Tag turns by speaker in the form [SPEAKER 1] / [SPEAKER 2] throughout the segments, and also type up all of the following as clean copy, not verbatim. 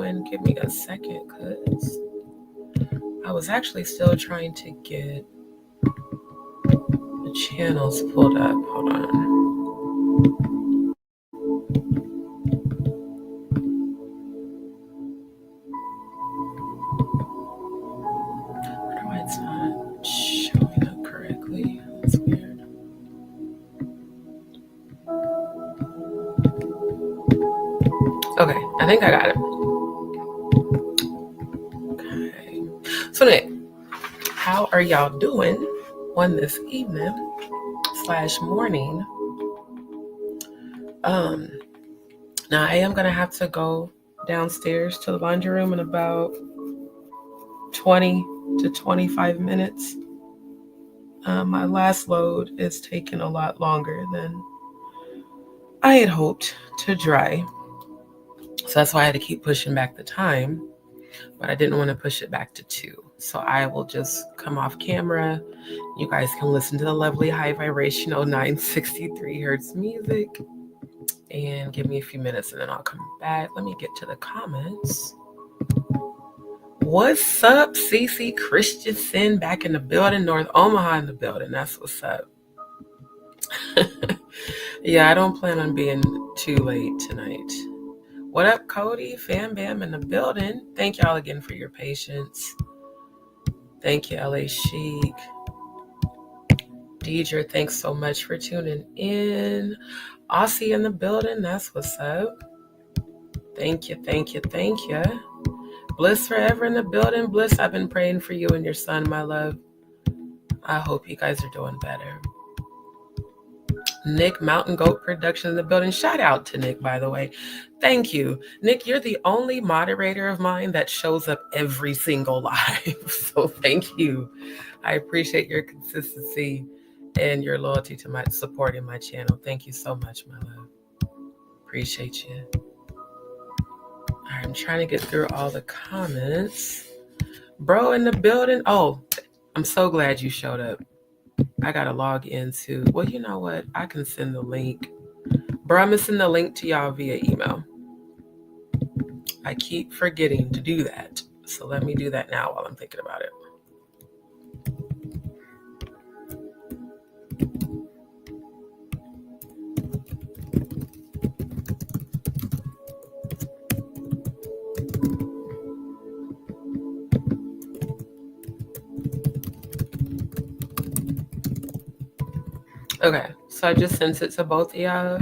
[SPEAKER 1] doing. Give me a second, because I was actually still trying to get the channels pulled up. Hold on. Why it's not showing up correctly? That's weird. Okay, I think I got it. Okay. So Nick, how are y'all doing on this evening / morning? Now I am gonna have to go downstairs to the laundry room in about 20 to 25 minutes. My last load is taking a lot longer than I had hoped to dry. So that's why I had to keep pushing back the time, but I didn't want to push it back to 2. So I will just come off camera. You guys can listen to the lovely high vibrational 963 hertz music and give me a few minutes and then I'll come back. Let me get to the comments. What's up, Cece Christensen back in the building, North Omaha in the building. That's what's up. Yeah, I don't plan on being too late tonight. What up, Cody? Fam Bam in the building. Thank y'all again for your patience. Thank you, LA Chic. Deidre, thanks so much for tuning in. Aussie in the building. That's what's up. Thank you, thank you, thank you. Bliss forever in the building. Bliss, I've been praying for you and your son, my love. I hope you guys are doing better. Nick, Mountain Goat Production in the building. Shout out to Nick, by the way. Thank you. Nick, you're the only moderator of mine that shows up every single live. So thank you. I appreciate your consistency and your loyalty to my support in my channel. Thank you so much, my love. Appreciate you. I'm trying to get through all the comments. Bro in the building. Oh, I'm so glad you showed up. I got to log into, well, you know what? I can send the link. Bro, I'm going to send the link to y'all via email. I keep forgetting to do that. So let me do that now while I'm thinking about it. Okay, so I just sent it to both of y'all.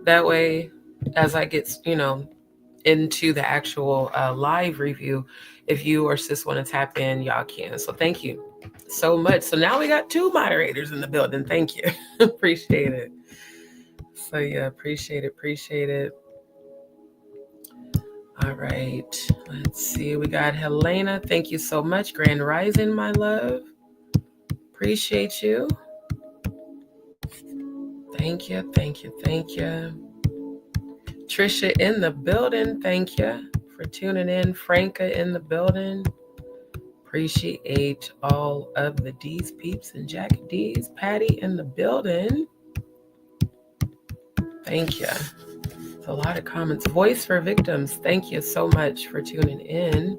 [SPEAKER 1] That way, as I get, into the actual live review, if you or sis want to tap in, y'all can. So thank you so much. So now we got 2 moderators in the building. Thank you. Appreciate it. So yeah, appreciate it. All right, let's see. We got Helena. Thank you so much. Grand Rising, my love. Appreciate you. Thank you. Trisha in the building. Thank you for tuning in. Franca in the building. Appreciate all of the DzPeepz and JagaDz. Patty in the building. Thank you. There's a lot of comments. Voice for Victims. Thank you so much for tuning in.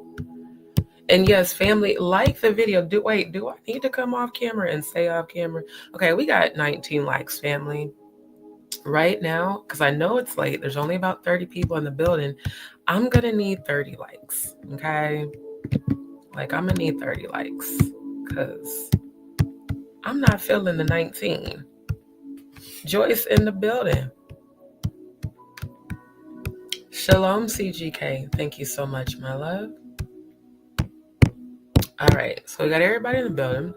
[SPEAKER 1] And yes, family, like the video. Do I need to come off camera and stay off camera? Okay, we got 19 likes, family. Right now, because I know it's late, there's only about 30 people in the building. I'm gonna need 30 likes, okay? Like, I'm gonna need 30 likes because I'm not feeling the 19. Joyce in the building. Shalom, CGK. Thank you so much, my love. All right, so we got everybody in the building.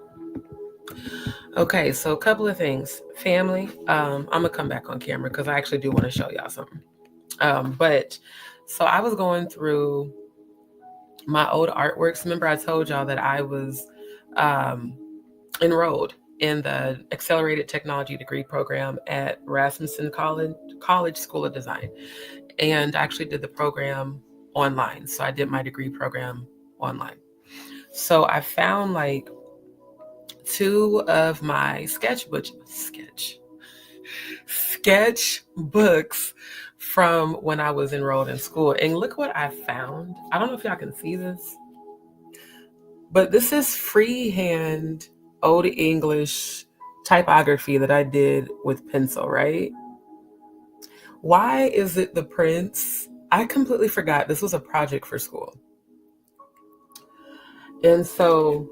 [SPEAKER 1] Okay, so a couple of things. Family, I'm going to come back on camera because I actually do want to show y'all something. So I was going through my old artworks. Remember I told y'all that I was enrolled in the Accelerated Technology Degree Program at Rasmussen College School of Design. And I actually did the program online. So I did my degree program online. So I found like 2 of my sketch books from when I was enrolled in school. And look what I found. I don't know if y'all can see this, but this is freehand Old English typography that I did with pencil, right? Why is it the Prince? I completely forgot this was a project for school. And so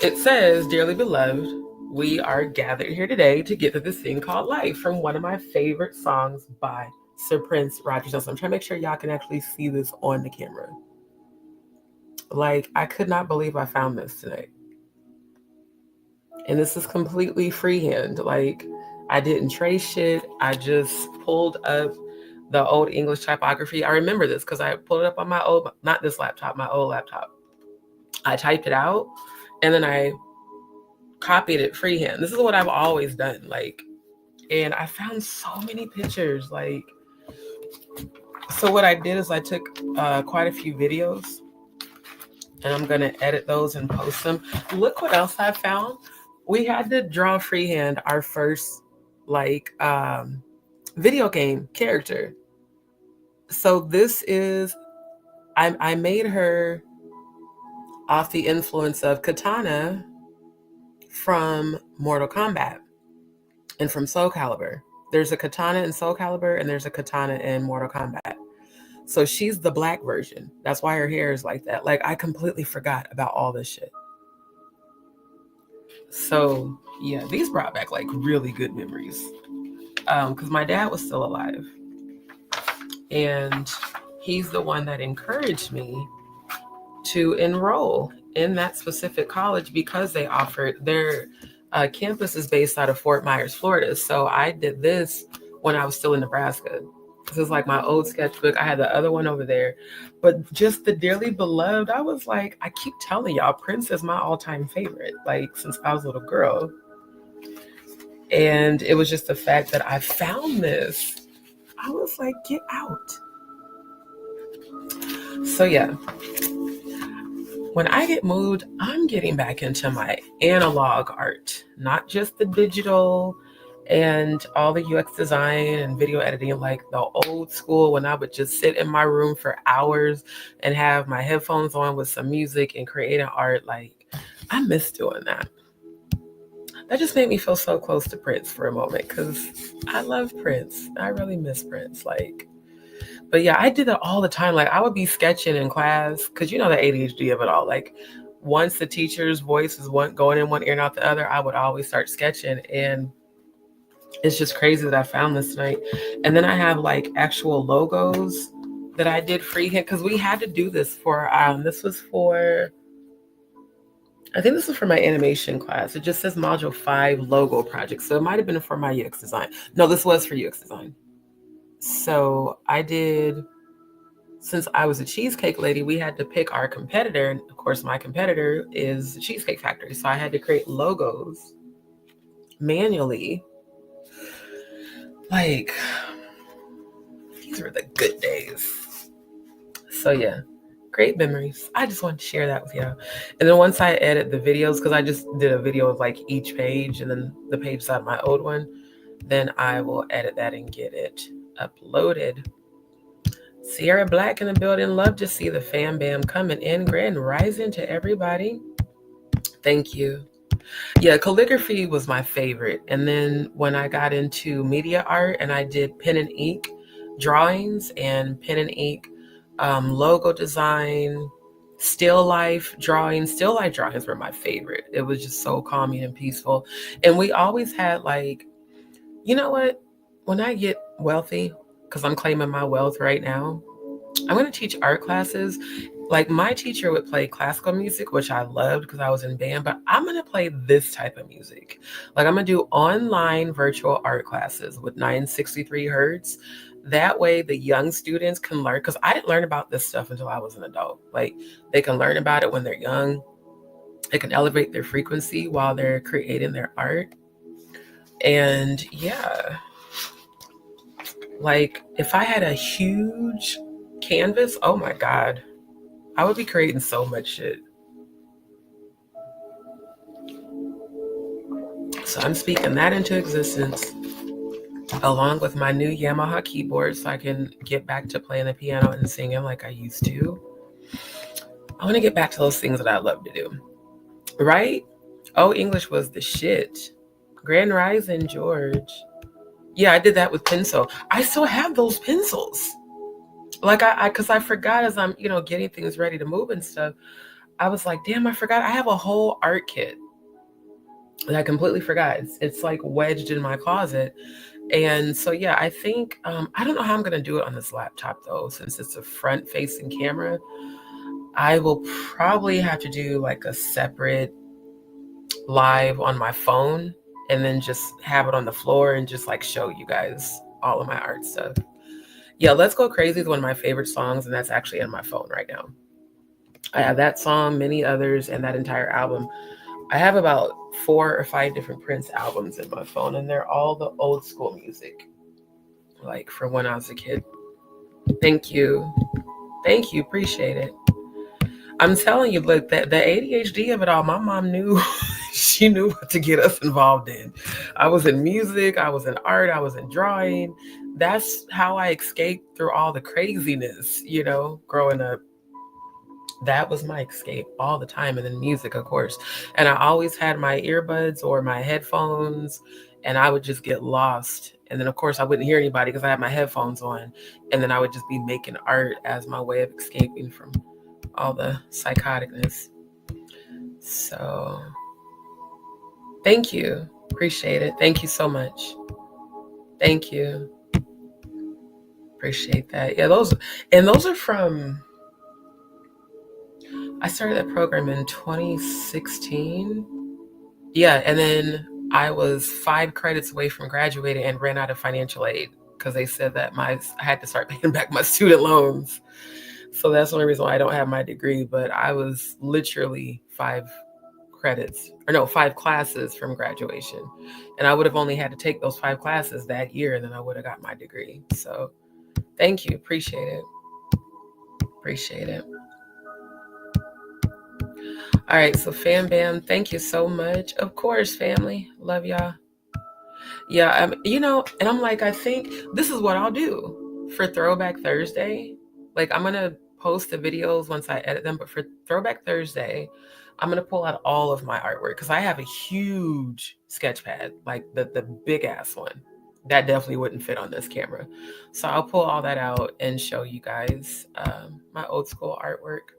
[SPEAKER 1] it says, "Dearly beloved, we are gathered here today to get to this thing called life," from one of my favorite songs by Sir Prince Rogers Nelson. I'm trying to make sure y'all can actually see this on the camera. Like, I could not believe I found this tonight. And this is completely freehand. Like, I didn't trace shit. I just pulled up the Old English typography. I remember this because I pulled it up on my old, not this laptop, my old laptop. I typed it out and then I copied it freehand. This is what I've always done. Like, and I found so many pictures. Like, so what I did is I took quite a few videos and I'm going to edit those and post them. Look what else I found. We had to draw freehand our first like video game character. So this is, I made her off the influence of Katana from Mortal Kombat and from Soul Calibur. There's a Katana in Soul Calibur and there's a Katana in Mortal Kombat. So she's the black version. That's why her hair is like that. Like, I completely forgot about all this shit. So yeah, these brought back like really good memories. Because my dad was still alive. And he's the one that encouraged me to enroll in that specific college because they offered their campus is based out of Fort Myers, Florida. So I did this when I was still in Nebraska. This is like my old sketchbook. I had the other one over there, but just the Dearly Beloved, I was like, I keep telling y'all, Prince is my all-time favorite, like since I was a little girl. And it was just the fact that I found this. I was like, get out. So yeah, when I get moved, I'm getting back into my analog art, not just the digital and all the UX design and video editing, like the old school when I would just sit in my room for hours and have my headphones on with some music and creating art. Like, I miss doing that. That just made me feel so close to Prince for a moment because I love Prince. I really miss Prince. Like, but yeah, I did it all the time. Like, I would be sketching in class because you know the ADHD of it all. Like, once the teacher's voice is going in one ear and out the other, I would always start sketching. And it's just crazy that I found this tonight. And then I have like actual logos that I did freehand because we had to do this for, this was for, I think this was for my animation class. It just says module 5 logo project. So it might've been for my UX design. No, this was for UX design. So I did, since I was a cheesecake lady, we had to pick our competitor. And of course, my competitor is the Cheesecake Factory. So I had to create logos manually. Like, these were the good days. So yeah, great memories. I just wanted to share that with y'all. And then once I edit the videos, because I just did a video of like each page and then the page side of my old one, then I will edit that and get it uploaded. Sierra Black in the building. Love to see the fam bam coming in. Grand rising to everybody. Thank you. Yeah, calligraphy was my favorite. And then when I got into media art and I did pen and ink drawings and pen and ink logo design, still life drawings. Still life drawings were my favorite. It was just so calming and peaceful. And we always had like, you know what? When I get wealthy, because I'm claiming my wealth right now, I'm going to teach art classes. Like, my teacher would play classical music, which I loved because I was in band, but I'm going to play this type of music. Like, I'm going to do online virtual art classes with 963 hertz. That way the young students can learn, because I didn't learn about this stuff until I was an adult. Like, they can learn about it when they're young. They can elevate their frequency while they're creating their art. And yeah, like, if I had a huge canvas, oh my God, I would be creating so much shit. So I'm speaking that into existence. along with my new Yamaha keyboard so I can get back to playing the piano and singing like I used to. I want to get back to those things that I love to do. Right? Oh, English was the shit. Grand Rising, George. Yeah, I did that with pencil. I still have those pencils. Like because I forgot as I'm, getting things ready to move and stuff. I was like, damn, I forgot. I have a whole art kit that I completely forgot. It's like wedged in my closet. And so, yeah, I think, I don't know how I'm going to do it on this laptop though, since it's a front facing camera. I will probably have to do like a separate live on my phone and then just have it on the floor and just like show you guys all of my art stuff. Yeah, Let's Go Crazy is one of my favorite songs, and that's actually in my phone right now. I have that song, many others, and that entire album. I have about 4 or 5 different Prince albums in my phone, and they're all the old school music, like from when I was a kid. Thank you. Thank you. Appreciate it. I'm telling you, look, the ADHD of it all, my mom knew. She knew what to get us involved in. I was in music, I was in art, I was in drawing. That's how I escaped through all the craziness, growing up. That was my escape all the time. And then music, of course. And I always had my earbuds or my headphones, and I would just get lost. And then, of course, I wouldn't hear anybody because I had my headphones on. And then I would just be making art as my way of escaping from all the psychoticness. So thank you. Appreciate it. Thank you so much. Thank you. Appreciate that. Yeah, those are from, I started that program in 2016. Yeah, and then I was 5 credits away from graduating and ran out of financial aid because they said that I had to start paying back my student loans. So that's the only reason why I don't have my degree, but I was literally 5 classes from graduation. And I would have only had to take those 5 classes that year, and then I would have got my degree. So thank you. Appreciate it. Appreciate it. All right. So Fam Bam, thank you so much. Of course, family. Love y'all. Yeah. And I'm like, I think this is what I'll do for Throwback Thursday. Like, I'm going to post the videos once I edit them, but for Throwback Thursday, I'm going to pull out all of my artwork because I have a huge sketch pad, like the big ass one. That definitely wouldn't fit on this camera. So I'll pull all that out and show you guys my old school artwork.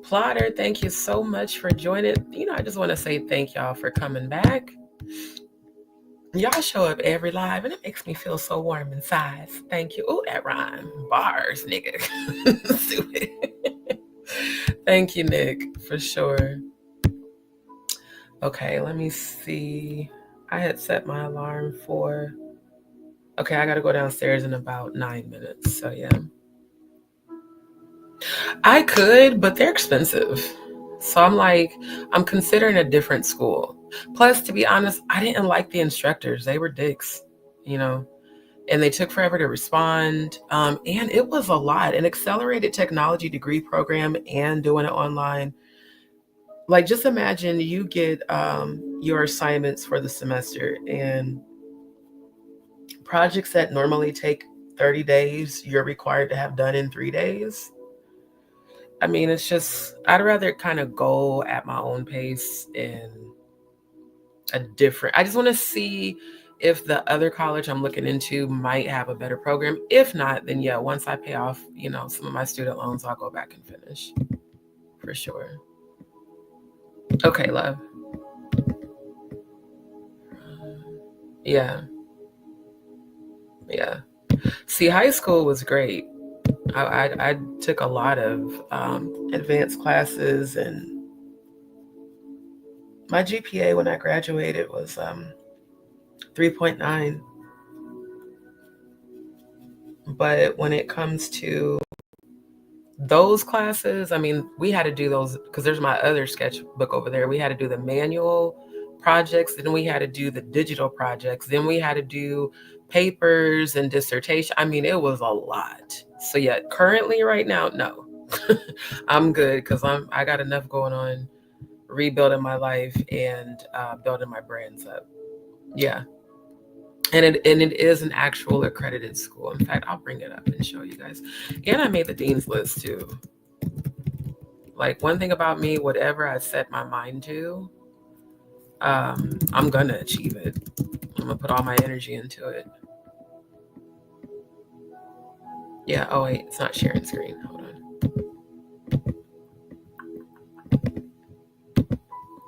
[SPEAKER 1] Plotter, thank you so much for joining. I just want to say thank y'all for coming back. Y'all show up every live, and it makes me feel so warm inside. Thank you. Oh, that rhyme. Bars, nigga. Thank you, Nick, for sure. Okay, let me see. I had set my alarm for... Okay, I got to go downstairs in about 9 minutes, so yeah. I could, but they're expensive. So I'm considering a different school. Plus, to be honest, I didn't like the instructors. They were dicks, and they took forever to respond. And it was a lot. An accelerated technology degree program and doing it online. Like, just imagine you get your assignments for the semester, and projects that normally take 30 days, you're required to have done in 3 days. I mean, it's just, I'd rather kind of go at my own pace in I just want to see if the other college I'm looking into might have a better program. If not, then yeah, once I pay off, some of my student loans, I'll go back and finish for sure. Okay, love. Yeah. See, high school was great. I took a lot of advanced classes, and my GPA when I graduated was 3.9. But when it comes to those classes, I mean, we had to do those because there's my other sketchbook over there. We had to do the manual projects, then we had to do the digital projects, then we had to do papers and dissertation. I mean, it was a lot. So yeah, currently right now, no. I'm good because I got enough going on, rebuilding my life and building my brands up. Yeah. And it is an actual accredited school. In fact, I'll bring it up and show you guys. And I made the dean's list too. Like, one thing about me, whatever I set my mind to, I'm gonna achieve it. I'm gonna put all my energy into it. Yeah, oh wait, it's not sharing screen. Hold on.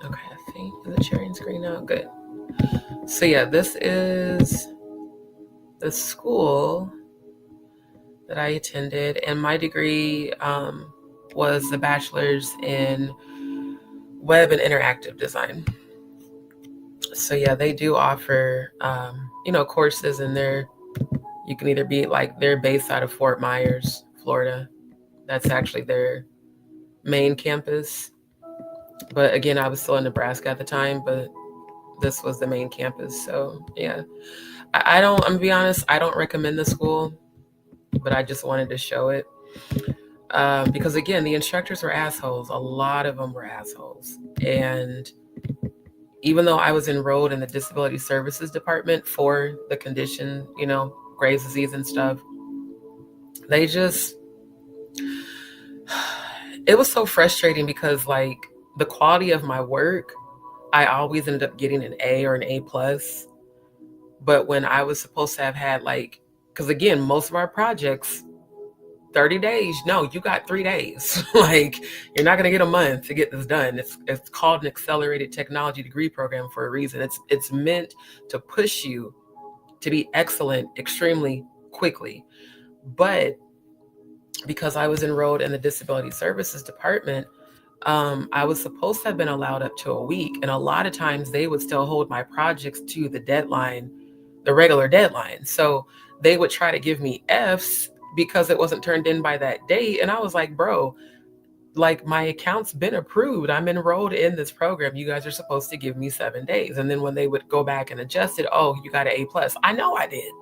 [SPEAKER 1] Okay, I think, is it sharing screen now? Good. So yeah, this is the school that I attended, and my degree was the bachelor's in web and interactive design. So yeah, they do offer courses in there. You can either be like, they're based out of Fort Myers, Florida. That's actually their main campus. But again, I was still in Nebraska at the time, but this was the main campus. So yeah, I'm gonna be honest, I don't recommend the school, but I just wanted to show it. Because again, the instructors were assholes. A lot of them were assholes. And even though I was enrolled in the disability services department for the condition, Graves' disease and stuff, it was so frustrating because like the quality of my work, I always ended up getting an A or an A plus. But when I was supposed to have had because again, most of our projects, 30 days, no, you got 3 days. Like, you're not going to get a month to get this done. It's called an accelerated technology degree program for a reason. It's meant to push you to be excellent extremely quickly. But because I was enrolled in the disability services department, I was supposed to have been allowed up to a week. And a lot of times they would still hold my projects to the deadline, the regular deadline. So they would try to give me Fs because it wasn't turned in by that date. And I was like, bro, like, my account's been approved. I'm enrolled in this program. You guys are supposed to give me 7 days. And then when they would go back and adjust it, oh, you got an A plus. I know I did.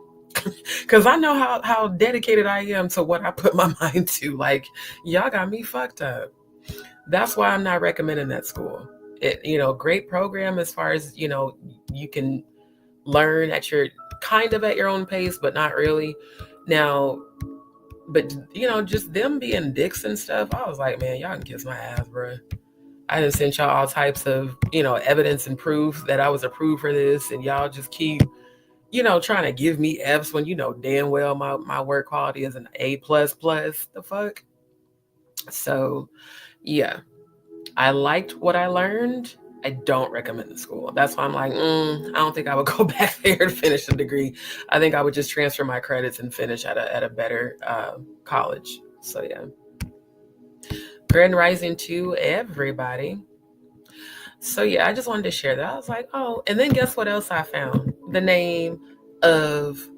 [SPEAKER 1] Because I know how dedicated I am to what I put my mind to. Like, y'all got me fucked up. That's why I'm not recommending that school. Great program as far as, you can learn at your own pace, but not really. Now, but just them being dicks and stuff, I was like, man, y'all can kiss my ass, bro. I done sent y'all all types of, evidence and proof that I was approved for this, and y'all just keep, trying to give me Fs when damn well my work quality is an A plus. The fuck? So yeah, I liked what I learned. I don't recommend the school. That's why I'm like, I don't think I would go back there to finish the degree. I think I would just transfer my credits and finish at a better college. So yeah. Grand rising to everybody. So yeah, I just wanted to share that. I was like, oh, and then guess what else I found? The name of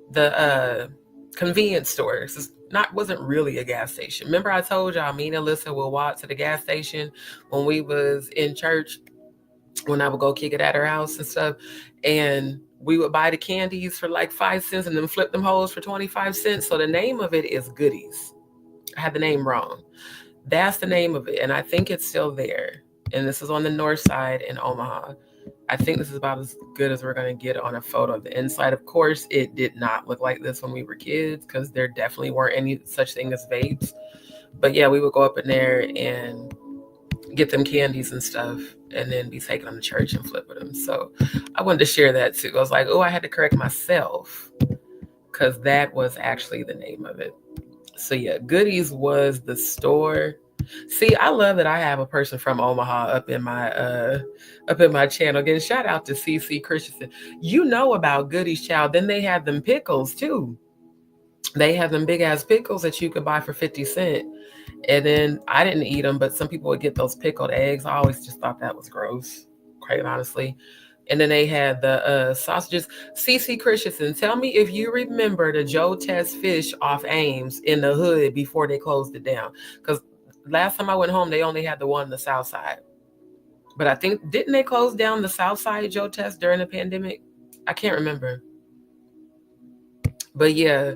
[SPEAKER 1] the convenience store. Wasn't really a gas station. Remember I told y'all me and Alyssa will walk to the gas station when we was in church, when I would go kick it at her house and stuff, and we would buy the candies for like 5 cents and then flip them hoes for 25 cents. So the name of it is Goodies. I had the name wrong. That's the name of it, and I think it's still there. And this is on the north side in Omaha. I think this is about as good as we're going to get on a photo of the inside. Of course, it did not look like this when we were kids because there definitely weren't any such thing as vapes. But yeah, we would go up in there and get them candies and stuff and then be taking them to church and flipping them. So I wanted to share that too. I was like, oh, I had to correct myself because that was actually the name of it. So yeah, Goodies was the store. See, I love that I have a person from Omaha up in my channel. Again, shout out to CC Christensen. You know about Goodies, child. Then they have them pickles too. They have them big ass pickles that you could buy for 50 cents. And then I didn't eat them, but some people would get those pickled eggs. I always just thought that was gross, quite honestly. And then they had the sausages. CC Christensen, tell me if you remember the Joe Test fish off Ames in the hood before they closed it down. Because last time I went home, they only had the one on the south side. But I think, didn't they close down the south side Joe Test during the pandemic? I can't remember. But yeah,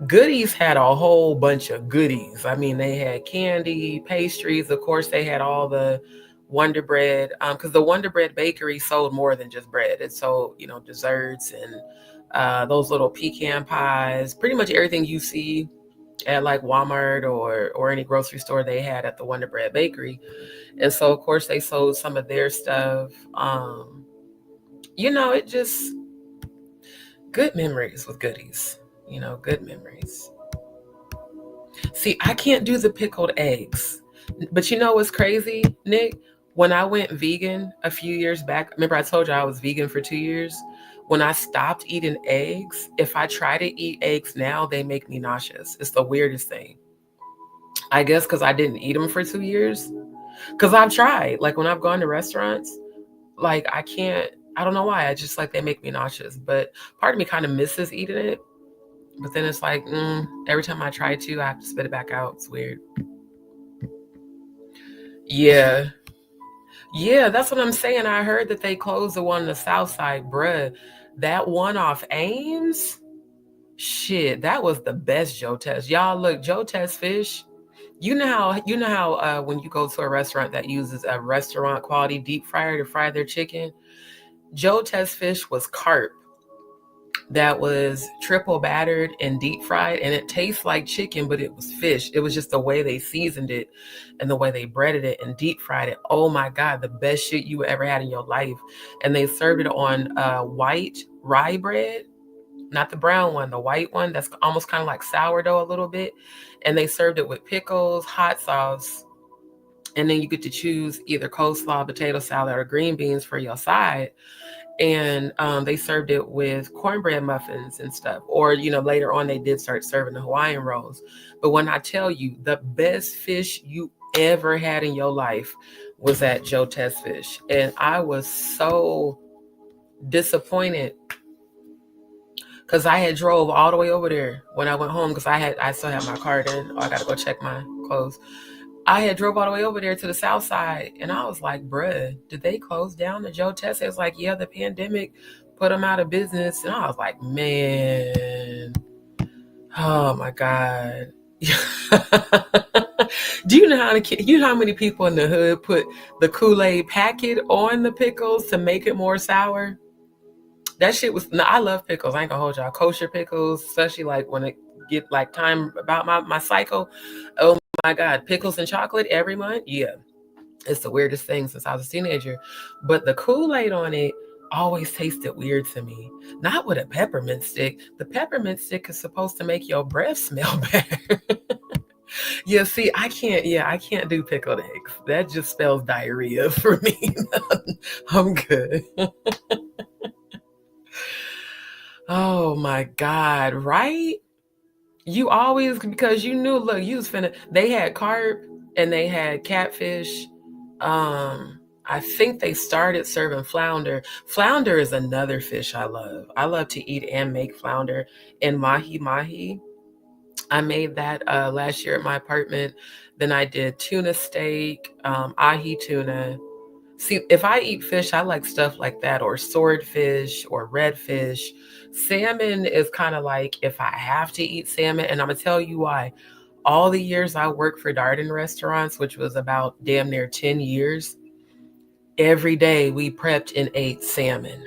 [SPEAKER 1] Goodies had a whole bunch of goodies. I mean, they had candy, pastries. Of course, they had all the Wonder Bread, because the Wonder Bread bakery sold more than just bread. It sold, desserts and those little pecan pies, pretty much everything you see at like Walmart or any grocery store they had at the Wonder Bread bakery. And so of course they sold some of their stuff. It just good memories with goodies, good memories. See, I can't do the pickled eggs. But you know what's crazy, Nick? When I went vegan a few years back, remember I told you I was vegan for 2 years? When I stopped eating eggs, if I try to eat eggs now, they make me nauseous. It's the weirdest thing. I guess because I didn't eat them for 2 years. Because I've tried. Like when I've gone to restaurants, like I can't, I don't know why. I just like they make me nauseous. But part of me kind of misses eating it. But then it's like, every time I try to, I have to spit it back out. It's weird. Yeah. Yeah, that's what I'm saying. I heard that they closed the one on the south side. Bruh, that one off Ames? Shit, that was the best Joe Test. Y'all look, Joe Test fish. You know how when you go to a restaurant that uses a restaurant quality deep fryer to fry their chicken? Joe Test fish was carp that was triple battered and deep fried, and it tastes like chicken, but it was fish. It was just the way they seasoned it and the way they breaded it and deep fried it. Oh my God, the best shit you ever had in your life. And they served it on white rye bread, not the brown one, the white one that's almost kind of like sourdough a little bit. And they served it with pickles, hot sauce, and then you get to choose either coleslaw, potato salad, or green beans for your side. And they served it with cornbread muffins and stuff. Or, later on they did start serving the Hawaiian rolls. But when I tell you the best fish you ever had in your life was at Joe Test Fish. And I was so disappointed because I had drove all the way over there when I went home because I still have my card in. Oh, I got to go check my clothes. I had drove all the way over there to the south side, and I was like, bruh, did they close down the Joe Test? It was like, yeah, the pandemic put them out of business. And I was like, man, oh my God. Do you know how many people in the hood put the Kool-Aid packet on the pickles to make it more sour? That shit was, no, I love pickles. I ain't gonna hold y'all. Kosher pickles, especially like when it get like time about my cycle. Oh my God, pickles and chocolate every month. Yeah, it's the weirdest thing since I was a teenager. But the Kool-Aid on it always tasted weird to me. Not with a peppermint stick. The peppermint stick is supposed to make your breath smell better. Yeah, see, I can't do pickled eggs. That just spells diarrhea for me. I'm good. Oh my God, right? You always, because you knew, look, you was finna, they had carp and they had catfish. I think they started serving flounder. Flounder is another fish I love. I love to eat and make flounder and mahi. I made that last year at my apartment. Then I did tuna steak, ahi tuna. See, if I eat fish, I like stuff like that, or swordfish or redfish. Salmon is kind of like if I have to eat salmon, and I'm gonna tell you why. All the years I worked for Darden restaurants, which was about damn near 10 years, every day we prepped and ate salmon.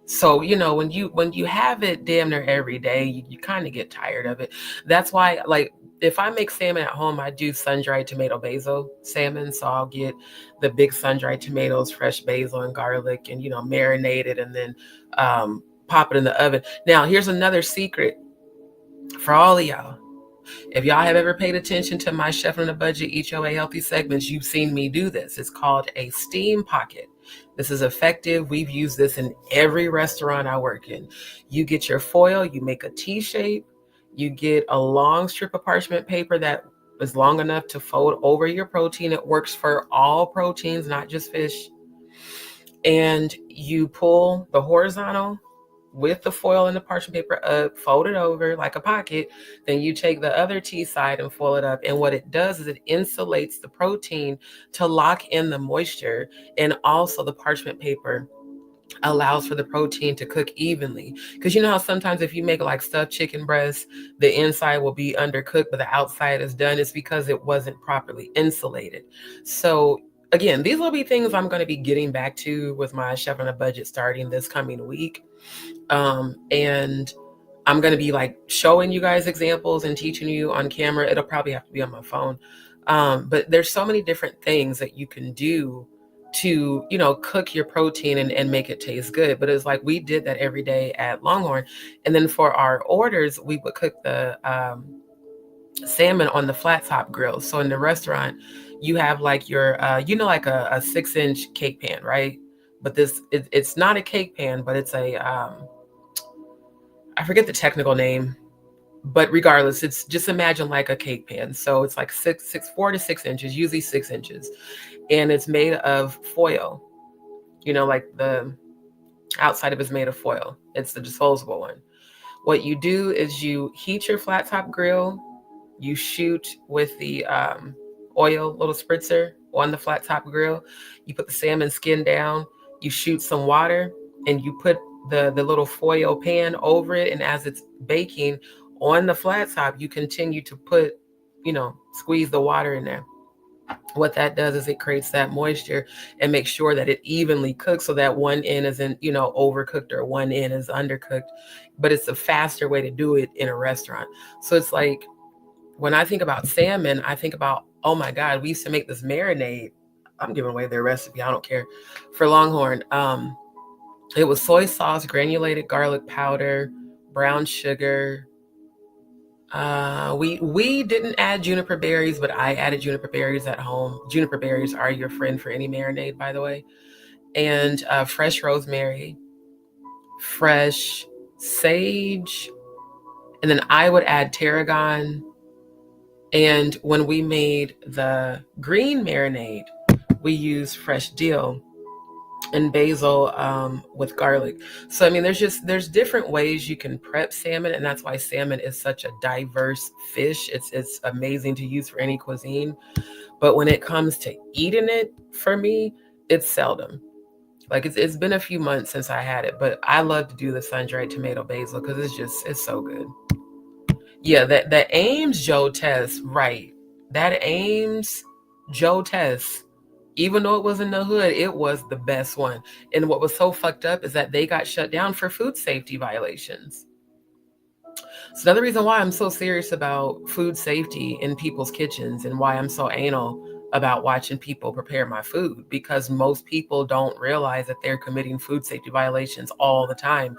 [SPEAKER 1] So, when you have it damn near every day, you kind of get tired of it. That's why, like, if I make salmon at home, I do sun-dried tomato basil salmon. So I'll get the big sun-dried tomatoes, fresh basil and garlic, and marinate it, and then pop it in the oven. Now, here's another secret for all of y'all. If y'all have ever paid attention to my Chef on a Budget Eat Your Way Healthy segments, you've seen me do this. It's called a steam pocket. This is effective. We've used this in every restaurant I work in. You get your foil, you make a T shape, you get a long strip of parchment paper that is long enough to fold over your protein. It works for all proteins, not just fish. And you pull the horizontal with the foil and the parchment paper up, fold it over like a pocket. Then you take the other T side and fold it up. And what it does is it insulates the protein to lock in the moisture. And also the parchment paper allows for the protein to cook evenly. Because you know how sometimes if you make like stuffed chicken breast, the inside will be undercooked, but the outside is done. It's because it wasn't properly insulated. So again, these will be things I'm going to be getting back to with my Chef on a Budget starting this coming week. And I'm going to be like showing you guys examples and teaching you on camera. It'll probably have to be on my phone. But there's so many different things that you can do to, you know, cook your protein and make it taste good. But it's like we did that every day at Longhorn. And then for our orders, we would cook the salmon on the flat top grill. So in the restaurant, you have like your, you know, like a 6-inch cake pan, right? But it's not a cake pan, but it's a, I forget the technical name, but regardless, it's just imagine like a cake pan. So it's like 4 to 6 inches, usually 6 inches. And it's made of foil, you know, like the outside of it is made of foil. It's the disposable one. What you do is you heat your flat top grill. You shoot with the oil little spritzer on the flat top grill. You put the salmon skin down. You shoot some water and you put the little foil pan over it. And as it's baking on the flat top, you continue to put, you know, squeeze the water in there. What that does is it creates that moisture and makes sure that it evenly cooks so that one end isn't, you know, overcooked or one end is undercooked. But it's a faster way to do it in a restaurant. So it's like, when I think about salmon, I think about, oh my God, we used to make this marinade. I'm giving away their recipe. I don't care. For Longhorn, it was soy sauce, granulated garlic powder, brown sugar. We didn't add juniper berries, but I added juniper berries at home. Juniper berries are your friend for any marinade, by the way. And fresh rosemary, fresh sage, and then I would add tarragon. And when we made the green marinade, we used fresh dill and basil with garlic. So, I mean, there's different ways you can prep salmon. And that's why salmon is such a diverse fish. It's amazing to use for any cuisine. But when it comes to eating it, for me, it's seldom. Like it's been a few months since I had it, but I love to do the sun-dried tomato basil because it's so good. Yeah, that Ames Joe test, right. That Ames Joe test, even though it was in the hood, it was the best one. And what was so fucked up is that they got shut down for food safety violations. It's another reason why I'm so serious about food safety in people's kitchens and why I'm so anal about watching people prepare my food, because most people don't realize that they're committing food safety violations all the time.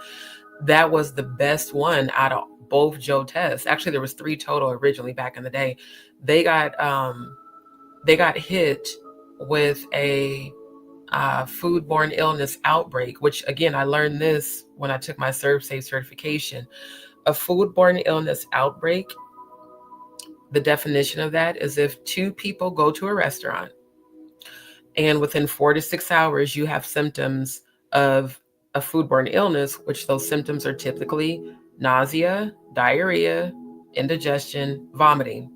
[SPEAKER 1] That was the best one out of both Joe tests. Actually, there was 3 total originally back in the day. They got hit with a foodborne illness outbreak, which again, I learned this when I took my ServSafe certification. A foodborne illness outbreak, the definition of that is if 2 people go to a restaurant and within 4 to 6 hours you have symptoms of a foodborne illness, which those symptoms are typically nausea, diarrhea, indigestion, vomiting.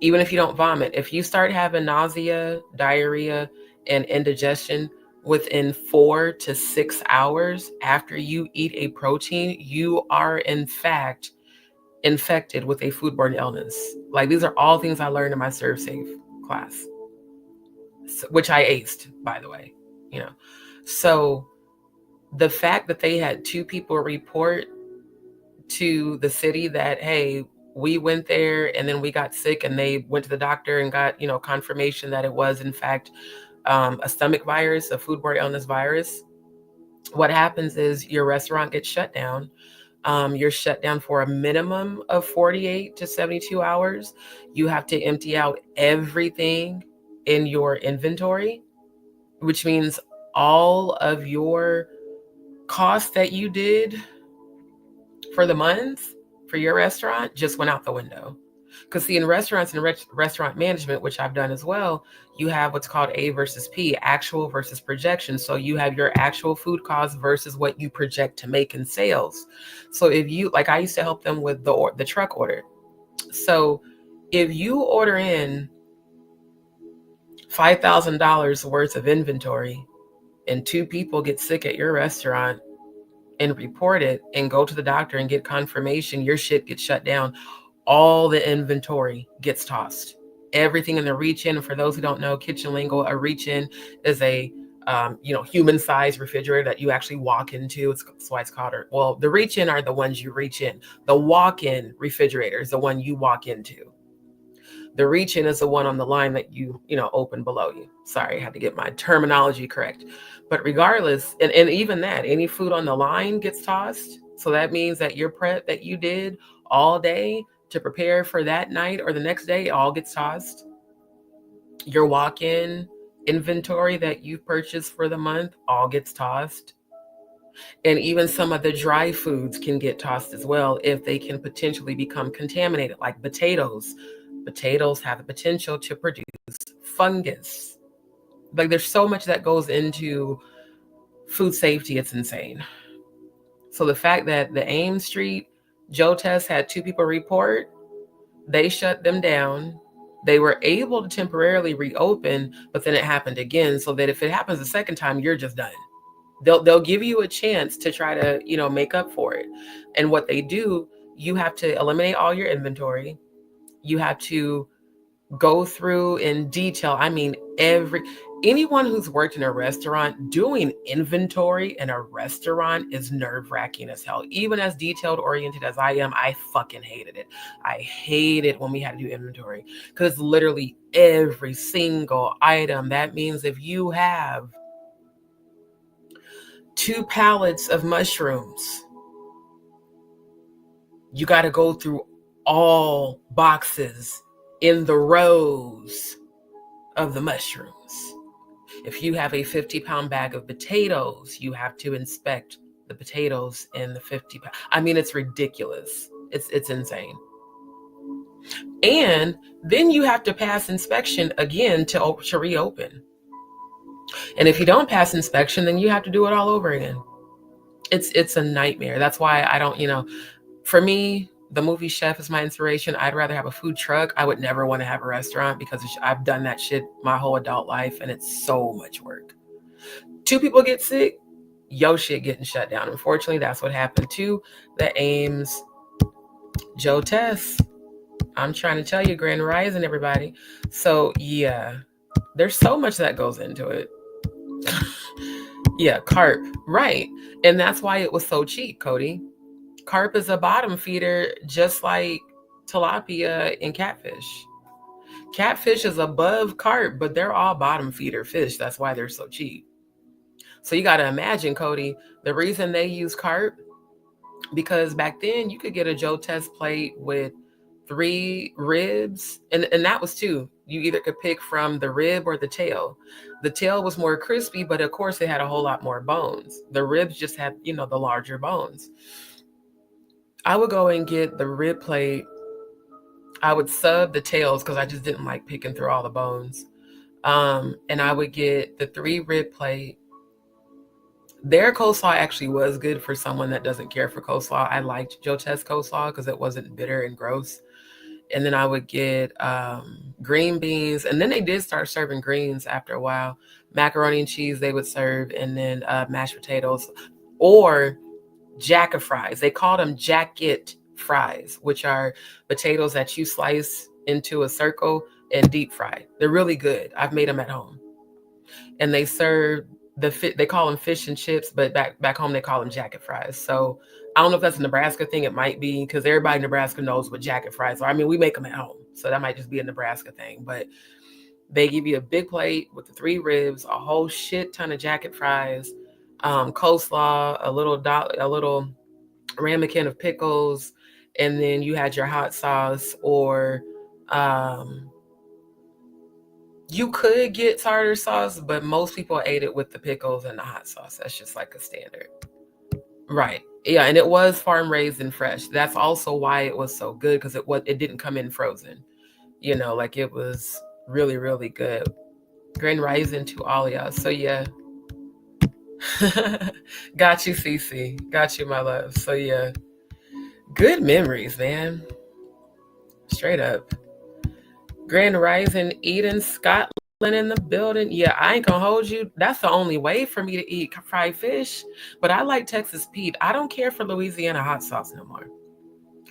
[SPEAKER 1] Even if you don't vomit, if you start having nausea, diarrhea, and indigestion within 4 to 6 hours after you eat a protein, you are in fact infected with a foodborne illness. Like, these are all things I learned in my ServSafe class, which I aced, by the way, you know. So the fact that they had 2 people report to the city that, hey, we went there and then we got sick, and they went to the doctor and got, you know, confirmation that it was in fact a stomach virus, a foodborne illness virus. What happens is your restaurant gets shut down. You're shut down for a minimum of 48 to 72 hours. You have to empty out everything in your inventory, which means all of your costs that you did for the month for your restaurant just went out the window. Because see, in restaurants and restaurant management, which I've done as well, you have what's called A versus P, actual versus projection. So you have your actual food costs versus what you project to make in sales. So if you, like I used to help them with the truck order. So if you order in $5,000 worth of inventory and 2 people get sick at your restaurant and report it and go to the doctor and get confirmation, your shit gets shut down. All the inventory gets tossed. everything in the reach-in. For those who don't know kitchen lingo, a reach-in is a human-sized refrigerator that you actually walk into. That's why it's called it. Well, the reach-in are the ones you reach in. The walk-in refrigerator is the one you walk into. The reach-in is the one on the line that you open below you. Sorry, I had to get my terminology correct. But regardless, and even that, any food on the line gets tossed. So that means that your prep that you did all day to prepare for that night or the next day, it all gets tossed. Your walk-in inventory that you purchased for the month all gets tossed. And even some of the dry foods can get tossed as well if they can potentially become contaminated, like potatoes. Potatoes have the potential to produce fungus. Like, there's so much that goes into food safety, it's insane. So the fact that the Ames Street Joe test had 2 people report, they shut them down. They were able to temporarily reopen, but then it happened again, so that if it happens a second time, you're just done. They'll give you a chance to try to, make up for it. And what they do, you have to eliminate all your inventory. You have to go through in detail. I mean, anyone who's worked in a restaurant, doing inventory in a restaurant is nerve-wracking as hell. Even as detailed oriented as I am, I fucking hated it. I hated when we had to do inventory because it's literally every single item. That means if you have 2 pallets of mushrooms, you got to go through all boxes in the rows of the mushrooms. If you have a 50-pound bag of potatoes, you have to inspect the potatoes in the 50-pound. I mean, it's ridiculous. It's insane. And then you have to pass inspection again to reopen. And if you don't pass inspection, then you have to do it all over again. It's a nightmare. That's why I don't, for me, the movie Chef is my inspiration. I'd rather have a food truck. I would never want to have a restaurant because I've done that shit my whole adult life and it's so much work. 2 people get sick, yo shit getting shut down. Unfortunately, that's what happened to the Ames Joe test. I'm trying to tell you, Grand Rising, everybody. So yeah, there's so much that goes into it. Yeah, carp, right. And that's why it was so cheap, Cody. Carp is a bottom feeder, just like tilapia and catfish. Catfish is above carp, but they're all bottom feeder fish. That's why they're so cheap. So you got to imagine, Cody, the reason they use carp, because back then you could get a Joe test plate with 3 ribs, and that was 2. You either could pick from the rib or the tail. The tail was more crispy, but of course it had a whole lot more bones. The ribs just had, the larger bones. I would go and get the rib plate. I would sub the tails because I just didn't like picking through all the bones. And I would get the 3 rib plate. Their coleslaw actually was good for someone that doesn't care for coleslaw. I liked Joe Test coleslaw because it wasn't bitter and gross. And then I would get green beans. And then they did start serving greens after a while. Macaroni and cheese they would serve, and then mashed potatoes or jacket fries. They called them jacket fries, which are potatoes that you slice into a circle and deep fry. They're really good. I've made them at home. And they serve they call them fish and chips, but back home they call them jacket fries. So I don't know if that's a Nebraska thing. It might be, because everybody in Nebraska knows what jacket fries are. I mean, we make them at home, so that might just be a Nebraska thing. But they give you a big plate with the 3 ribs, a whole shit ton of jacket fries, coleslaw, a little ramekin of pickles, and then you had your hot sauce, or you could get tartar sauce, but most people ate it with the pickles and the hot sauce. That's just like a standard. Right. Yeah, and it was farm raised and fresh. That's also why it was so good, because it didn't come in frozen. Like it was really, really good. Grand Rising to all y'all. So yeah. Got you, Cece. Got you, my love. So yeah. Good memories, man. Straight up. Grand Rising, Eden, Scotland in the building. Yeah, I ain't gonna hold you. That's the only way for me to eat fried fish. But I like Texas Pete. I don't care for Louisiana hot sauce no more.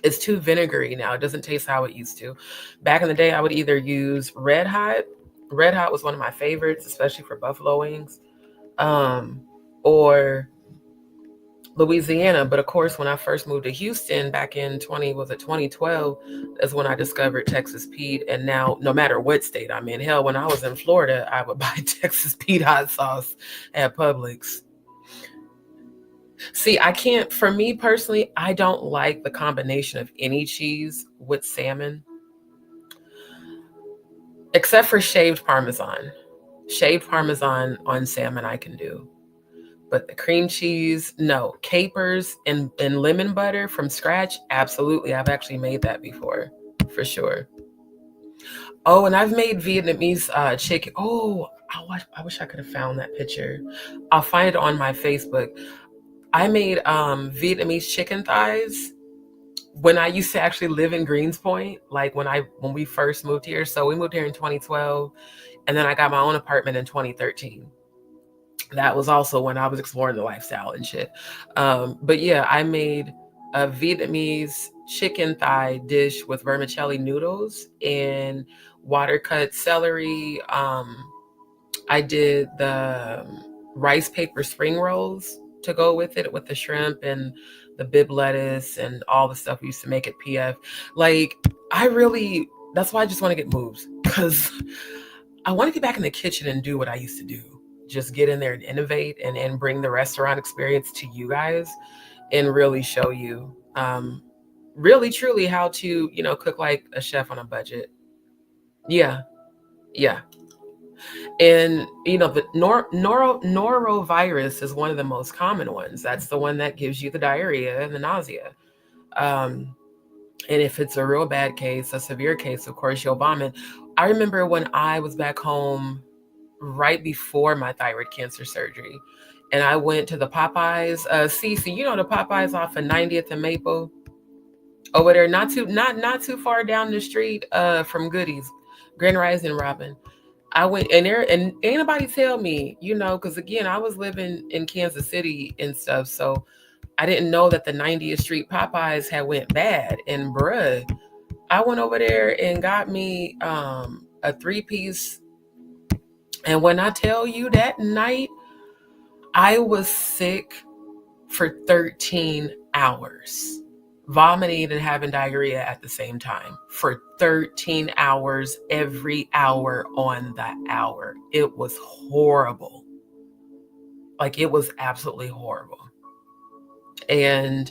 [SPEAKER 1] It's too vinegary now. It doesn't taste how it used to. Back in the day, I would either use Red Hot. Red Hot was one of my favorites, especially for buffalo wings, or Louisiana. But of course, when I first moved to Houston back in 2012, is when I discovered Texas Pete. And now, no matter what state I'm in, hell, when I was in Florida, I would buy Texas Pete hot sauce at Publix. See, I can't, for me personally, I don't like the combination of any cheese with salmon, except for shaved Parmesan. Shaved Parmesan on salmon I can do. But the cream cheese, no. Capers and lemon butter from scratch, absolutely. I've actually made that before, for sure. Oh, and I've made Vietnamese chicken. Oh, I wish I could have found that picture. I'll find it on my Facebook. I made Vietnamese chicken thighs when I used to actually live in Greenspoint, like when we first moved here. So we moved here in 2012, and then I got my own apartment in 2013. That was also when I was exploring the lifestyle and shit. But yeah, I made a Vietnamese chicken thigh dish with vermicelli noodles and water cut celery. I did the rice paper spring rolls to go with it, with the shrimp and the bib lettuce and all the stuff we used to make at PF. Like, that's why I just want to get moves, because I want to get back in the kitchen and do what I used to do. Just get in there and innovate and bring the restaurant experience to you guys and really show you really truly how to, cook like a chef on a budget. Yeah. And the norovirus is one of the most common ones. That's the one that gives you the diarrhea and the nausea. And if it's a real bad case, a severe case, of course you'll vomit. I remember when I was back home right before my thyroid cancer surgery, and I went to the Popeyes, Cece, the Popeyes off of 90th and Maple over there, not too far down the street from Goodies, Grand Rising Robin. I went in there, and ain't nobody tell me, because again, I was living in Kansas City and stuff, so I didn't know that the 90th Street Popeyes had went bad. And bruh, I went over there and got me a 3-piece. And when I tell you that night, I was sick for 13 hours, vomiting and having diarrhea at the same time for 13 hours, every hour on the hour. It was horrible. Like, it was absolutely horrible. And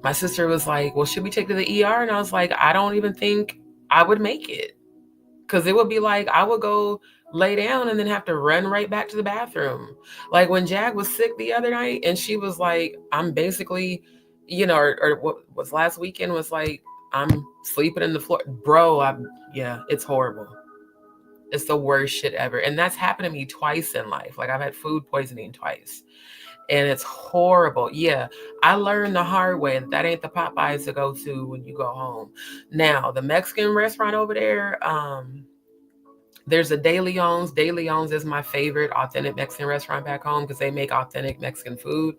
[SPEAKER 1] my sister was like, well, should we take to the ER? And I was like, I don't even think I would make it. Because it would be like, I would go lay down and then have to run right back to the bathroom. Like when Jag was sick the other night, and she was like, I'm basically, or what was last weekend was like, I'm sleeping in the floor. Bro, it's horrible. It's the worst shit ever. And that's happened to me twice in life. Like, I've had food poisoning twice. And it's horrible. Yeah, I learned the hard way that ain't the Popeyes to go to when you go home. Now, the Mexican restaurant over there, there's a De Leon's. De Leon's is my favorite authentic Mexican restaurant back home because they make authentic Mexican food.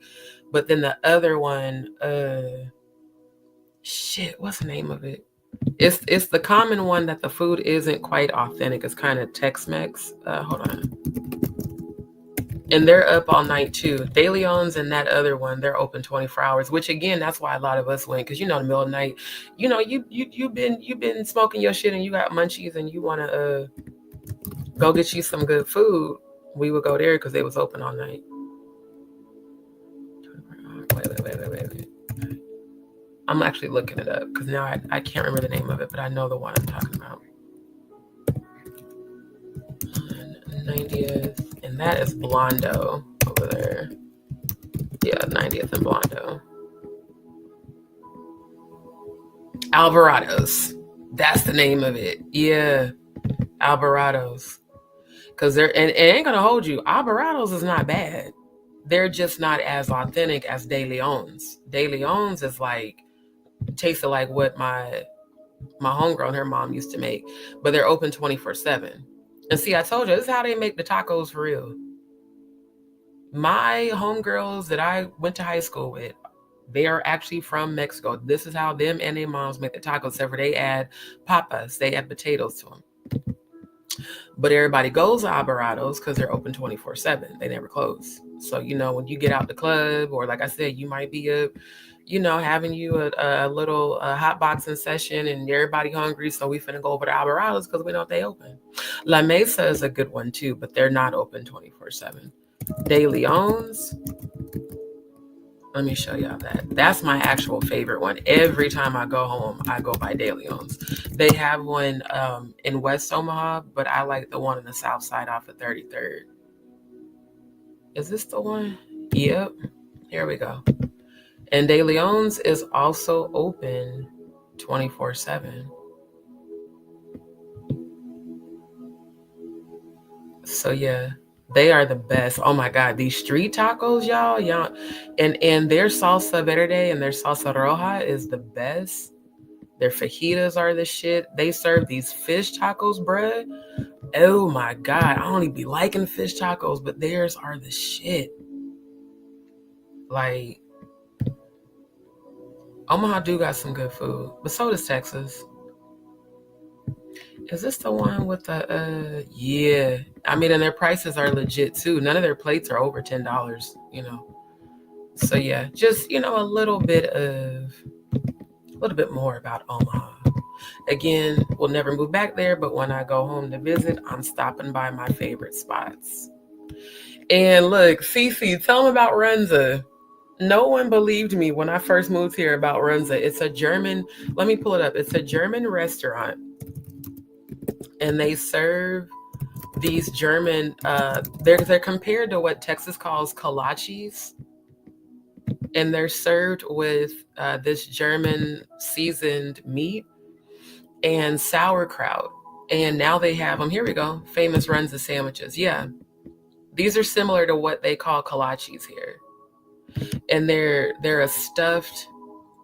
[SPEAKER 1] But then the other one, what's the name of it? It's the common one that the food isn't quite authentic. It's kind of Tex-Mex. Hold on. And they're up all night too. De Leon's and that other one, they're open 24 hours, which again, that's why a lot of us went. Cause in the middle of the night, you've been smoking your shit and you got munchies and you want to go get you some good food. We would go there because they was open all night. Wait. I'm actually looking it up because now I can't remember the name of it, but I know the one I'm talking about. 90th, and that is Blondo over there. Yeah, 90th and Blondo. Alvarado's. That's the name of it. Yeah, Alvarado's. Because and it ain't gonna hold you. Alvarado's is not bad. They're just not as authentic as De Leon's. De Leon's is like, tasted like what my homegirl, her mom used to make, but they're open 24/7. And see, I told you, this is how they make the tacos for real. My homegirls that I went to high school with, They are actually from Mexico. This is how them and their moms make the tacos, except for they add papas, they add potatoes to them. But everybody goes to Alvarado's because they're open 24/7. They never close. So, you know, when you get out the club, or like I said, you might be having you a little hot boxing session and everybody hungry. So we finna go over to Alvarado's because we know they open. La Mesa is a good one too, but they're not open 24/7. De Leon's. Let me show y'all that. That's my actual favorite one. Every time I go home, I go by De Leon's. They have one in West Omaha, but I like the one on the south side off of 33rd. Is this the one? Yep. Here we go. And De Leon's is also open 24/7. So yeah, they are the best. Oh my God, these street tacos, y'all, and their salsa verde and their salsa roja is the best. Their fajitas are the shit. They serve these fish tacos, bruh. Oh my God, I don't even be liking fish tacos, but theirs are the shit. Like, Omaha do got some good food, but so does Texas. Is this the one with the, yeah. I mean, and their prices are legit too. None of their plates are over $10, you know. So yeah, just, you know, a little bit more about Omaha. Again, we'll never move back there, but when I go home to visit, I'm stopping by my favorite spots. And look, Cece, tell them about Runza. No one believed me when I first moved here about Runza. It's a German, let me pull it up. It's a German restaurant. And they serve these German, they're compared to what Texas calls kolaches. And they're served with this German seasoned meat and sauerkraut. And now they have them, here we go, famous Runza sandwiches. Yeah, these are similar to what they call kolaches here. And they're a stuffed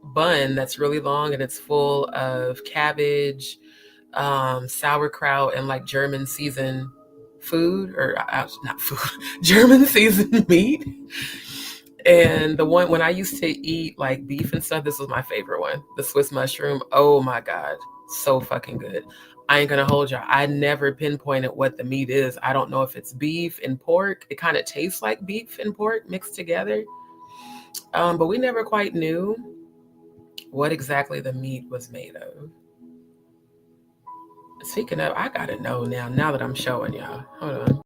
[SPEAKER 1] bun that's really long, and it's full of cabbage, sauerkraut, and like German seasoned food, or not food, German seasoned meat. And the one, when I used to eat like beef and stuff, this was my favorite one, the Swiss mushroom. Oh my God, so fucking good. I ain't gonna hold y'all. I never pinpointed what the meat is. I don't know if it's beef and pork. It kind of tastes like beef and pork mixed together. But we never quite knew what exactly the meat was made of. Speaking of, I gotta know now that I'm showing y'all. Hold on.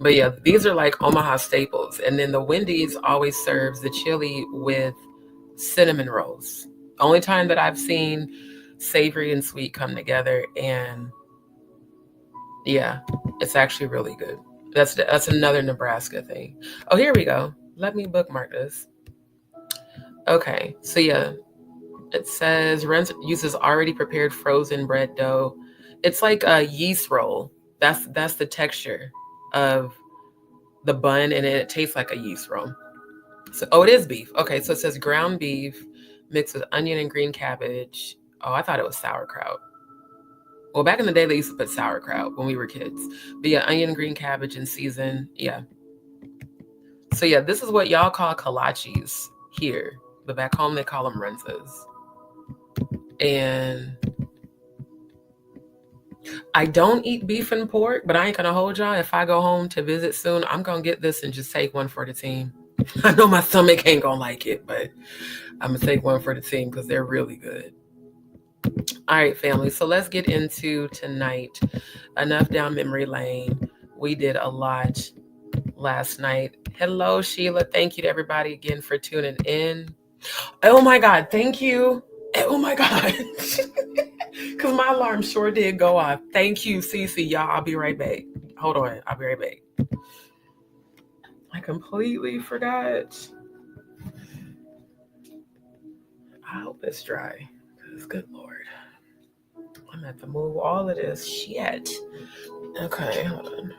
[SPEAKER 1] But yeah, these are like Omaha staples. And then the Wendy's always serves the chili with cinnamon rolls. Only time that I've seen savory and sweet come together. And yeah, it's actually really good. That's another Nebraska thing. Oh, here we go. Let me bookmark this. Okay, so yeah, it says Renz uses already prepared frozen bread dough. It's like a yeast roll. That's the texture of the bun, and it tastes like a yeast roll. So, oh, it is beef. Okay, so it says ground beef mixed with onion and green cabbage. Oh, I thought it was sauerkraut. Well, back in the day, they used to put sauerkraut when we were kids. But yeah, onion and green cabbage and season. Yeah. So yeah, this is what y'all call kolaches here. But back home, they call them renzas. And I don't eat beef and pork, but I ain't gonna hold y'all. If I go home to visit soon, I'm gonna get this and just take one for the team. I know my stomach ain't gonna like it, but I'm gonna take one for the team because they're really good. All right, family. So let's get into tonight. Enough down memory lane. We did a lot last night. Hello, Sheila. Thank you to everybody again for tuning in. Oh my God. Thank you. Oh my God. Because my alarm sure did go off. Thank you, Cece. Y'all, I'll be right back. Hold on. I'll be right back. I completely forgot. I hope it's dry. Because good Lord. I'm going to have to move all of this shit. Okay, hold on.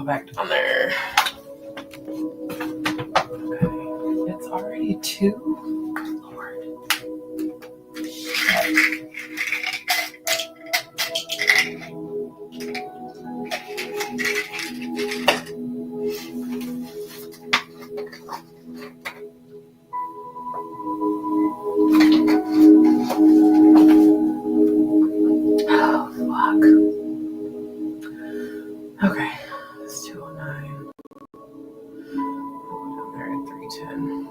[SPEAKER 1] go back down there. Okay. It's already 2. Lord. Okay, it's 209. Down there at 310.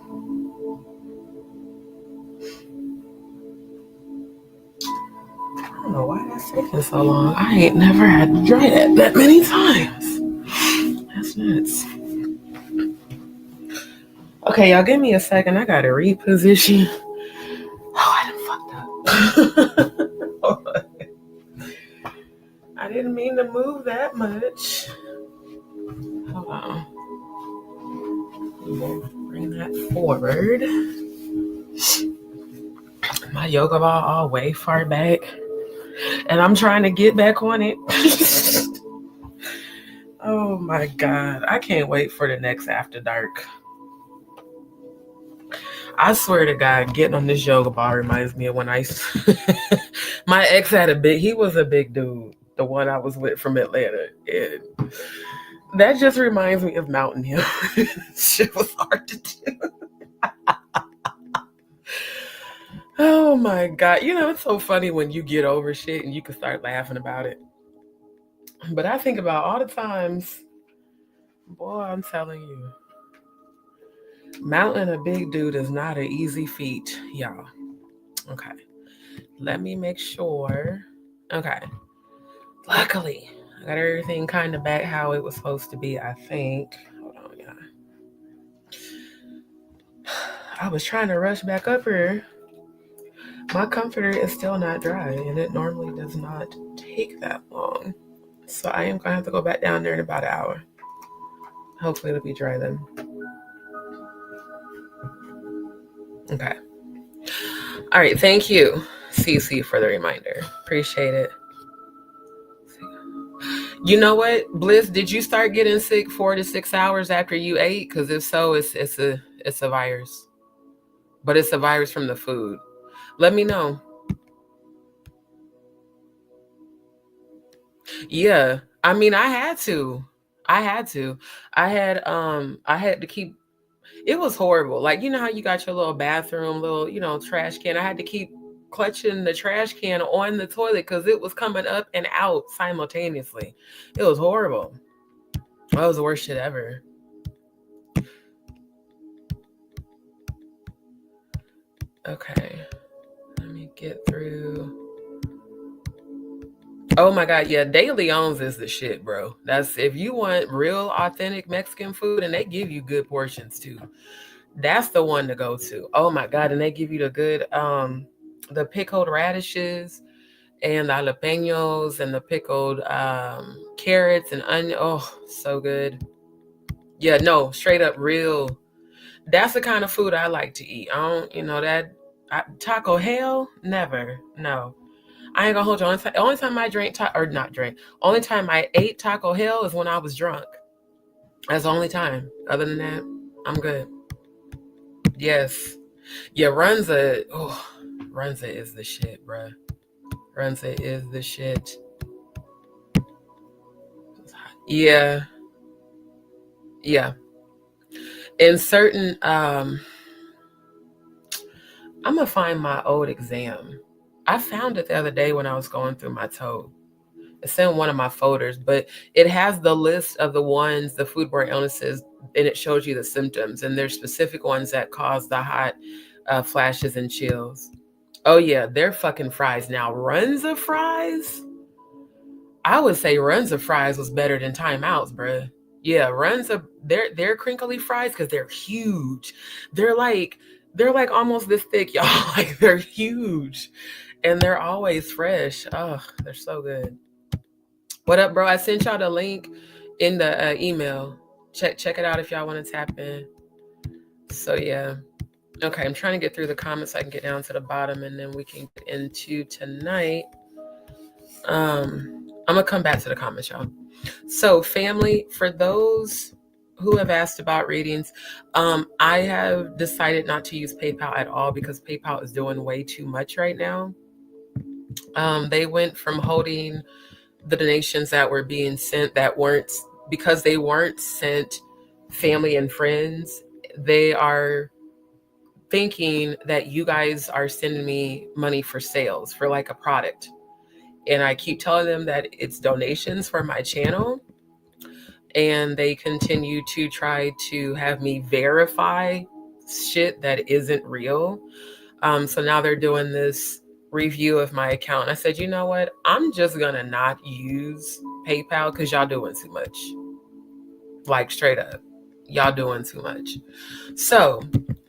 [SPEAKER 1] I don't know why that's taking so long. I ain't never had to dry that many times. That's nuts. Okay, y'all give me a second. I gotta reposition. Oh, I done fucked up. I didn't mean to move that much. Hold on. Bring that forward. My yoga ball all way far back. And I'm trying to get back on it. Oh my God. I can't wait for the next After Dark. I swear to God, getting on this yoga ball reminds me of when my ex had he was a big dude, the one I was with from Atlanta. And that just reminds me of Mountain Hill. Shit was hard to do. Oh my God. You know, it's so funny when you get over shit and you can start laughing about it. But I think about all the times, boy, I'm telling you, mounting a big dude is not an easy feat, y'all. Okay. Let me make sure. Okay. Luckily, I got everything kind of back how it was supposed to be, I think. Hold on, y'all. I was trying to rush back up here. My comforter is still not dry, and it normally does not take that long. So I am going to have to go back down there in about an hour. Hopefully it'll be dry then. Okay. All right. Thank you, CC, for the reminder. Appreciate it. You know what, Bliss? Did you start getting sick 4 to 6 hours after you ate? Because if so, it's a virus. But it's a virus from the food. Let me know. Yeah. I mean, I had to keep, it was horrible. Like, you know how you got your little bathroom, little, trash can. I had to keep clutching the trash can on the toilet because it was coming up and out simultaneously. It was horrible. That was the worst shit ever. Okay. Let me get through. Oh my God, yeah, De Leon's is the shit, bro. That's if you want real authentic Mexican food, and they give you good portions too. That's the one to go to. Oh my God, and they give you the good the pickled radishes and the jalapenos and the pickled carrots and onion. Oh, so good. Yeah, no, straight up real. That's the kind of food I like to eat. I don't, Taco Hell, never. No. I ain't gonna hold you. Only time I only time I ate Taco Hell is when I was drunk. That's the only time. Other than that, I'm good. Yes. Yeah, Runza is the shit, bruh. Runza is the shit. Yeah. Yeah. In certain, I'm gonna find my old exam. I found it the other day when I was going through my toe. It's in one of my folders, but it has the list of the foodborne illnesses, and it shows you the symptoms. And there's specific ones that cause the hot flashes and chills. Oh yeah, they're fucking fries. Now, Runza fries, I would say Runza fries was better than timeouts, bruh. Yeah, Runza, they're crinkly fries because they're huge. They're like almost this thick, y'all. Like they're huge. And they're always fresh. Oh, they're so good. What up, bro? I sent y'all the link in the email. Check it out if y'all want to tap in. So yeah. Okay, I'm trying to get through the comments so I can get down to the bottom, and then we can get into tonight. I'm gonna come back to the comments, y'all. So family, for those who have asked about readings, I have decided not to use PayPal at all because PayPal is doing way too much right now. They went from holding the donations that were being sent that weren't, because they weren't sent family and friends, they are thinking that you guys are sending me money for sales for like a product. And I keep telling them that it's donations for my channel. And they continue to try to have me verify shit that isn't real. So now they're doing this review of my account. I said, you know what? I'm just gonna not use PayPal because y'all doing too much. Like straight up, y'all doing too much. So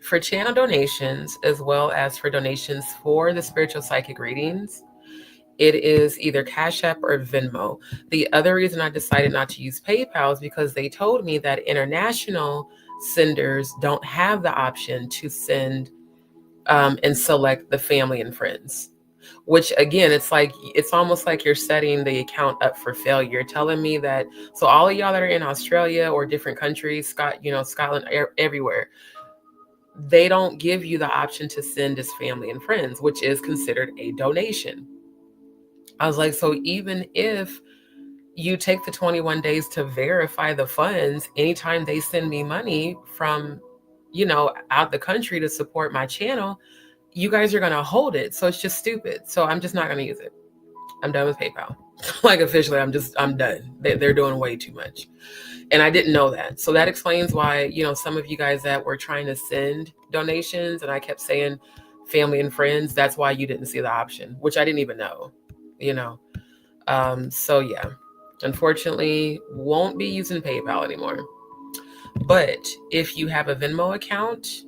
[SPEAKER 1] for channel donations, as well as for donations for the spiritual psychic readings, it is either Cash App or Venmo. The other reason I decided not to use PayPal is because they told me that international senders don't have the option to send and select the family and friends. Which again, it's almost like you're setting the account up for failure. You're telling me that, so all of y'all that are in Australia or different countries, Scotland, everywhere, they don't give you the option to send as family and friends, which is considered a donation. I was like, so even if you take the 21 days to verify the funds, anytime they send me money from, out the country to support my channel, you guys are going to hold it. So it's just stupid. So I'm just not going to use it. I'm done with PayPal. Like officially, I'm done. They're doing way too much. And I didn't know that. So that explains why, some of you guys that were trying to send donations and I kept saying family and friends, that's why you didn't see the option, which I didn't even know, So yeah, unfortunately, won't be using PayPal anymore. But if you have a Venmo account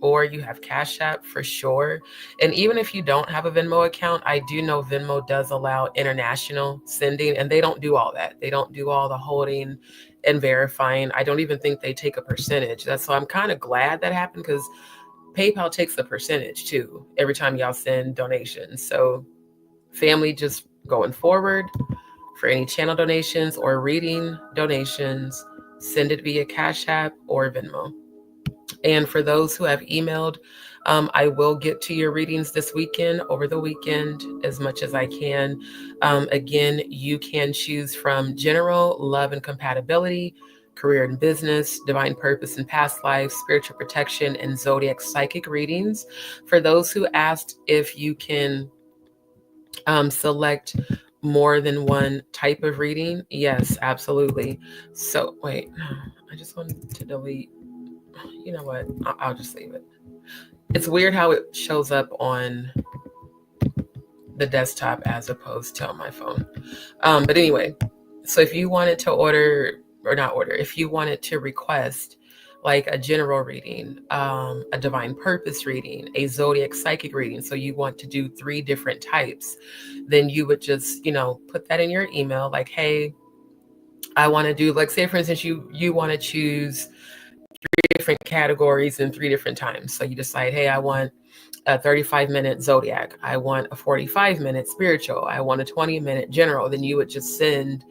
[SPEAKER 1] or you have Cash App, for sure. And even if you don't have a Venmo account, I do know Venmo does allow international sending, and they don't do all that. They don't do all the holding and verifying. I don't even think they take a percentage. So I'm kind of glad that happened, because PayPal takes a percentage too every time y'all send donations. So family, just going forward, for any channel donations or reading donations, send it via Cash App or Venmo. And for those who have emailed, I will get to your readings this weekend, over the weekend, as much as I can. Again, you can choose from general, love and compatibility, career and business, divine purpose and past lives, spiritual protection, and zodiac psychic readings. For those who asked if you can select more than one type of reading, yes, absolutely. So wait, I just wanted to delete. You know what? I'll just leave it. It's weird how it shows up on the desktop as opposed to on my phone. But anyway, so if you wanted to if you wanted to request like a general reading, a divine purpose reading, a zodiac psychic reading, so you want to do 3 different types, then you would just, put that in your email, like, hey, I want to do, like, say for instance, you want to choose 3 different categories in 3 different times. So you decide, hey, I want a 35-minute zodiac. I want a 45-minute spiritual. I want a 20-minute general. Then you would just send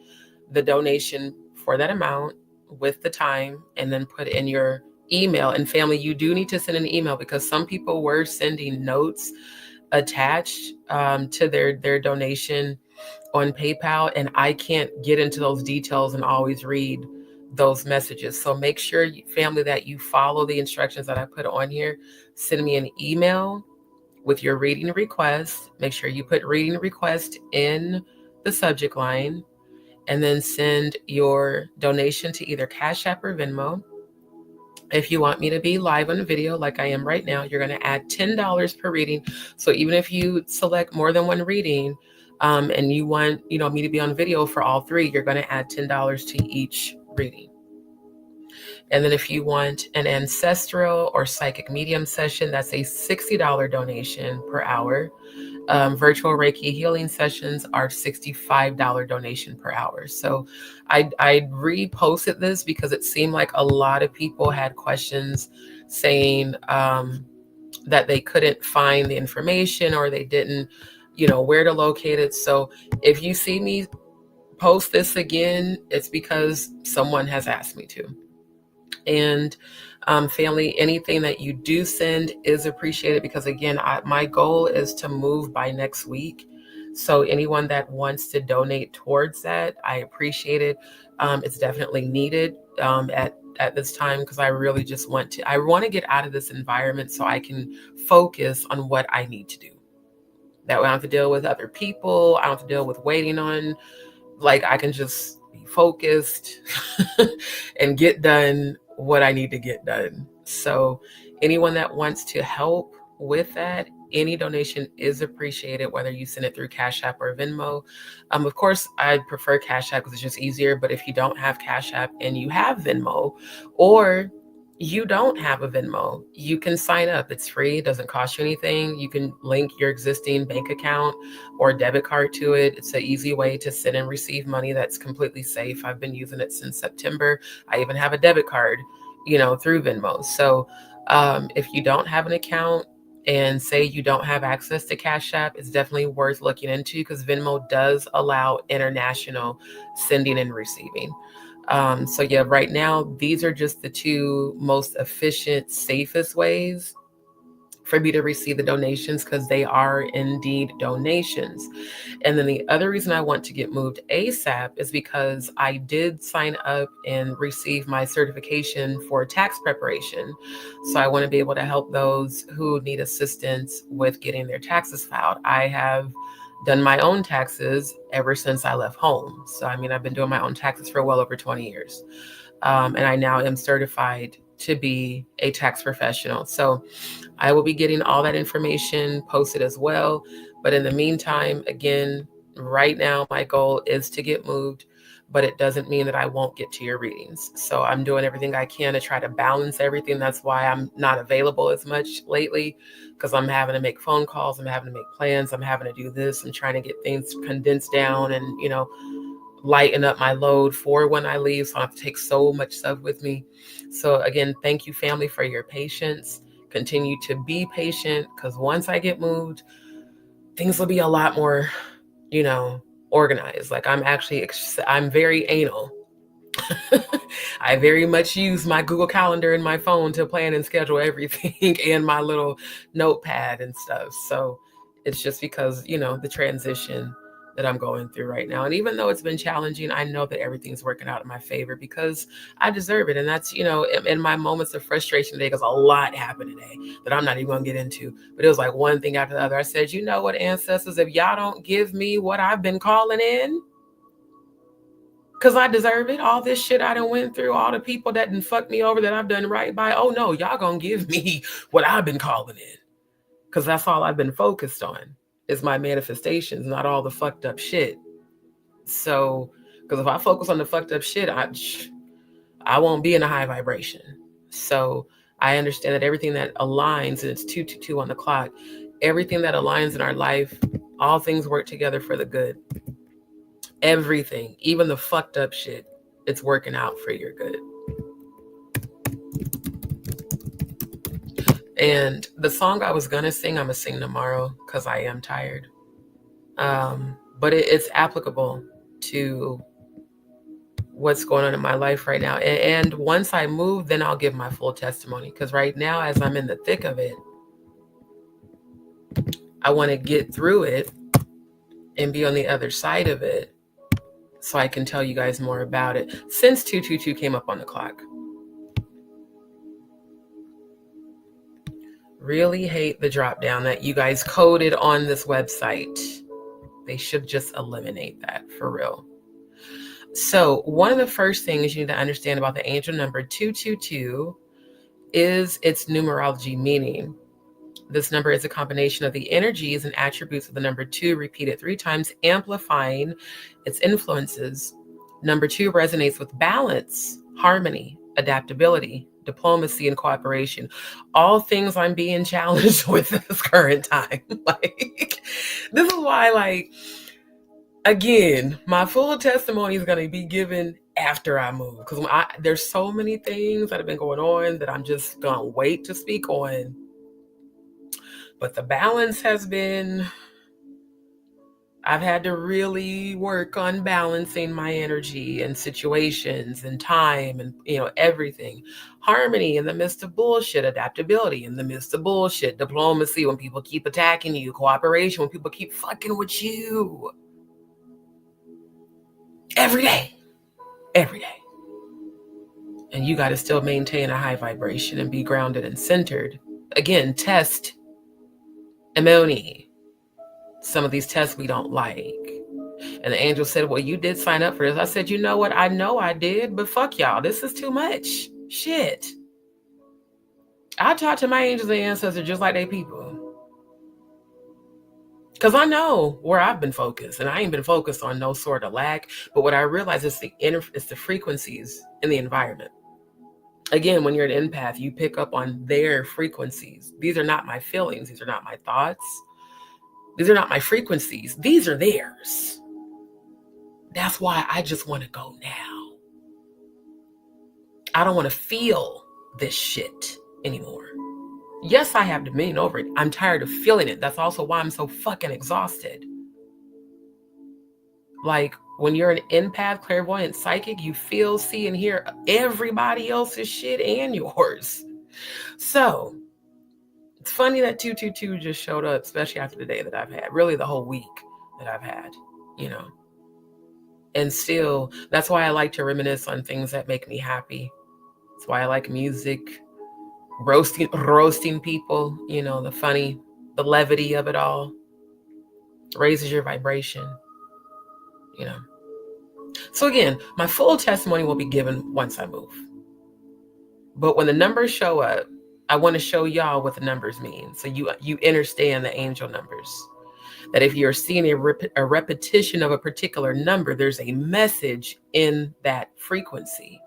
[SPEAKER 1] the donation for that amount with the time and then put in your email. And family, you do need to send an email, because some people were sending notes attached to their donation on PayPal, and I can't get into those details and always read those messages. So make sure, family, that you follow the instructions that I put on here. Send me an email with your reading request. Make sure you put reading request in the subject line, and then send your donation to either Cash App or Venmo. If you want me to be live on video like I am right now, you're going to add $10 per reading. So even if you select more than one reading, and you want, me to be on video for all 3, you're going to add $10 to each reading. And then if you want an ancestral or psychic medium session, that's a $60 donation per hour. Virtual Reiki healing sessions are $65 donation per hour. So I reposted this because it seemed like a lot of people had questions saying that they couldn't find the information, or they didn't, where to locate it. So if you see me post this again, it's because someone has asked me to. And family, anything that you do send is appreciated, because again, my goal is to move by next week. So anyone that wants to donate towards that, I appreciate it. It's definitely needed at this time, because I really just want to get out of this environment so I can focus on what I need to do. That way I don't have to deal with other people. I don't have to deal with waiting on, like, I can just be focused and get done what I need to get done. So anyone that wants to help with that, any donation is appreciated, whether you send it through Cash App or Venmo. Of course, I prefer Cash App because it's just easier. But if you don't have Cash App and you have Venmo, or you don't have a Venmo, you can sign up. It's free. It doesn't cost you anything. You can link your existing bank account or debit card to it. It's an easy way to send and receive money that's completely safe. I've been using it since September. I even have a debit card, through Venmo. So if you don't have an account and say you don't have access to Cash App, it's definitely worth looking into, because Venmo does allow international sending and receiving. So yeah, right now, these are just the two most efficient, safest ways for me to receive the donations, because they are indeed donations. And then the other reason I want to get moved ASAP is because I did sign up and receive my certification for tax preparation. So I want to be able to help those who need assistance with getting their taxes filed. I have done my own taxes ever since I left home. So, I mean, I've been doing my own taxes for well over 20 years. And I now am certified to be a tax professional. So I will be getting all that information posted as well. But in the meantime, again, right now, my goal is to get moved, but it doesn't mean that I won't get to your readings. So I'm doing everything I can to try to balance everything. That's why I'm not available as much lately, because I'm having to make phone calls. I'm having to make plans. I'm having to do this. I'm trying to get things condensed down and, lighten up my load for when I leave. So I don't have to take so much stuff with me. So again, thank you, family, for your patience. Continue to be patient, because once I get moved, things will be a lot more, organized. Like, I'm very anal. I very much use my Google Calendar and my phone to plan and schedule everything and my little notepad and stuff. So it's just because, the transition that I'm going through right now. And even though it's been challenging, I know that everything's working out in my favor, because I deserve it. And that's, in my moments of frustration today, because a lot happened today that I'm not even going to get into, but it was like one thing after the other. I said, you know what, ancestors, if y'all don't give me what I've been calling in, because I deserve it, all this shit I done went through, all the people that done fucked me over that I've done right by, oh no, y'all gonna give me what I've been calling in. Because that's all I've been focused on, is my manifestations, not all the fucked up shit. So, because if I focus on the fucked up shit, I won't be in a high vibration. So I understand that everything that aligns, and it's 222 on the clock, everything that aligns in our life, all things work together for the good. Everything, even the fucked up shit, it's working out for your good. And the song I was gonna sing, I'm gonna sing tomorrow, because I am tired. But it's applicable to what's going on in my life right now. And once I move, then I'll give my full testimony. Because right now, as I'm in the thick of it, I want to get through it and be on the other side of it, so I can tell you guys more about it. Since 222 came up on the clock. Really hate the drop down that you guys coded on this website. They should just eliminate that, for real. So one of the first things you need to understand about the angel number 222 is its numerology meaning. This number is a combination of the energies and attributes of the number 2 repeated 3 times, amplifying its influences. Number 2 resonates with balance, harmony, adaptability, diplomacy, and cooperation. All things I'm being challenged with at this current time. This is why, again, my full testimony is going to be given after I move, because there's so many things that have been going on that I'm just going to wait to speak on. But the balance has been, I've had to really work on balancing my energy and situations and time and, everything. Harmony in the midst of bullshit, adaptability in the midst of bullshit, diplomacy when people keep attacking you, cooperation when people keep fucking with you. Every day. Every day. And you got to still maintain a high vibration and be grounded and centered. Again, test immunity. Some of these tests we don't like. And the angel said, well, you did sign up for this. I said, you know what? I know I did, but fuck y'all. This is too much. Shit. I talk to my angels and ancestors just like they people. Because I know where I've been focused. And I ain't been focused on no sort of lack. But what I realize is it's the frequencies in the environment. Again, when you're an empath, you pick up on their frequencies. These are not my feelings. These are not my thoughts. These are not my frequencies. These are theirs. That's why I just want to go now. I don't want to feel this shit anymore. Yes, I have dominion over it. I'm tired of feeling it. That's also why I'm so fucking exhausted. Like when you're an empath, clairvoyant, psychic, you feel, see, and hear everybody else's shit and yours. So it's funny that 222 just showed up, especially after the day that I've had, really the whole week that I've had, And still, that's why I like to reminisce on things that make me happy. That's why I like music, roasting people, the funny, the levity of it all raises your vibration, So again, my full testimony will be given once I move. But when the numbers show up, I want to show y'all what the numbers mean. So you understand the angel numbers. That if you're seeing a repetition of a particular number, there's a message in that frequency.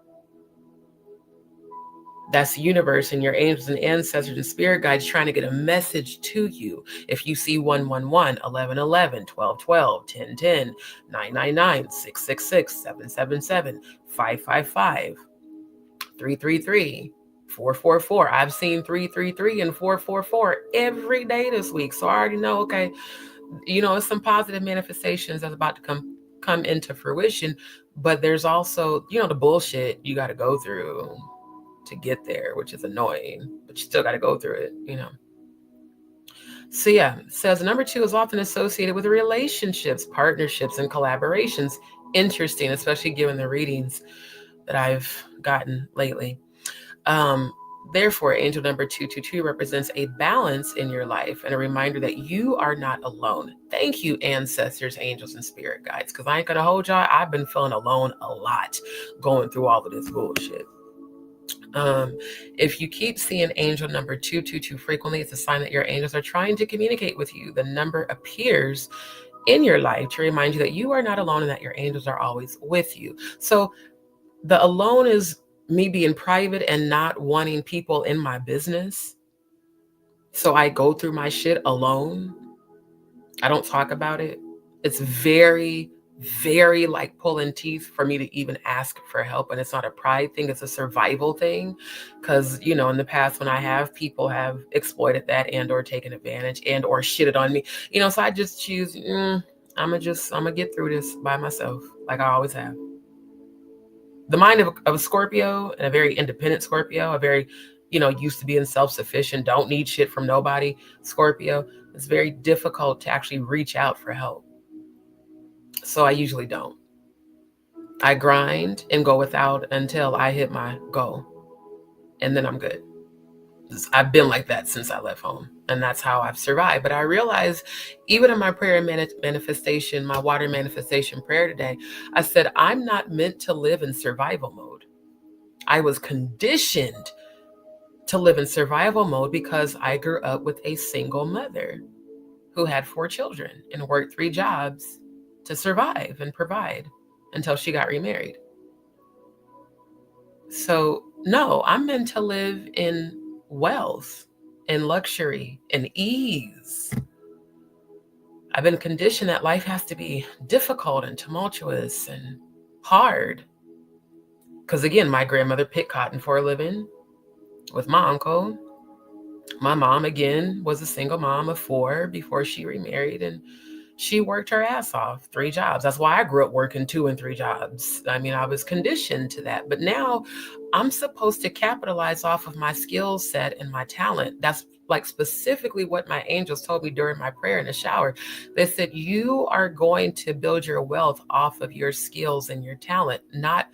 [SPEAKER 1] That's the universe and your angels and ancestors and spirit guides trying to get a message to you. If you see 111, 1111, 1212, 1010, 999, 666, 777, 555, 333, 444. I've seen 333 and 444 every day this week. So I already know, okay, it's some positive manifestations that's about to come into fruition. But there's also, the bullshit you got to go through to get there, which is annoying, but you still got to go through it, So yeah, it says number 2 is often associated with relationships, partnerships, and collaborations. Interesting, especially given the readings that I've gotten lately. Therefore, angel number 222 represents a balance in your life and a reminder that you are not alone. Thank you, ancestors, angels, and spirit guides, because I ain't gonna hold y'all. I've been feeling alone a lot going through all of this bullshit. If you keep seeing angel number 222 frequently, it's a sign that your angels are trying to communicate with you. The number appears in your life to remind you that you are not alone and that your angels are always with you. So the alone is me being private and not wanting people in my business. So I go through my shit alone. I don't talk about it. It's very, very like pulling teeth for me to even ask for help. And it's not a pride thing. It's a survival thing. Because, in the past when people have exploited that and or taken advantage and or shitted on me, so I just choose, I'm gonna get through this by myself like I always have. The mind of a Scorpio, and a very independent Scorpio, a very, used to being self-sufficient, don't need shit from nobody Scorpio, it's very difficult to actually reach out for help. So I usually don't. I grind and go without until I hit my goal. And then I'm good. I've been like that since I left home. And that's how I've survived. But I realized even in my prayer manifestation, my water manifestation prayer today, I said, I'm not meant to live in survival mode. I was conditioned to live in survival mode because I grew up with a single mother who had 4 children and worked 3 jobs to survive and provide until she got remarried. So no, I'm meant to live in wealth and luxury and ease. I've been conditioned that life has to be difficult and tumultuous and hard. Because again, my grandmother picked cotton for a living with my uncle. My mom, again, was a single mom of 4 before she remarried, and She worked her ass off, 3 jobs. That's why I grew up working 2 and 3 jobs. I mean, I was conditioned to that. But now I'm supposed to capitalize off of my skill set and my talent. That's like specifically what my angels told me during my prayer in the shower. They said, you are going to build your wealth off of your skills and your talent, not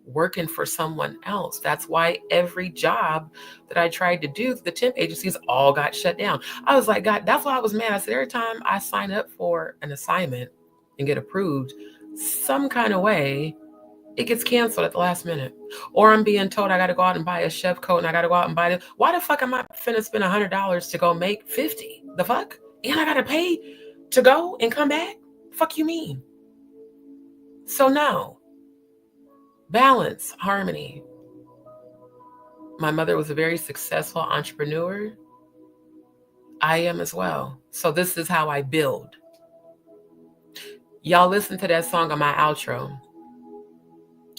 [SPEAKER 1] working for someone else. That's why every job that I tried to do, the temp agencies all got shut down. I was like, God, that's why I was mad. I said, every time I sign up for an assignment and get approved some kind of way, it gets canceled at the last minute. Or I'm being told I got to go out and buy a chef coat and I got to go out and buy this. Why the fuck am I finna spend $100 to go make 50? The fuck? And I got to pay to go and come back? Fuck you mean? So no. Balance, harmony. My mother was a very successful entrepreneur. I am as well. So this is how I build. Y'all listen to that song on my outro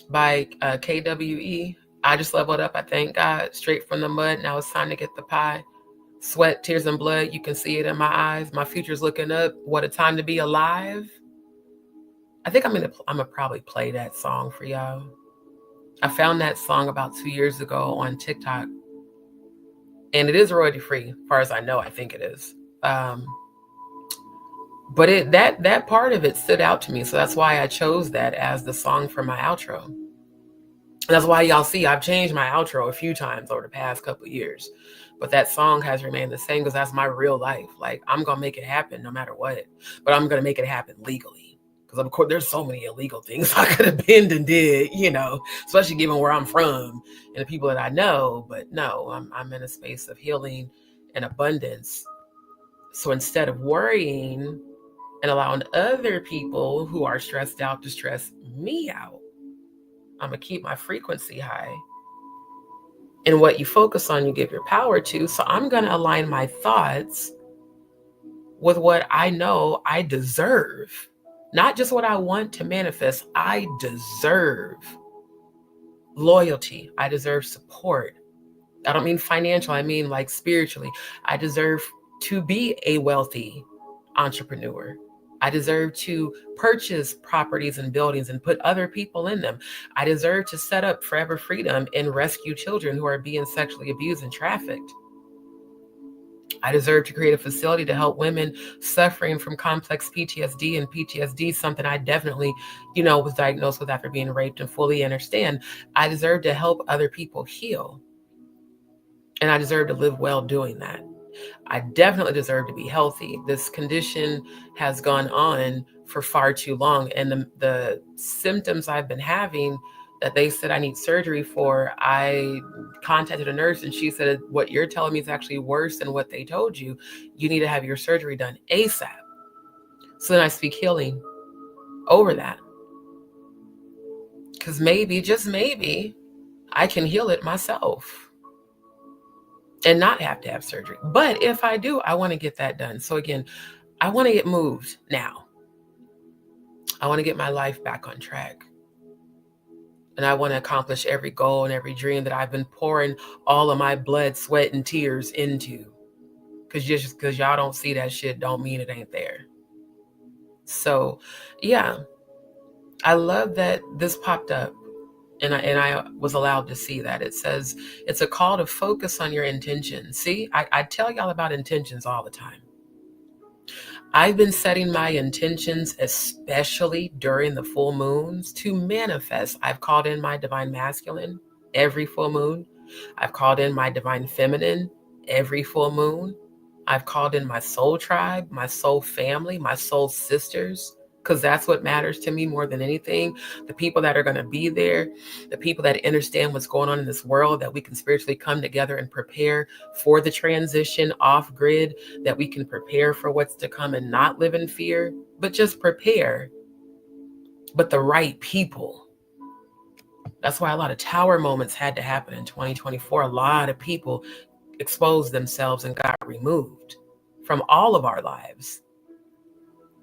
[SPEAKER 1] by KWE. I just leveled up, I thank God, straight from the mud. Now it's time to get the pie. Sweat, tears, and blood. You can see it in my eyes. My future's looking up. What a time to be alive. I think I'm gonna probably play that song for y'all. I found that song about 2 years ago on TikTok. And it is royalty free, as far as I know. I think it is. But that part of it stood out to me. So that's why I chose that as the song for my outro. And that's why y'all see I've changed my outro a few times over the past couple of years. But that song has remained the same because that's my real life. Like, I'm going to make it happen no matter what. But I'm going to make it happen legally. Because, of course, there's so many illegal things I could have been and did, you know, especially given where I'm from and the people that I know. But no, I'm in a space of healing and abundance. So instead of worrying and allowing other people who are stressed out to stress me out, I'm going to keep my frequency high. And what you focus on, you give your power to. So I'm going to align my thoughts with what I know I deserve. Not just what I want to manifest. I deserve loyalty. I deserve support. I don't mean financial. I mean like spiritually. I deserve to be a wealthy entrepreneur. I deserve to purchase properties and buildings and put other people in them. I deserve to set up forever freedom and rescue children who are being sexually abused and trafficked. I deserve to create a facility to help women suffering from complex PTSD, and PTSD, something I definitely, was diagnosed with after being raped and fully understand. I deserve to help other people heal. And I deserve to live well doing that. I definitely deserve to be healthy. This condition has gone on for far too long. And the symptoms I've been having that they said I need surgery for, I contacted a nurse and she said, what you're telling me is actually worse than what they told you. You need to have your surgery done ASAP. So then I speak healing over that. Because maybe, just maybe, I can heal it myself and not have to have surgery. But if I do, I want to get that done. So again, I want to get moved now. I want to get my life back on track. And I want to accomplish every goal and every dream that I've been pouring all of my blood, sweat, and tears into. Because just because y'all don't see that shit don't mean it ain't there. So, yeah. I love that this popped up. And I was allowed to see that. It says, it's a call to focus on your intentions. See, I tell y'all about intentions all the time. I've been setting my intentions, especially during the full moons, to manifest. I've called in my divine masculine every full moon. I've called in my divine feminine every full moon. I've called in my soul tribe, my soul family, my soul sisters, because that's what matters to me more than anything. The people that are going to be there, the people that understand what's going on in this world, that we can spiritually come together and prepare for the transition off grid, that we can prepare for what's to come and not live in fear, but just prepare. But the right people. That's why a lot of tower moments had to happen in 2024. A lot of people exposed themselves and got removed from all of our lives.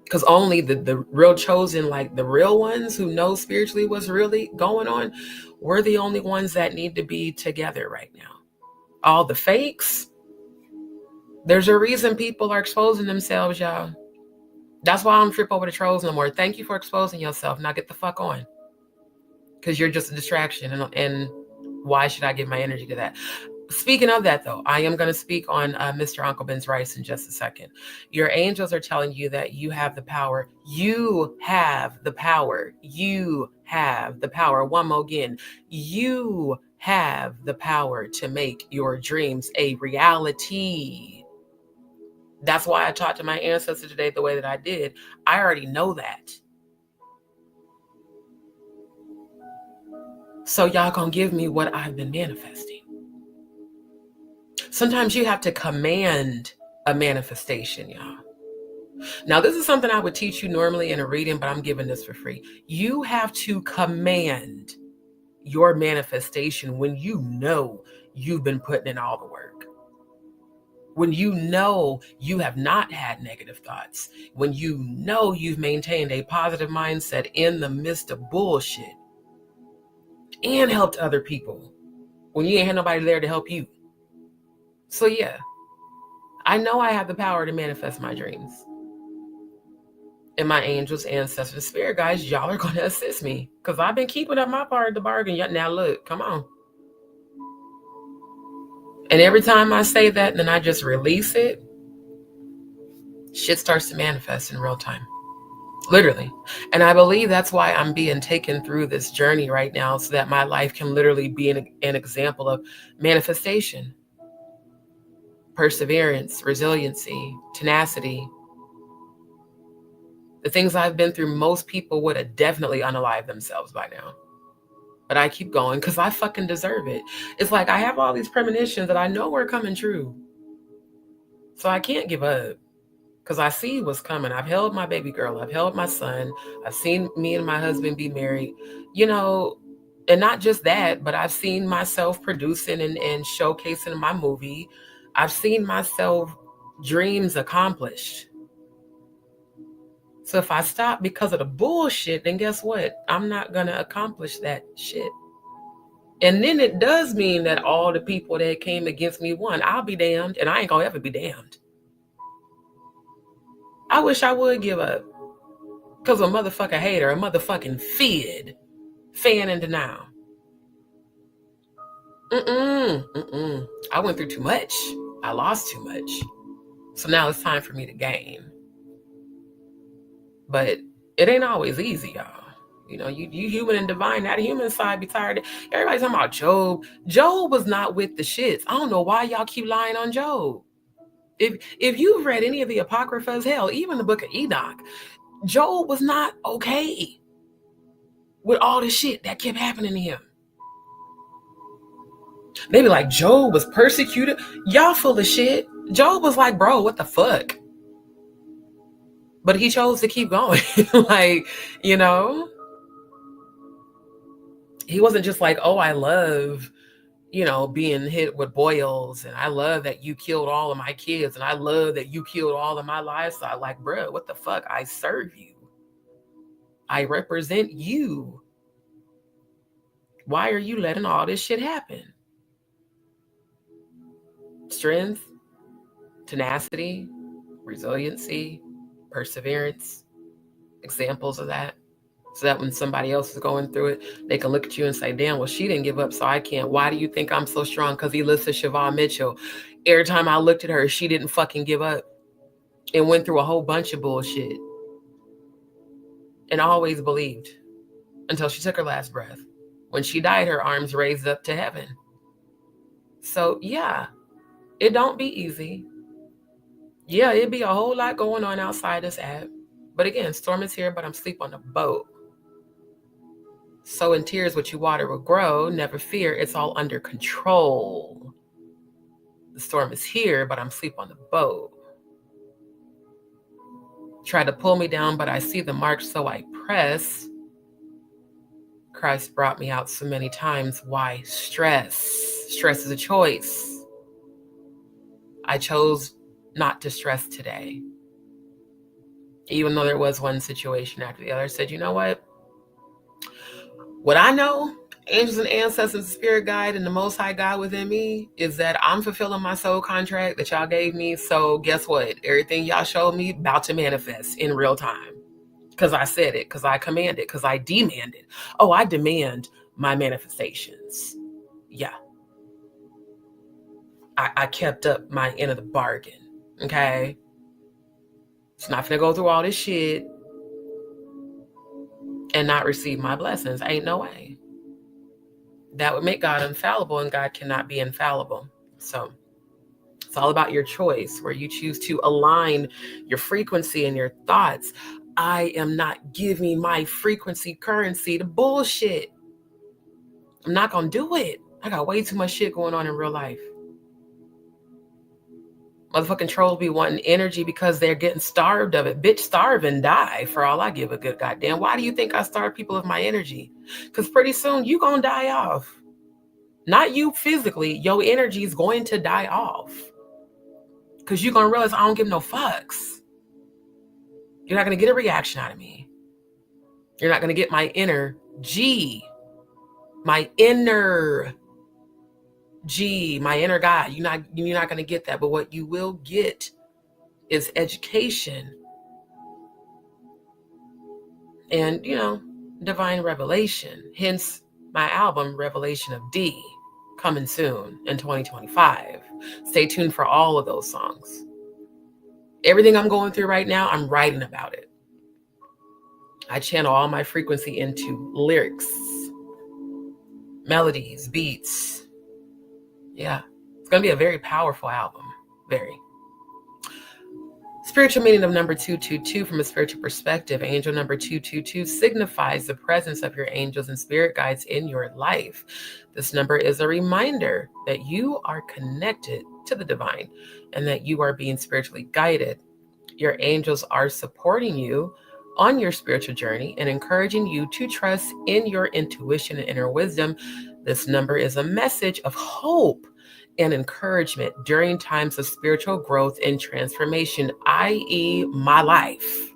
[SPEAKER 1] Because only the real chosen, like the real ones who know spiritually what's really going on, we're the only ones that need to be together right now. All the fakes, there's a reason people are exposing themselves, y'all. That's why I don't trip over the trolls no more. Thank you for exposing yourself. Now get the fuck on. Because you're just a distraction. And why should I give my energy to that? Speaking of that, though, I am going to speak on Mr. Uncle Ben's rice in just a second. Your angels are telling you that you have the power. You have the power. You have the power. One more again. You have the power to make your dreams a reality. That's why I talked to my ancestor today the way that I did. I already know that. So y'all gonna give me what I've been manifesting. Sometimes you have to command a manifestation, y'all. Now, this is something I would teach you normally in a reading, but I'm giving this for free. You have to command your manifestation when you know you've been putting in all the work. When you know you have not had negative thoughts. When you know you've maintained a positive mindset in the midst of bullshit and helped other people when you ain't had nobody there to help you. So yeah, I know I have the power to manifest my dreams. And my angels, ancestors, spirit guides, y'all are going to assist me. Because I've been keeping up my part of the bargain. Now look, come on. And every time I say that, then I just release it, shit starts to manifest in real time. Literally. And I believe that's why I'm being taken through this journey right now, so that my life can literally be an example of manifestation. Perseverance, resiliency, tenacity. The things I've been through, most people would have definitely unalived themselves by now. But I keep going because I fucking deserve it. It's like I have all these premonitions that I know are coming true. So I can't give up because I see what's coming. I've held my baby girl. I've held my son. I've seen me and my husband be married. You know, and not just that, but I've seen myself producing and showcasing my movie. I've seen myself dreams accomplished. So if I stop because of the bullshit, then guess what? I'm not going to accomplish that shit. And then it does mean that all the people that came against me won. I'll be damned, and I ain't going to ever be damned. I wish I would give up. Because a motherfucker hater, a motherfucking fan in denial. I went through too much. I lost too much. So now it's time for me to gain. But it ain't always easy, y'all. You know, you human and divine. That human side be tired. Everybody's talking about Job. Job was not with the shits. I don't know why y'all keep lying on Job. If you've read any of the Apocryphas, hell, even the book of Enoch, Job was not okay with all the shit that kept happening to him. They be like, Job was persecuted. Y'all full of shit. Job was like, bro, what the fuck? But he chose to keep going. Like, you know, he wasn't just like, oh, I love, you know, being hit with boils. And I love that you killed all of my kids. And I love that you killed all of my livestock. Like, bro, what the fuck? I serve you. I represent you. Why are you letting all this shit happen? Strength, tenacity, resiliency, perseverance, examples of that. So that when somebody else is going through it, they can look at you and say, damn, well, she didn't give up, so I can't. Why do you think I'm so strong? Because he listened to Siobhan Mitchell. Every time I looked at her, she didn't fucking give up and went through a whole bunch of bullshit and always believed until she took her last breath. When she died, her arms raised up to heaven. So yeah, it don't be easy. Yeah, it'd be a whole lot going on outside this app. But again, storm is here, but I'm asleep on the boat. So in tears, what you water will grow. Never fear, it's all under control. The storm is here, but I'm asleep on the boat. Try to pull me down, but I see the mark, so I press. Christ brought me out so many times. Why stress? Stress is a choice. I chose not to stress today. Even though there was one situation after the other, I said, you know what? What I know angels and ancestors and spirit guide and the most high God within me is that I'm fulfilling my soul contract that y'all gave me. So guess what? Everything y'all showed me about to manifest in real time. Because I said it, because I commanded, because I demanded. Oh, I demand my manifestations. Yeah. I kept up my end of the bargain. Okay. It's not gonna go through all this shit and not receive my blessings. Ain't no way. That would make God infallible, and God cannot be infallible. So it's all about your choice, where you choose to align your frequency and your thoughts. I am not giving my frequency currency to bullshit. I'm not gonna do it. I got way too much shit going on in real life. Motherfucking trolls be wanting energy because they're getting starved of it. Bitch, starve and die for all I give a good goddamn. Why do you think I starve people of my energy? Because pretty soon you gonna die off. Not you physically, your energy is going to die off. Because you're gonna realize I don't give no fucks. You're not gonna get a reaction out of me. You're not gonna get my inner G. My inner G, my inner God. You're not gonna get that. But what you will get is education and, divine revelation. Hence my album, Revelation of D, coming soon in 2025. Stay tuned for all of those songs. Everything I'm going through right now, I'm writing about it. I channel all my frequency into lyrics, melodies, beats. Yeah, it's going to be a very powerful album. Very. Spiritual meaning of number 222 from a spiritual perspective. Angel number 222 signifies the presence of your angels and spirit guides in your life. This number is a reminder that you are connected to the divine and that you are being spiritually guided. Your angels are supporting you on your spiritual journey and encouraging you to trust in your intuition and inner wisdom. This number is a message of hope and encouragement during times of spiritual growth and transformation, i.e. my life.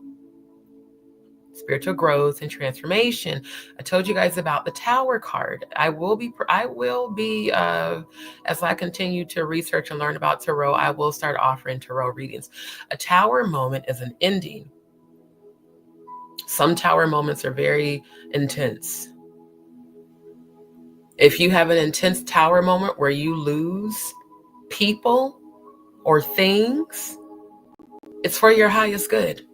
[SPEAKER 1] Spiritual growth and transformation. I told you guys about the Tower card. I will be as I continue to research and learn about tarot, I will start offering tarot readings. A Tower moment is an ending. Some Tower moments are very intense. If you have an intense Tower moment where you lose people or things, it's for your highest good.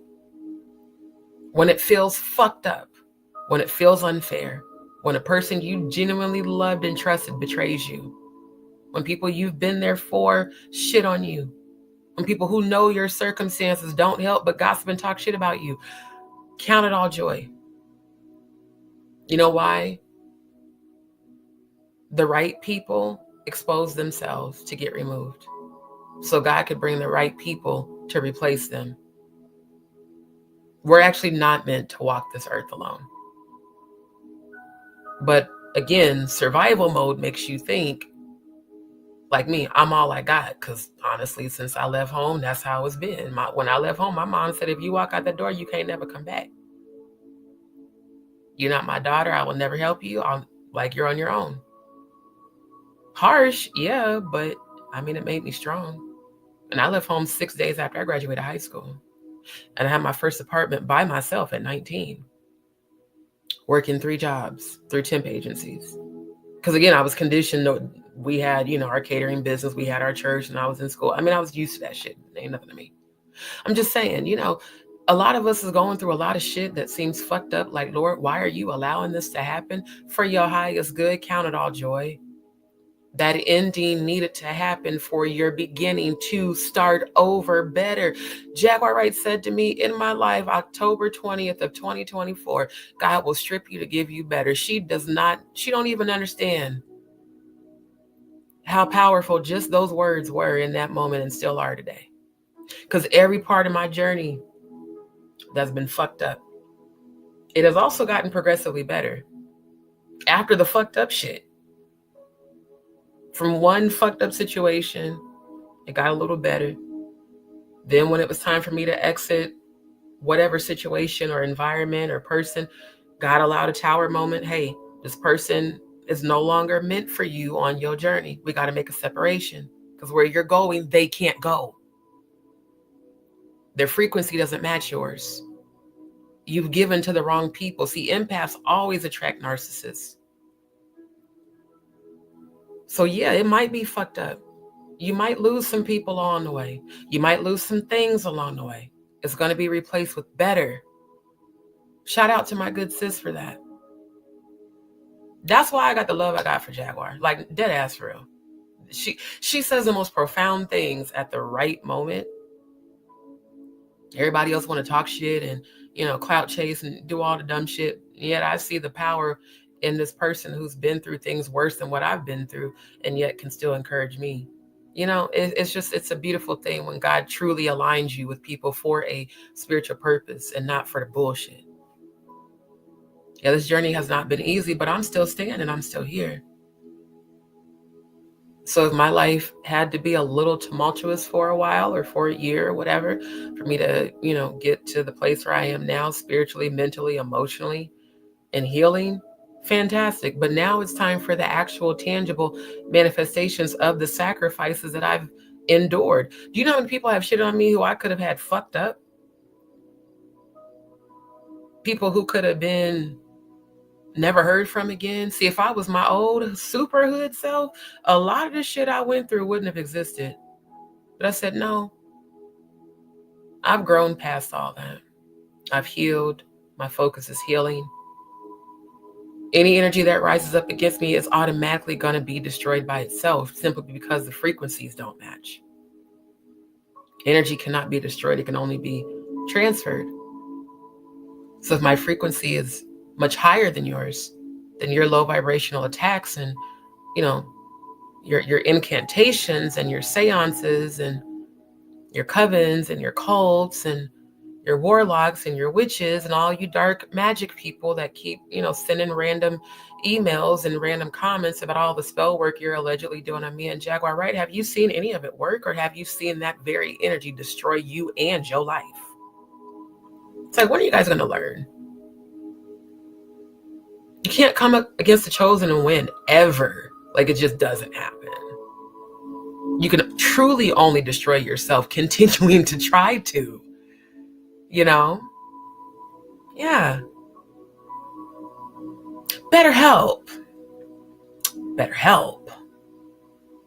[SPEAKER 1] When it feels fucked up, when it feels unfair, when a person you genuinely loved and trusted betrays you, when people you've been there for shit on you, when people who know your circumstances don't help but gossip and talk shit about you, count it all joy. You know why? The right people expose themselves to get removed, so God could bring the right people to replace them. We're actually not meant to walk this earth alone. But again, survival mode makes you think, like me, I'm all I got. Because honestly, since I left home, that's how it's been. When I left home, my mom said, if you walk out the door, you can't never come back. You're not my daughter. I will never help you. You're on your own. Harsh, yeah, but it made me strong. And I left home 6 days after I graduated high school. And I had my first apartment by myself at 19. Working 3 jobs through temp agencies. Because again, I was conditioned. We had, our catering business. We had our church and I was in school. I was used to that shit. It ain't nothing to me. I'm just saying, a lot of us is going through a lot of shit that seems fucked up. Like, Lord, why are you allowing this to happen? For your highest good, count it all joy. That ending needed to happen for your beginning to start over better. Jaguar Wright said to me in my life, October 20th of 2024, God will strip you to give you better. She don't even understand how powerful just those words were in that moment and still are today. Because every part of my journey that's been fucked up, it has also gotten progressively better after the fucked up shit. From one fucked up situation, it got a little better. Then when it was time for me to exit whatever situation or environment or person, God allowed a Tower moment. Hey, this person is no longer meant for you on your journey. We got to make a separation, because where you're going, they can't go. Their frequency doesn't match yours. You've given to the wrong people. See, empaths always attract narcissists. So yeah, it might be fucked up. You might lose some people along the way. You might lose some things along the way. It's going to be replaced with better. Shout out to my good sis for that. That's why I got the love I got for Jaguar. Like, dead ass for real. She says the most profound things at the right moment. Everybody else want to talk shit and, clout chase and do all the dumb shit. Yet I see the power in this person who's been through things worse than what I've been through, and yet can still encourage me. It's a beautiful thing when God truly aligns you with people for a spiritual purpose and not for the bullshit. Yeah, this journey has not been easy, but I'm still standing. I'm still here. So if my life had to be a little tumultuous for a while or for a year or whatever, for me to, get to the place where I am now, spiritually, mentally, emotionally, and healing, fantastic. But now it's time for the actual tangible manifestations of the sacrifices that I've endured. Do you know how many people have shit on me who I could have had fucked up? People who could have been never heard from again. See, if I was my old super hood self, a lot of the shit I went through wouldn't have existed. But I said, no, I've grown past all that. I've healed. My focus is healing. Any energy that rises up against me is automatically going to be destroyed by itself, simply because the frequencies don't match. Energy cannot be destroyed. It can only be transferred. So if my frequency is much higher than yours, then your low vibrational attacks and, your incantations and your seances and your covens and your cults and your warlocks and your witches and all you dark magic people that keep, sending random emails and random comments about all the spell work you're allegedly doing on me and Jaguar Wright. Have you seen any of it work, or have you seen that very energy destroy you and your life? It's like, when are you guys going to learn? You can't come up against the chosen and win, ever. Like, it just doesn't happen. You can truly only destroy yourself continuing to try to, Yeah. BetterHelp.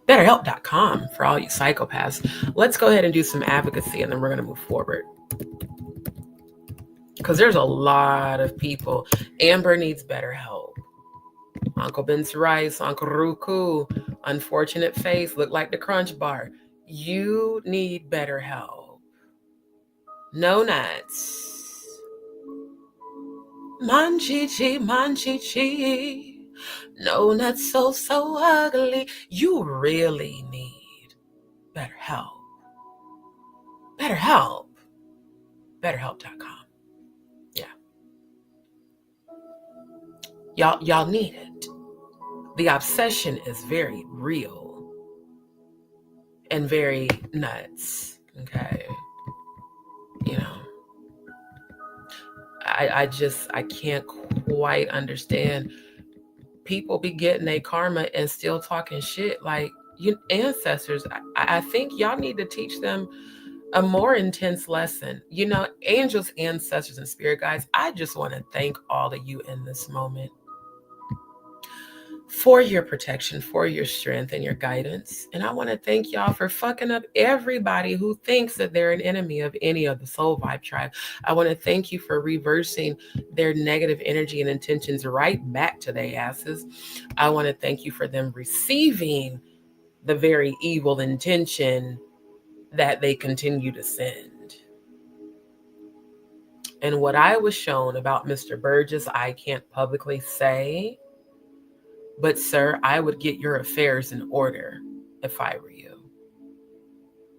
[SPEAKER 1] BetterHelp.com for all you psychopaths. Let's go ahead and do some advocacy, and then we're going to move forward. Because there's a lot of people. Amber needs better help. Uncle Ben's Rice, Uncle Ruku, unfortunate face, look like the Crunch Bar. You need better help. No nuts. Manchichi. No nuts so ugly. You really need better help. BetterHelp. BetterHelp.com. Y'all need it. The obsession is very real and very nuts. Okay. I can't quite understand. People be getting their karma and still talking shit. Like, you ancestors, I think y'all need to teach them a more intense lesson. Angels, ancestors, and spirit guides, I just want to thank all of you in this moment for your protection, for your strength and your guidance. And I want to thank y'all for fucking up everybody who thinks that they're an enemy of any of the Soul Vibe tribe. I want to thank you for reversing their negative energy and intentions right back to their asses. I want to thank you for them receiving the very evil intention that they continue to send. And what I was shown about Mr. Burgess, I can't publicly say. But sir, I would get your affairs in order if I were you.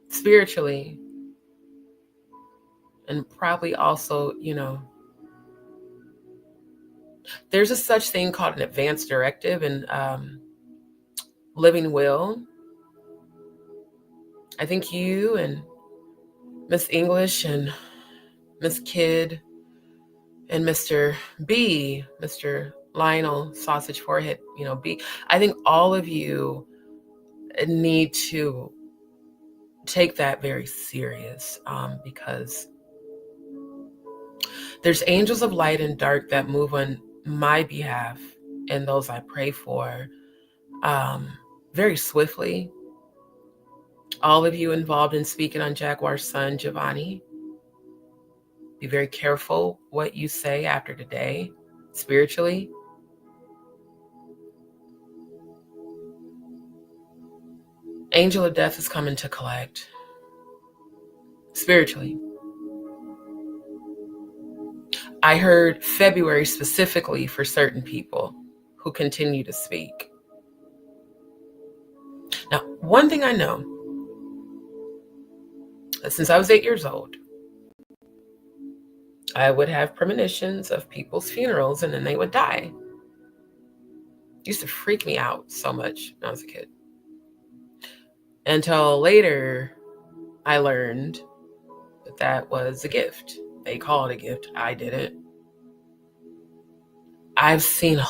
[SPEAKER 1] Spiritually. And probably also, there's a such thing called an advance directive in Living Will. I think you and Miss English and Miss Kidd and Mr. B, Mr. Lionel, sausage forehead, I think all of you need to take that very serious, because there's angels of light and dark that move on my behalf and those I pray for, very swiftly. All of you involved in speaking on Jaguar's son, Giovanni, be very careful what you say after today, spiritually. Angel of death is coming to collect, spiritually. I heard February specifically for certain people who continue to speak. Now, one thing I know, since I was 8 years old, I would have premonitions of people's funerals and then they would die. It used to freak me out so much when I was a kid. Until later, I learned that that was a gift. They call it a gift. I didn't. I've seen a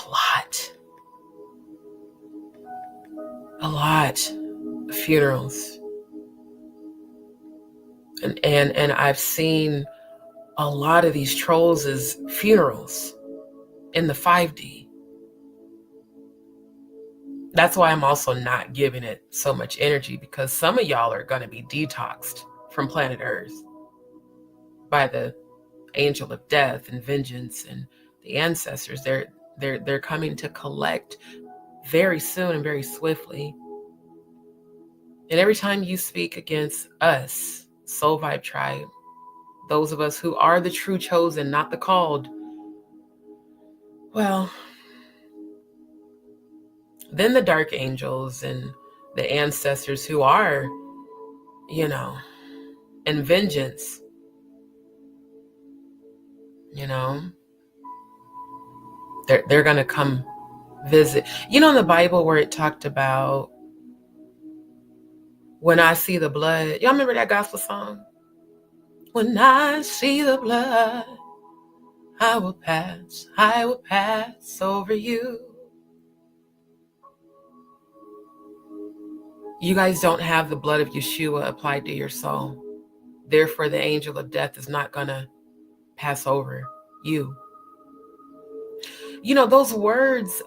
[SPEAKER 1] lot of funerals. And I've seen a lot of these trolls as funerals in the 5D. That's why I'm also not giving it so much energy, because some of y'all are going to be detoxed from planet Earth by the angel of death and vengeance and the ancestors. They're coming to collect very soon and very swiftly. And every time you speak against us, Soul Vibe Tribe, those of us who are the true chosen, not the called, well, then the dark angels and the ancestors who are, in vengeance, they're going to come visit. In the Bible where it talked about, when I see the blood, y'all remember that gospel song? When I see the blood, I will pass over you. You guys don't have the blood of Yeshua applied to your soul. Therefore, the angel of death is not going to pass over you. Those words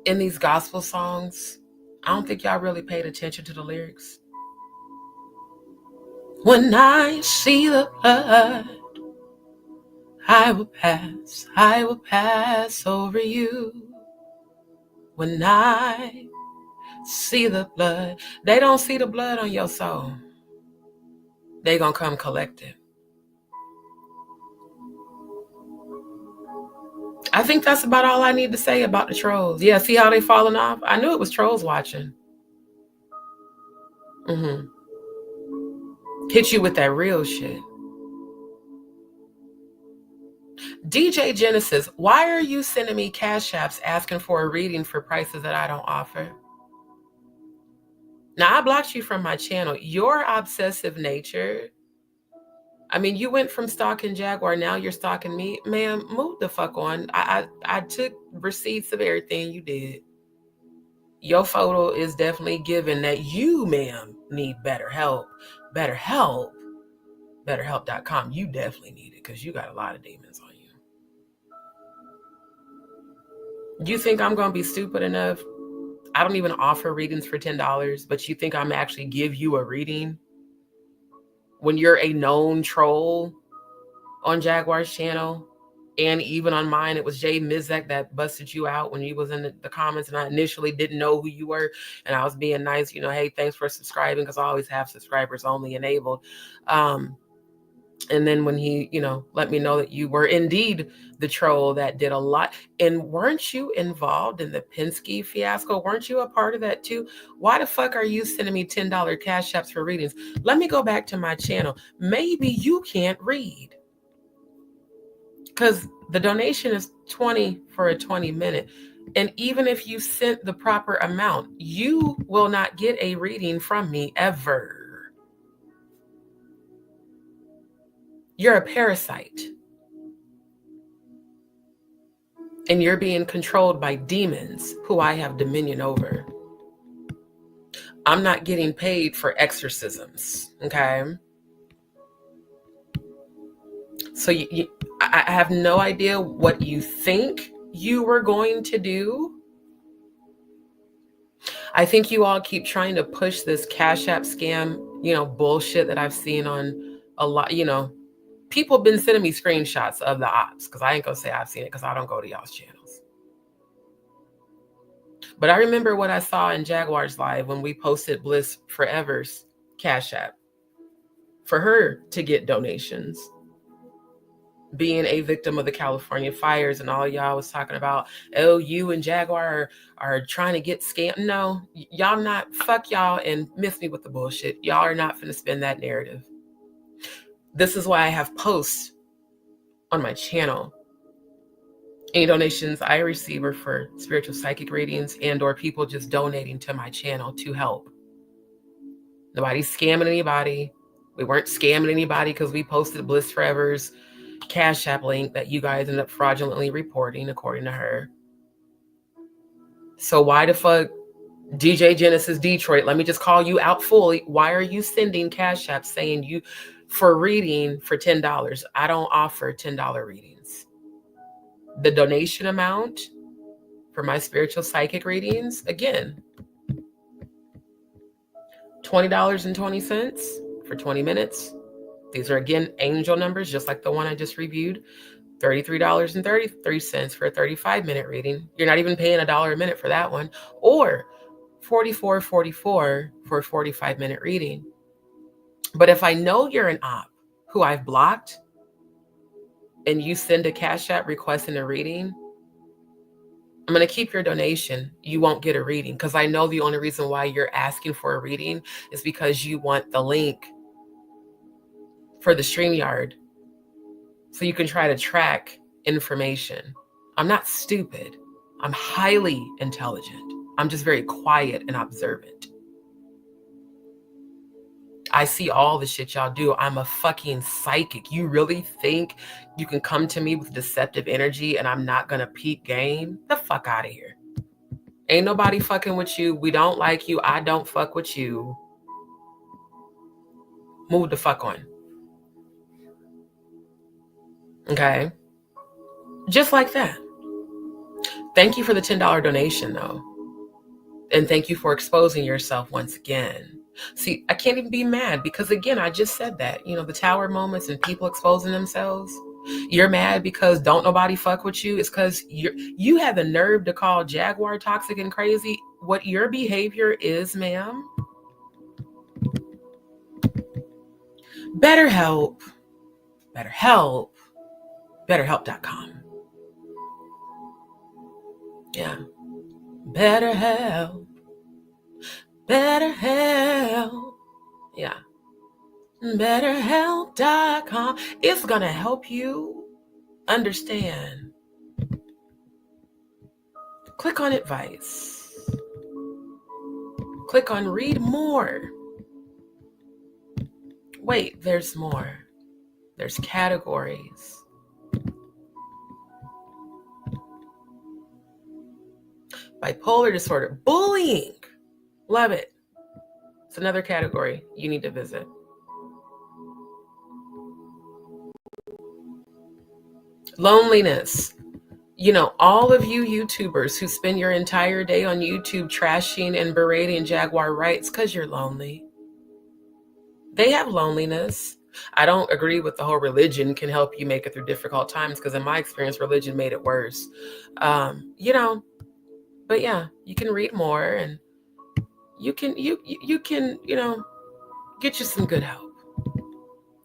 [SPEAKER 1] in these gospel songs, I don't think y'all really paid attention to the lyrics. When I see the blood, I will pass over you. When I see the blood, they don't see the blood on your soul. They gonna come collect it. I think that's about all I need to say about the trolls. Yeah, see how they falling off? I knew it was trolls watching. Hit you with that real shit. DJ Genesis, why are you sending me cash apps asking for a reading for prices that I don't offer? Now, I blocked you from my channel. Your obsessive nature, you went from stalking Jaguar, now you're stalking me. Ma'am, move the fuck on. I took receipts of everything you did. Your photo is definitely given that you, ma'am, need better help. Better help. BetterHelp.com. You definitely need it because you got a lot of demons on you. You think I'm going to be stupid enough? I don't even offer readings for $10, but you think I'm actually give you a reading when you're a known troll on Jaguar's channel? And even on mine, it was Jay Mizek that busted you out when you was in the comments, and I initially didn't know who you were, and I was being nice, hey, thanks for subscribing, because I always have subscribers only enabled. And then when he, let me know that you were indeed the troll that did a lot. And weren't you involved in the Penske fiasco? Weren't you a part of that too? Why the fuck are you sending me $10 cash apps for readings? Let me go back to my channel. Maybe you can't read, because the donation is $20 for a 20-minute. And even if you sent the proper amount, you will not get a reading from me ever. You're a parasite. and you're being controlled by demons who I have dominion over. I'm not getting paid for exorcisms, okay? So I have no idea what you think you were going to do. I think you all keep trying to push this Cash App scam, bullshit that I've seen on a lot, people have been sending me screenshots of the ops, because I ain't gonna say I've seen it because I don't go to y'all's channels. But I remember what I saw in Jaguar's live when we posted Bliss Forever's Cash App for her to get donations. Being a victim of the California fires, and all y'all was talking about, oh, you and Jaguar are trying to get scammed. No, y'all not. Fuck y'all and miss me with the bullshit. Y'all are not finna spin that narrative. This is why I have posts on my channel. Any donations I receive are for spiritual psychic readings and/or people just donating to my channel to help. Nobody's scamming anybody. We weren't scamming anybody because we posted Bliss Forever's Cash App link that you guys ended up fraudulently reporting, according to her. So why the fuck, DJ Genesis Detroit, let me just call you out fully. Why are you sending Cash App saying you for reading for $10? I don't offer $10 readings. The donation amount for my spiritual psychic readings, again, $20.20 for 20 minutes. These are, again, angel numbers, just like the one I just reviewed. $33.33 for a 35-minute reading. You're not even paying $1 a minute for that one. Or $44.44 for a 45-minute reading. But if I know you're an op who I've blocked and you send a Cash App requesting a reading, I'm going to keep your donation. You won't get a reading because I know the only reason why you're asking for a reading is because you want the link for the StreamYard so you can try to track information. I'm not stupid. I'm highly intelligent. I'm just very quiet and observant. I see all the shit y'all do. I'm a fucking psychic. You really think you can come to me with deceptive energy and I'm not gonna peep game? The fuck out of here. Ain't nobody fucking with you. We don't like you. I don't fuck with you. Move the fuck on. Okay? Just like that. Thank you for the $10 donation, though. And thank you for exposing yourself once again. See, I can't even be mad because, again, I just said that. The tower moments and people exposing themselves. You're mad because don't nobody fuck with you. It's because you had the nerve to call Jaguar toxic and crazy. What your behavior is, ma'am. BetterHelp. BetterHelp. BetterHelp.com. Yeah. BetterHelp. BetterHelp. Yeah. BetterHelp.com. It's going to help you understand. Click on advice. Click on read more. Wait, there's more. There's categories. Bipolar disorder, bullying. Love it. It's another category you need to visit. Loneliness. All of you YouTubers who spend your entire day on YouTube trashing and berating Jaguar Wright, it's because you're lonely. They have loneliness. I don't agree with the whole religion can help you make it through difficult times, because in my experience, religion made it worse. But yeah, you can read more and you can get you some good help.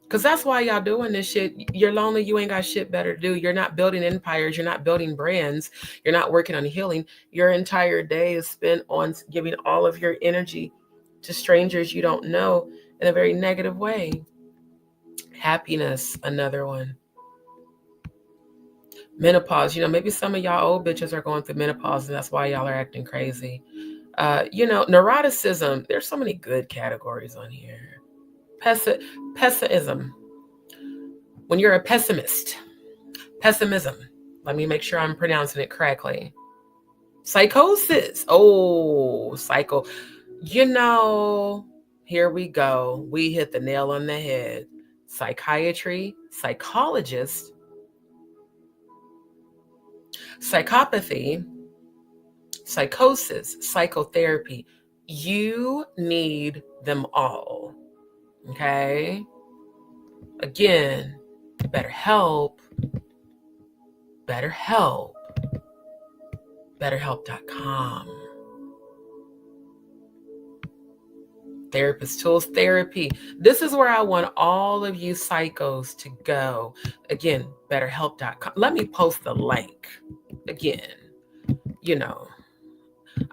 [SPEAKER 1] Because that's why y'all doing this shit. You're lonely. You ain't got shit better to do. You're not building empires. You're not building brands. You're not working on healing. Your entire day is spent on giving all of your energy to strangers you don't know in a very negative way. Happiness, another one. Menopause. Maybe some of y'all old bitches are going through menopause and that's why y'all are acting crazy. Neuroticism. There's so many good categories on here. Pessimism. When you're a pessimist. Pessimism. Let me make sure I'm pronouncing it correctly. Psychosis. Oh, psycho. You know, here we go. We hit the nail on the head. Psychiatry, psychologist, psychopathy, psychosis, psychotherapy. You need them all. Okay? Again, BetterHelp, BetterHelp.com. Therapist Tools Therapy. This is where I want all of you psychos to go. Again, BetterHelp.com. Let me post the link. Again, you know,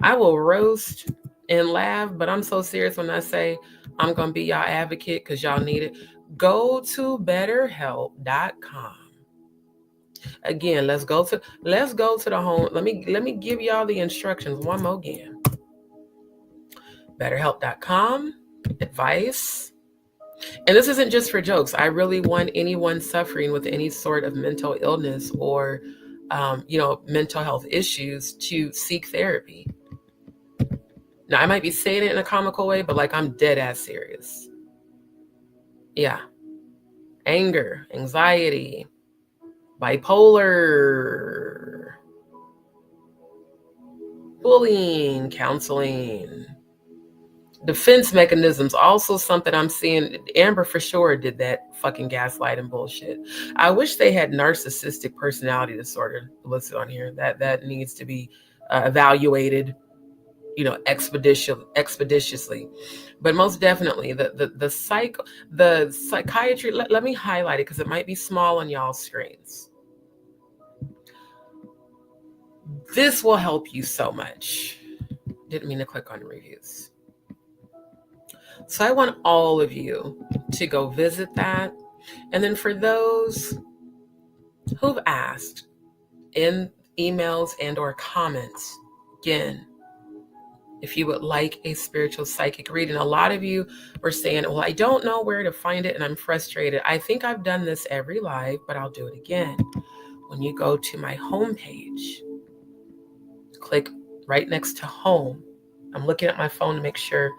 [SPEAKER 1] I will roast and laugh, but I'm so serious when I say I'm going to be y'all advocate because y'all need it. Go to BetterHelp.com. Again, let's go to the home. Let me give y'all the instructions one more again. BetterHelp.com, advice. And this isn't just for jokes. I really want anyone suffering with any sort of mental illness or, mental health issues to seek therapy. Now, I might be saying it in a comical way, but like I'm dead ass serious. Yeah. Anger, anxiety, bipolar, bullying, counseling, defense mechanisms. Also something I'm seeing. Amber for sure did that fucking gaslighting bullshit. I wish they had narcissistic personality disorder listed on here. That needs to be evaluated, expeditiously. But most definitely the psychiatry, let me highlight it because it might be small on y'all's screens. This will help you so much. Didn't mean to click on reviews. So I want all of you to go visit that. And then for those who've asked in emails and or comments, again, if you would like a spiritual psychic reading, a lot of you were saying, well, I don't know where to find it and I'm frustrated. I think I've done this every live, but I'll do it again. When you go to my homepage, click right next to home. I'm looking at my phone to make sure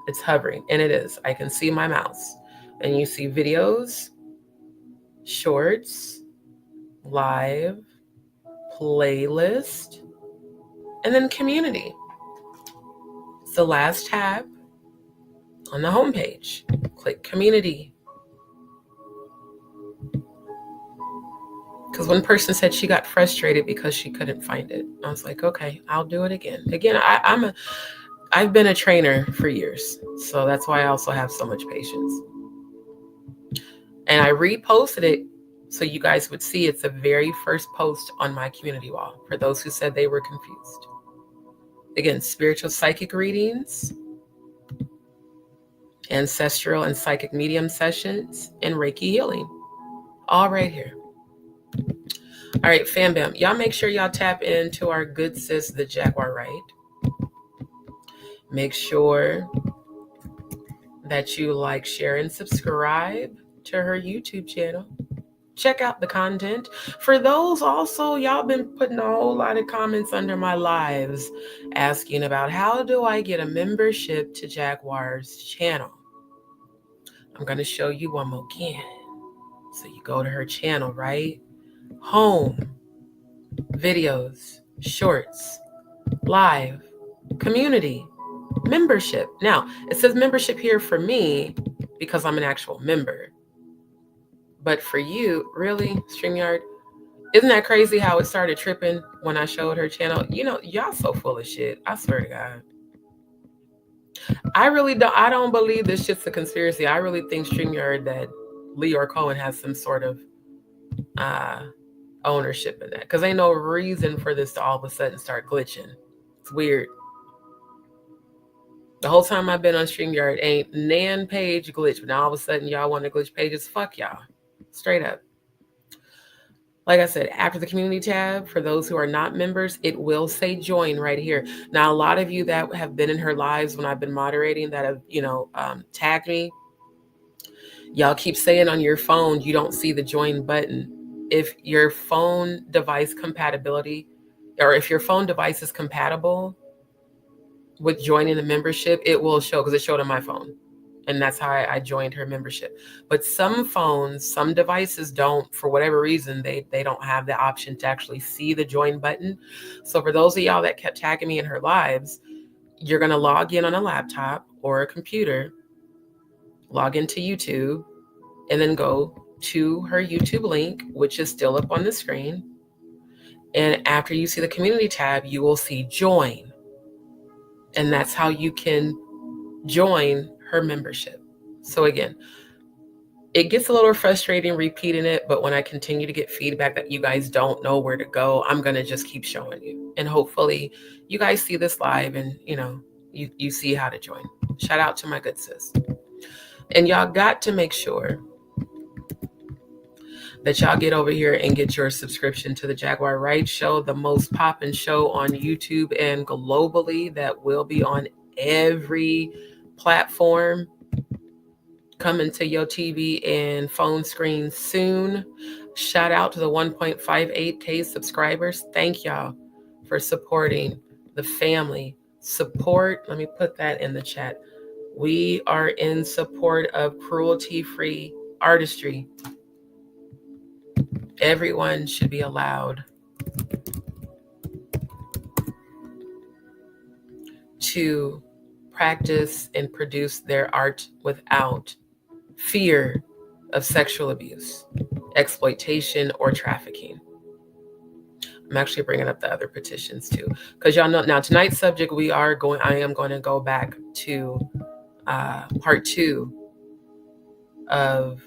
[SPEAKER 1] it's hovering, and it is. I can see my mouse. And you see videos, shorts, live, playlist, and then community. It's the last tab on the homepage. Click community. Because one person said she got frustrated because she couldn't find it. I was like, okay, I'll do it again. Again, I've been a trainer for years, so that's why I also have so much patience. And I reposted it so you guys would see it's the very first post on my community wall for those who said they were confused. Again, spiritual psychic readings, ancestral and psychic medium sessions, and Reiki healing. All right here. All right, fam bam. Y'all make sure y'all tap into our good sis, the Jaguar Wright. Make sure that you like, share, and subscribe to her YouTube channel. Check out the content. For those also, y'all been putting a whole lot of comments under my lives asking about how do I get a membership to Jaguar's channel. I'm going to show you one more again. So you go to her channel, right? Home, videos, shorts, live, community, membership. Now, it says membership here for me because I'm an actual member. But for you, really, StreamYard, isn't that crazy how it started tripping when I showed her channel? Y'all so full of shit. I swear to God. I don't believe this shit's a conspiracy. I really think StreamYard that Leor Cohen has some sort of ownership in that. Because ain't no reason for this to all of a sudden start glitching. It's weird. The whole time I've been on StreamYard ain't nan page glitch. But now all of a sudden y'all want to glitch pages. Fuck y'all. Straight up. Like I said, after the community tab, for those who are not members, it will say join right here. Now, a lot of you that have been in her lives when I've been moderating that have, tagged me, y'all keep saying on your phone, you don't see the join button. if your phone device compatibility, or if your phone device is compatible with joining the membership, it will show, because it showed on my phone. And that's how I joined her membership. But some phones, some devices don't, for whatever reason, they don't have the option to actually see the join button. So for those of y'all that kept tagging me in her lives, you're going to log in on a laptop or a computer, log into YouTube, and then go to her YouTube link, which is still up on the screen. And after you see the community tab, you will see join. And that's how you can join her membership. So again, it gets a little frustrating repeating it, but when I continue to get feedback that you guys don't know where to go, I'm going to just keep showing you. And hopefully you guys see this live and, you see how to join. Shout out to my good sis. And y'all got to make sure that y'all get over here and get your subscription to the Jaguar Wright Show, the most poppin' show on YouTube and globally that will be on every platform, coming to your TV and phone screen soon. Shout out to the 1.58K subscribers. Thank y'all for supporting the family. Support, let me put that in the chat. We are in support of cruelty-free artistry. Everyone should be allowed to practice and produce their art without fear of sexual abuse, exploitation, or trafficking. I'm actually bringing up the other petitions too, because y'all know now tonight's subject I am going to go back to part 2 of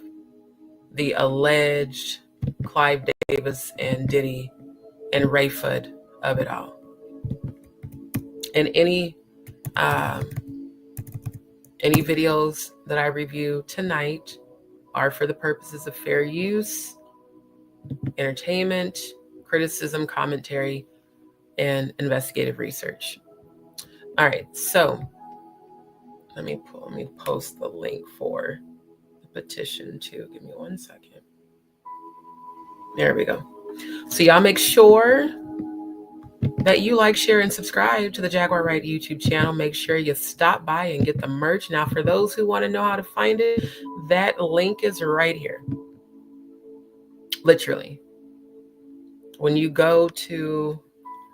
[SPEAKER 1] the alleged Clive Davis and Diddy and Ray Fudd of it all. And any videos that I review tonight are for the purposes of fair use, entertainment, criticism, commentary, and investigative research. All right, so let me post the link for the petition too. Give me 1 second. There we go. So y'all make sure that you like, share, and subscribe to the Jaguar Wright YouTube channel. Make sure you stop by and get the merch. Now, for those who want to know how to find it, that link is right here. Literally. When you go to,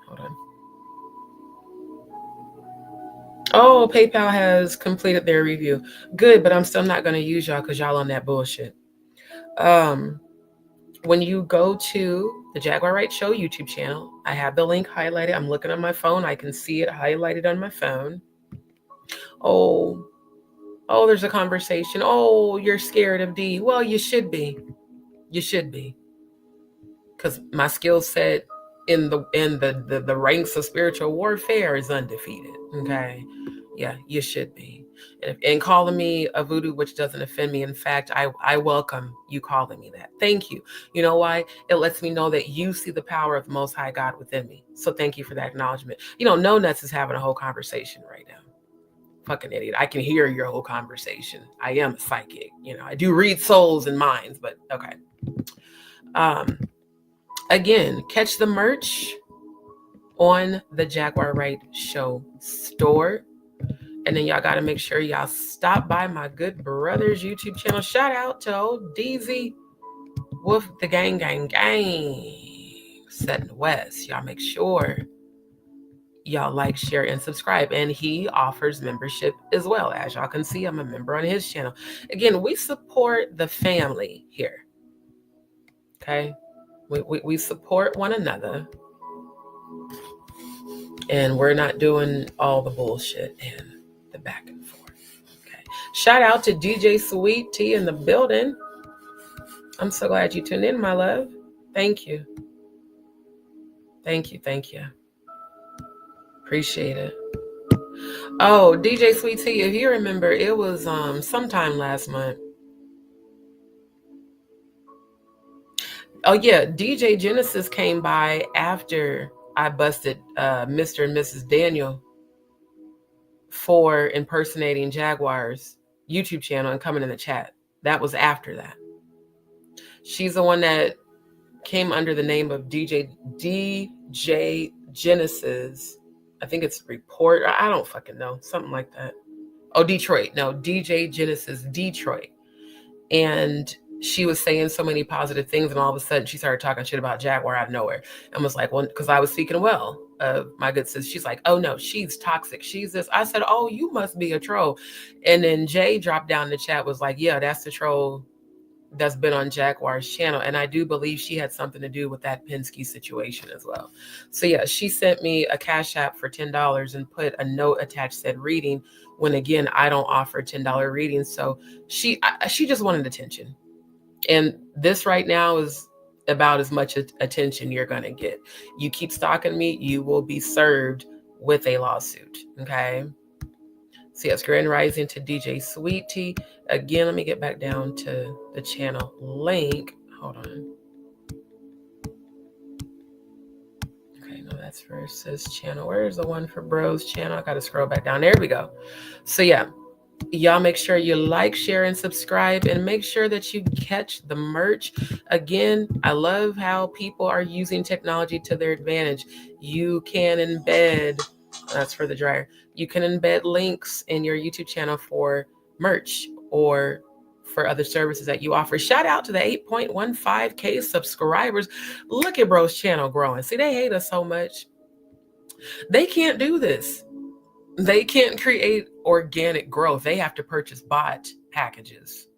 [SPEAKER 1] hold on. Oh, PayPal has completed their review. Good, but I'm still not going to use y'all because y'all on that bullshit. When you go to the Jaguar Wright Show YouTube channel, I have the link highlighted. I'm looking on my phone. I can see it highlighted on my phone. Oh, there's a conversation. Oh, you're scared of D. Well, you should be. You should be. Because my skill set in the ranks of spiritual warfare is undefeated. Okay. Yeah, you should be. And calling me a voodoo witch doesn't offend me. In fact, I welcome you calling me that. Thank you. You know why? It lets me know that you see the power of the Most High God within me. So thank you for that acknowledgement. No nuts is having a whole conversation right now. Fucking idiot. I can hear your whole conversation. I am a psychic. I do read souls and minds, but okay. Again, catch the merch on the Jaguar Wright Show store. And then y'all got to make sure y'all stop by my good brother's YouTube channel. Shout out to old DZ Wolf, the gang, set in the West. Y'all make sure y'all like, share, and subscribe. And he offers membership as well. As y'all can see, I'm a member on his channel. Again, we support the family here. Okay? We support one another. And we're not doing all the bullshit and the back and forth. Okay. Shout out to DJ Sweet Tea in the building. I'm so glad you tuned in, my love. Thank you. Thank you. Appreciate it. Oh, DJ Sweet Tea, if you remember, it was sometime last month. Oh yeah, DJ Genesis came by after I busted Mr. and Mrs. Daniel for impersonating Jaguar's YouTube channel and coming in the chat. That was after that. She's the one that came under the name of DJ Genesis. I think it's Report. I don't fucking know. Something like that. Oh, Detroit. No, DJ Genesis Detroit. And she was saying so many positive things, and all of a sudden she started talking shit about Jaguar out of nowhere, and was like, well, because I was speaking well of my good sis. She's like, oh no, she's toxic, she's this. I said, oh, you must be a troll. And then Jay dropped down in the chat, was like, yeah, that's the troll that's been on Jaguar's channel. And I do believe she had something to do with that Penske situation as well. So yeah, she sent me a Cash App for $10 and put a note attached, said reading, when again, I don't offer $10 readings. So she just wanted attention. And this right now is about as much attention you're going to get. You keep stalking me, you will be served with a lawsuit. Okay. So yes, Grand Rising to DJ Sweetie. Again, let me get back down to the channel link. Hold on. Okay, no, that's for sis channel. Where's the one for bros channel? I got to scroll back down. There we go. So yeah, y'all make sure you like, share, and subscribe, and make sure that you catch the merch. Again, I love how people are using technology to their advantage. You can embed, that's for the dryer, you can embed links in your YouTube channel for merch or for other services that you offer. Shout out to the 8.15K subscribers. Look at bro's channel growing. See, they hate us so much. They can't do this. They can't create organic growth. They have to purchase bot packages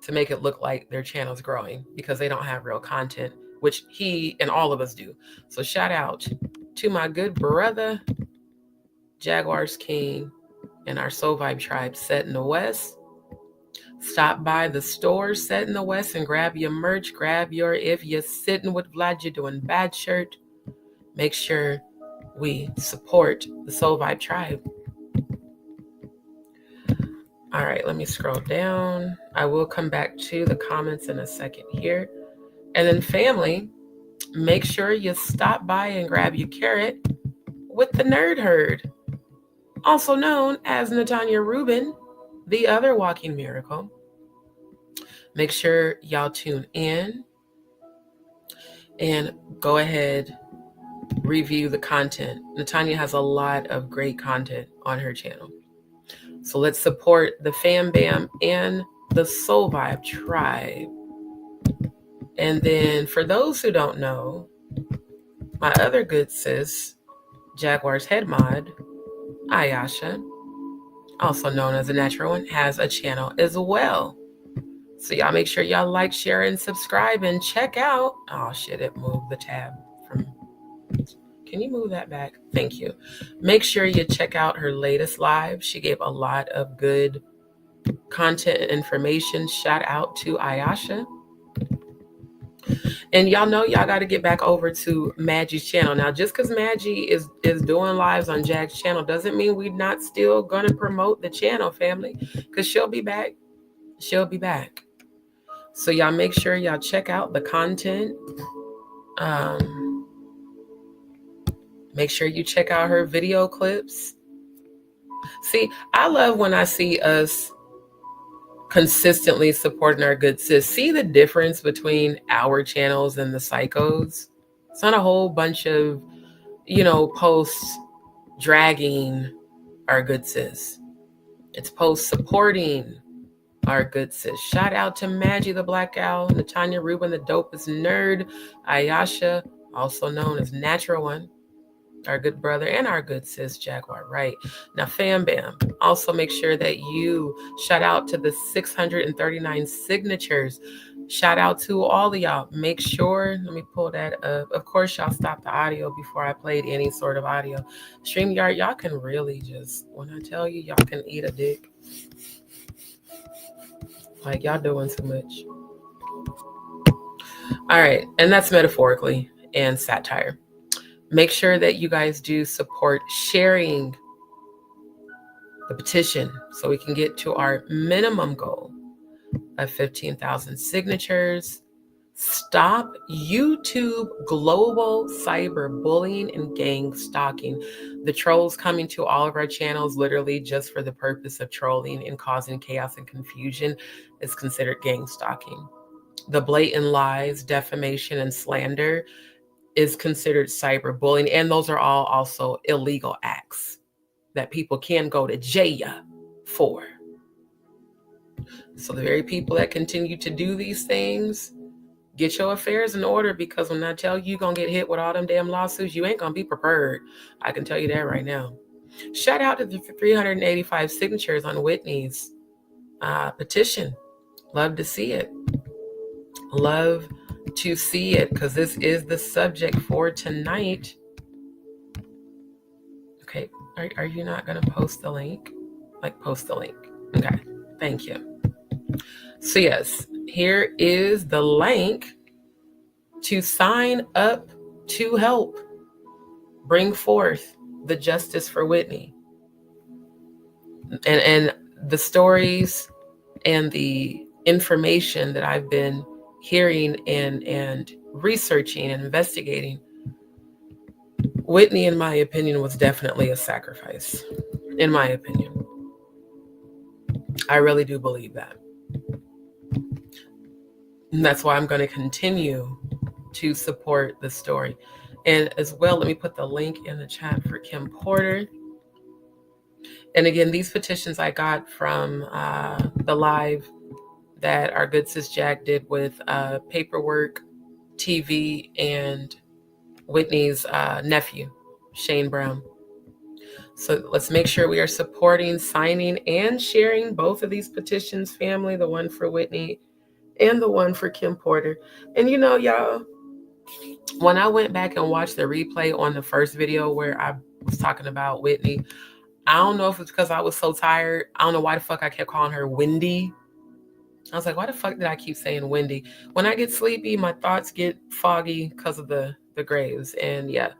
[SPEAKER 1] to make it look like their channel's growing, because they don't have real content, which he and all of us do. So shout out to my good brother, Jaguar's King, and our Soul Vibe tribe, Set in the West. Stop by the store, Set in the West, and grab your merch. Grab your If You're Sitting with Vlad, You're Doing Bad shirt. Make sure we support the Soul Vibe tribe. All right, let me scroll down. I will come back to the comments in a second here. And then family, make sure you stop by and grab your carrot with the Nerd Herd, also known as Natanya Rubin, the other walking miracle. Make sure y'all tune in and go ahead, review the content. Natanya has a lot of great content on her channel. So let's support the Fam Bam and the Soul Vibe tribe. And then for those who don't know, my other good sis, Jaguar's head mod, Ayasha, also known as the Natural One, has a channel as well. So y'all make sure y'all like, share, and subscribe, and check out, oh shit, it moved the tab from, can you move that back? Thank you. Make sure you check out her latest live. She gave a lot of good content and information. Shout out to Ayasha. And y'all know y'all got to get back over to Maggie's channel. Now, just because Maggie is doing lives on Jag's channel doesn't mean we're not still going to promote the channel, family, because she'll be back. She'll be back. So y'all make sure y'all check out the content. Make sure you check out her video clips. See, I love when I see us consistently supporting our good sis. See the difference between our channels and the psychos? It's not a whole bunch of, posts dragging our good sis. It's posts supporting our good sis. Shout out to Maggie the Black Owl, Natanya Rubin, the dopest nerd, Ayasha, also known as Natural One, our good brother, and our good sis, Jaguar Wright. Now, Fam Bam, also make sure that you shout out to the 639 signatures. Shout out to all of y'all. Make sure, let me pull that up. Of course, y'all stop the audio before I played any sort of audio. StreamYard, y'all can really just, when I tell you, y'all can eat a dick. Like, y'all doing too much. All right, and that's metaphorically and satire. Make sure that you guys do support sharing the petition so we can get to our minimum goal of 15,000 signatures. Stop YouTube global cyberbullying and gang stalking. The trolls coming to all of our channels literally just for the purpose of trolling and causing chaos and confusion is considered gang stalking. The blatant lies, defamation, and slander is considered cyberbullying. And those are all also illegal acts that people can go to jail for. So the very people that continue to do these things, get your affairs in order, because when I tell you you're going to get hit with all them damn lawsuits, you ain't going to be prepared. I can tell you that right now. Shout out to the 385 signatures on Whitney's petition. Love to see it. Love to see it, because this is the subject for tonight. Okay, are you not going to post the link? Like, post the link. Okay, thank you. So yes, here is the link to sign up to help bring forth the justice for Whitney. And the stories and the information that I've been hearing and researching and investigating, Whitney, in my opinion, was definitely a sacrifice. In my opinion. I really do believe that. And that's why I'm going to continue to support the story. And as well, let me put the link in the chat for Kim Porter. And again, these petitions I got from the live that our good sis Jag did with Paperwork TV and Whitney's nephew, Shayne Brown. So let's make sure we are supporting, signing, and sharing both of these petitions, family, the one for Whitney and the one for Kim Porter. And you know, y'all, when I went back and watched the replay on the first video where I was talking about Whitney, I don't know if it's because I was so tired. I don't know why the fuck I kept calling her Wendy. I was like, why the fuck did I keep saying Wendy? When I get sleepy, my thoughts get foggy because of the graves. And yeah,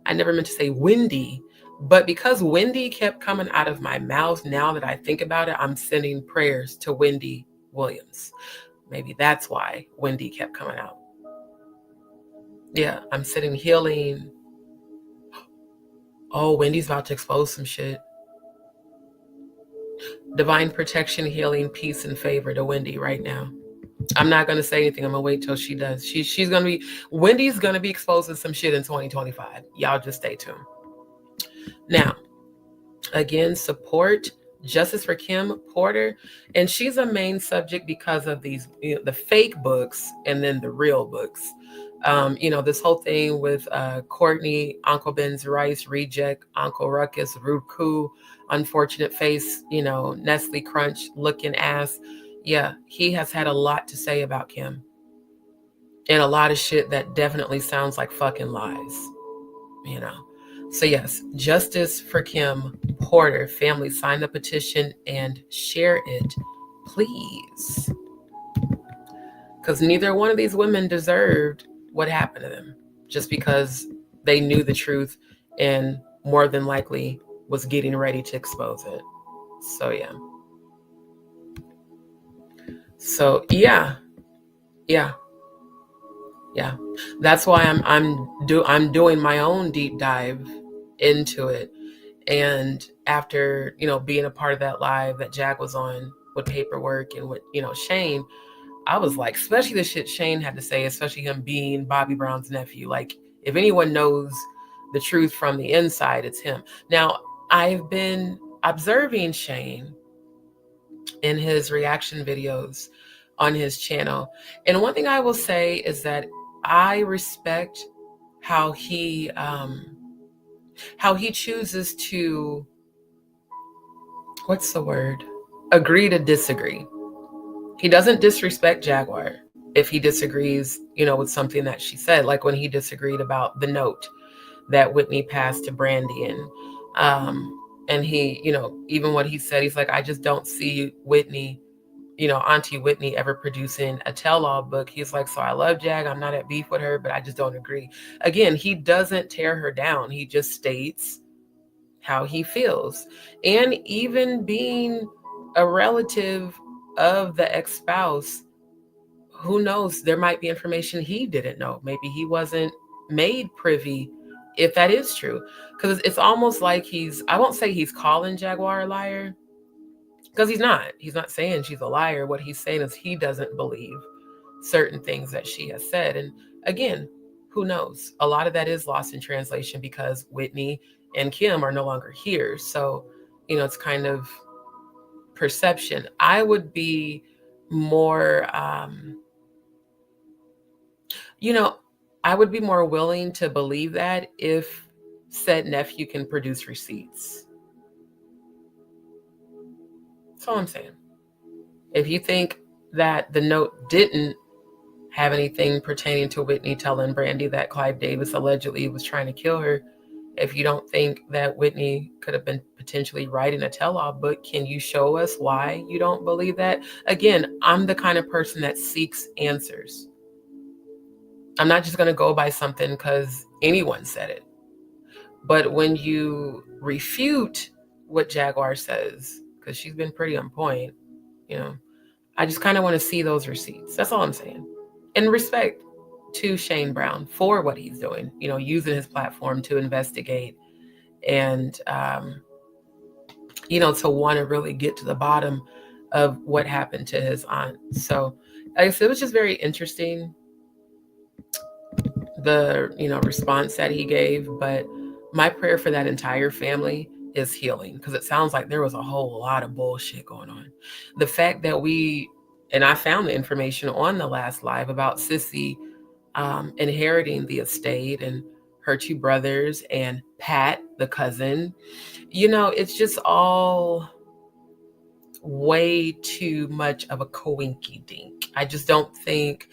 [SPEAKER 1] I never meant to say Wendy. But because Wendy kept coming out of my mouth, now that I think about it, I'm sending prayers to Wendy Williams. Maybe that's why Wendy kept coming out. Yeah, I'm sending healing. Oh, Wendy's about to expose some shit. Divine protection, healing, peace, and favor to Wendy right now. I'm not going to say anything. I'm going to wait till she does. She's going to be, Wendy's going to be exposing some shit in 2025. Y'all just stay tuned. Now, again, support Justice for Kim Porter. And she's a main subject because of these, the fake books and then the real books. This whole thing with Courtney, Uncle Ben's Rice, Reject, Uncle Ruckus, Rude Coup, Unfortunate Face, Nestle Crunch, looking ass. Yeah, he has had a lot to say about Kim. And a lot of shit that definitely sounds like fucking lies, So yes, Justice for Kim Porter. Family, sign the petition and share it, please. Because neither one of these women deserved what happened to them just because they knew the truth and more than likely was getting ready to expose it. So yeah. That's why I'm doing my own deep dive into it. And after being a part of that live that Jag was on with Paperwork and with Shayne, I was like, especially the shit Shayne had to say, especially him being Bobby Brown's nephew. Like, if anyone knows the truth from the inside, it's him. Now, I've been observing Shayne in his reaction videos on his channel. And one thing I will say is that I respect how he chooses to, what's the word? Agree to disagree. He doesn't disrespect Jaguar if he disagrees, with something that she said, like when he disagreed about the note that Whitney passed to Brandy. And he, even what he said, he's like, I just don't see Whitney, Auntie Whitney ever producing a tell-all book. He's like, so I love Jag. I'm not at beef with her, but I just don't agree. Again, he doesn't tear her down. He just states how he feels. And even being a relative of the ex-spouse, who knows, there might be information he didn't know. Maybe he wasn't made privy, if that is true. Because it's almost like I won't say he's calling Jaguar a liar, because he's not saying she's a liar. What he's saying is he doesn't believe certain things that she has said. And again, who knows? A lot of that is lost in translation because Whitney and Kim are no longer here. So, it's kind of perception. I would be more, I would be more willing to believe that if said nephew can produce receipts. That's all I'm saying. If you think that the note didn't have anything pertaining to Whitney telling Brandy that Clive Davis allegedly was trying to kill her, if you don't think that Whitney could have been potentially writing a tell-all book, can you show us why you don't believe that? Again, I'm the kind of person that seeks answers. I'm not just going to go by something because anyone said it. But when you refute what Jaguar says, because she's been pretty on point, I just kind of want to see those receipts. That's all I'm saying. In respect to Shayne Brown for what he's doing, using his platform to investigate and, to want to really get to the bottom of what happened to his aunt. So like I said, it was just very interesting, the, response that he gave. But my prayer for that entire family is healing, because it sounds like there was a whole lot of bullshit going on. The fact that and I found the information on the last live about Sissy inheriting the estate and her two brothers and Pat, the cousin, it's just all way too much of a coinky dink. I just don't think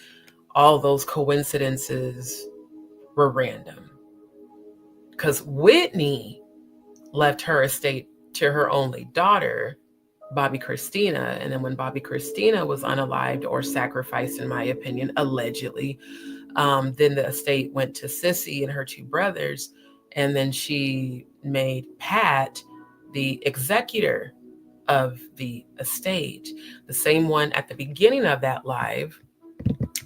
[SPEAKER 1] all those coincidences were random, because Whitney left her estate to her only daughter, Bobby Christina. And then when Bobby Christina was unalived or sacrificed, in my opinion, allegedly, then the estate went to Sissy and her two brothers. And then she made Pat the executor of the estate, the same one at the beginning of that live.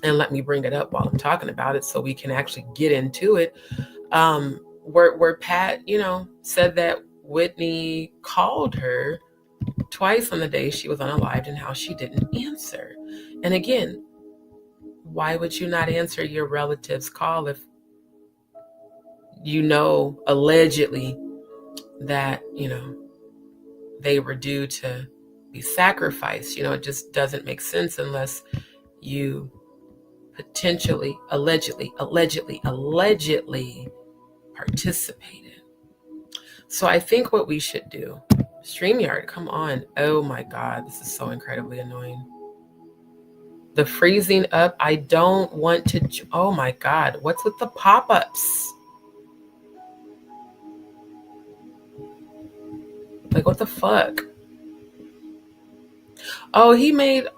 [SPEAKER 1] And let me bring it up while I'm talking about it so we can actually get into it. Where Pat, said that Whitney called her twice on the day she was unalived and how she didn't answer. And again, why would you not answer your relative's call if allegedly that, they were due to be sacrificed? It just doesn't make sense unless you potentially, allegedly participated. So I think what we should do, StreamYard, come on. Oh my God, this is so incredibly annoying. The freezing up, I don't want to, oh my God, what's with the pop-ups? Like, what the fuck? Oh,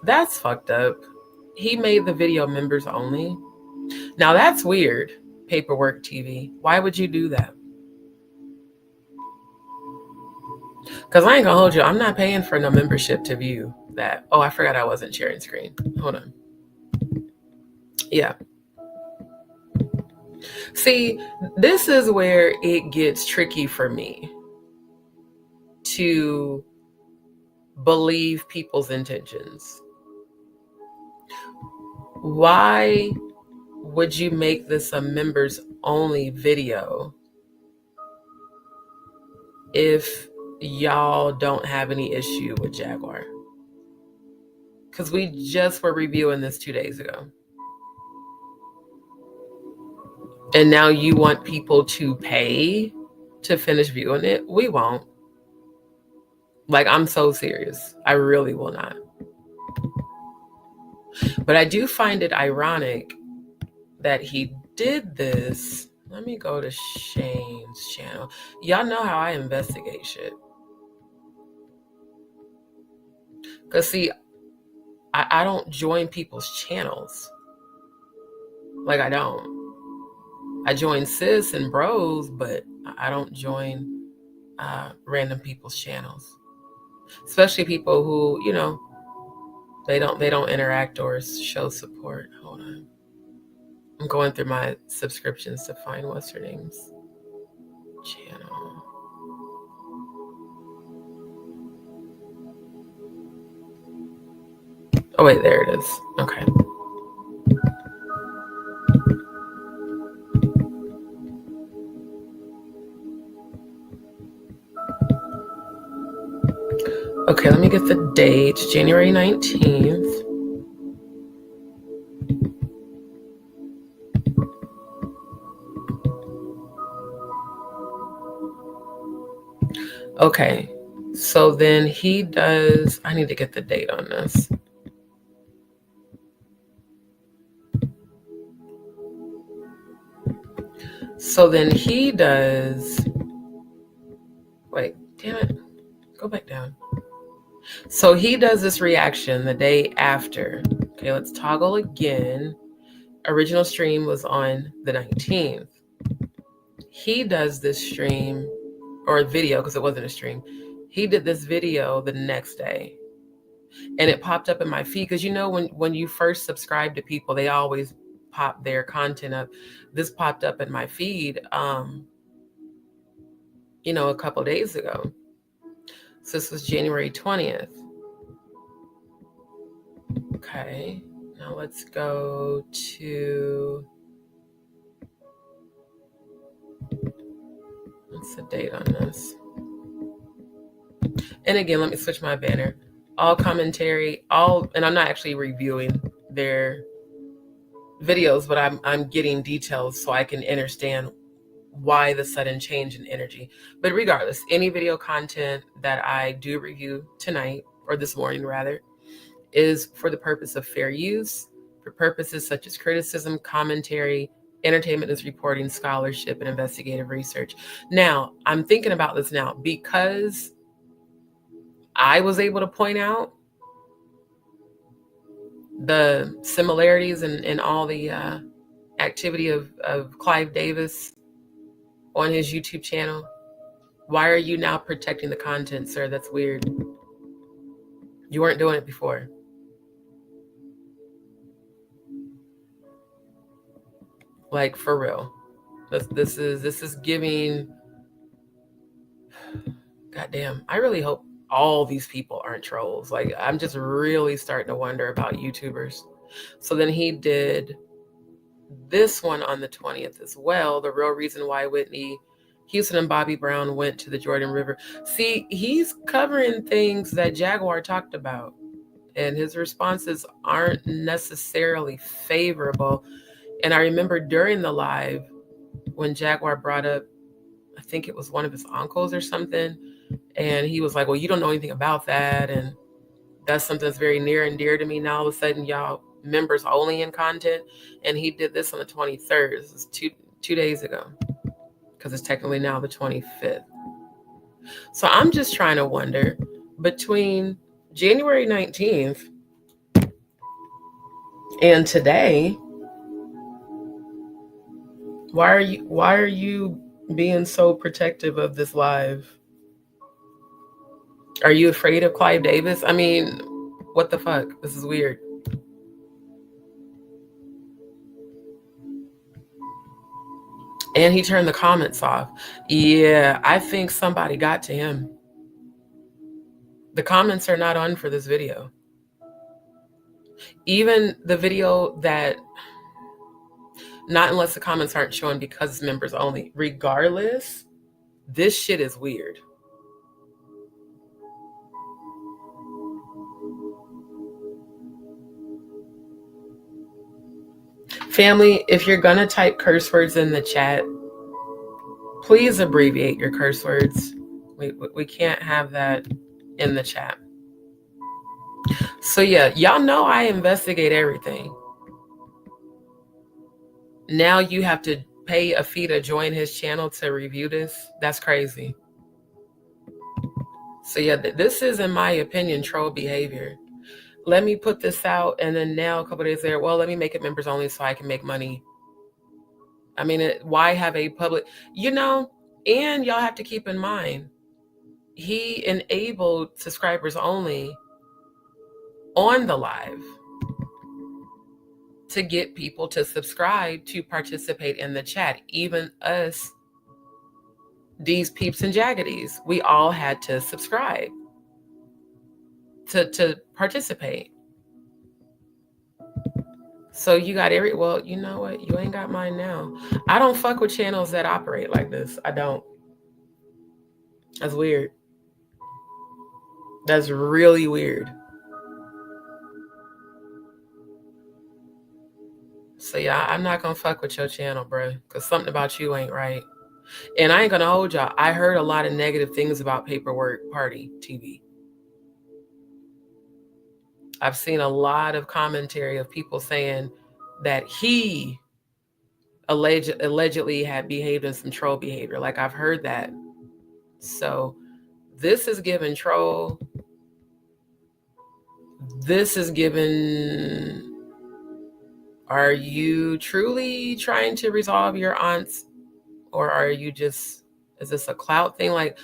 [SPEAKER 1] that's fucked up. He made the video members only. Now that's weird, Paperwork TV. Why would you do that? Because I ain't gonna hold you. I'm not paying for no membership to view that. Oh, I forgot I wasn't sharing screen. Hold on. Yeah. See, this is where it gets tricky for me to believe people's intentions. Why would you make this a members only video if y'all don't have any issue with Jaguar? Because we just were reviewing this 2 days ago. And now you want people to pay to finish viewing it? We won't. Like, I'm so serious. I really will not. But I do find it ironic that he did this. Let me go to Shayne's channel. Y'all know how I investigate shit. Because, see, I don't join people's channels. Like, I don't. I join sis and bros, but I don't join random people's channels. Especially people who, they don't interact or show support. Hold on. I'm going through my subscriptions to find what's her name's channel. Oh wait, there it is. Okay. Okay, let me get the date. January 19th. Okay, so then he does, I need to get the date on this. So then he does, wait, damn it, go back down. So he does this reaction the day after. Okay, let's toggle again. Original stream was on the 19th. He does this stream, or a video, because it wasn't a stream. He did this video the next day. And it popped up in my feed, because you know when you first subscribe to people, they always pop their content up. This popped up in my feed, you know, a couple days ago. So this was January 20th. Okay, now let's go to, what's the date on this? And again, let me switch my banner. All commentary, and I'm not actually reviewing their videos, but I'm getting details so I can understand why the sudden change in energy. But regardless, any video content that I do review tonight, or this morning rather, is for the purpose of fair use, for purposes such as criticism, commentary, entertainment news reporting, scholarship, and investigative research. Now, I'm thinking about this now because I was able to point out the similarities and all the activity of CLIVE DAVIS on his YouTube channel. Why are you now protecting the content, sir? That's weird. You weren't doing it before. Like, for real. This is giving, goddamn, I really hope all these people aren't trolls. Like, I'm just really starting to wonder about YouTubers. So then he did this one on the 20th as well. The real reason why Whitney Houston and Bobby Brown went to the Jordan River. See, he's covering things that Jaguar talked about, and his responses aren't necessarily favorable. And I remember during the live when Jaguar brought up, I think it was one of his uncles or something, and he was like, well, you don't know anything about that, and that's something that's very near and dear to me. Now all of a sudden y'all members only in content. And he did this on the 23rd. This is two days ago, because it's technically now the 25th. So I'm just trying to wonder, between January 19th and today, why are you being so protective of this live? Are you afraid of CLIVE DAVIS? I mean, what the fuck? This is weird. And he turned the comments off. Yeah, I think somebody got to him. The comments are not on for this video. Even the video that, not unless the comments aren't showing because it's members only. Regardless, this shit is weird. Family, if you're gonna type curse words in the chat, please abbreviate your curse words. We can't have that in the chat. So yeah, y'all know I investigate everything. Now you have to pay a fee to join his channel to review this? That's crazy. So yeah, this is, in my opinion, troll behavior. Let me put this out, and then now a couple days later, well, let me make it members only so I can make money. I mean, why have a public, you know, and y'all have to keep in mind, he enabled subscribers only on the live to get people to subscribe to participate in the chat. Even us, DzPeepz JagaDz, we all had to subscribe to participate. So you got well, you know what? You ain't got mine now. I don't fuck with channels that operate like this. I don't. That's weird. That's really weird. So yeah, I'm not gonna fuck with your channel, bro, because something about you ain't right. And I ain't gonna hold y'all. I heard a lot of negative things about Paperwork Party TV. I've seen a lot of commentary of people saying that he allegedly had behaved in some troll behavior. Like, I've heard that. So this is given troll. This is given, are you truly trying to resolve your aunt's, or are you just, is this a clout thing? Like,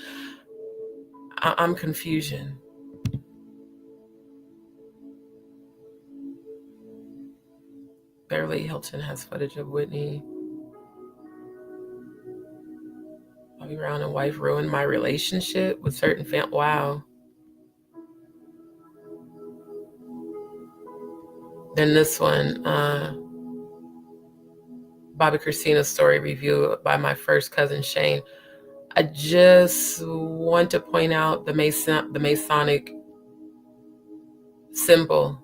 [SPEAKER 1] I'm confusion. Beverly Hilton has footage of Whitney. Bobby Brown and wife ruined my relationship with certain fam. Wow. Then this one, Bobby Christina's story review by my first cousin Shayne. I just want to point out the Masonic symbol.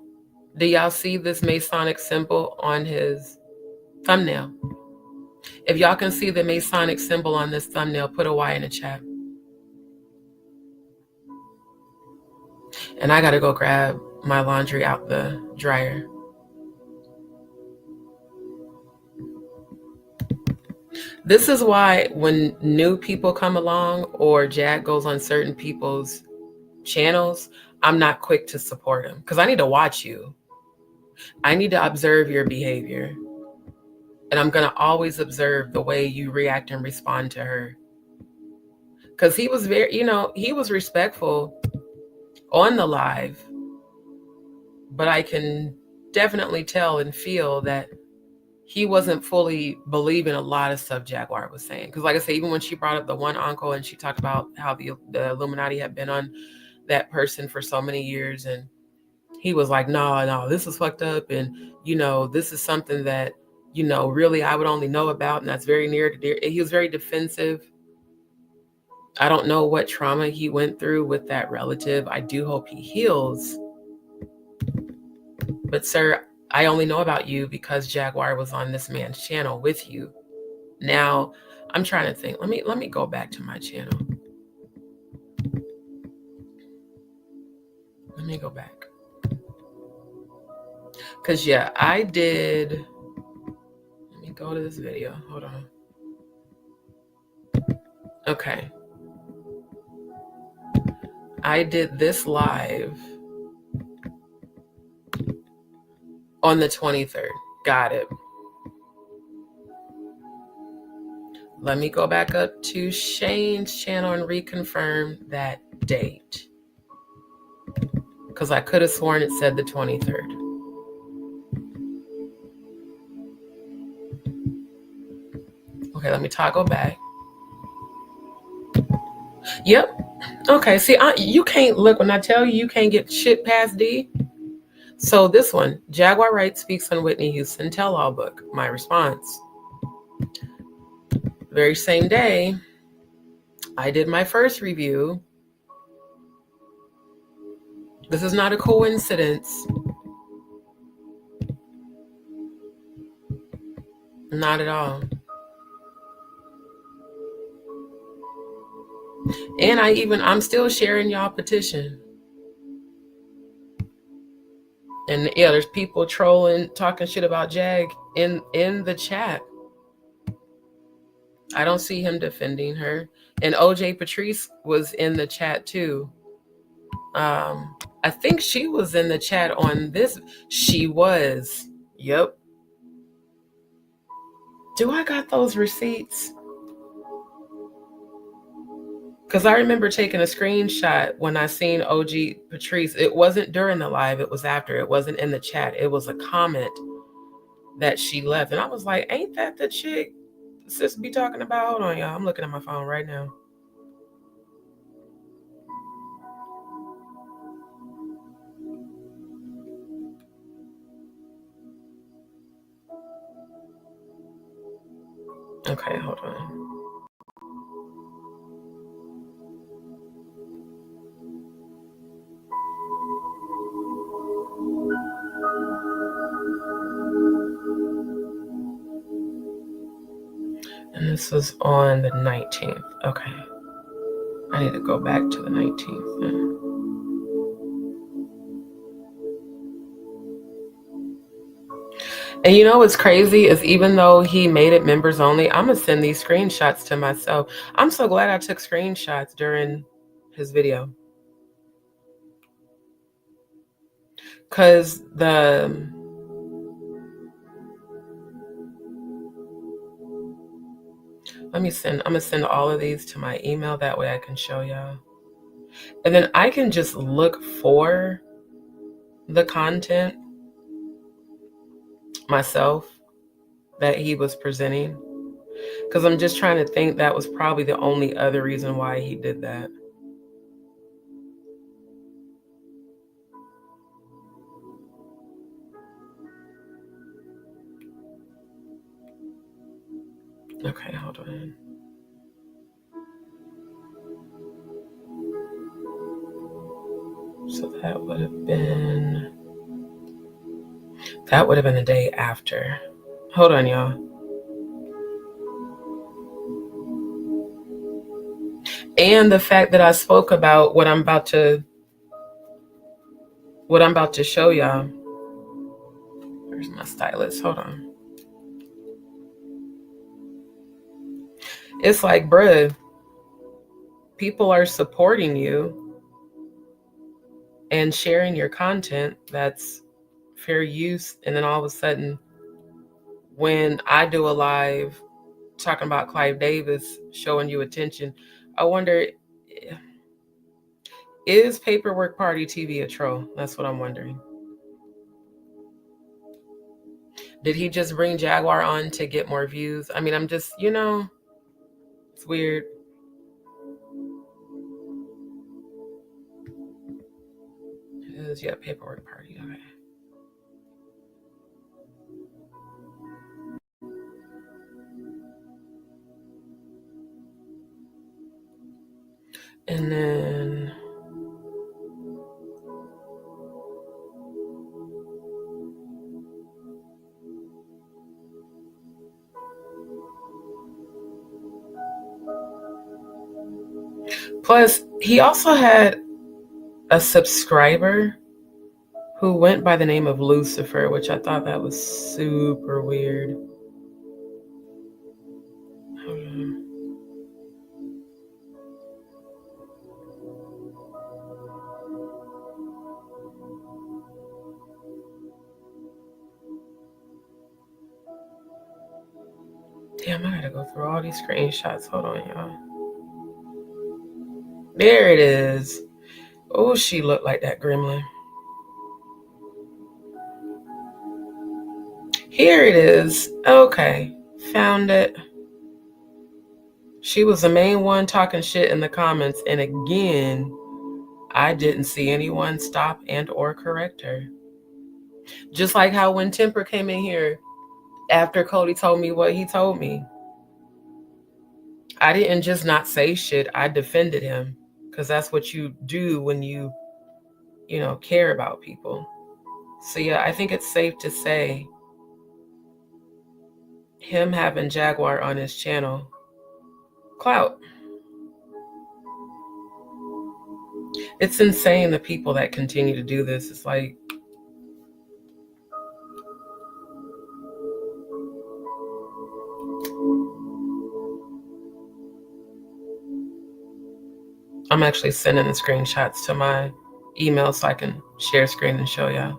[SPEAKER 1] Do y'all see this Masonic symbol on his thumbnail? If y'all can see the Masonic symbol on this thumbnail, put a Y in the chat. And I gotta go grab my laundry out the dryer. This is why when new people come along or Jag goes on certain people's channels, I'm not quick to support him because I need to watch you. I need to observe your behavior. And I'm going to always observe the way you react and respond to her. Because he was very, he was respectful on the live. But I can definitely tell and feel that he wasn't fully believing a lot of stuff Jaguar was saying. Because like I say, even when she brought up the one uncle and she talked about how the Illuminati had been on that person for so many years, and he was like, no, this is fucked up, and this is something that really I would only know about, and that's very near to dear. He was very defensive. I don't know what trauma he went through with that relative. I do hope he heals. But sir, I only know about you because Jaguar was on this man's channel with you. Now, I'm trying to think. Let me go back to my channel. Let me go back. Because, yeah, I did. Let me go to this video. Hold on. Okay. I did this live on the 23rd. Got it. Let me go back up to Shayne's channel and reconfirm that date. Because I could have sworn it said the 23rd. Okay, let me toggle back. Yep. Okay, see, you can't look when I tell you can't get shit past D. So this one, Jaguar Wright speaks on Whitney Houston tell-all book. My response. Very same day, I did my first review. This is not a coincidence. Not at all. And I'm still sharing y'all petition. And yeah, there's people trolling, talking shit about Jag in the chat. I don't see him defending her. And OJ Patrice was in the chat too. I think she was in the chat on this. She was. Yep. Do I got those receipts? Because I remember taking a screenshot when I seen OG Patrice. It wasn't during the live. It was after. It wasn't in the chat. It was a comment that she left. And I was like, ain't that the chick sis be talking about? Hold on, y'all. I'm looking at my phone right now. Okay, hold on. And this was on the 19th. Okay. I need to go back to the 19th then. And you know what's crazy is even though he made it members only, I'm going to send these screenshots to myself. I'm so glad I took screenshots during his video. Because I'm going to send all of these to my email. That way I can show y'all. And then I can just look for the content myself that he was presenting. Because I'm just trying to think that was probably the only other reason why he did that. Okay, hold on. So that would have been the day after. Hold on, y'all. And the fact that I spoke about what I'm about to show y'all. Where's my stylus? Hold on. It's like, bruh, people are supporting you and sharing your content. That's fair use. And then all of a sudden, when I do a live talking about Clive Davis, showing you attention, I wonder, is Paperwork Party TV a troll? That's what I'm wondering. Did he just bring Jaguar on to get more views? I mean, I'm just, it's weird. It is, yeah, Paperwork Party. Okay. And then plus, he also had a subscriber who went by the name of Lucifer, which I thought that was super weird. Damn, I gotta go through all these screenshots. Hold on, y'all. There it is. Oh, she looked like that gremlin. Here it is. Okay, found it. She was the main one talking shit in the comments, and again, I didn't see anyone stop and or correct her. Just like how when Temper came in here after Cody told me what he told me, I didn't just not say shit. I defended him because that's what you do when you care about people. So yeah, I think it's safe to say him having Jaguar on his channel, clout. It's insane the people that continue to do this. It's like, I'm actually sending the screenshots to my email so I can share screen and show y'all.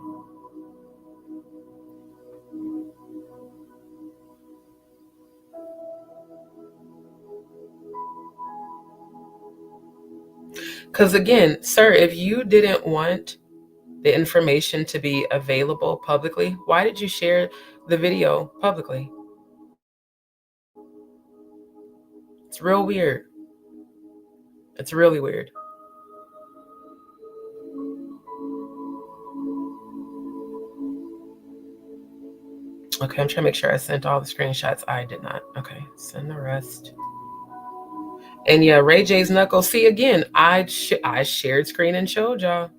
[SPEAKER 1] Because again, sir, if you didn't want the information to be available publicly, why did you share the video publicly? It's real weird. It's really weird. Okay, I'm trying to make sure I sent all the screenshots. I did not. Okay, send the rest. And yeah, Ray J's knuckles. See, again, I shared screen and showed y'all.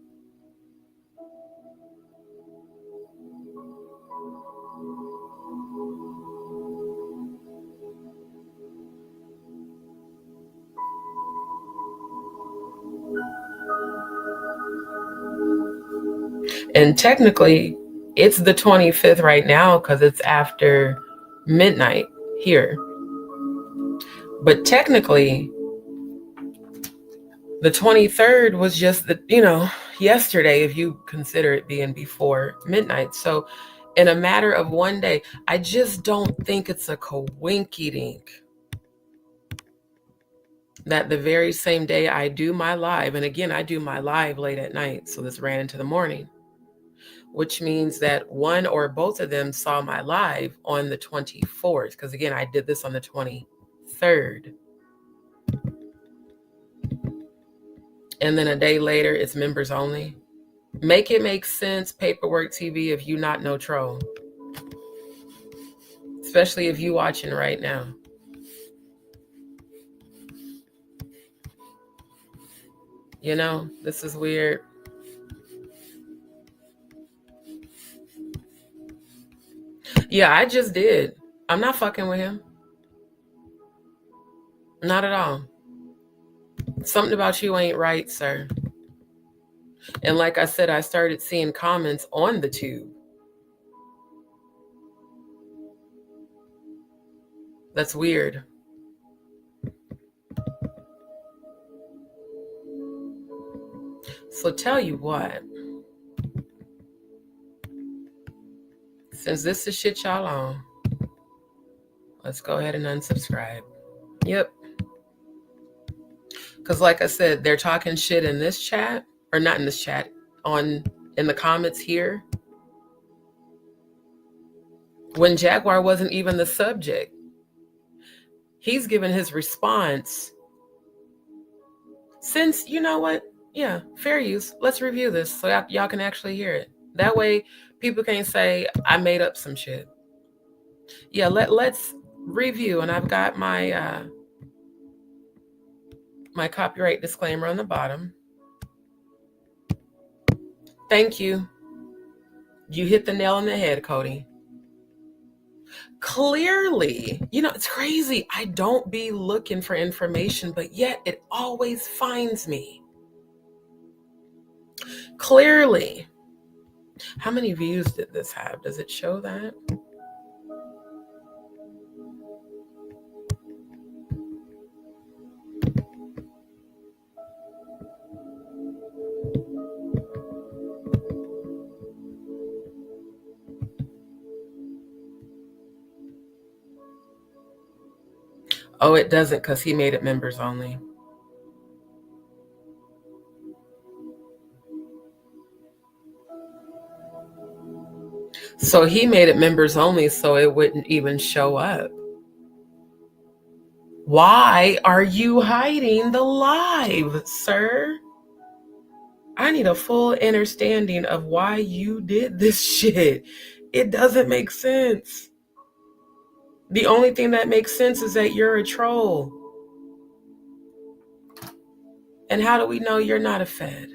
[SPEAKER 1] And technically, it's the 25th right now because it's after midnight here. But technically, the 23rd was just yesterday, if you consider it being before midnight. So in a matter of one day, I just don't think it's a coinkydink that the very same day I do my live, and again, I do my live late at night, so this ran into the morning, which means that one or both of them saw my live on the 24th, because again, I did this on the 23rd. And then a day later, it's members only. Make it make sense, Paperwork TV, if you not no troll. Especially if you watching right now. You know, this is weird. Yeah, I just did. I'm not fucking with him. Not at all. Something about you ain't right, sir. And like I said, I started seeing comments on the tube. That's weird. So tell you what. Since this is shit y'all on, let's go ahead and unsubscribe. Yep. Because like I said, they're talking shit in this chat, or not in this chat, in the comments here, when Jaguar wasn't even the subject. He's given his response. Since, you know what? Yeah, fair use. Let's review this so y'all can actually hear it. That way, people can't say, I made up some shit. Yeah, let's review. And I've got my my copyright disclaimer on the bottom. Thank you. You hit the nail on the head, Cody. Clearly, it's crazy. I don't be looking for information, but yet it always finds me. Clearly. How many views did this have? Does it show that? Oh, it doesn't, because he made it members only. So he made it members only, so it wouldn't even show up. Why are you hiding the live, sir? I need a full understanding of why you did this shit. It doesn't make sense. The only thing that makes sense is that you're a troll. And how do we know you're not a Fed?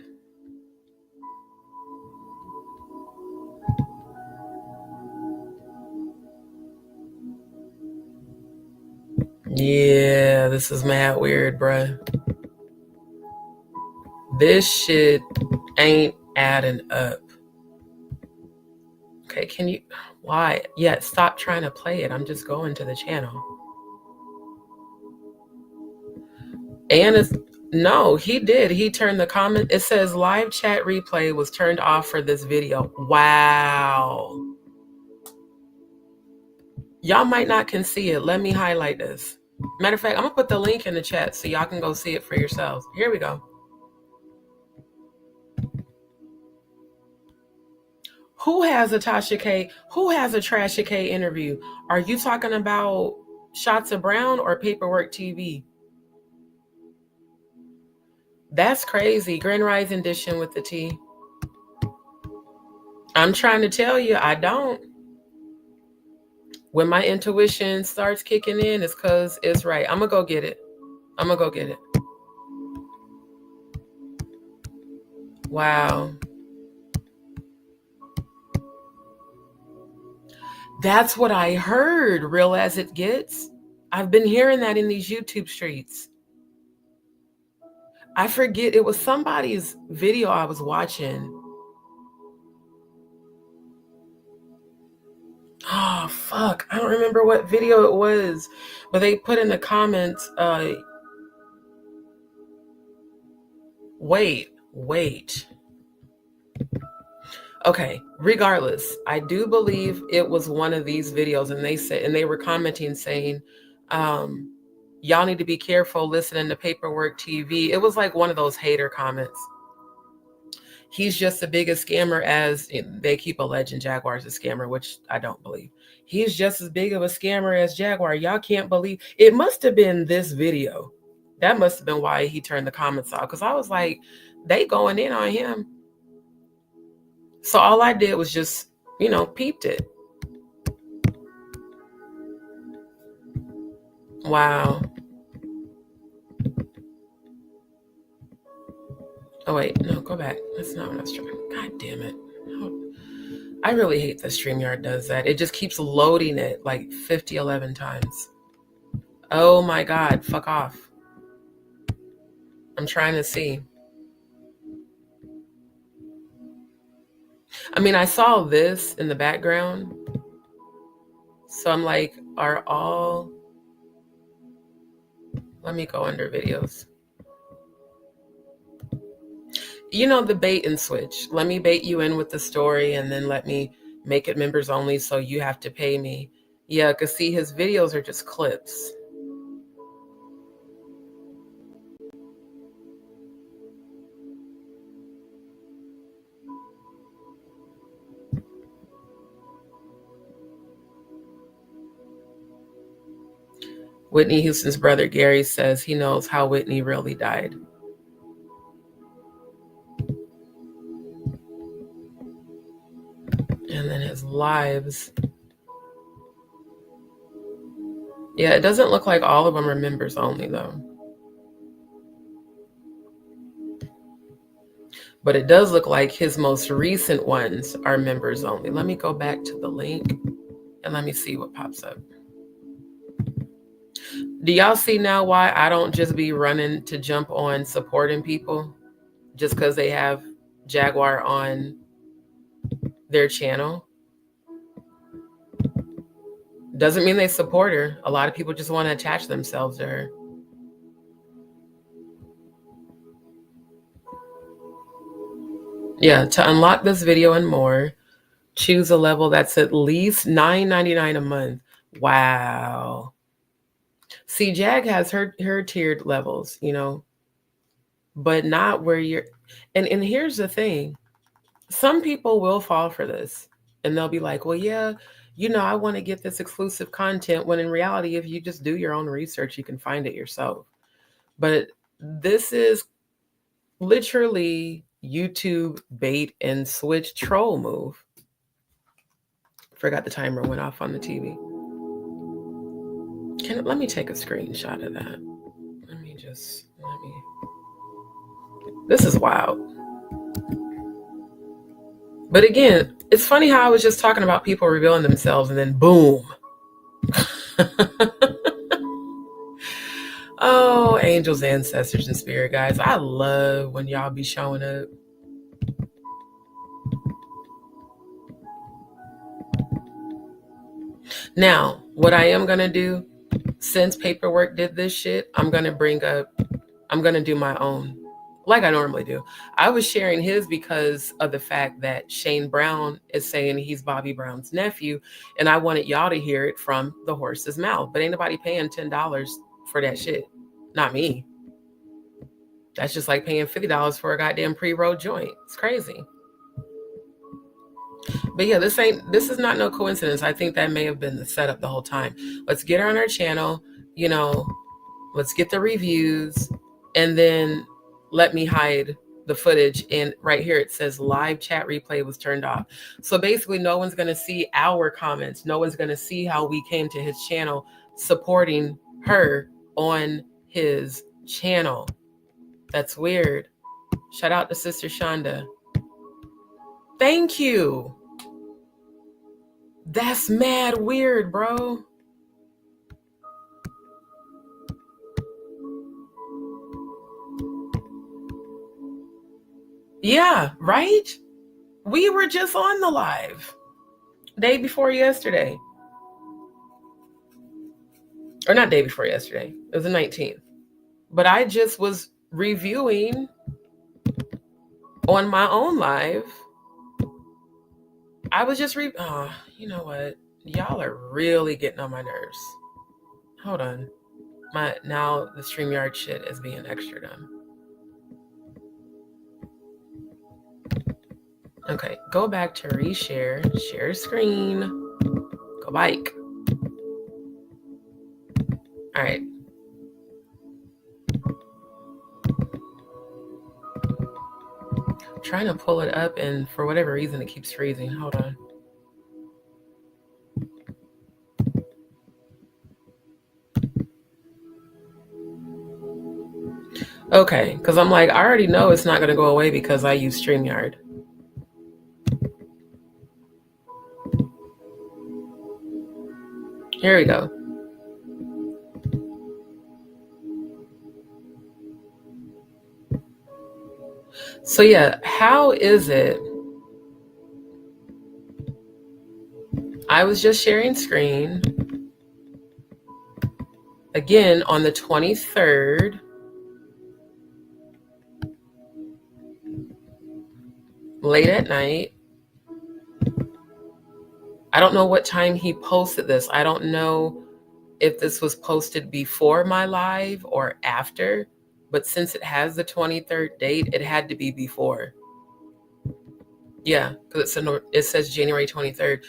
[SPEAKER 1] Yeah, this is mad weird, bruh. This shit ain't adding up. Okay, can you... Why? Yeah, stop trying to play it. I'm just going to the channel. And it's... No, he did. He turned the comment. It says live chat replay was turned off for this video. Wow. Y'all might not can see it. Let me highlight this. Matter of fact, I'm going to put the link in the chat so y'all can go see it for yourselves. Here we go. Who has a Tasha K? Who has a Trasha K interview? Are you talking about Shots of Brown or Paperwork TV? That's crazy. Grand Rising Edition with the T. I'm trying to tell you, I don't. When my intuition starts kicking in, it's because it's right. I'm going to go get it. I'm going to go get it. Wow. That's what I heard, real as it gets. I've been hearing that in these YouTube streets. I forget, it was somebody's video I was watching. Oh, fuck. I don't remember what video it was, but they put in the comments, wait. Okay, regardless, I do believe it was one of these videos, and they were commenting saying, y'all need to be careful listening to Paperwork TV. It was like one of those hater comments. He's just the biggest scammer, as they keep alleging Jaguar's a scammer, which I don't believe. He's just as big of a scammer as Jaguar. Y'all can't believe it. Must have been this video. That must have been why he turned the comments off. Because I was like, they going in on him. So all I did was just, peeped it. Wow. Oh, wait. No, go back. That's not what I was trying. God damn it. I really hate that StreamYard does that. It just keeps loading it like 11 times. Oh my God. Fuck off. I'm trying to see. I mean, I saw this in the background. So I'm like, let me go under videos. The bait and switch. Let me bait you in with the story and then let me make it members only so you have to pay me. Yeah, because see, his videos are just clips. Whitney Houston's brother Gary says he knows how Whitney really died. And then his lives. Yeah, it doesn't look like all of them are members only, though. But it does look like his most recent ones are members only. Let me go back to the link and let me see what pops up. Do y'all see now why I don't just be running to jump on supporting people just because they have Jaguar on their channel? Doesn't mean they support her. A lot of people just want to attach themselves to her. Yeah, to unlock this video and more, choose a level that's at least $9.99 a month. Wow. See, Jag has her tiered levels, but not where you're. And here's the thing. Some people will fall for this and they'll be like, well, yeah, I want to get this exclusive content, when in reality, if you just do your own research, you can find it yourself. But this is literally YouTube bait and switch troll move. Forgot the timer went off on the TV. Let me take a screenshot of that. This is wild. But again, it's funny how I was just talking about people revealing themselves and then boom. Oh, angels, ancestors, and spirit guys. I love when y'all be showing up. Now, what I am going to do, since Paperwork did this shit, I'm going to do my own, like I normally do. I was sharing his because of the fact that Shayne Brown is saying he's Bobby Brown's nephew, and I wanted y'all to hear it from the horse's mouth. But ain't nobody paying $10 for that shit. Not me. That's just like paying $50 for a goddamn pre-rolled joint. It's crazy. But yeah, this is not no coincidence. I think that may have been the setup the whole time. Let's get her on our channel, let's get the reviews, and then let me hide the footage. And right here it says live chat replay was turned off. So basically no one's going to see our comments. No one's going to see how we came to his channel supporting her on his channel. That's weird. Shout out to Sister Shonda. Thank you. That's mad weird, bro. Yeah, right? We were just on the live. Day before yesterday. Or not day before yesterday. It was the 19th. But I just was reviewing on my own live. I was just oh, you know what? Y'all are really getting on my nerves. Hold on. Now the StreamYard shit is being extra done. Okay, go back to reshare, share screen, go bike. All right. I'm trying to pull it up and for whatever reason it keeps freezing. Hold on. Okay, because I'm like, I already know it's not going to go away because I use StreamYard. Here we go. So yeah, how is it? I was just sharing screen again on the 23rd. Late at night. I don't know what time he posted this. I don't know if this was posted before my live or after, but since it has the 23rd date, it had to be before. Yeah, because it says January 23rd.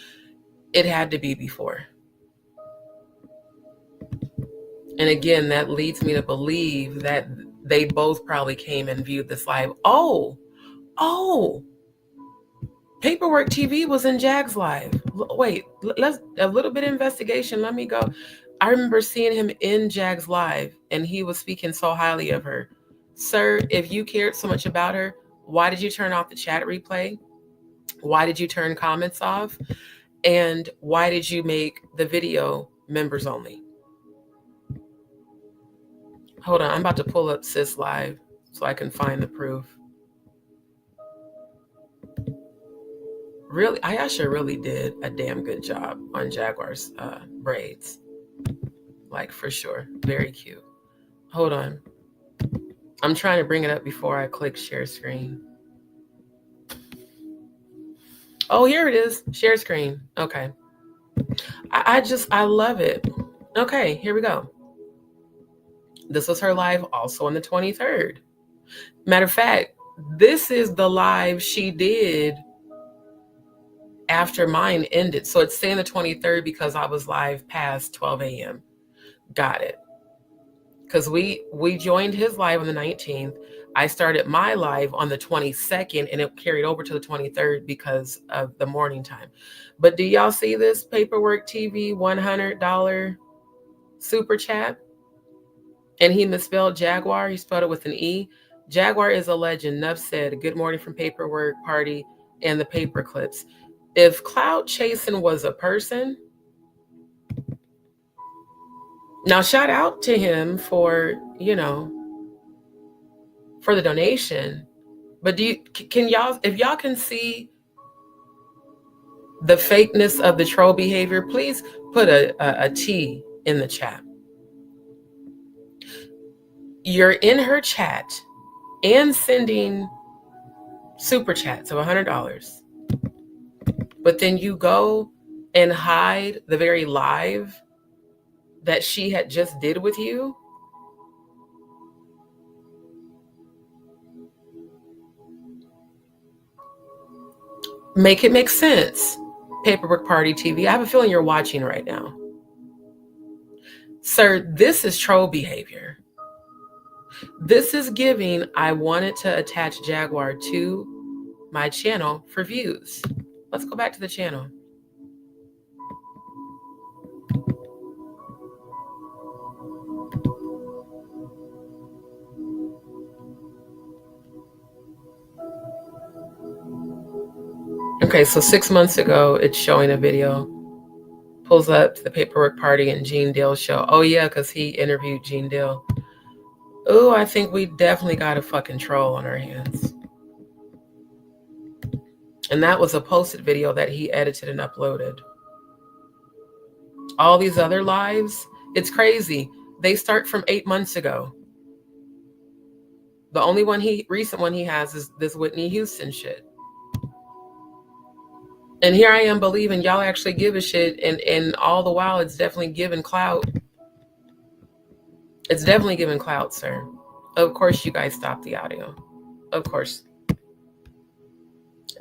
[SPEAKER 1] It had to be before. And again, that leads me to believe that they both probably came and viewed this live. Oh, Paperwork TV was in Jag's live. Wait, let's a little bit of investigation. Let me go. I remember seeing him in Jag's live and he was speaking so highly of her. Sir, if you cared so much about her, why did you turn off the chat replay? Why did you turn comments off? And why did you make the video members only? Hold on, I'm about to pull up Sis Live so I can find the proof. Really, Ayasha really did a damn good job on Jaguar's braids. Like, for sure. Very cute. Hold on. I'm trying to bring it up before I click share screen. Oh, here it is. Share screen. Okay. I love it. Okay, here we go. This was her live also on the 23rd. Matter of fact, this is the live she did after mine ended. So it's saying the 23rd because I was live past 12 a.m. Got it. Because we joined his live on the 19th. I started my live on the 22nd and it carried over to the 23rd because of the morning time. But do y'all see this Paperwork TV $100 super chat? And he misspelled Jaguar. He spelled it with an E. Jaguar is a legend. Enough said. Good morning from Paperwork Party and the paper clips. If clout chasing was a person, now shout out to him for, for the donation. But can y'all, if y'all can see the fakeness of the troll behavior, please put a T in the chat. You're in her chat and sending super chats of $100. But then you go and hide the very live that she had just did with you. Make it make sense. Paperwork Party TV. I have a feeling you're watching right now. Sir, this is troll behavior. This is giving, I wanted to attach Jaguar to my channel for views. Let's go back to the channel. Okay, so 6 months ago, it's showing a video. Pulls up the Paperwork Party and Gene Deal show. Oh yeah, because he interviewed Gene Deal. Oh, I think we definitely got a fucking troll on our hands. And that was a posted video that he edited and uploaded. All these other lives, it's crazy. They start from 8 months ago. The only recent one he has is this Whitney Houston shit. And here I am believing y'all actually give a shit, and all the while it's definitely giving clout. It's definitely giving clout, sir. Of course you guys stopped the audio. Of course.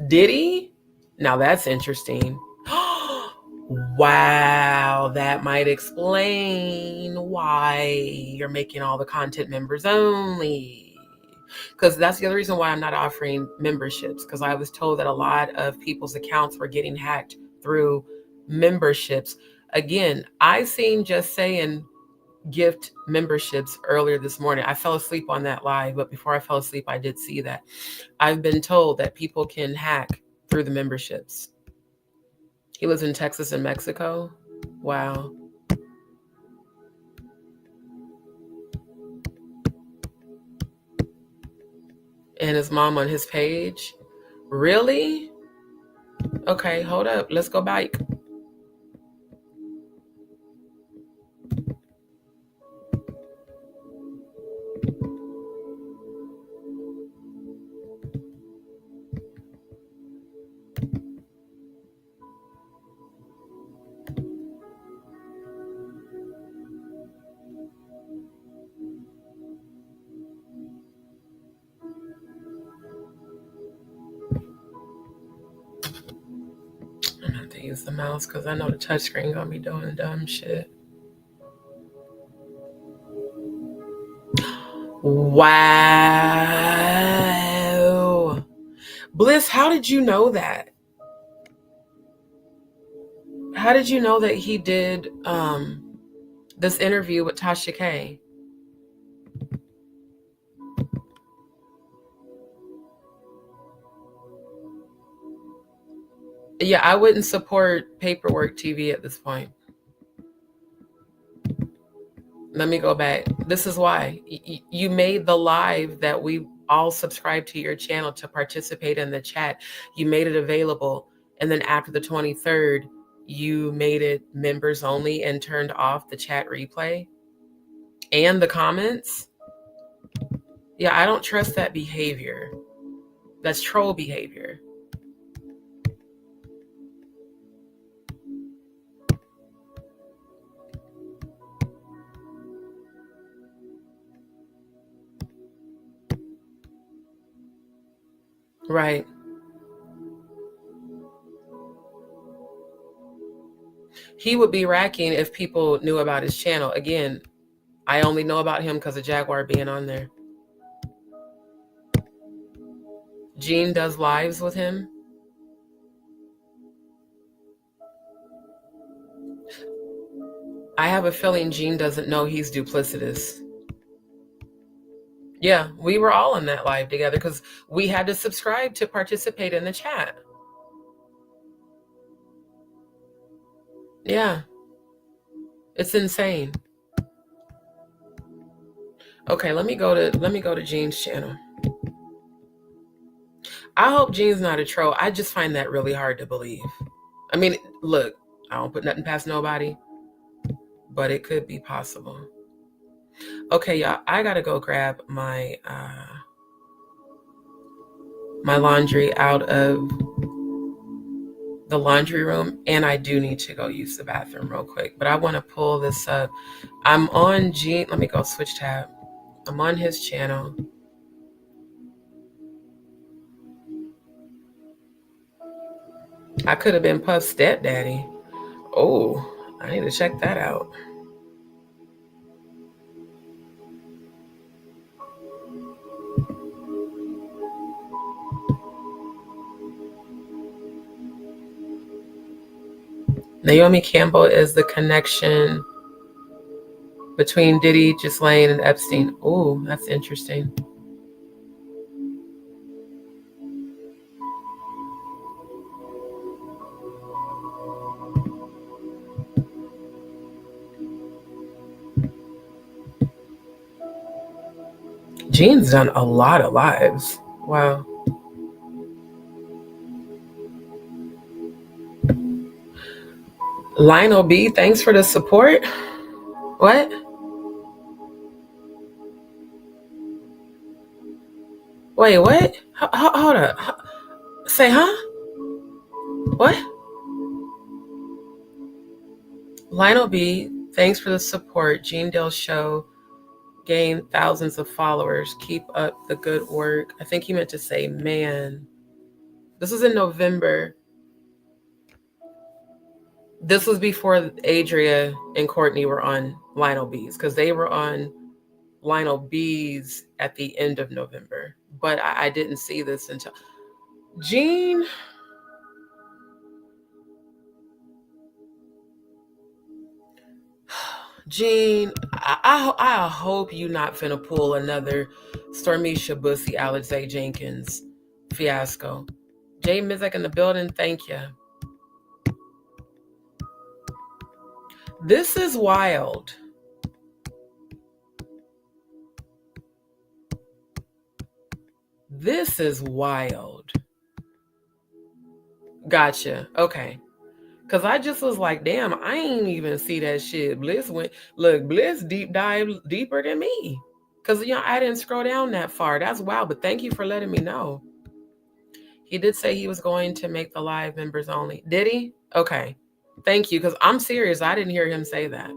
[SPEAKER 1] Diddy? Now that's interesting. Wow, that might explain why you're making all the content members only. Because that's the other reason why I'm not offering memberships, because I was told that a lot of people's accounts were getting hacked through memberships. Again, I seen Just Saying gift memberships earlier this morning. I fell asleep on that live, but before I fell asleep, I did see that. I've been told that people can hack through the memberships. He lives in Texas and Mexico. Wow. And his mom on his page. Really? Okay, hold up. Let's go back. I'm gonna have to use the mouse because I know the touchscreen gonna be doing dumb shit. Wow. Bliss, how did you know that? How did you know that he did this interview with Tasha K? Yeah, I wouldn't support Paperwork TV at this point. Let me go back. This is why. You made the live that we all subscribe to your channel to participate in the chat. You made it available. And then after the 23rd, you made it members only and turned off the chat replay and the comments. Yeah, I don't trust that behavior. That's troll behavior. Right. He would be racking if people knew about his channel. Again, I only know about him because of Jaguar being on there. Gene does lives with him. I have a feeling Gene doesn't know he's duplicitous. Yeah, we were all in that live together because we had to subscribe to participate in the chat. Yeah. It's insane. Okay, let me go to Gene's channel. I hope Gene's not a troll. I just find that really hard to believe. I mean, look, I don't put nothing past nobody, but it could be possible. Okay, y'all, I gotta go grab my my laundry out of the laundry room, and I do need to go use the bathroom real quick, but I want to pull this up. I'm on Gene. Let me go switch tab. I'm on his channel. I could have been Puff's stepdaddy. Oh, I need to check that out. Naomi Campbell is the connection between Diddy, Ghislaine, and Epstein. Oh, that's interesting. Gene's done a lot of lives. Wow. Lionel B, thanks for the support. What? Wait, what? Hold up. Say, huh? What? Lionel B, thanks for the support. Gene Dale Show gained thousands of followers. Keep up the good work. I think he meant to say, man. This was in November. This was before Adria and Courtney were on Lionel B's, because they were on Lionel B's at the end of November. But I didn't see this until Gene. Gene, I hope you not finna pull another Stormisha Bussy Alizé Jenkins fiasco. Jay Mizek in the building, thank you. This is wild. This is wild. Gotcha. Okay. Because I just was like, damn, I ain't even see that shit. Bliss went, look, Bliss deep dive deeper than me. Because, you know, I didn't scroll down that far. That's wild. But thank you for letting me know. He did say he was going to make the live members only. Did he? Okay. Thank you. Because I'm serious. I didn't hear him say that.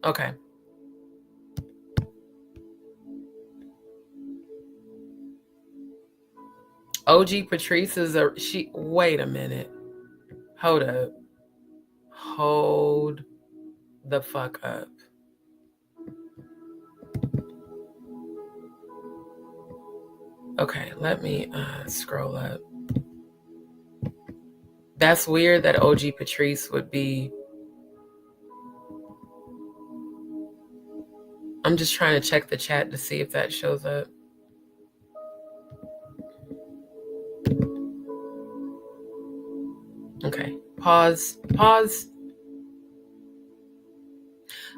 [SPEAKER 1] Okay. OG Patrice is wait a minute. Hold up. Hold the fuck up. Okay, let me scroll up. That's weird that OG Patrice would be. I'm just trying to check the chat to see if that shows up. Okay, pause.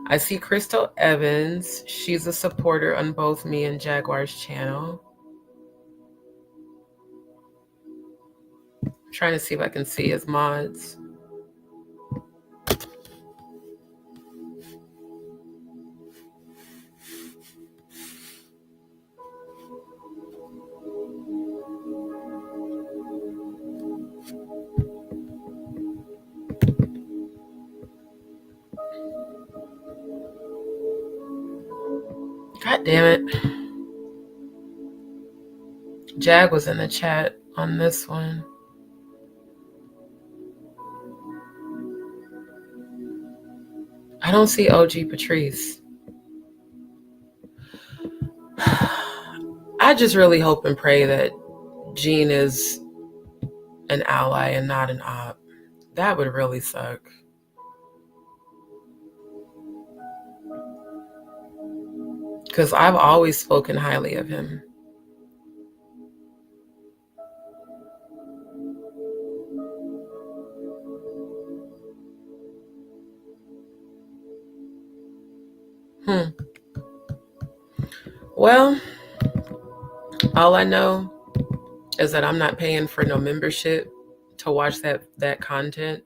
[SPEAKER 1] I see Crystal Evans. She's a supporter on both me and Jaguar's channel. I'm trying to see if I can see his mods. God damn it. Jag was in the chat on this one. I don't see OG Patrice. I just really hope and pray that Gene is an ally and not an op. That would really suck. Because I've always spoken highly of him. Well, all I know is that I'm not paying for no membership to watch that content.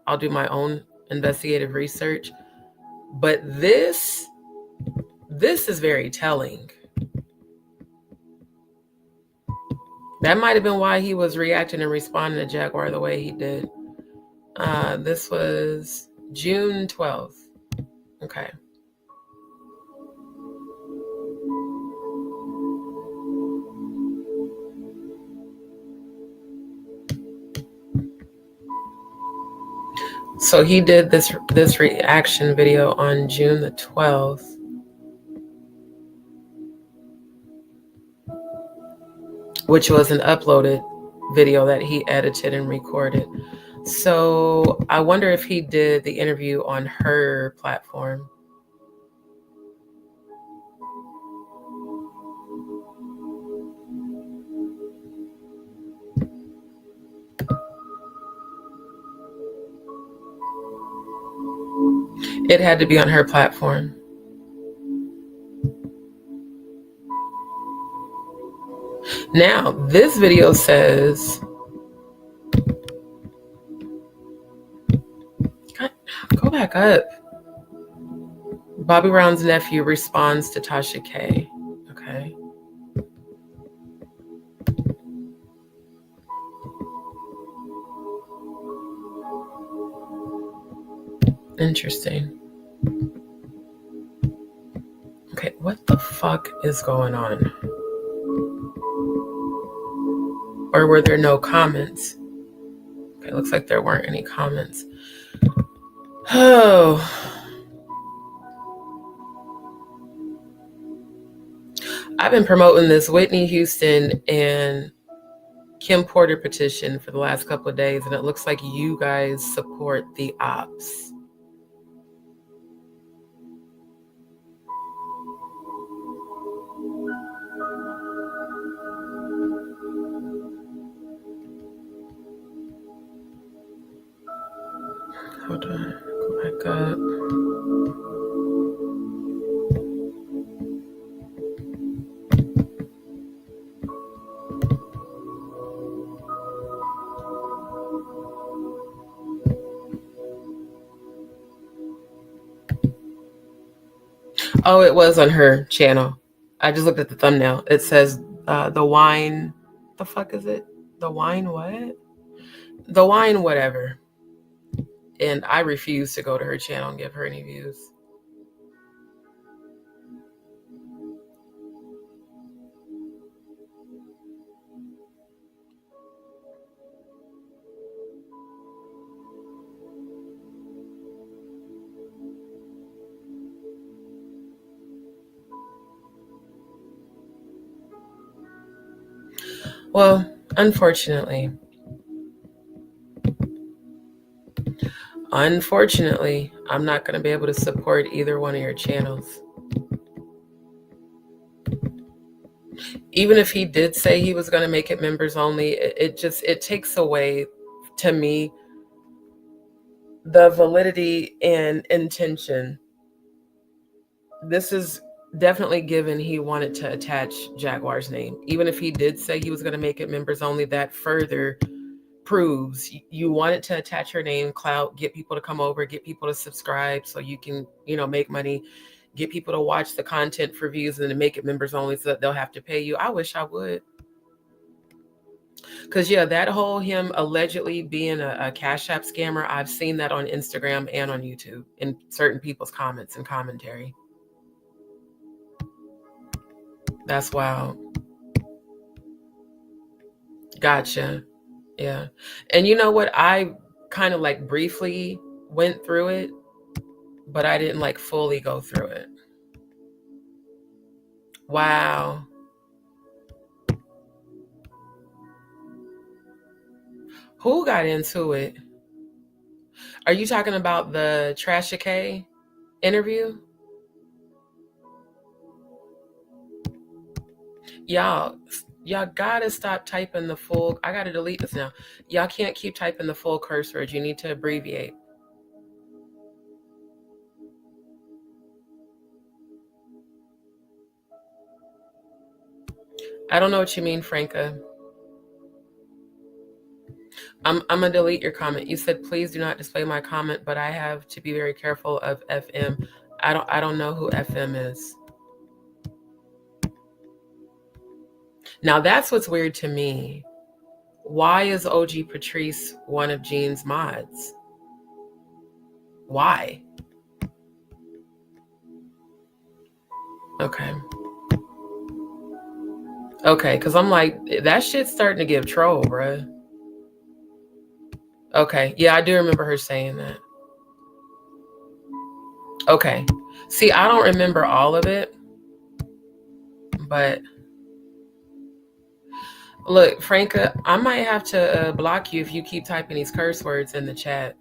[SPEAKER 1] I'll do my own investigative research. But this is very telling. That might have been why he was reacting and responding to Jaguar the way he did. This was June 12th. Okay. So he did this reaction video on June the 12th. Which was an uploaded video that he edited and recorded. So I wonder if he did the interview on her platform. It had to be on her platform. Now, this video says, God, Go back up. Bobby Brown's nephew responds to Tasha K. Okay. Interesting. Okay, what the fuck is going on? Or were there no comments? Okay, looks like there weren't any comments. Oh. I've been promoting this Whitney Houston and Kim Porter petition for the last couple of days, and it looks like you guys support the ops. Hold on, go back up. Oh, it was on her channel. I just looked at the thumbnail. It says the wine. The fuck is it? The wine what? The wine whatever. And I refuse to go to her channel and give her any views. Well, unfortunately, I'm not going to be able to support either one of your channels. Even if he did say he was going to make it members only, it takes away, to me, the validity and intention. This is definitely given he wanted to attach Jaguar's name. Even if he did say he was going to make it members only, that further proves you wanted to attach her name, clout, get people to come over, get people to subscribe so you can, make money, get people to watch the content for views, and then make it members only so that they'll have to pay you. I wish I would. Because, yeah, that whole him allegedly being a Cash App scammer, I've seen that on Instagram and on YouTube in certain people's comments and commentary. That's wild. Gotcha. Yeah. And you know what? I kind of like briefly went through it, but I didn't like fully go through it. Wow. Who got into it? Are you talking about the Trasha K interview? Y'all gotta stop typing the full. I gotta delete this now. Y'all can't keep typing the full curse words. You need to abbreviate. I don't know what you mean, Franca. I'm gonna delete your comment. You said please do not display my comment, but I have to be very careful of FM. I don't know who FM is. Now that's what's weird to me. Why is OG Patrice one of Jean's mods? Why? Okay. Okay, because I'm like, that shit's starting to give troll, bruh. Okay, yeah, I do remember her saying that. Okay. See, I don't remember all of it, but look, Franca, I might have to block you if you keep typing these curse words in the chat.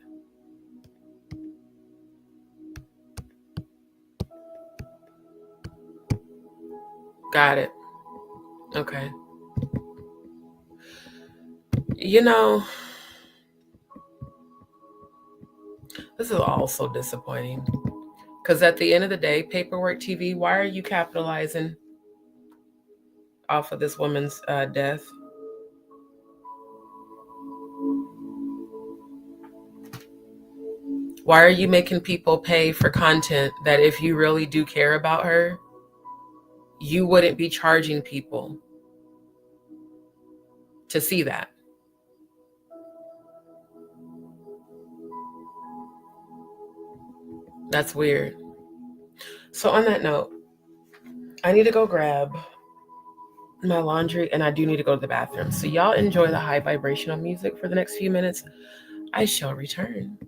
[SPEAKER 1] Got it. Okay. This is also disappointing. Because at the end of the day, Paperwork TV, why are you capitalizing off of this woman's death? Why are you making people pay for content that if you really do care about her, you wouldn't be charging people to see that? That's weird. So on that note, I need to go grab my laundry and I do need to go to the bathroom. So y'all enjoy the high vibrational music for the next few minutes. I shall return.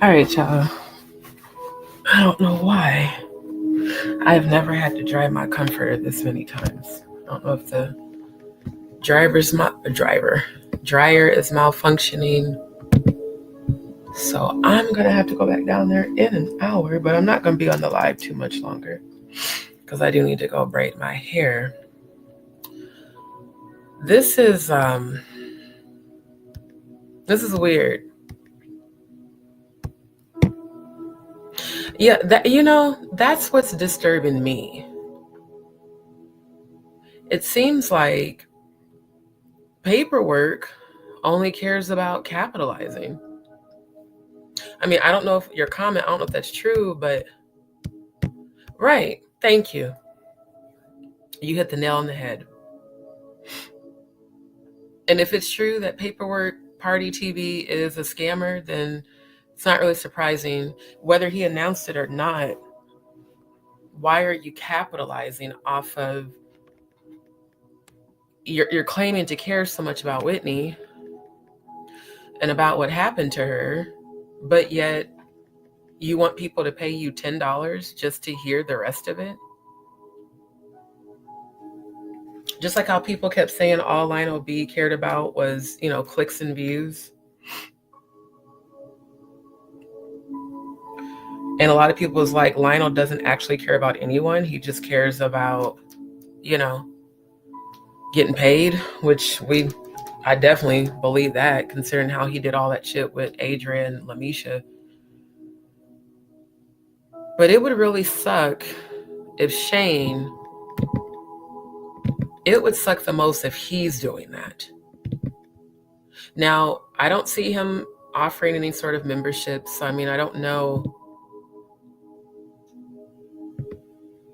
[SPEAKER 1] All right, y'all. I don't know why. I've never had to dry my comforter this many times. I don't know if the dryer is malfunctioning. So I'm gonna have to go back down there in an hour, but I'm not gonna be on the live too much longer because I do need to go braid my hair. This is weird. Yeah, that's what's disturbing me. It seems like Paperwork only cares about capitalizing. I mean, I don't know if your comment, I don't know if that's true, but right. Thank you. You hit the nail on the head. And if it's true that Paperwork Party TV is a scammer, then it's not really surprising. Whether he announced it or not, why are you capitalizing off of you're claiming to care so much about Whitney and about what happened to her, but yet you want people to pay you $10 just to hear the rest of it? Just like how people kept saying all Lionel B cared about was, clicks and views. And a lot of people was like, Lionel doesn't actually care about anyone. He just cares about, getting paid, which I definitely believe that, considering how he did all that shit with Adrian and Lamisha. But it would really suck if Shayne, it would suck the most if he's doing that. Now, I don't see him offering any sort of membership, so I mean, I don't know.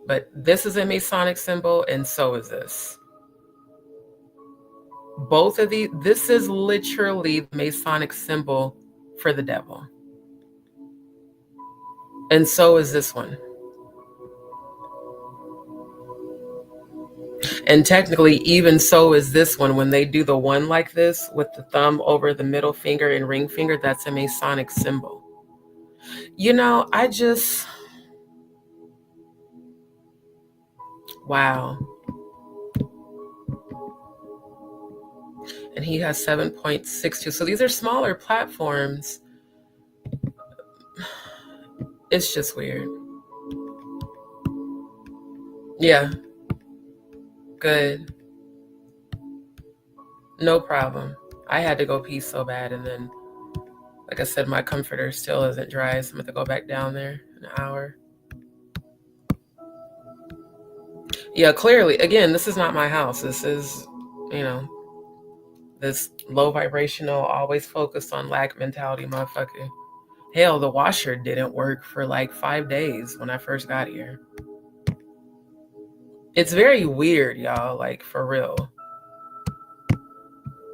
[SPEAKER 1] But this is a Masonic symbol, and so is this. Both of these, this is literally the Masonic symbol for the devil. And so is this one. And technically, even so is this one. When they do the one like this with the thumb over the middle finger and ring finger, that's a Masonic symbol. Wow. And he has 7.62. So these are smaller platforms. It's just weird. Yeah. Good. No problem. I had to go pee so bad, and then, like I said, my comforter still isn't dry, so I'm going to go back down there in an hour. Yeah, clearly, again, this is not my house. This is, this low vibrational, always focused on lack mentality motherfucker. Hell, the washer didn't work for like 5 days when I first got here. It's very weird, y'all, like for real.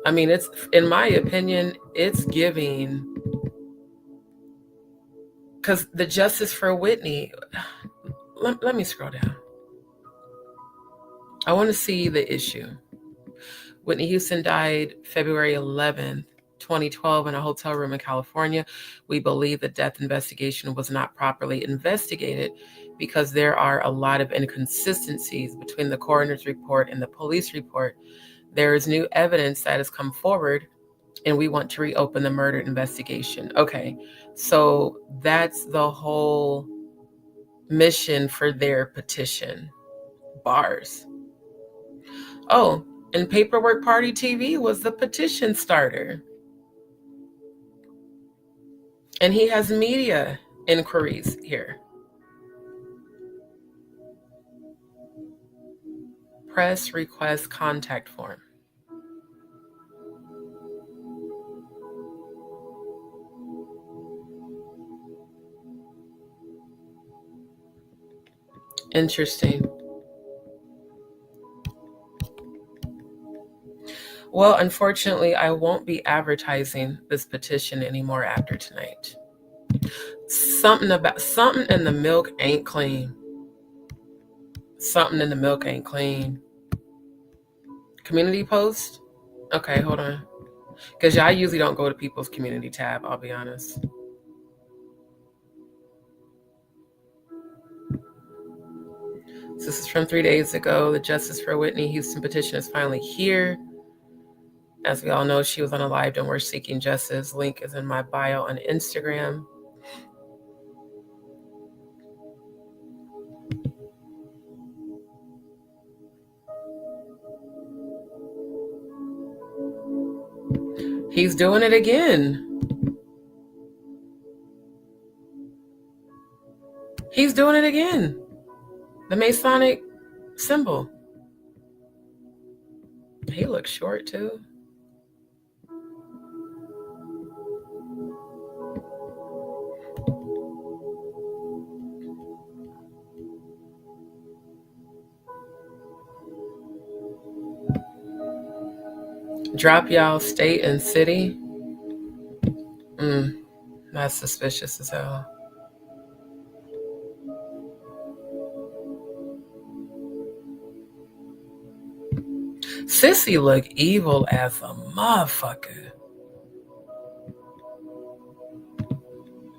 [SPEAKER 1] I mean, it's, in my opinion, it's giving, because the justice for Whitney, let me scroll down. I want to see the issue. Whitney Houston died February 11th, 2012 in a hotel room in California. We believe the death investigation was not properly investigated because there are a lot of inconsistencies between the coroner's report and the police report. There is new evidence that has come forward, and we want to reopen the murder investigation. Okay, so that's the whole mission for their petition. Bars. Oh, and Paperwork Party TV was the petition starter. And he has media inquiries here. Press request contact form. Interesting. Well, unfortunately, I won't be advertising this petition anymore after tonight. Something in the milk ain't clean. Something in the milk ain't clean. Community post? Okay, hold on. Because I usually don't go to people's community tab, I'll be honest. So this is from 3 days ago. The Justice for Whitney Houston petition is finally here. As we all know, she was on a live and we're seeking justice. Link is in my bio on Instagram. He's doing it again. He's doing it again. The Masonic symbol. He looks short too. Drop y'all state and city. That's suspicious as hell. Sissy look evil as a motherfucker.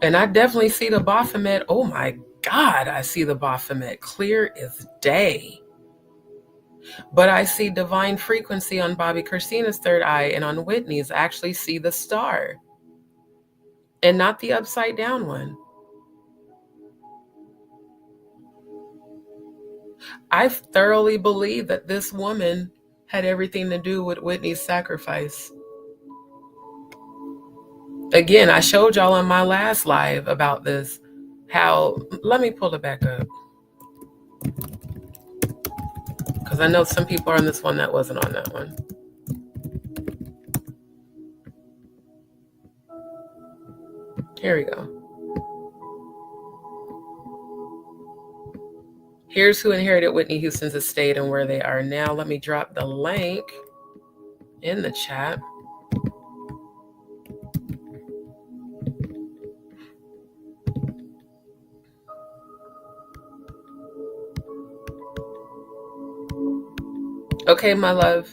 [SPEAKER 1] And I definitely see the Baphomet. Oh my God, I see the Baphomet clear as day. But I see divine frequency on Bobby Christina's third eye, and on Whitney's I actually see the star. And not the upside down one. I thoroughly believe that this woman had everything to do with Whitney's sacrifice. Again, I showed y'all on my last live about this, how, let me pull it back up. Because I know some people are on this one that wasn't on that one. Here we go. Here's who inherited Whitney Houston's estate and where they are now. Let me drop the link in the chat. Okay, my love.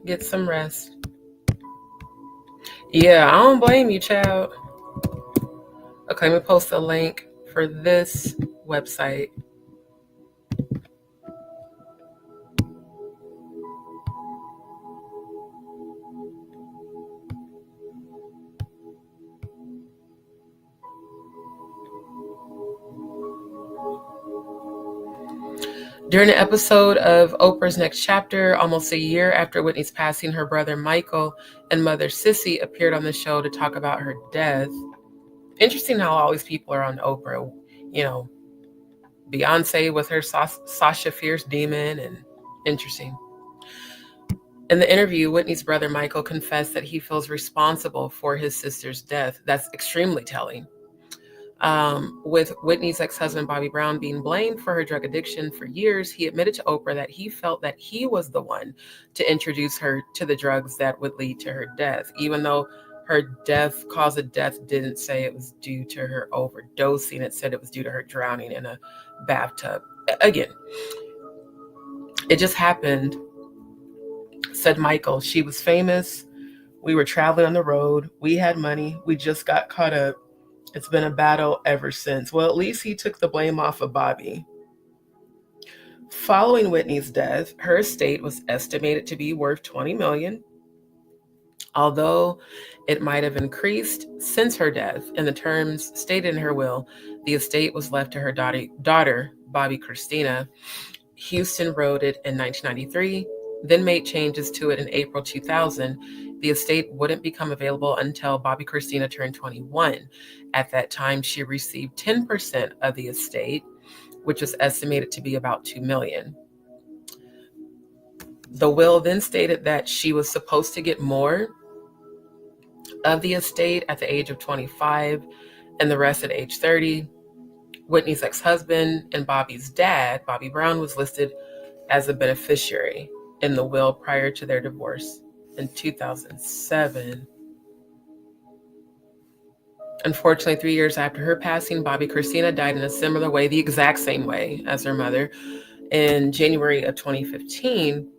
[SPEAKER 1] Get some rest. Yeah, I don't blame you, child. Okay, let me post a link for this website. During an episode of Oprah's Next Chapter, almost a year after Whitney's passing, her brother Michael and mother Sissy appeared on the show to talk about her death. Interesting how all these people are on Oprah. You know, Beyonce with her Sasha Fierce Demon, and interesting. In the interview, Whitney's brother Michael confessed that he feels responsible for his sister's death. That's extremely telling. With Whitney's ex-husband Bobby Brown being blamed for her drug addiction for years, he admitted to Oprah that he felt that he was the one to introduce her to the drugs that would lead to her death, even though her cause of death didn't say it was due to her overdosing. It said it was due to her drowning in a bathtub. Again, it just happened, said Michael. She was famous. We were traveling on the road. We had money. We just got caught up. It's been a battle ever since. Well, at least he took the blame off of Bobby. Following Whitney's death, her estate was estimated to be worth $20 million. Although it might have increased since her death, in the terms stated in her will, the estate was left to her daughter, Bobby Christina. Houston wrote it in 1993, then made changes to it in April 2000. The estate wouldn't become available until Bobby Christina turned 21. At that time, she received 10% of the estate, which was estimated to be about $2 million. The will then stated that she was supposed to get more of the estate at the age of 25 and the rest at age 30. Whitney's ex-husband and Bobby's dad, Bobby Brown, was listed as a beneficiary in the will prior to their divorce in 2007. Unfortunately, 3 years after her passing, Bobby Christina died in a similar way, the exact same way as her mother. In January of 2015,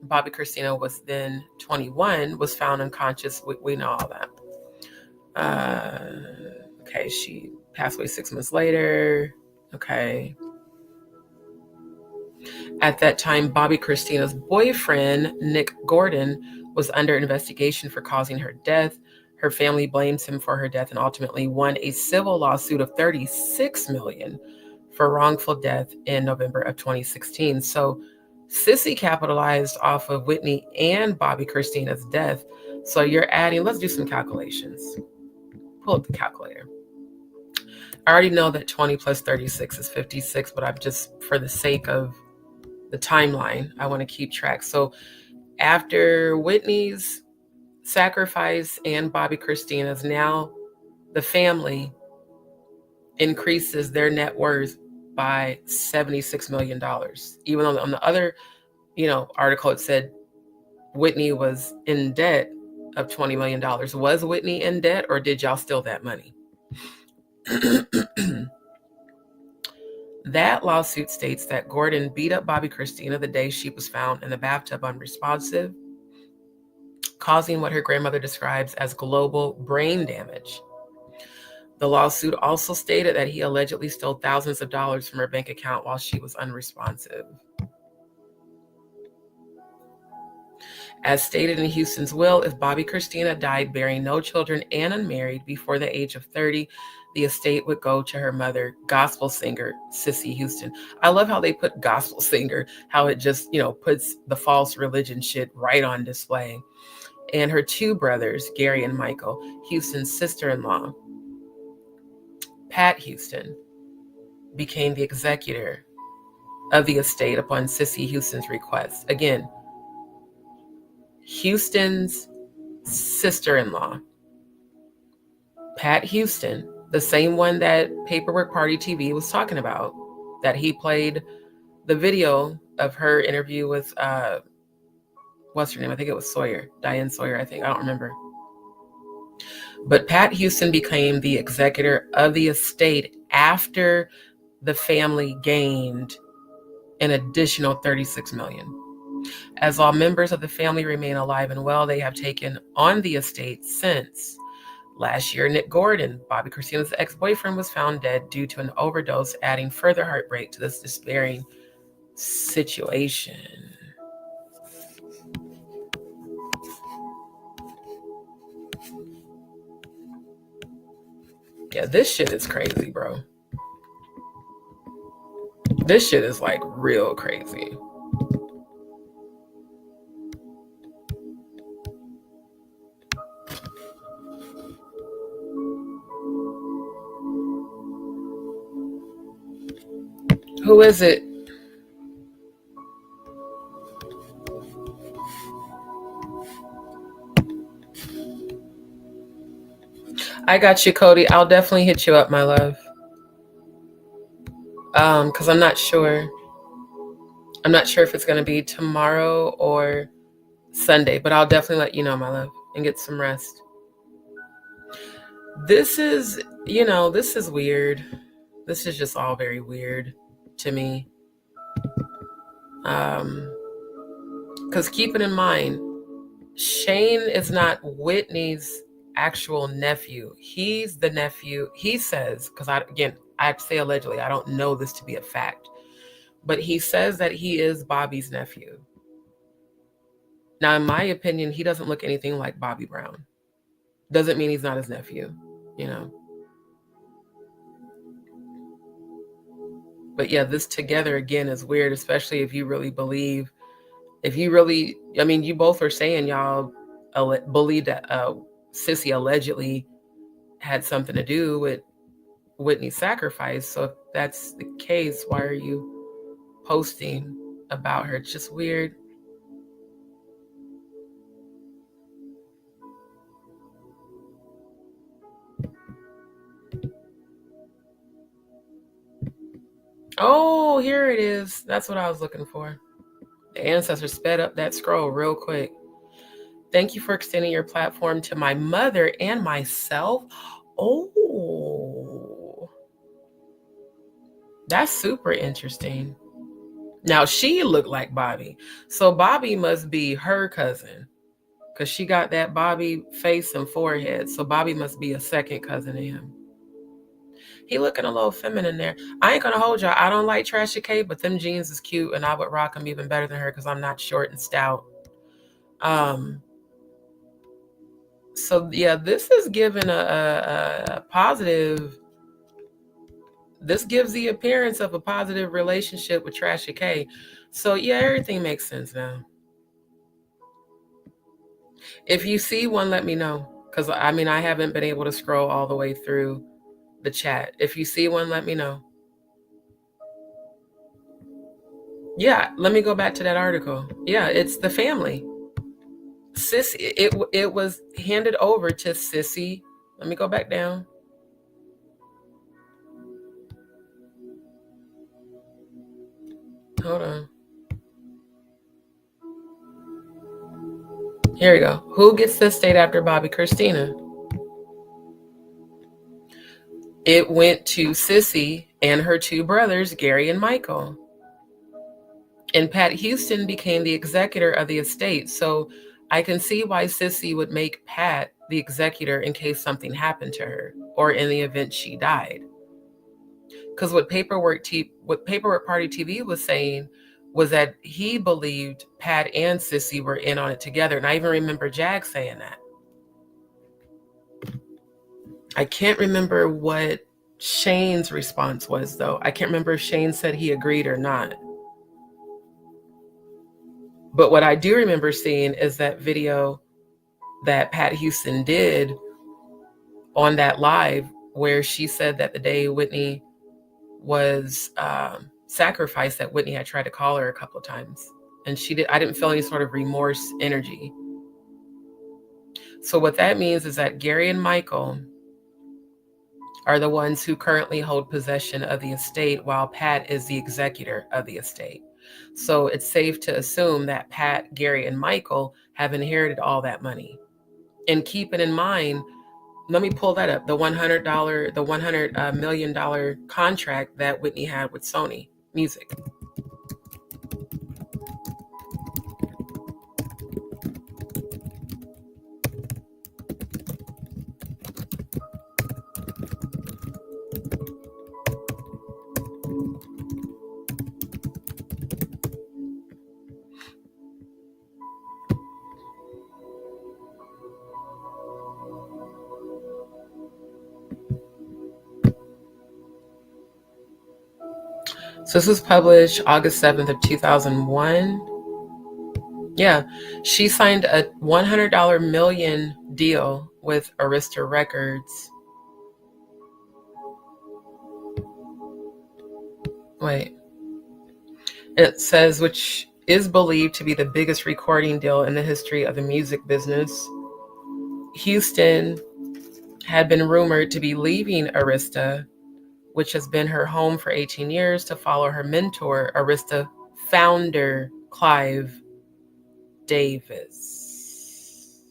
[SPEAKER 1] Bobby Christina was then 21, was found unconscious. We know all that. Okay, she passed away 6 months later. Okay. At that time, Bobby Christina's boyfriend, Nick Gordon, was under investigation for causing her death. Her family blames him for her death and ultimately won a civil lawsuit of $36 million for wrongful death in November of 2016. So Sissy capitalized off of Whitney and Bobby Christina's death. So you're adding, let's do some calculations. Pull up the calculator. I already know that 20 plus 36 is 56, but I'm just, for the sake of the timeline, I want to keep track. So after Whitney's sacrifice and Bobby Christina's, now the family increases their net worth by $76 million. Even though on the other, article, it said Whitney was in debt of $20 million. Was Whitney in debt, or did y'all steal that money? That lawsuit states that Gordon beat up Bobby Christina the day she was found in the bathtub unresponsive, causing what her grandmother describes as global brain damage. The lawsuit also stated that he allegedly stole thousands of dollars from her bank account while she was unresponsive. As stated in Houston's will, if Bobby Christina died bearing no children and unmarried before the age of 30, the estate would go to her mother, gospel singer Cissy Houston. I love how they put gospel singer, how it just, puts the false religion shit right on display. And her two brothers, Gary and Michael, Houston's sister-in-law, Pat Houston, became the executor of the estate upon Cissy Houston's request. Again, Houston's sister-in-law, Pat Houston, the same one that Paperwork Party TV was talking about, that he played the video of her interview with, what's her name? I think it was Sawyer, Diane Sawyer, I think. I don't remember. But Pat Houston became the executor of the estate after the family gained an additional $36 million. As all members of the family remain alive and well, they have taken on the estate since. Last year, Nick Gordon, Bobby Christina's ex-boyfriend, was found dead due to an overdose, adding further heartbreak to this despairing situation. Yeah, this shit is crazy, bro. This shit is like real crazy. Who is it? I got you, Cody. I'll definitely hit you up, my love. Because I'm not sure. I'm not sure if it's going to be tomorrow or Sunday, but I'll definitely let you know, my love, and get some rest. This is, this is weird. This is just all very weird to me. Because keeping in mind, Shayne is not Whitney's actual nephew. He's the nephew. He says, because I say allegedly, I don't know this to be a fact, but he says that he is Bobby's nephew. Now, in my opinion, he doesn't look anything like Bobby Brown. Doesn't mean he's not his nephew, But yeah, this together again is weird, especially if you really believe, you both are saying y'all believe that Cissy allegedly had something to do with Whitney's sacrifice. So if that's the case, why are you posting about her? It's just weird. Oh, here it is. That's what I was looking for. The ancestor sped up that scroll real quick. Thank you for extending your platform to my mother and myself. Oh, that's super interesting. Now, she looked like Bobby. So Bobby must be her cousin, because she got that Bobby face and forehead. So Bobby must be a second cousin to him. He looking a little feminine there. I ain't gonna hold y'all. I don't like Trashy K, but them jeans is cute, and I would rock them even better than her because I'm not short and stout. So yeah, this is given a positive. This gives the appearance of a positive relationship with Trashy K. So yeah, everything makes sense now. If you see one, let me know. Because I mean, I haven't been able to scroll all the way through the chat. If you see one, let me know. Yeah, let me go back to that article. Yeah, it's the family. Sissy, it was handed over to Sissy. Let me go back down. Hold on. Here we go. Who gets the estate after Bobby? Christina. It went to Sissy and her two brothers, Gary and Michael. And Pat Houston became the executor of the estate. So I can see why Sissy would make Pat the executor in case something happened to her or in the event she died. Because what Paperwork Party TV was saying was that he believed Pat and Sissy were in on it together. And I even remember Jag saying that. I can't remember what Shayne's response was, though. I can't remember if Shayne said he agreed or not. But what I do remember seeing is that video that Pat Houston did on that live where she said that the day Whitney was sacrificed, that Whitney had tried to call her a couple of times. And I didn't feel any sort of remorse energy. So what that means is that Gary and Michael are the ones who currently hold possession of the estate, while Pat is the executor of the estate. So it's safe to assume that Pat, Gary, and Michael have inherited all that money. And keeping in mind, let me pull that up, the $100 million contract that Whitney had with Sony Music. So this was published August 7th of 2001. Yeah, she signed a $100 million deal with Arista Records. Wait. It says, which is believed to be the biggest recording deal in the history of the music business. Houston had been rumored to be leaving Arista, which has been her home for 18 years, to follow her mentor, Arista founder CLIVE Davis.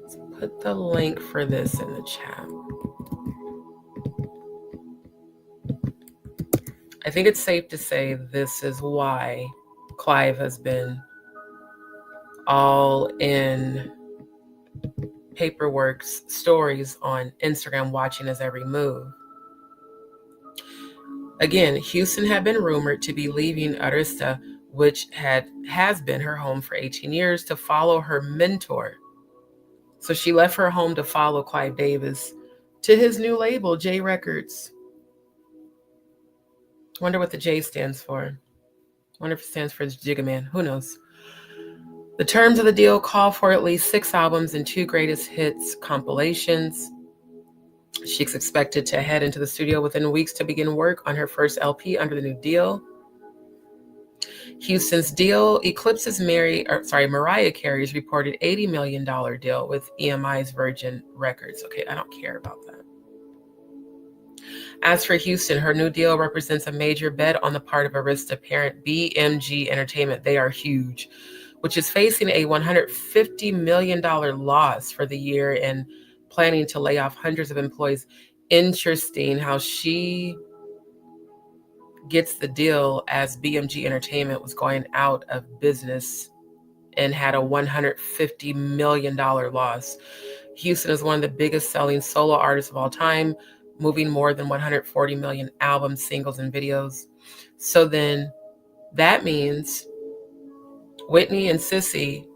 [SPEAKER 1] Let's put the link for this in the chat. I think it's safe to say this is why CLIVE has been all in Paperwork's stories on Instagram, watching his every move. Again, Houston had been rumored to be leaving Arista, which has been her home for 18 years, to follow her mentor. So she left her home to follow CLIVE Davis to his new label, J Records. Wonder what the J stands for. Wonder if it stands for Jigga Man. Who knows? The terms of the deal call for at least 6 albums and 2 greatest hits compilations. She's expected to head into the studio within weeks to begin work on her first LP under the new deal. Houston's deal eclipses Mariah Carey's reported $80 million deal with EMI's Virgin Records. Okay, I don't care about that. As for Houston, her new deal represents a major bet on the part of Arista parent BMG Entertainment. They are huge, which is facing a $150 million loss for the year and planning to lay off hundreds of employees. Interesting how she gets the deal as BMG Entertainment was going out of business and had a $150 million loss. Houston is one of the biggest selling solo artists of all time, moving more than 140 million albums, singles, and videos. So then that means Whitney and Sissy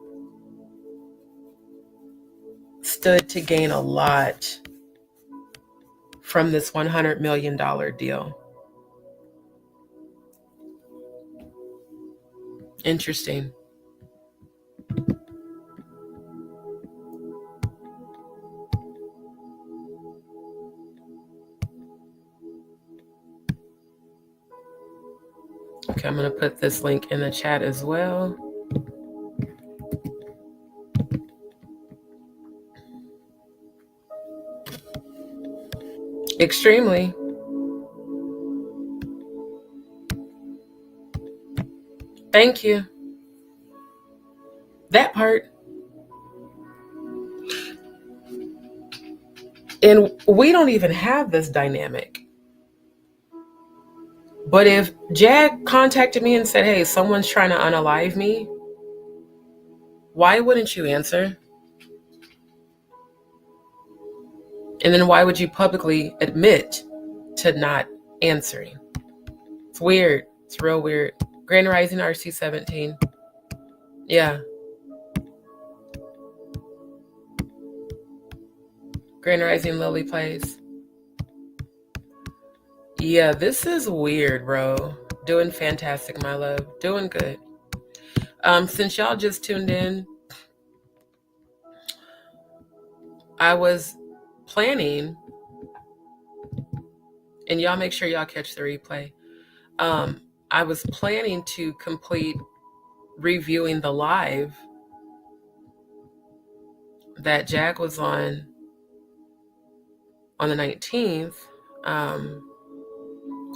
[SPEAKER 1] stood to gain a lot from this $100 million deal. Interesting. Okay, I'm going to put this link in the chat as well. Extremely. Thank you. That part. And we don't even have this dynamic. But if Jag contacted me and said, hey, someone's trying to unalive me, why wouldn't you answer? And then why would you publicly admit to not answering? It's weird. It's real weird. Grand Rising RC17. Yeah. Grand Rising Lily Plays. Yeah, this is weird, bro. Doing fantastic, my love. Doing good. Since y'all just tuned in, I was planning, and y'all make sure y'all catch the replay. I was planning to complete reviewing the live that Jag was on the 19th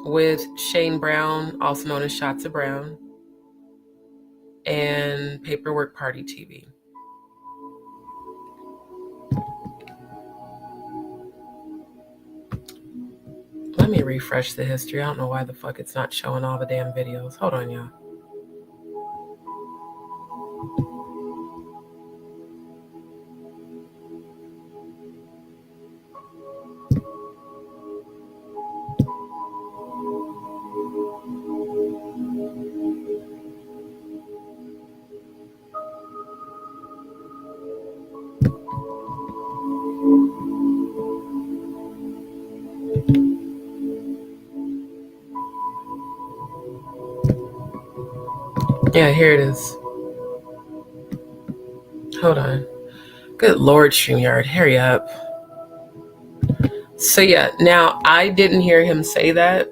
[SPEAKER 1] with Shayne Brown, also known as Shots of Brown, and Paperwork Party TV. Let me refresh the history. I don't know why the fuck it's not showing all the damn videos. Hold on, y'all. Yeah, here it is. Hold on. Good Lord, StreamYard, hurry up. So yeah, now I didn't hear him say that,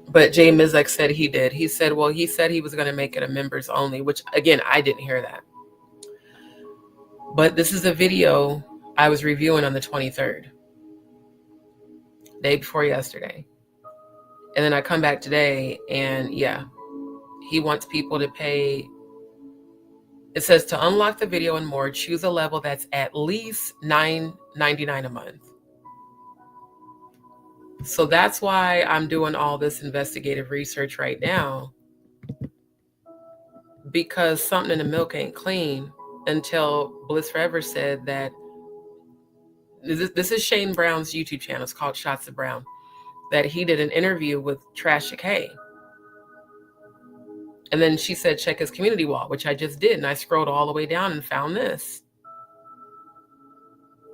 [SPEAKER 1] but Jay Mizek said he did. He said, well, he said he was going to make it a members only, which again, I didn't hear that. But this is a video I was reviewing on the 23rd, day before yesterday. And then I come back today and yeah, he wants people to pay. It says to unlock the video and more, choose a level that's at least $9.99 a month. So that's why I'm doing all this investigative research right now, because something in the milk ain't clean until Bliss Forever said that this is Shayne Brown's YouTube channel. It's called Shots of Brown, that he did an interview with Trasha K. And then she said, check his community wall, which I just did. And I scrolled all the way down and found this.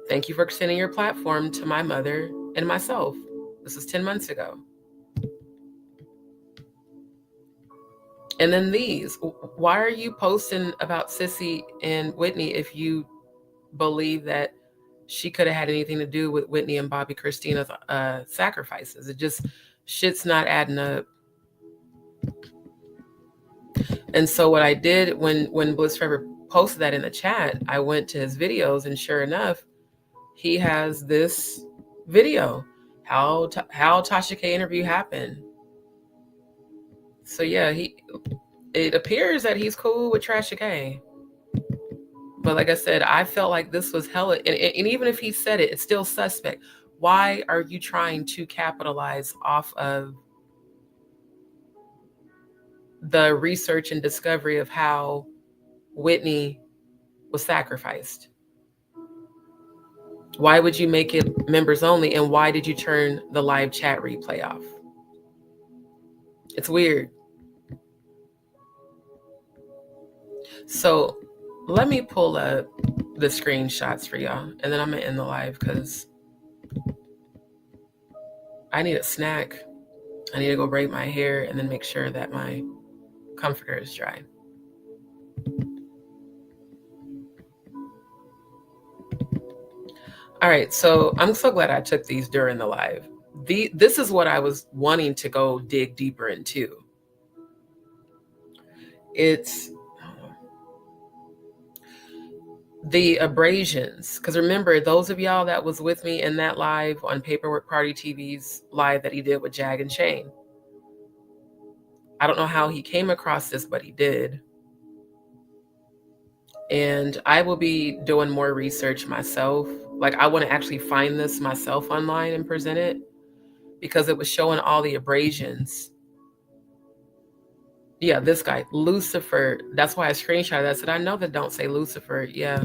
[SPEAKER 1] Thank you for extending your platform to my mother and myself. This was 10 months ago. And then these. Why are you posting about Sissy and Whitney if you believe that she could have had anything to do with Whitney and Bobby Christina's sacrifices? It just, shit's not adding up. And so what I did when Bliss Forever posted that in the chat, I went to his videos, and sure enough, he has this video, how Tasha K interview happened. So yeah, it appears that he's cool with Tasha K. But like I said, I felt like this was hella, and even if he said it, it's still suspect. Why are you trying to capitalize off of the research and discovery of how Whitney was sacrificed? Why would you make it members only? And why did you turn the live chat replay off? It's weird. So let me pull up the screenshots for y'all, and then I'm gonna end the live because I need a snack. I need to go braid my hair and then make sure that my comforter is dry. All right, so I'm so glad I took these during the live. This is what I was wanting to go dig deeper into. It's the abrasions, because remember, those of y'all that was with me in that live on Paperwork Party TV's live that he did with Jag and Shayne. I don't know how he came across this, but he did. And I will be doing more research myself. Like, I want to actually find this myself online and present it, because it was showing all the abrasions. Yeah, this guy, Lucifer. That's why I screenshotted that. I said, I know that don't say Lucifer. Yeah.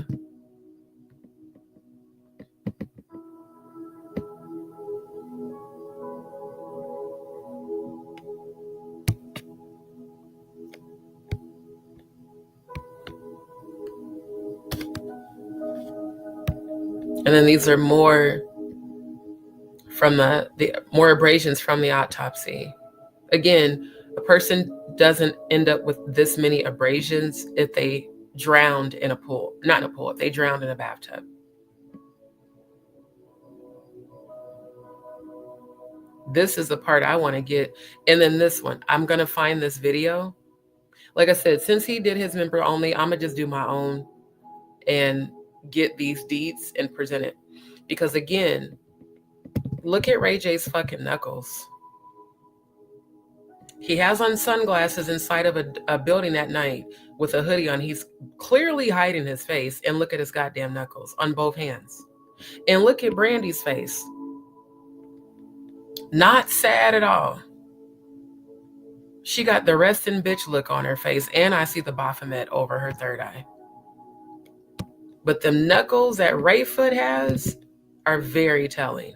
[SPEAKER 1] And then these are more from the more abrasions from the autopsy. Again, a person doesn't end up with this many abrasions if they drowned in a pool. Not in a pool, if they drowned in a bathtub. This is the part I want to get. And then this one, I'm going to find this video. Like I said, since he did his member only, I'm going to just do my own and get these deeds and present it. Because again, look at Ray J's fucking knuckles. He has on sunglasses inside of a building at night with a hoodie on. He's clearly hiding his face. And look at his goddamn knuckles on both hands. And look at Brandy's face. Not sad at all. She got the resting bitch look on her face. And I see the Baphomet over her third eye. But the knuckles that Rayfoot has are very telling.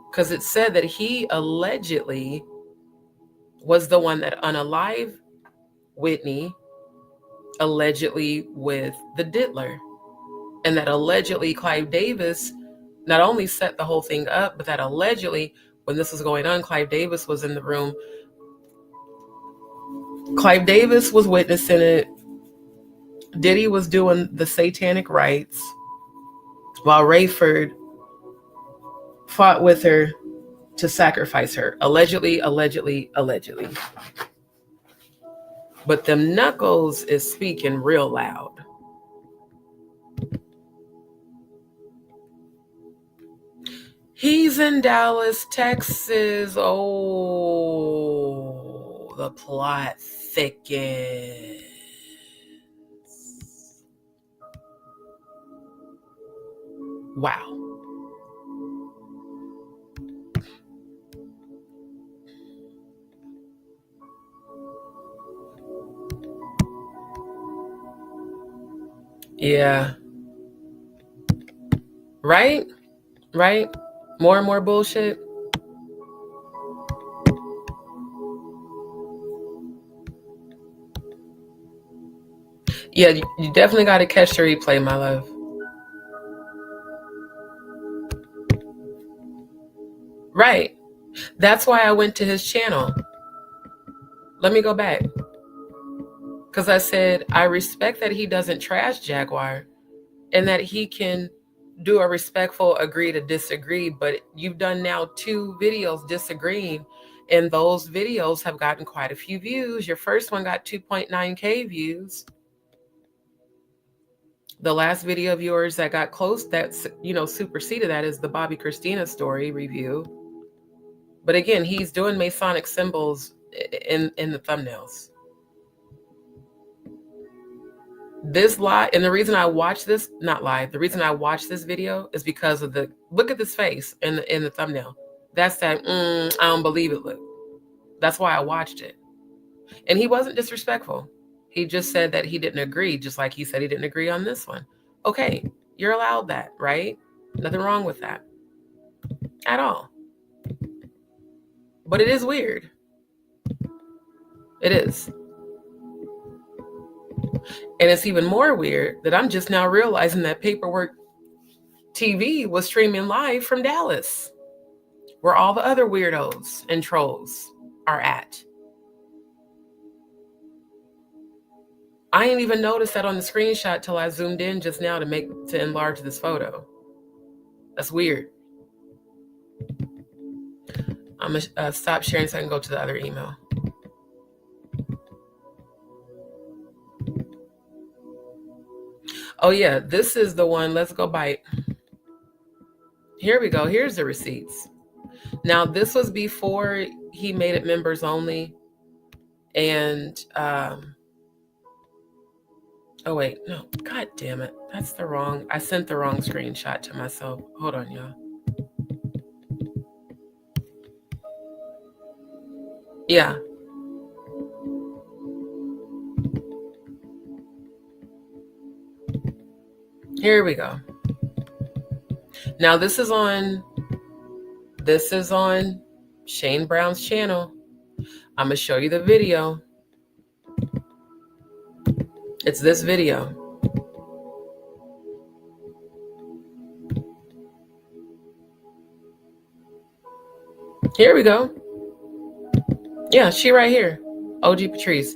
[SPEAKER 1] Because it said that he allegedly was the one that unalived Whitney, allegedly with the diddler. And that allegedly Clive Davis not only set the whole thing up, but that allegedly when this was going on, Clive Davis was in the room. Clive Davis was witnessing it. Diddy was doing the satanic rites while Rayford fought with her to sacrifice her. Allegedly, allegedly, allegedly. But them knuckles is speaking real loud. He's in Dallas, Texas. Oh, the plot thickens. Wow. Yeah. Right? Right? More and more bullshit. Yeah, you definitely got to catch the replay, my love. Right. That's why I went to his channel. Let me go back. Because I said, I respect that he doesn't trash Jaguar and that he can do a respectful agree to disagree. But you've done now 2 videos disagreeing, and those videos have gotten quite a few views. Your first one got 2.9K views. The last video of yours that got close, that's, superseded that, is the Bobby Christina story review. But again, he's doing Masonic symbols in the thumbnails. This live, and the reason I watched this, not live, the reason I watched this video is because of look at this face in the thumbnail. That's that, I don't believe it look. That's why I watched it. And he wasn't disrespectful. He just said that he didn't agree, just like he said he didn't agree on this one. Okay, you're allowed that, right? Nothing wrong with that at all. But it is weird. It is. And it's even more weird that I'm just now realizing that Paperwork TV was streaming live from Dallas, where all the other weirdos and trolls are at. I didn't even notice that on the screenshot till I zoomed in just now to enlarge this photo. That's weird. I'm gonna stop sharing so I can go to the other email. Oh yeah, this is the one. Let's go bite. Here we go. Here's the receipts. Now this was before he made it members only. And oh wait, no, god damn it. That's the wrong, I sent the wrong screenshot to myself. Hold on, y'all. Yeah. Here we go. Now this is on Shayne Brown's channel. I'm gonna show you the video. It's this video. Here we go. Yeah, she right here. OG Patrice.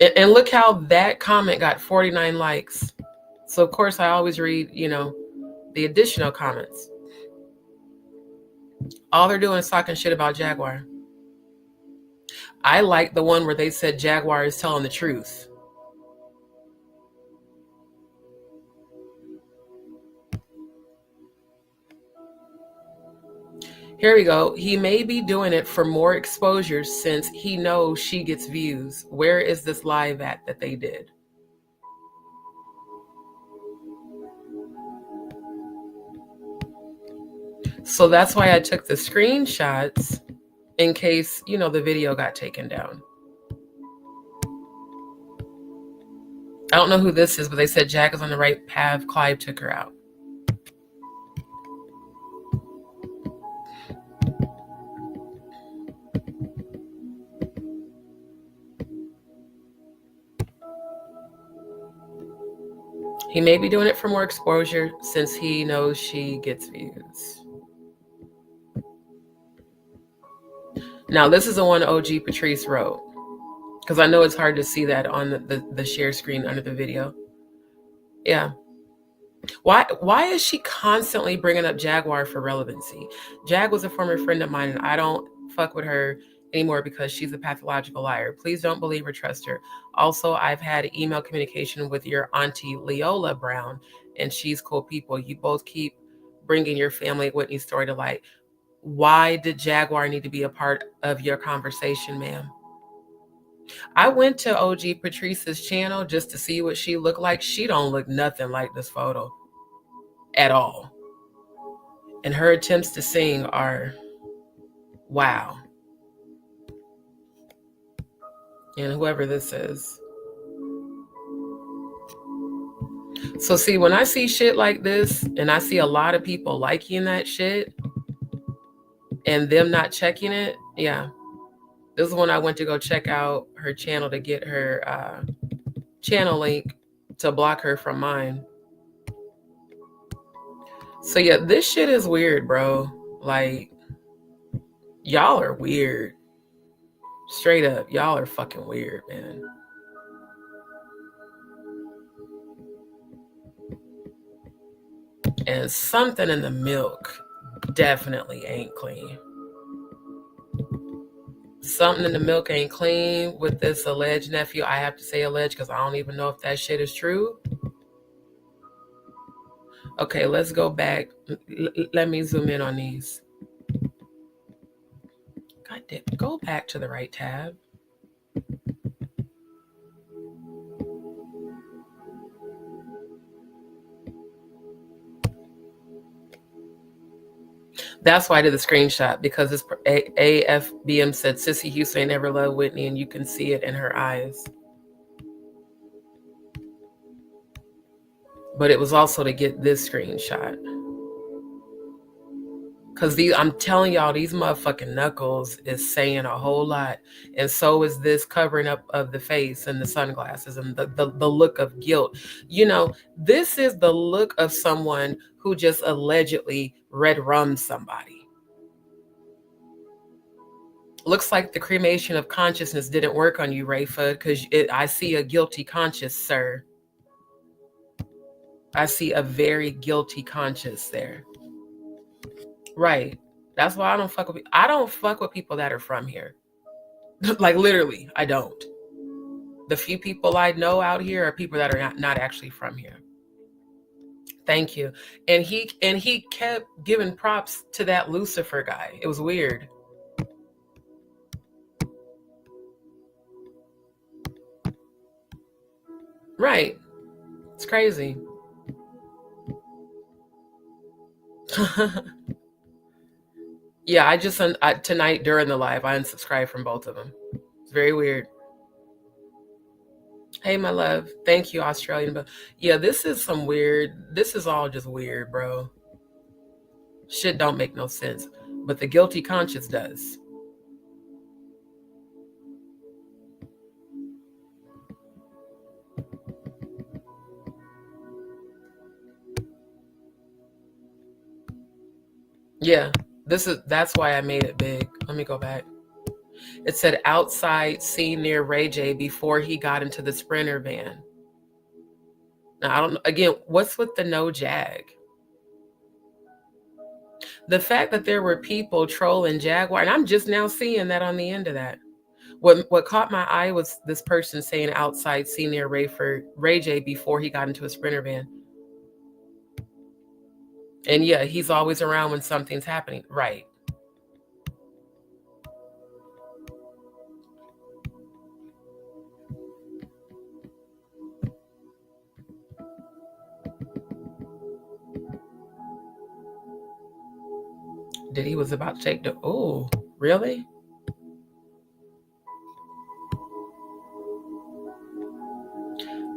[SPEAKER 1] And look how that comment got 49 likes. So of course I always read, the additional comments. All they're doing is talking shit about Jaguar. I like the one where they said Jaguar is telling the truth. Here we go. He may be doing it for more exposure since he knows she gets views. Where is this live at that they did? So that's why I took the screenshots in case, the video got taken down. I don't know who this is, but they said Jack is on the right path. Clive took her out. He may be doing it for more exposure since he knows she gets views. Now, this is the one OG Patrice wrote, because I know it's hard to see that on the share screen under the video. Yeah. Why is she constantly bringing up Jaguar for relevancy? Jag was a former friend of mine, and I don't fuck with her anymore because she's a pathological liar. Please don't believe or trust her. Also, I've had email communication with your auntie Leola Brown, and she's cool people. You both keep bringing your family Whitney story to light. Why did Jaguar need to be a part of your conversation, ma'am? I went to OG Patrice's channel just to see what she looked like. She don't look nothing like this photo at all. And her attempts to sing are wow. And whoever this is. So see, when I see shit like this, and I see a lot of people liking that shit, and them not checking it, yeah. This is when I went to go check out her channel to get her channel link to block her from mine. So yeah, this shit is weird, bro. Like, y'all are weird. Straight up, y'all are fucking weird, man. And something in the milk definitely ain't clean. Something in the milk ain't clean with this alleged nephew. I have to say alleged because I don't even know if that shit is true. Okay, let's go back. Let me zoom in on these. God damn, go back to the right tab. That's why I did the screenshot, because this AFBM said Sissy Houston ain't never loved Whitney, and you can see it in her eyes. But it was also to get this screenshot. Because I'm telling y'all, these motherfucking knuckles is saying a whole lot. And so is this covering up of the face and the sunglasses and the look of guilt. You know, this is the look of someone who just allegedly red rummed somebody. Looks like the cremation of consciousness didn't work on you, Rayford, because I see a guilty conscience, sir. I see a very guilty conscience there. Right. That's why I don't fuck with people that are from here. Like literally, I don't. The few people I know out here are people that are not actually from here. Thank you. And he kept giving props to that Lucifer guy. It was weird. Right. It's crazy. Yeah, I just tonight during the live, I unsubscribed from both of them. It's very weird. Hey, my love. Thank you, Australian. But yeah, this is all just weird, bro. Shit don't make no sense. But the guilty conscience does. Yeah, that's why I made it big. Let me go back. It said outside scene near Ray J before he got into the Sprinter van. Now, I don't know. Again, what's with the no Jag? The fact that there were people trolling Jaguar, and I'm just now seeing that on the end of that. What caught my eye was this person saying outside scene near Ray J before he got into a Sprinter van. And yeah, he's always around when something's happening. Right. Diddy was about to take the, oh, really?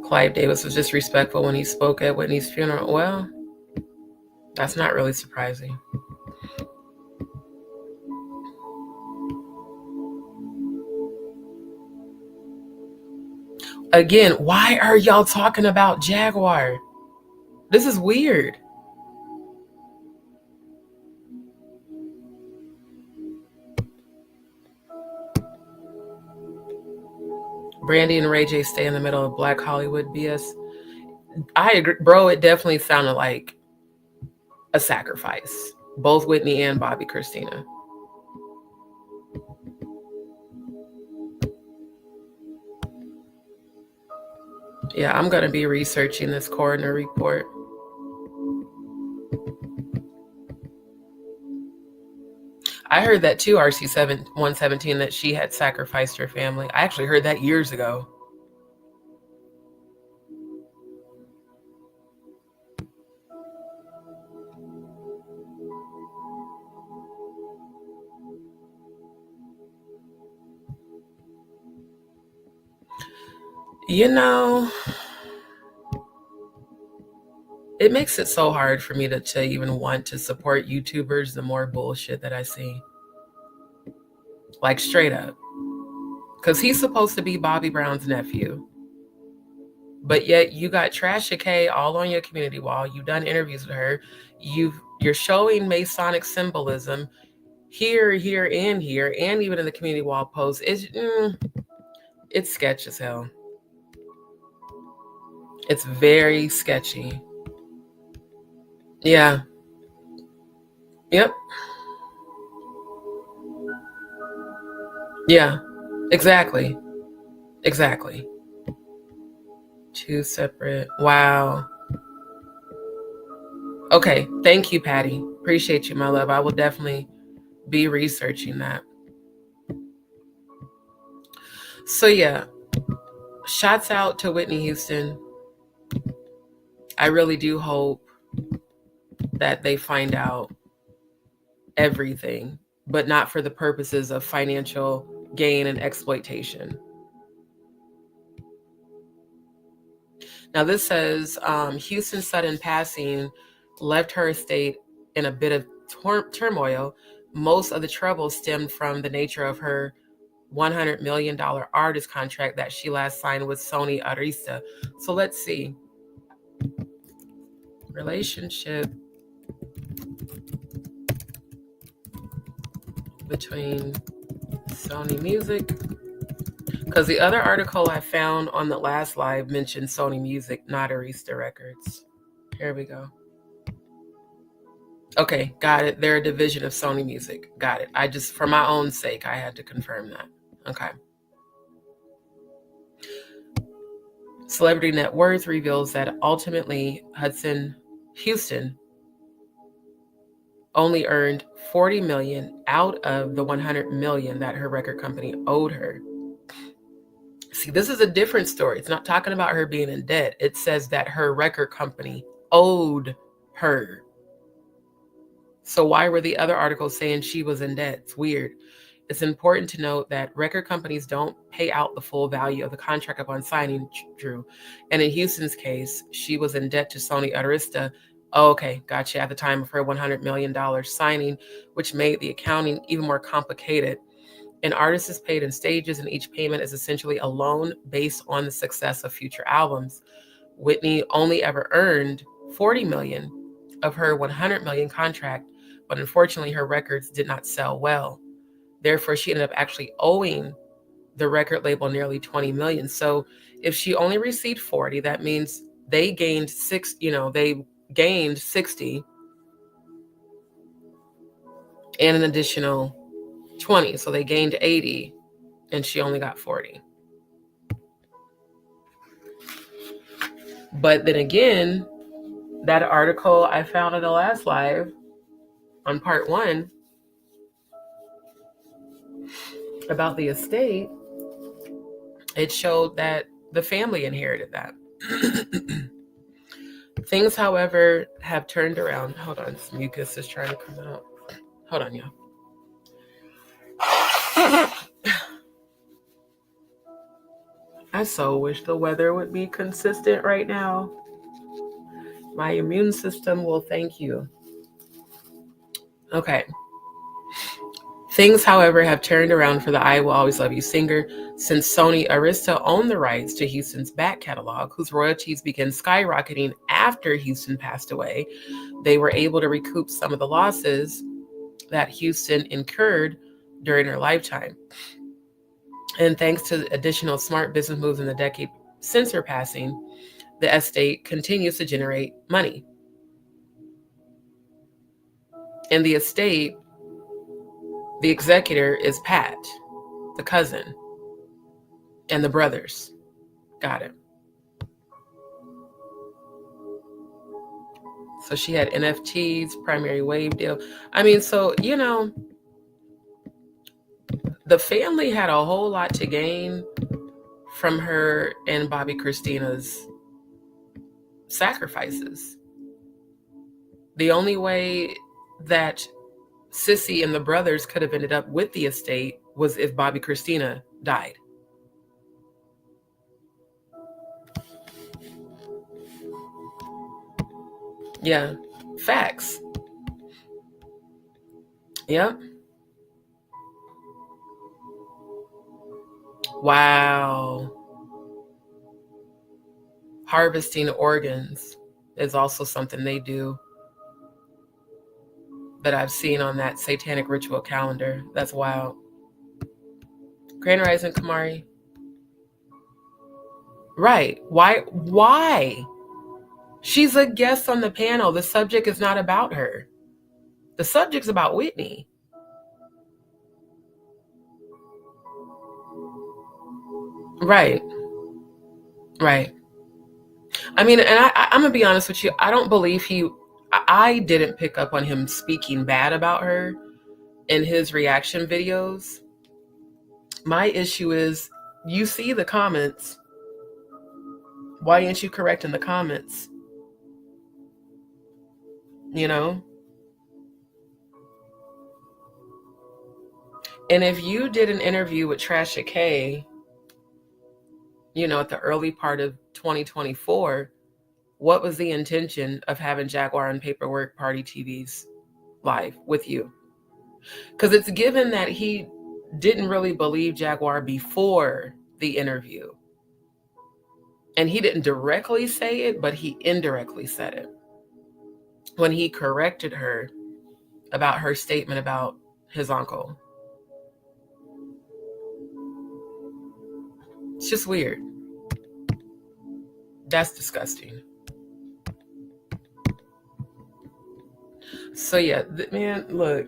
[SPEAKER 1] Clive Davis was disrespectful when he spoke at Whitney's funeral. Well, that's not really surprising. Again, why are y'all talking about Jaguar? This is weird. Brandy and Ray J stay in the middle of Black Hollywood BS. I agree, bro. It definitely sounded like a sacrifice. Both Whitney and Bobby Christina. Yeah, I'm going to be researching this coroner report. I heard that too, RC117, that she had sacrificed her family. I actually heard that years ago. You know, it makes it so hard for me to even want to support YouTubers the more bullshit that I see. Like straight up. Because he's supposed to be Bobby Brown's nephew. But yet you got Trasha K all on your community wall. You've done interviews with her. You're showing Masonic symbolism here, and here, and even in the community wall post. It's sketch as hell. It's very sketchy. Yeah. Yep. Yeah. Exactly. Exactly. Two separate. Wow. Okay. Thank you, Patty. Appreciate you, my love. I will definitely be researching that. So yeah. Shouts out to Whitney Houston. I really do hope that they find out everything, but not for the purposes of financial gain and exploitation. Now this says Houston's sudden passing left her estate in a bit of turmoil. Most of the trouble stemmed from the nature of her $100 million artist contract that she last signed with Sony Arista. So let's see. Relationship between Sony Music. Because the other article I found on the last live mentioned Sony Music, not Arista Records. Here we go. Okay, got it. They're a division of Sony Music. Got it. I just, for my own sake, I had to confirm that. Okay. Celebrity Net Worth reveals that ultimately Houston only earned $40 million out of the $100 million that her record company owed her. See, this is a different story. It's not talking about her being in debt. It says that her record company owed her. So why were the other articles saying she was in debt? It's weird. It's important to note that record companies don't pay out the full value of the contract upon signing, Drew. And in Houston's case, she was in debt to Sony Arista. Oh, okay, gotcha. At the time of her $100 million signing, which made the accounting even more complicated. An artist is paid in stages, and each payment is essentially a loan based on the success of future albums. Whitney only ever earned $40 million of her $100 million contract, but unfortunately her records did not sell well. Therefore, she ended up actually owing the record label nearly $20 million. So if she only received 40, that means they gained they gained 60 and an additional 20. So they gained 80 and she only got 40. But then again, that article I found in the last live on part 1 about the estate, it showed that the family inherited that. Things, however, have turned around. Hold on, some mucus is trying to come out. Hold on, y'all. I so wish the weather would be consistent right now. My immune system will thank you. Okay. Things, however, have turned around for the I Will Always Love You singer since Sony Arista owned the rights to Houston's back catalog, whose royalties began skyrocketing after Houston passed away. They were able to recoup some of the losses that Houston incurred during her lifetime. And thanks to additional smart business moves in the decade since her passing, the estate continues to generate money. In the estate, the executor is Pat, the cousin, and the brothers. Got it. So she had NFTs, primary wave deal. I mean, so, the family had a whole lot to gain from her and Bobby Christina's sacrifices. The only way that Sissy and the brothers could have ended up with the estate was if Bobby Christina died. Yeah, facts. Yep. Wow. Harvesting organs is also something they do that I've seen on that satanic ritual calendar. That's wild. Grand Rising, Kamari. Right. Why? She's a guest on the panel. The subject is not about her. The subject's about Whitney. Right. Right. I mean, and I'm going to be honest with you. I don't believe I didn't pick up on him speaking bad about her in his reaction videos. My issue is, you see the comments. Why aren't you correcting the comments? And if you did an interview with Trasha K, at the early part of 2024, what was the intention of having Jaguar and Paperwork Party TVs live with you? Because it's given that he didn't really believe Jaguar before the interview. And he didn't directly say it, but he indirectly said it when he corrected her about her statement about his uncle. It's just weird. That's disgusting. So yeah, man, look,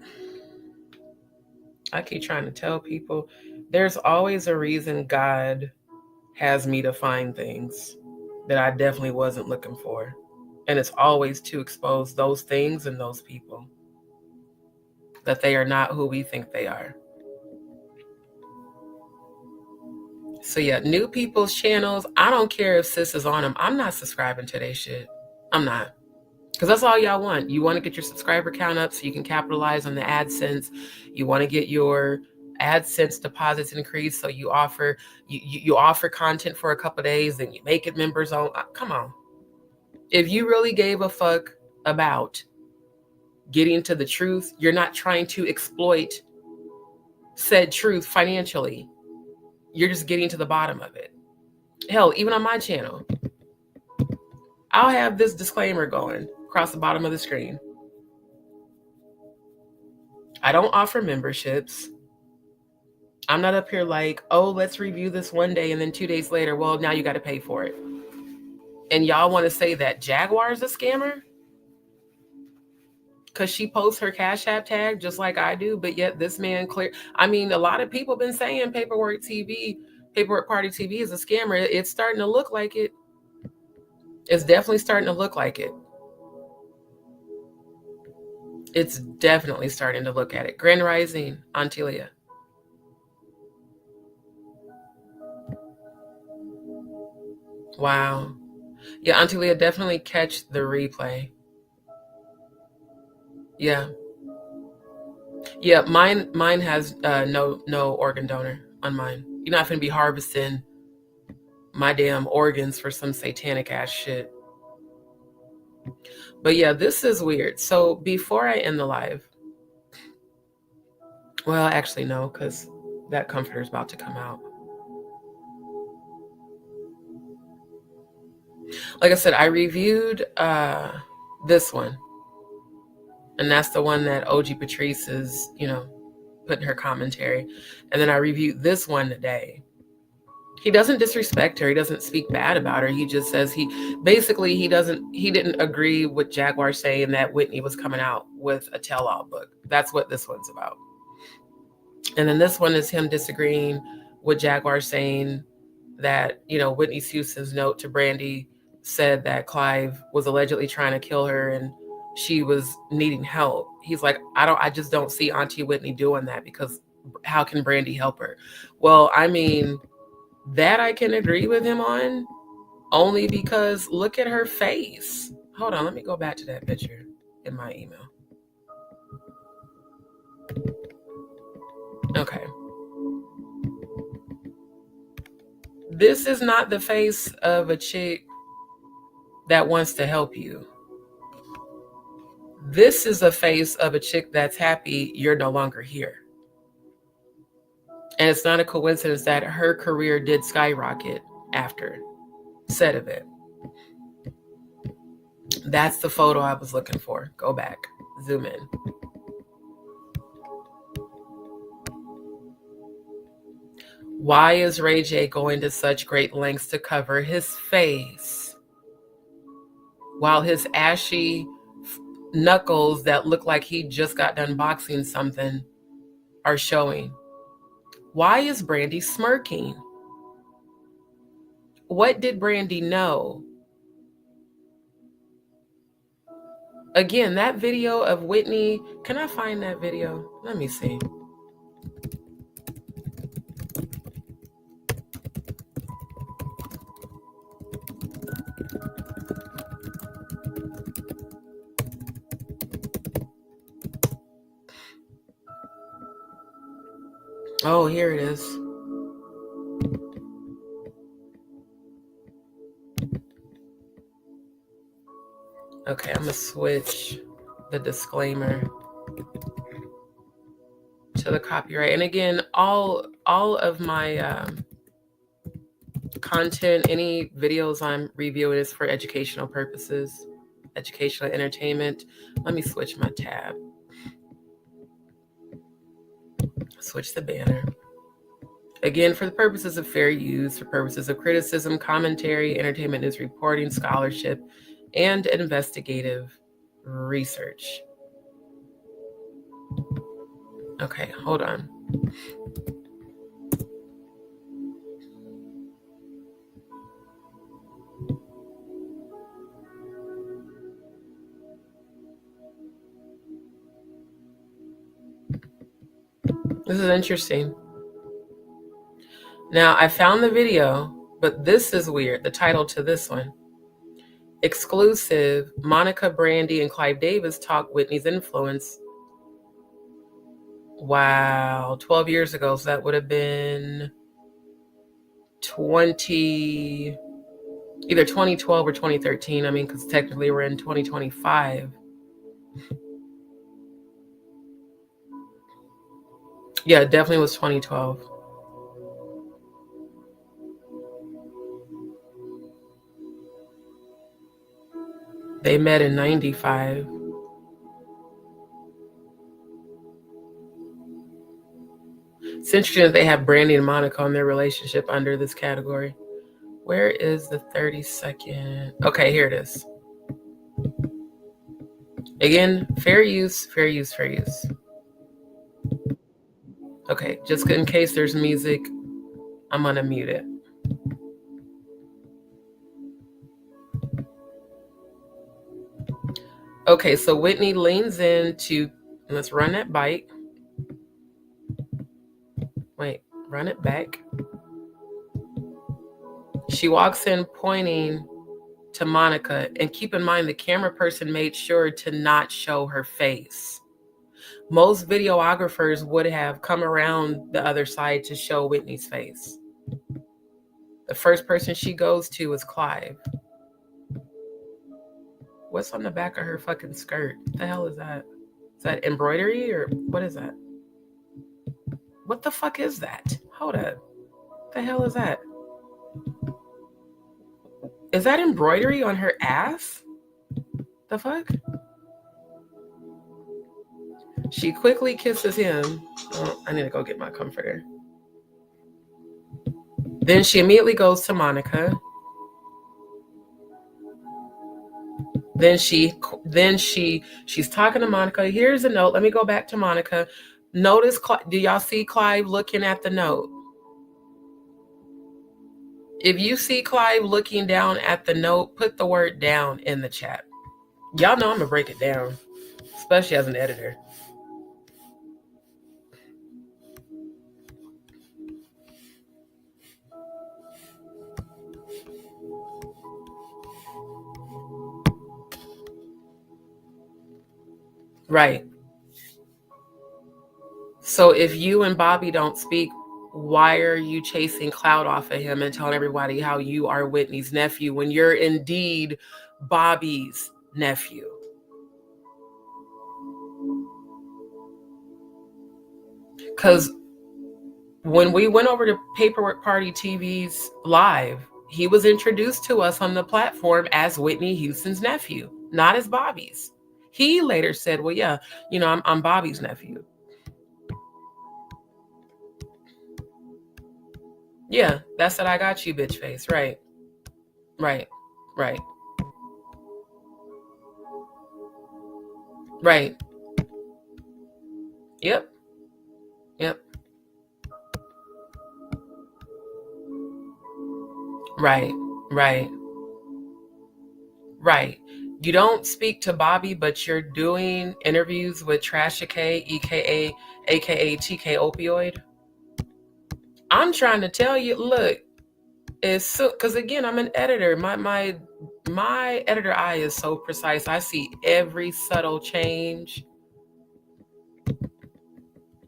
[SPEAKER 1] I keep trying to tell people there's always a reason God has me to find things that I definitely wasn't looking for. And it's always to expose those things and those people, that they are not who we think they are. So yeah, new people's channels, I don't care if sis is on them. I'm not subscribing to their shit. I'm not. Because that's all y'all want. You want to get your subscriber count up so you can capitalize on the AdSense. You want to get your AdSense deposits increased, so you offer content for a couple of days, then you make it members only. Come on. If you really gave a fuck about getting to the truth, you're not trying to exploit said truth financially. You're just getting to the bottom of it. Hell, even on my channel, I'll have this disclaimer going across the bottom of the screen. I don't offer memberships. I'm not up here like, oh, let's review this one day, and then 2 days later, well, now you got to pay for it. And y'all want to say that Jaguar is a scammer? Because she posts her Cash App tag just like I do, but yet this man clear. I mean, a lot of people been saying Paperwork Party TV is a scammer. It's starting to look like it. It's definitely starting to look like it. It's definitely starting to look at it. Grand Rising, Antilia. Wow. Yeah, Antilia, definitely catch the replay. Yeah. Yeah, mine has no organ donor on mine. You're not gonna be harvesting my damn organs for some satanic ass shit. But yeah, this is weird. So before I end the live, well, actually no, because that comforter is about to come out. Like I said, I reviewed this one. And that's the one that OG Patrice is, putting her commentary. And then I reviewed this one today. He doesn't disrespect her. He doesn't speak bad about her. He just says he didn't agree with Jaguar saying that Whitney was coming out with a tell-all book. That's what this one's about. And then this one is him disagreeing with Jaguar saying that, Whitney Houston's note to Brandy said that Clive was allegedly trying to kill her and she was needing help. He's like, I just don't see Auntie Whitney doing that, because how can Brandy help her? Well, I mean, that I can agree with him on, only because look at her face. Hold on, let me go back to that picture in my email. Okay. This is not the face of a chick that wants to help you. This is a face of a chick that's happy you're no longer here. And it's not a coincidence that her career did skyrocket after said of it. That's the photo I was looking for. Go back, zoom in. Why is Ray J going to such great lengths to cover his face while his ashy knuckles that look like he just got done boxing something are showing? Why is Brandy smirking? What did Brandy know? Again, that video of Whitney, can I find that video? Let me see. Oh, here it is. Okay, I'm gonna switch the disclaimer to the copyright. And again, all of my content, any videos I'm reviewing is for educational purposes, educational entertainment. Let me switch my tab. Switch the banner. Again, for the purposes of fair use, for purposes of criticism, commentary, entertainment news reporting, scholarship, and investigative research. Okay, hold on. This is interesting. Now, I found the video, but this is weird. The title to this one. Exclusive, Monica, Brandy, and Clive Davis talk Whitney's influence. Wow, 12 years ago. So that would have been either 2012 or 2013. I mean, because technically we're in 2025. Yeah, it definitely was 2012. They met in 95. It's interesting that they have Brandy and Monica on their relationship under this category. Where is the 30-second? Okay, here it is. Again, fair use, fair use, fair use. Okay, just in case there's music, I'm gonna mute it. Okay, so Whitney leans in to, let's run that bite. Wait, run it back. She walks in pointing to Monica, and keep in mind the camera person made sure to not show her face. Most videographers would have come around the other side to show Whitney's face. The first person she goes to is Clive. What's on the back of her fucking skirt? What the hell is that? Is that embroidery or what is that? What the fuck is that? Hold up. What the hell is that? Is that embroidery on her ass? The fuck? She quickly kisses him. Oh, I need to go get my comforter. Then she immediately goes to Monica. Then she's talking to Monica. Here's a note. Let me go back to Monica. Notice, do y'all see Clive looking at the note? If you see Clive looking down at the note, put the word down in the chat. Y'all know I'm gonna break it down, especially as an editor. Right. So if you and Bobby don't speak, why are you chasing clout off of him and telling everybody how you are Whitney's nephew when you're indeed Bobby's nephew? Because when we went over to Paperwork Party TV's live, he was introduced to us on the platform as Whitney Houston's nephew, not as Bobby's. He later said, well, yeah, I'm Bobby's nephew. Yeah, that's that I got you, bitch face. Right. Right. Right. Right. Yep. Yep. Right. Right. Right. You don't speak to Bobby, but you're doing interviews with Trasha K, aka TK Opioid. I'm trying to tell you, look, it's so, because again, I'm an editor. My editor eye is so precise. I see every subtle change.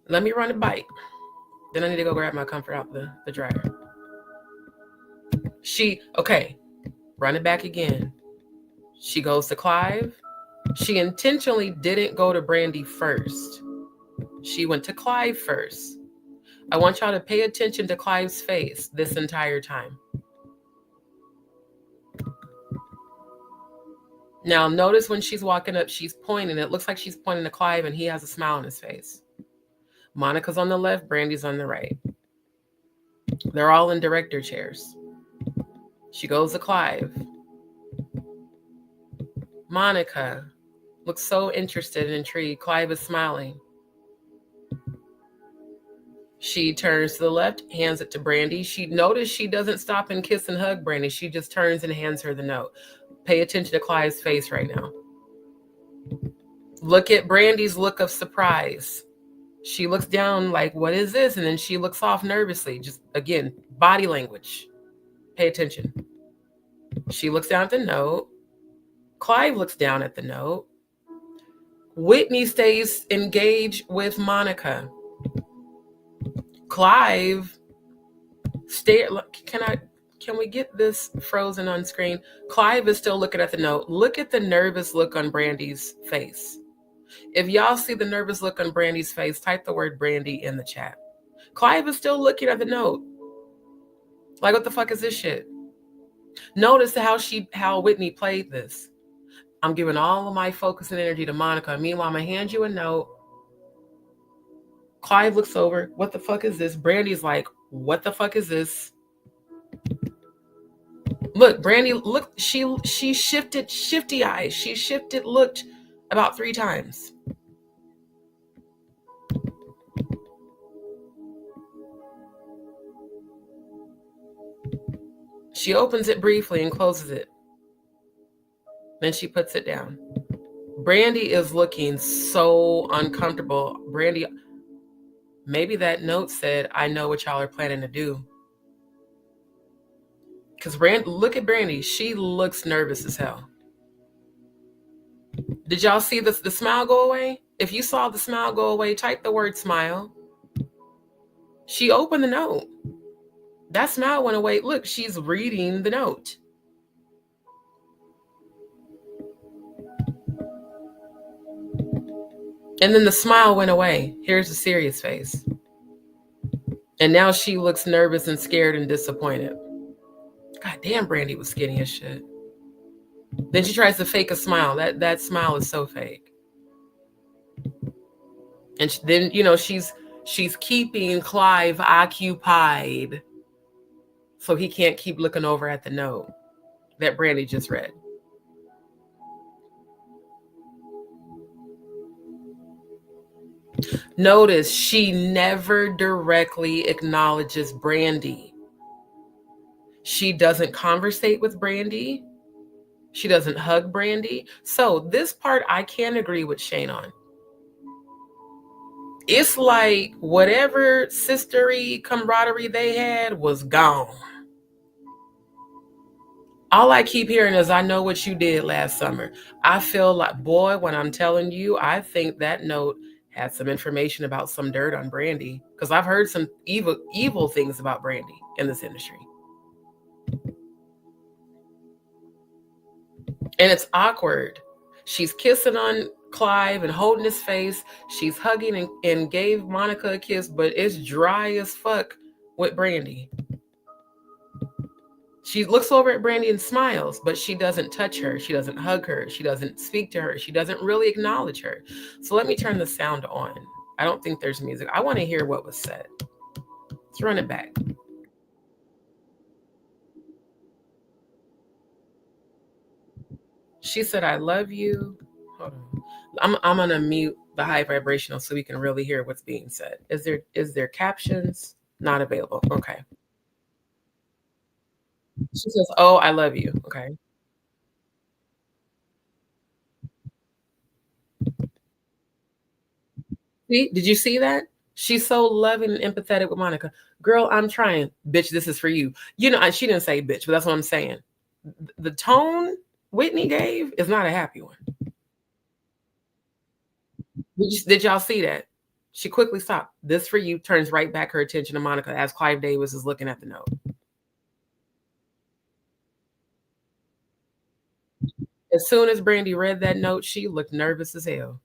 [SPEAKER 1] Let me run a bite. Then I need to go grab my comfort out the dryer. Okay, run it back again. She goes to Clive. She intentionally didn't go to Brandy first. She went to Clive first. I want y'all to pay attention to Clive's face this entire time. Now, notice when she's walking up, she's pointing. It looks like she's pointing to Clive, and he has a smile on his face. Monica's on the left, Brandy's on the right. They're all in director chairs. She goes to Clive. Monica looks so interested and intrigued. Clive is smiling. She turns to the left, hands it to Brandy. She noticed she doesn't stop and kiss and hug Brandy. She just turns and hands her the note. Pay attention to Clive's face right now. Look at Brandy's look of surprise. She looks down like, what is this? And then she looks off nervously. Just, again, body language. Pay attention. She looks down at the note. Clive looks down at the note. Whitney stays engaged with Monica. Clive can we get this frozen on screen? Clive is still looking at the note. Look at the nervous look on Brandy's face. If y'all see the nervous look on Brandy's face, type the word Brandy in the chat. Clive is still looking at the note. Like, what the fuck is this shit? Notice how Whitney played this. I'm giving all of my focus and energy to Monica. Meanwhile, I'm gonna hand you a note. Clive looks over. What the fuck is this? Brandy's like, what the fuck is this? Look, Brandy, look, she shifted shifty eyes. She shifted, looked about 3 times. She opens it briefly and closes it. Then she puts it down. Brandy is looking so uncomfortable. Brandy, maybe that note said, I know what y'all are planning to do. Because look at Brandy. She looks nervous as hell. Did y'all see the smile go away? If you saw the smile go away, type the word smile. She opened the note. That smile went away. Look, she's reading the note. And then the smile went away. Here's the serious face. And now she looks nervous and scared and disappointed. God damn, Brandy was skinny as shit. Then she tries to fake a smile. That smile is so fake. And then, you know, she's keeping Clive occupied so he can't keep looking over at the note that Brandy just read. Notice she never directly acknowledges Brandy. She doesn't conversate with Brandy. She doesn't hug Brandy. So this part I can agree with Shayne on. It's like whatever sistery camaraderie they had was gone. All I keep hearing is, I know what you did last summer. I feel like, boy, when I'm telling you, I think that note had some information about some dirt on Brandy, because I've heard some evil things about Brandy in this industry. And it's awkward. She's kissing on Clive and holding his face. She's hugging and gave Monica a kiss, but it's dry as fuck with Brandy. She looks over at Brandy and smiles, but she doesn't touch her. She doesn't hug her. She doesn't speak to her. She doesn't really acknowledge her. So let me turn the sound on. I don't think there's music. I want to hear what was said. Let's run it back. She said, I love you. Hold on. I'm going to mute the high vibrational so we can really hear what's being said. Is there captions? Not available. Okay. She says, oh, I love you. Okay. See, did you see that? She's so loving and empathetic with Monica. Girl, I'm trying. Bitch, this is for you. You know, she didn't say bitch, but that's what I'm saying. The tone Whitney gave is not a happy one. Did y'all see that? She quickly stopped. This for you, turns right back her attention to Monica as Clive Davis is looking at the note. As soon as Brandy read that note, she looked nervous as hell.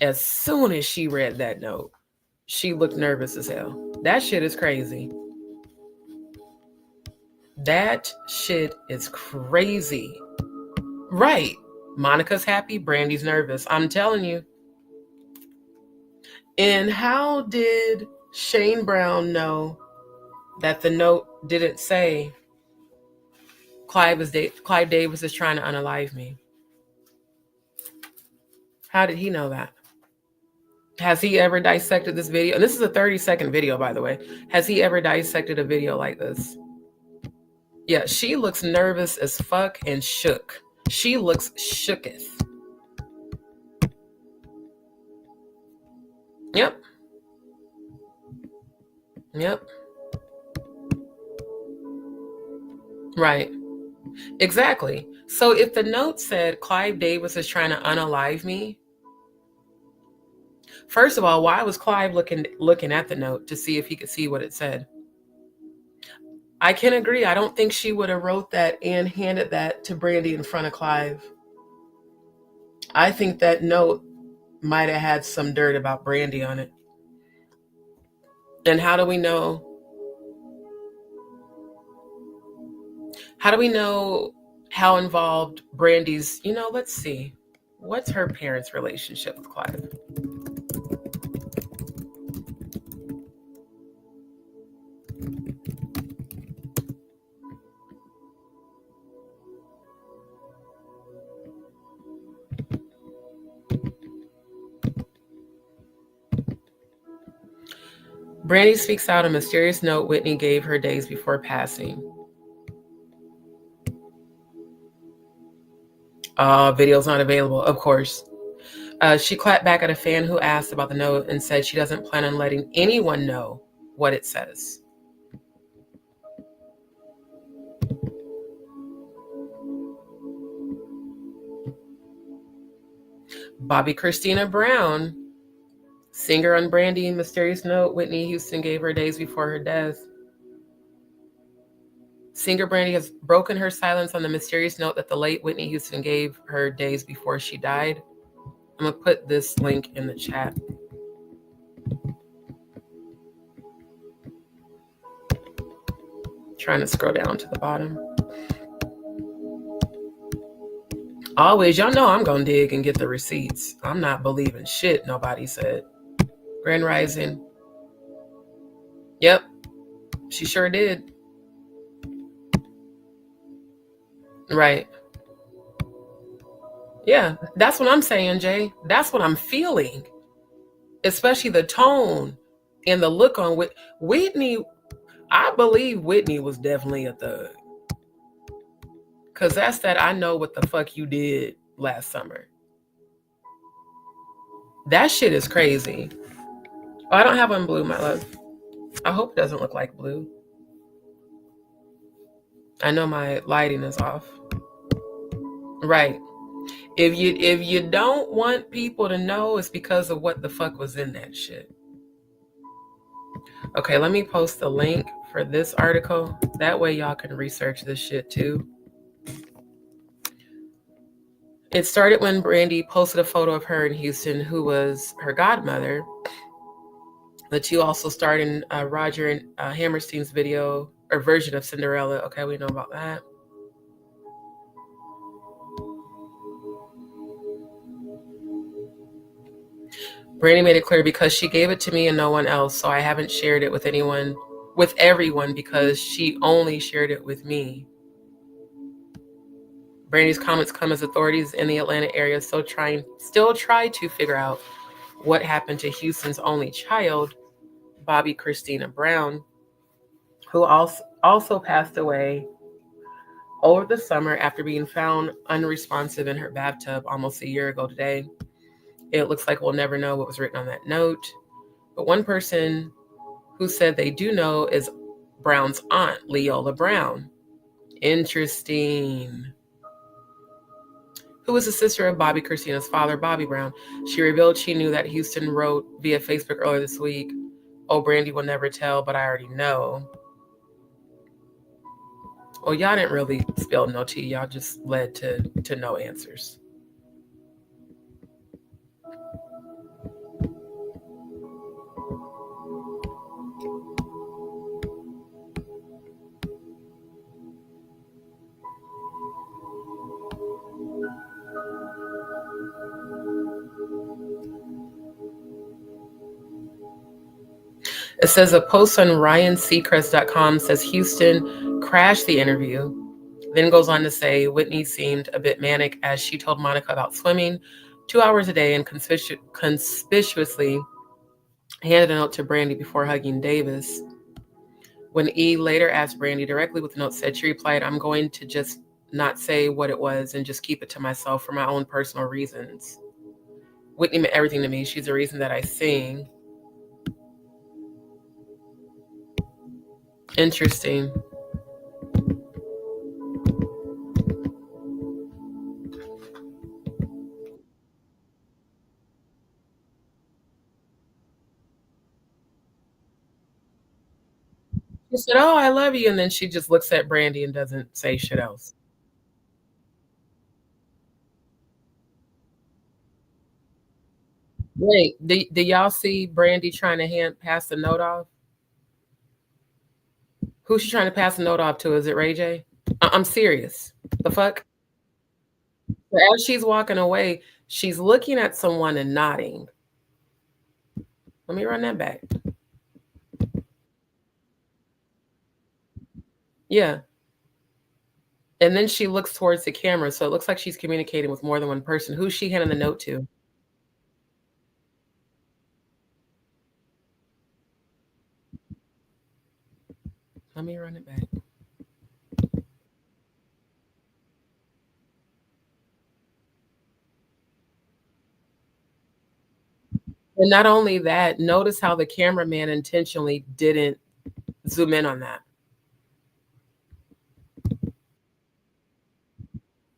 [SPEAKER 1] As soon as she read that note, she looked nervous as hell. That shit is crazy. That shit is crazy. Right. Monica's happy, Brandy's nervous. I'm telling you. And how did Shayne Brown know that the note didn't say Clive Davis is trying to unalive me? How did he know that? Has he ever dissected this video? And this is a 30-second video, by the way. Has he ever dissected a video like this? Yeah, she looks nervous as fuck and shook. She looks shooketh. Yep. Yep. Right. Exactly. So if the note said Clive Davis is trying to unalive me, first of all, why was Clive looking at the note to see if he could see what it said? I can agree. I don't think she would have wrote that and handed that to Brandy in front of Clive. I think that note might have had some dirt about Brandy on it. And how do we know? How do we know how involved Brandy's, let's see. What's her parents' relationship with Clive? Brandy speaks out a mysterious note Whitney gave her days before passing. Video's not available, of course. She clapped back at a fan who asked about the note and said she doesn't plan on letting anyone know what it says. Bobby Christina Brown, singer on Brandy, mysterious note Whitney Houston gave her days before her death. Singer Brandy has broken her silence on the mysterious note that the late Whitney Houston gave her days before she died. I'm going to put this link in the chat. Trying to scroll down to the bottom. Always, y'all know I'm going to dig and get the receipts. I'm not believing shit nobody said. Grand Rising. Yep, she sure did. Right. Yeah, that's what I'm saying, Jay. That's what I'm feeling. Especially the tone and the look on Whitney. I believe Whitney was definitely a thug. Because that's that I know what the fuck you did last summer. That shit is crazy. Oh, I don't have one blue, my love. I hope it doesn't look like blue. I know my lighting is off. Right. If you don't want people to know, it's because of what the fuck was in that shit. Okay, let me post the link for this article. That way y'all can research this shit too. It started when Brandy posted a photo of her in Houston, who was her godmother. The two also starred in Roger Hammerstein's video or version of Cinderella. Okay, we know about that. Brandy made it clear, because she gave it to me and no one else, so I haven't shared it with everyone, because she only shared it with me. Brandy's comments come as authorities in the Atlanta area still try to figure out what happened to Houston's only child, Bobby Christina Brown, who also passed away over the summer after being found unresponsive in her bathtub almost a year ago today. It looks like we'll never know what was written on that note. But one person who said they do know is Brown's aunt, Leola Brown. Interesting. Who was the sister of Bobby Christina's father, Bobby Brown. She revealed she knew that Houston wrote via Facebook earlier this week, "Oh, Brandy will never tell, but I already know." Well, y'all didn't really spill no tea. Y'all just led to no answers. It says a post on RyanSeacrest.com says Houston crashed the interview, then goes on to say Whitney seemed a bit manic as she told Monica about swimming 2 hours a day and conspicuously handed a note to Brandy before hugging Davis. When E later asked Brandy directly what the note said, she replied, "I'm going to just not say what it was and just keep it to myself for my own personal reasons. Whitney meant everything to me. She's the reason that I sing." Interesting. She said, "Oh, I love you." And then she just looks at Brandy and doesn't say shit else. Wait, do y'all see Brandy trying to pass the note off? Who's she trying to pass the note off to? Is it Ray J? I'm serious. The fuck? So as she's walking away, she's looking at someone and nodding. Let me run that back. Yeah. And then she looks towards the camera. So it looks like she's communicating with more than one person. Who's she handing the note to? Let me run it back. And not only that, notice how the cameraman intentionally didn't zoom in on that.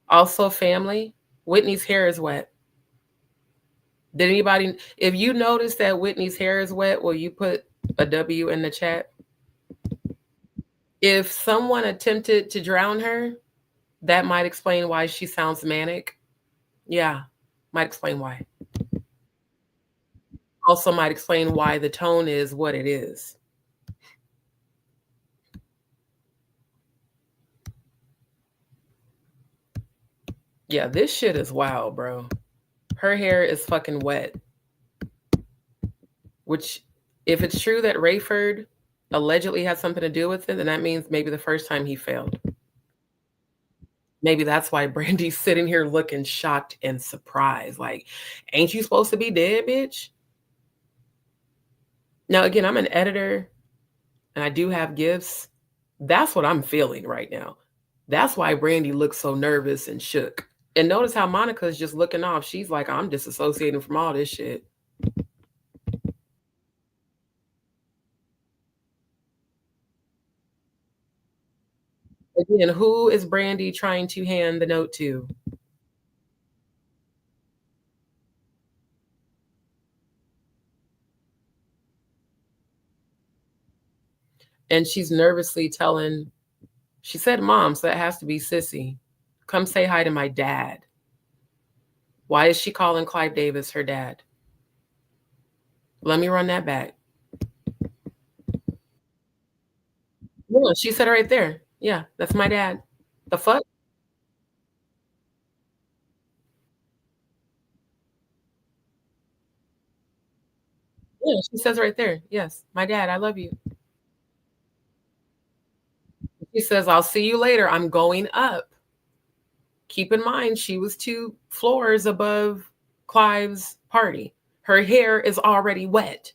[SPEAKER 1] Also, family, Whitney's hair is wet. Did anybody, if you notice that Whitney's hair is wet, will you put a W in the chat? If someone attempted to drown her, that might explain why she sounds manic. Yeah, might explain why. Also might explain why the tone is what it is. Yeah, this shit is wild, bro. Her hair is fucking wet. Which, if it's true that Rayford allegedly had something to do with it, then that means maybe the first time he failed. Maybe that's why Brandy's sitting here looking shocked and surprised. Like, ain't you supposed to be dead, bitch? Now, again, I'm an editor and I do have gifts. That's what I'm feeling right now. That's why Brandy looks so nervous and shook. And notice how Monica's just looking off. She's like, I'm disassociating from all this shit. Again, who is Brandy trying to hand the note to? And she's nervously telling, she said mom, so that has to be Sissy. Come say hi to my dad. Why is she calling Clive Davis her dad? Let me run that back. Yeah, she said it right there. Yeah, that's my dad. The fuck? Yeah, she says it right there. Yes, my dad, I love you. She says, I'll see you later. I'm going up. Keep in mind, she was 2 floors above Clive's party. Her hair is already wet.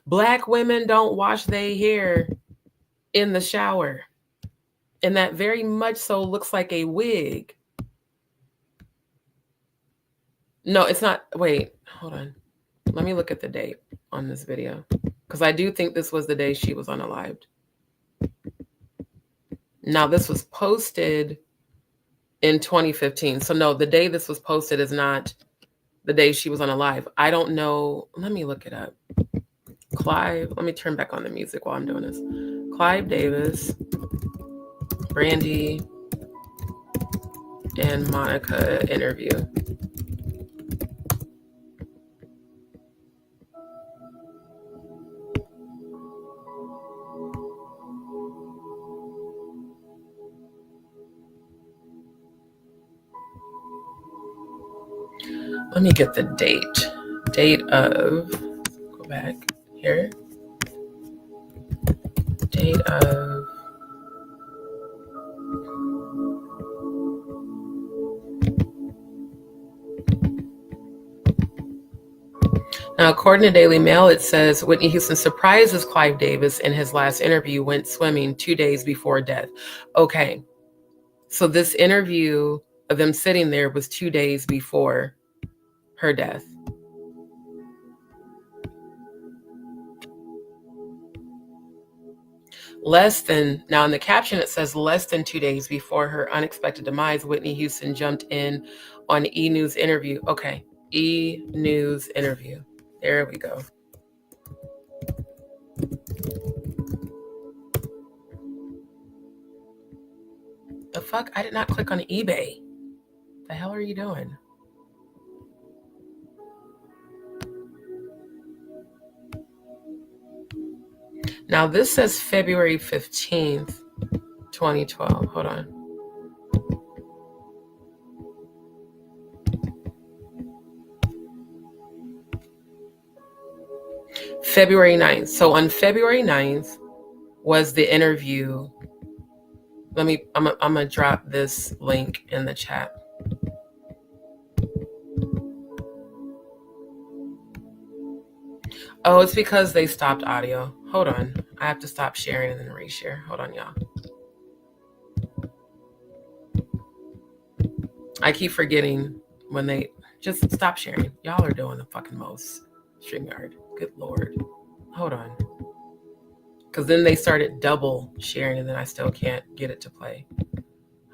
[SPEAKER 1] Black women don't wash their hair in the shower. And that very much so looks like a wig. No, it's not. Wait, hold on. Let me look at the date on this video. Because I do think this was the day she was unalived. Now, this was posted in 2015. So no, the day this was posted is not the day she was unalive. I don't know. Let me look it up. Clive, let me turn back on the music while I'm doing this. Clive Davis Brandy and Monica interview. Let me get the date. Date of, go back here. Date of, now, according to Daily Mail, it says Whitney Houston surprises Clive Davis in his last interview, went swimming 2 days before death. Okay, so this interview of them sitting there was 2 days before her death. Now in the caption it says less than 2 days before her unexpected demise, Whitney Houston jumped in on E! News interview. Okay, E! News interview. There we go. The fuck? I did not click on eBay. The hell are you doing? Now this says February 15th, 2012. Hold on. February 9th. So on February 9th was the interview. I'm gonna drop this link in the chat. Oh, it's because they stopped audio. Hold on. I have to stop sharing and then reshare. Hold on, y'all. I keep forgetting when they just stop sharing. Y'all are doing the fucking most. StreamYard. Good Lord. Hold on. Because then they started double sharing and then I still can't get it to play.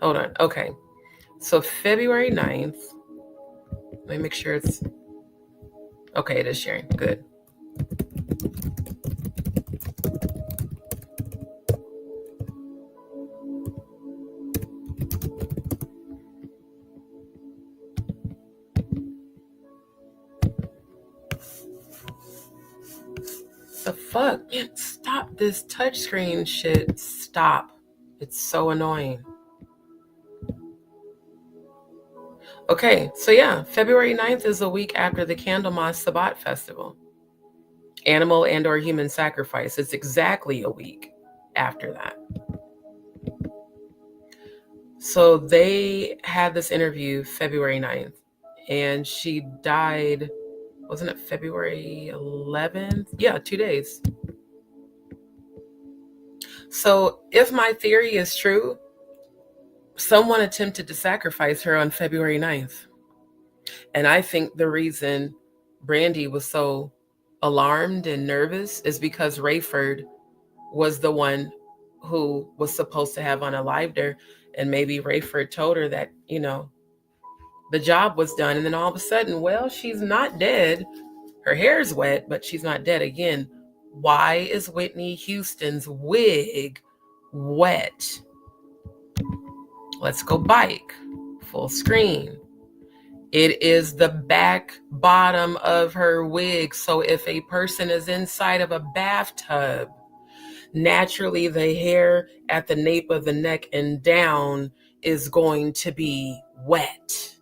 [SPEAKER 1] Hold on. Okay. So February 9th. Let me make sure it's... Okay, it is sharing. Good. The fuck? Man, stop this touchscreen shit. Stop. It's so annoying. Okay, so yeah, February 9th is a week after the Candlemas Sabbat Festival. Animal and or human sacrifice. It's exactly a week after that. So they had this interview February 9th and she died, wasn't it February 11th? Yeah, 2 days. So if my theory is true, someone attempted to sacrifice her on February 9th. And I think the reason Brandy was so alarmed and nervous is because Rayford was the one who was supposed to have unalived her. And maybe Rayford told her that, you know, the job was done. And then all of a sudden, well, she's not dead. Her hair's wet, but she's not dead. Again, why is Whitney Houston's wig wet? Let's go bike. Full screen. It is the back bottom of her wig. So if a person is inside of a bathtub, naturally the hair at the nape of the neck and down is going to be wet.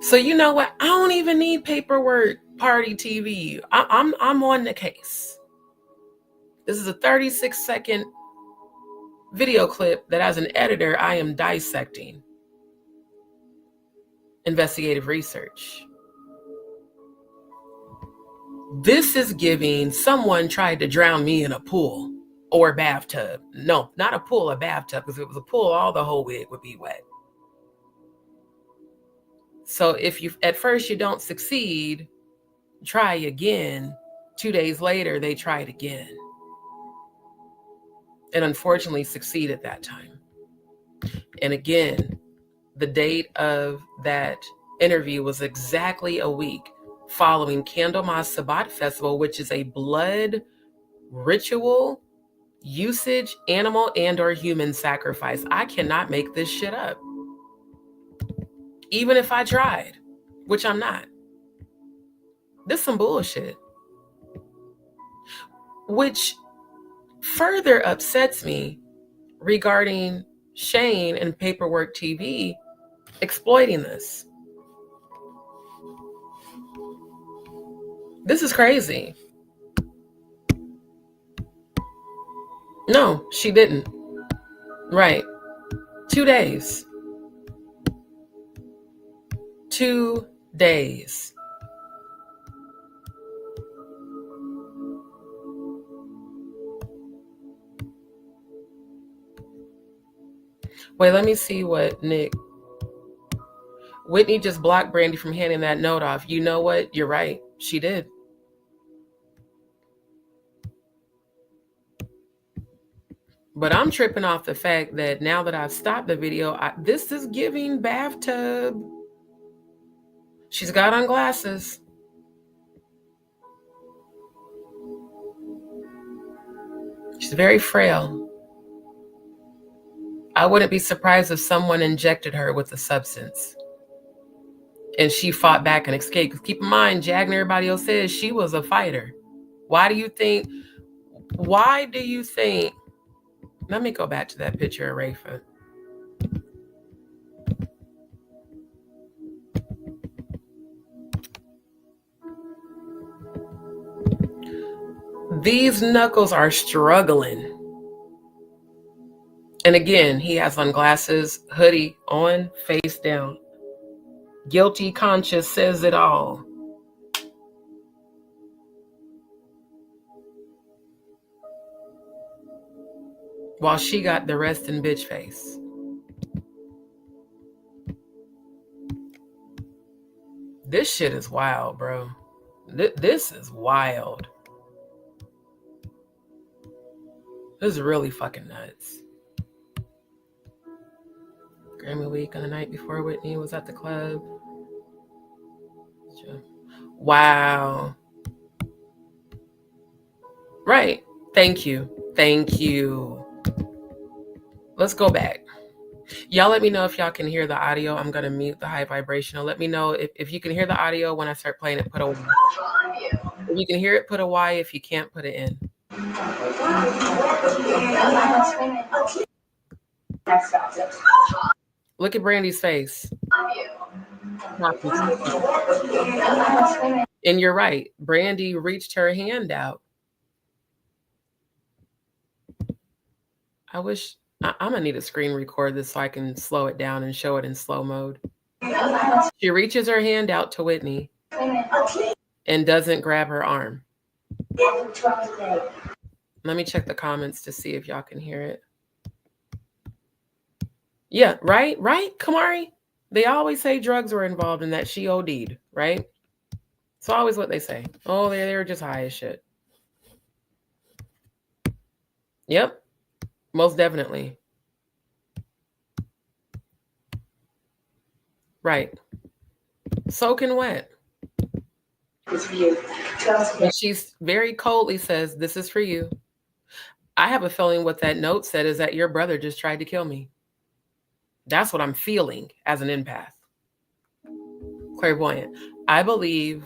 [SPEAKER 1] So you know what? I don't even need paperwork party TV. I'm on the case. This is a 36-second video clip that as an editor, I am dissecting. Investigative research. This is giving someone tried to drown me in a pool or a bathtub. No, not a pool, a bathtub, because if it was a pool, all the whole wig would be wet. So if you at first you don't succeed, try again. 2 days later, they tried again. And unfortunately succeeded that time. And again, the date of that interview was exactly a week following Candlemas Sabbat Festival, which is a blood ritual usage, animal and or human sacrifice. I cannot make this shit up. Even if I tried, which I'm not. This is some bullshit. Which further upsets me regarding Shayne and Paperwork TV exploiting this. This is crazy. No, she didn't. Right. 2 days. 2 days. Wait, let me see what Nick. Whitney just blocked Brandy from handing that note off. You know what? You're right. She did. But I'm tripping off the fact that now that I've stopped the video, this is giving bathtub. She's got on glasses. She's very frail. I wouldn't be surprised if someone injected her with a substance and she fought back and escaped. Because keep in mind, Jag and everybody else says she was a fighter. Why do you think? Let me go back to that picture of Rafa. These knuckles are struggling. And again, he has on glasses, hoodie on, face down. Guilty conscience says it all. While she got the resting bitch face. This shit is wild, bro. This is wild. This is really fucking nuts. Grammy week on the night before Whitney was at the club. Wow. Right. Thank you. Thank you. Let's go back. Y'all let me know if y'all can hear the audio. I'm going to mute the high vibrational. Let me know if you can hear the audio when I start playing it. Put a Y. If you can hear it, put a Y. If you can't, put it in. Look at Brandy's face. And you're right. Brandy reached her hand out. I wish I'm going to need to screen record this so I can slow it down and show it in slow mode. She reaches her hand out to Whitney and doesn't grab her arm. Let me check the comments to see if y'all can hear it. Yeah, right, Kamari? They always say drugs were involved in that. She OD'd, right? It's always what they say. Oh, they were just high as shit. Yep, most definitely. Right. Soaking wet. It's for you. And she's very coldly says, "This is for you." I have a feeling what that note said is that your brother just tried to kill me. That's what I'm feeling as an empath. Clairvoyant. I believe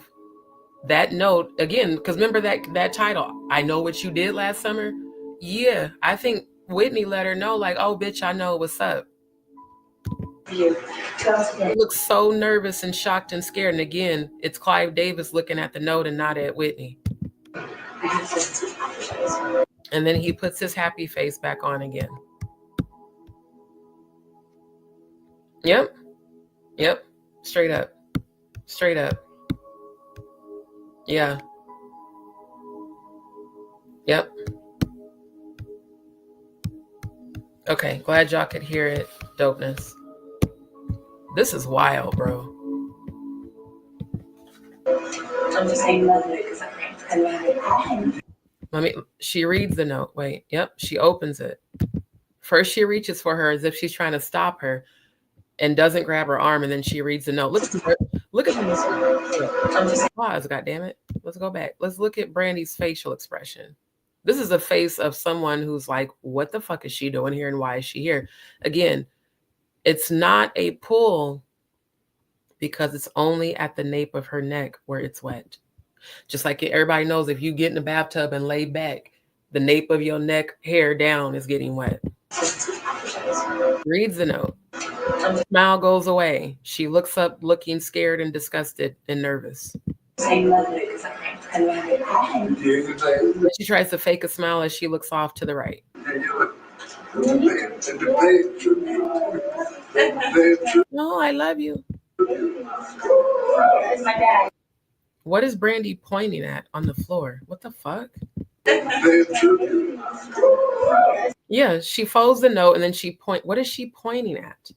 [SPEAKER 1] that note, again, because remember that title, I Know What You Did Last Summer? Yeah, I think Whitney let her know, like, oh, bitch, I know what's up. You look so nervous and shocked and scared. And again, it's Clive Davis looking at the note and not at Whitney. And then he puts his happy face back on again. Yep. Yep. Straight up. Straight up. Yeah. Yep. Okay. Glad y'all could hear it. Dopeness. This is wild, bro. I'm just saying love it because I love it. She reads the note. Wait. Yep. She opens it. First, she reaches for her as if she's trying to stop her and doesn't grab her arm, and then she reads the note. Look at the pause, goddammit. Let's go back. Let's look at Brandy's facial expression. This is a face of someone who's like, what the fuck is she doing here and why is she here? Again, it's not a pull because it's only at the nape of her neck where it's wet. Just like everybody knows, if you get in the bathtub and lay back, the nape of your neck hair down is getting wet. Reads the note. Smile goes away. She looks up looking scared and disgusted and nervous. She tries to fake a smile as she looks off to the right. No, I love you. What is Brandy pointing at on the floor? What the fuck? Yeah, she folds the note and then she what is she pointing at?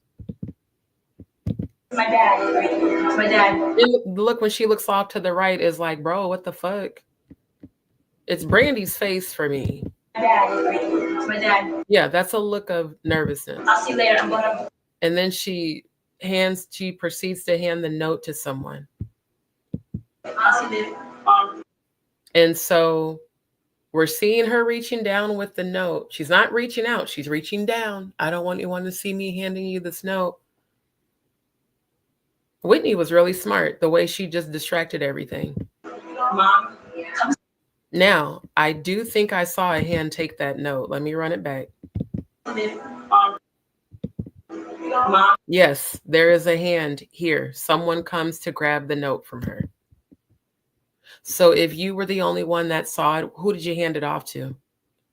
[SPEAKER 1] My dad. My dad. And look, when she looks off to the right is like, bro, what the fuck? It's Brandy's face for me. My dad. My dad. Yeah, that's a look of nervousness. I'll see you later. I'm gonna. And then she proceeds to hand the note to someone. I'll see you later. And so we're seeing her reaching down with the note. She's not reaching out. She's reaching down. I don't want anyone to see me handing you this note. Whitney was really smart, the way she just distracted everything. Mom. Now, I do think I saw a hand take that note. Let me run it back. Mom. Yes, there is a hand here. Someone comes to grab the note from her. So if you were the only one that saw it, who did you hand it off to?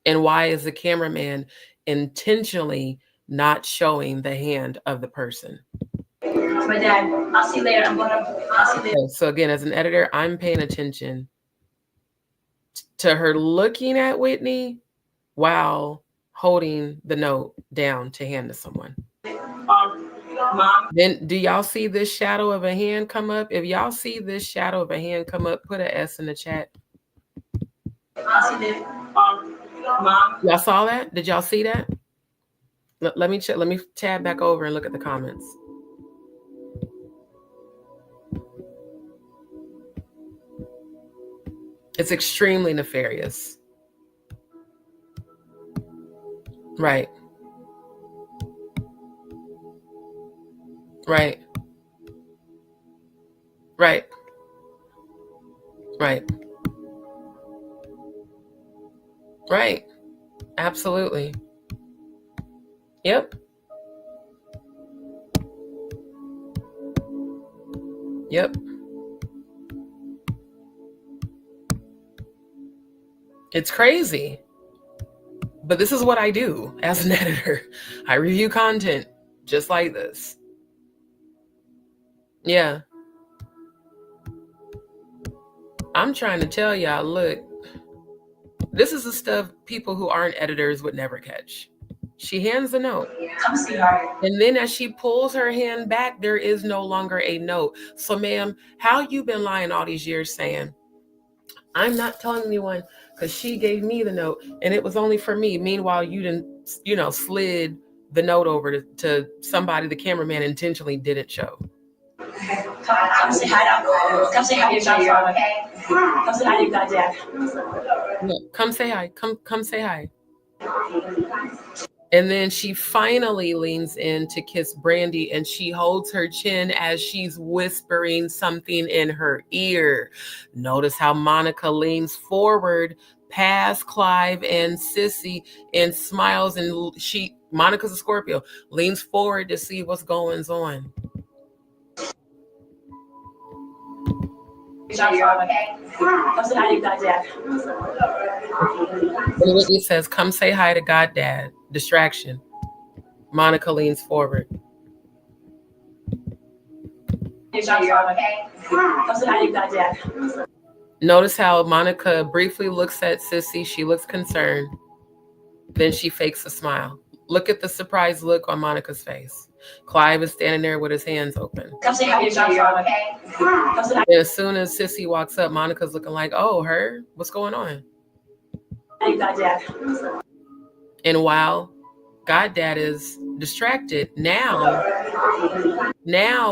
[SPEAKER 1] And why is the cameraman intentionally not showing the hand of the person? My dad. I'll see you later. I'll see you later. So again, as an editor, I'm paying attention to her looking at Whitney while holding the note down to hand to someone. Mom. Then do y'all see this shadow of a hand come up? If y'all see this shadow of a hand come up, put an S in the chat. I'll see this. Mom. Y'all saw that? Did y'all see that? Let me check. Let me tab back over and look at the comments. It's extremely nefarious. Right. Right. Right. Right. Right. Absolutely. Yep. Yep. It's crazy. But this is what I do as an editor. I review content just like this. Yeah. I'm trying to tell y'all, look, this is the stuff people who aren't editors would never catch. She hands the note. Come see her. And then as she pulls her hand back, there is no longer a note. So ma'am, how you been lying all these years saying, I'm not telling anyone because she gave me the note and it was only for me. Meanwhile, you didn't, slid the note over to somebody the cameraman intentionally didn't show. Come say hi. Come say hi to your dad. Okay. Come say hi to your dad. No, come say hi. Come say hi. And then she finally leans in to kiss Brandy and she holds her chin as she's whispering something in her ear. Notice how Monica leans forward past Clive and Sissy and smiles, and Monica's a Scorpio, leans forward to see what's going on. And Whitney says, come say hi to God Dad. Distraction. Monica leans forward. Notice how Monica briefly looks at Sissy. She looks concerned. Then she fakes a smile. Look at the surprised look on Monica's face. Clive is standing there with his hands open. Come say hi to your okay? And as soon as Sissy walks up, Monica's looking like, oh, her? What's going on? And while Goddad is distracted, now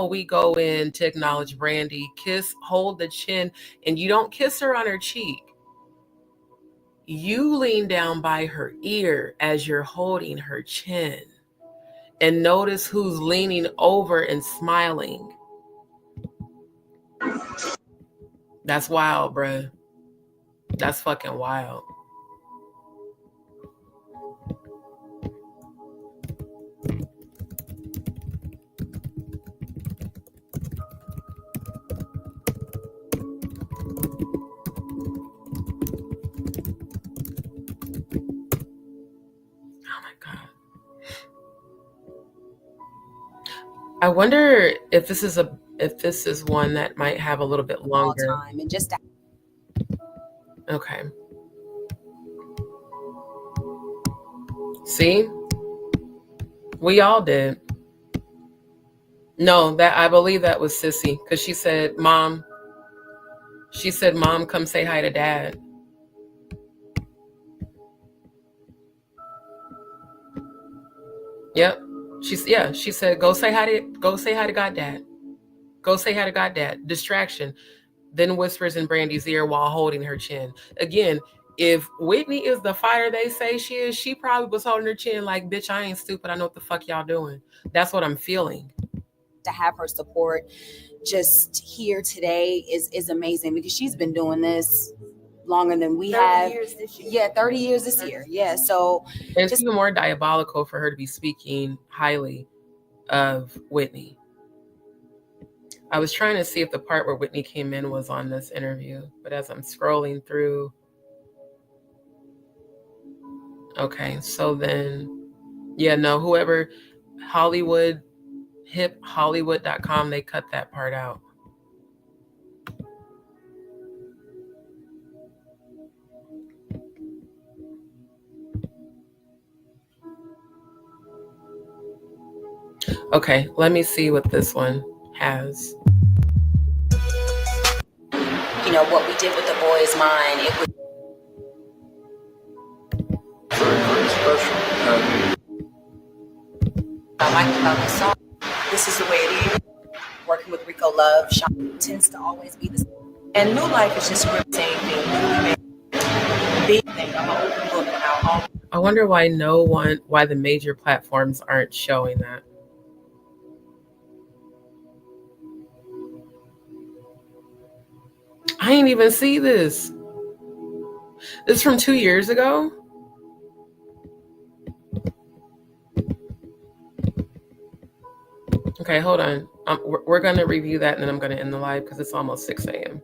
[SPEAKER 1] we go in to acknowledge Brandy, kiss, hold the chin, and you don't kiss her on her cheek. You lean down by her ear as you're holding her chin. And notice who's leaning over and smiling. That's wild, bruh. That's fucking wild. Oh my God. I wonder if this is one that might have a little bit longer.
[SPEAKER 2] All time and just
[SPEAKER 1] okay. See? We all did. No, that I believe that was Sissy, because she said, Mom, come say hi to Dad. Yep. She said, go say hi to God, Dad. Go say hi to God, Dad. Distraction. Then whispers in Brandy's ear while holding her chin. Again, if Whitney is the fighter they say she is, she probably was holding her chin like, bitch, I ain't stupid. I know what the fuck y'all doing. That's what I'm feeling.
[SPEAKER 2] To have her support just here today is amazing, because she's been doing this longer than we have. 30 years this year. Yeah. So
[SPEAKER 1] it's even more diabolical for her to be speaking highly of Whitney. I was trying to see if the part where Whitney came in was on this interview, but as I'm scrolling through, okay, so then, yeah, no, whoever, hiphollywood.com, they cut that part out. Okay, let me see what this one has.
[SPEAKER 2] You know, what we did with the boy's mind, it was
[SPEAKER 3] very special.
[SPEAKER 2] I like about the song. This is the way it is. Working with Rico Love, Shayne tends to always be the same.
[SPEAKER 4] And New Life is just the same thing. Big thing. I'm an open book now.
[SPEAKER 1] I wonder why why the major platforms aren't showing that. I didn't even see this. This is from 2 years ago? Okay, hold on. We're going to review that and then I'm going to end the live because it's almost 6 a.m.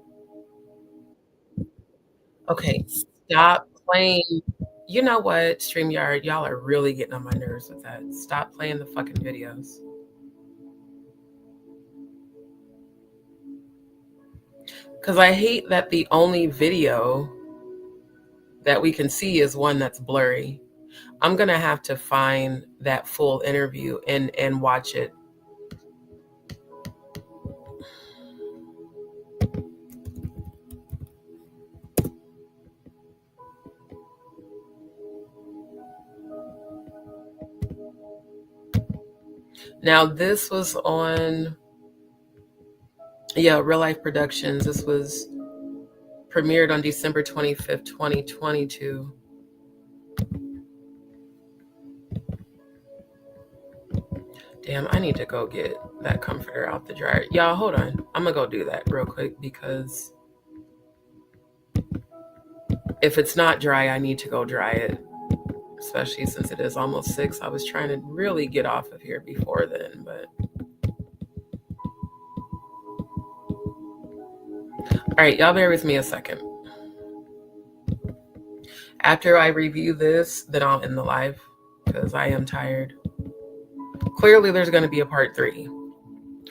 [SPEAKER 1] Okay, stop playing. You know what, StreamYard? Y'all are really getting on my nerves with that. Stop playing the fucking videos. Because I hate that the only video that we can see is one that's blurry. I'm going to have to find that full interview and watch it. Now, this was on, Real Life Productions. This was premiered on December 25th, 2022. Damn, I need to go get that comforter out the dryer. Y'all, hold on. I'm going to go do that real quick because if it's not dry, I need to go dry it. Especially since it is almost 6. I was trying to really get off of here before then, but. All right, y'all bear with me a second. After I review this, then I'll end the live because I am tired. Clearly, there's going to be a part 3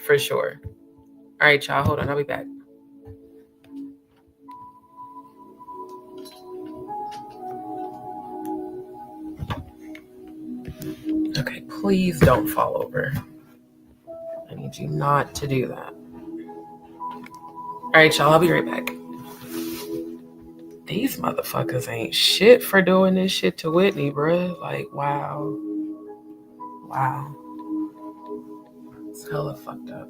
[SPEAKER 1] for sure. All right, y'all, hold on. I'll be back. Okay, please don't fall over. I need you not to do that. All right, y'all, I'll be right back. These motherfuckers ain't shit for doing this shit to Whitney, bruh. Like, wow. Wow. It's hella fucked up.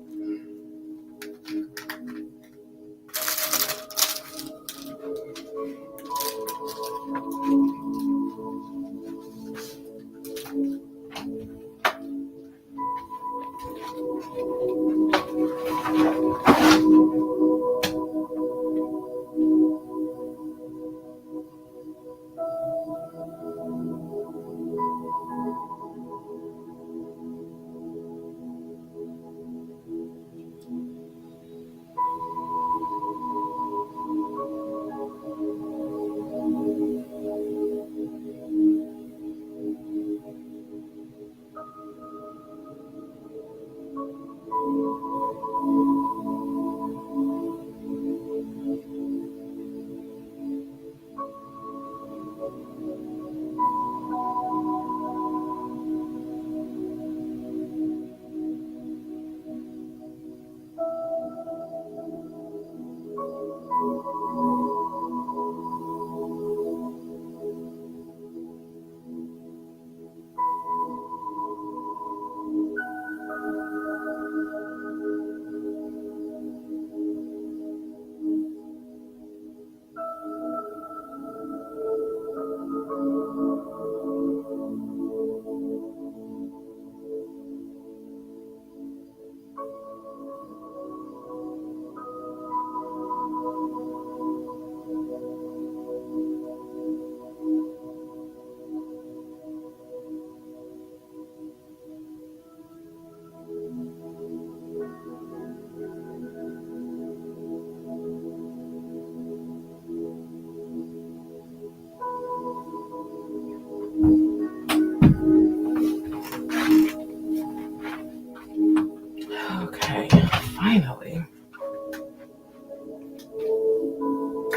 [SPEAKER 1] Okay, finally.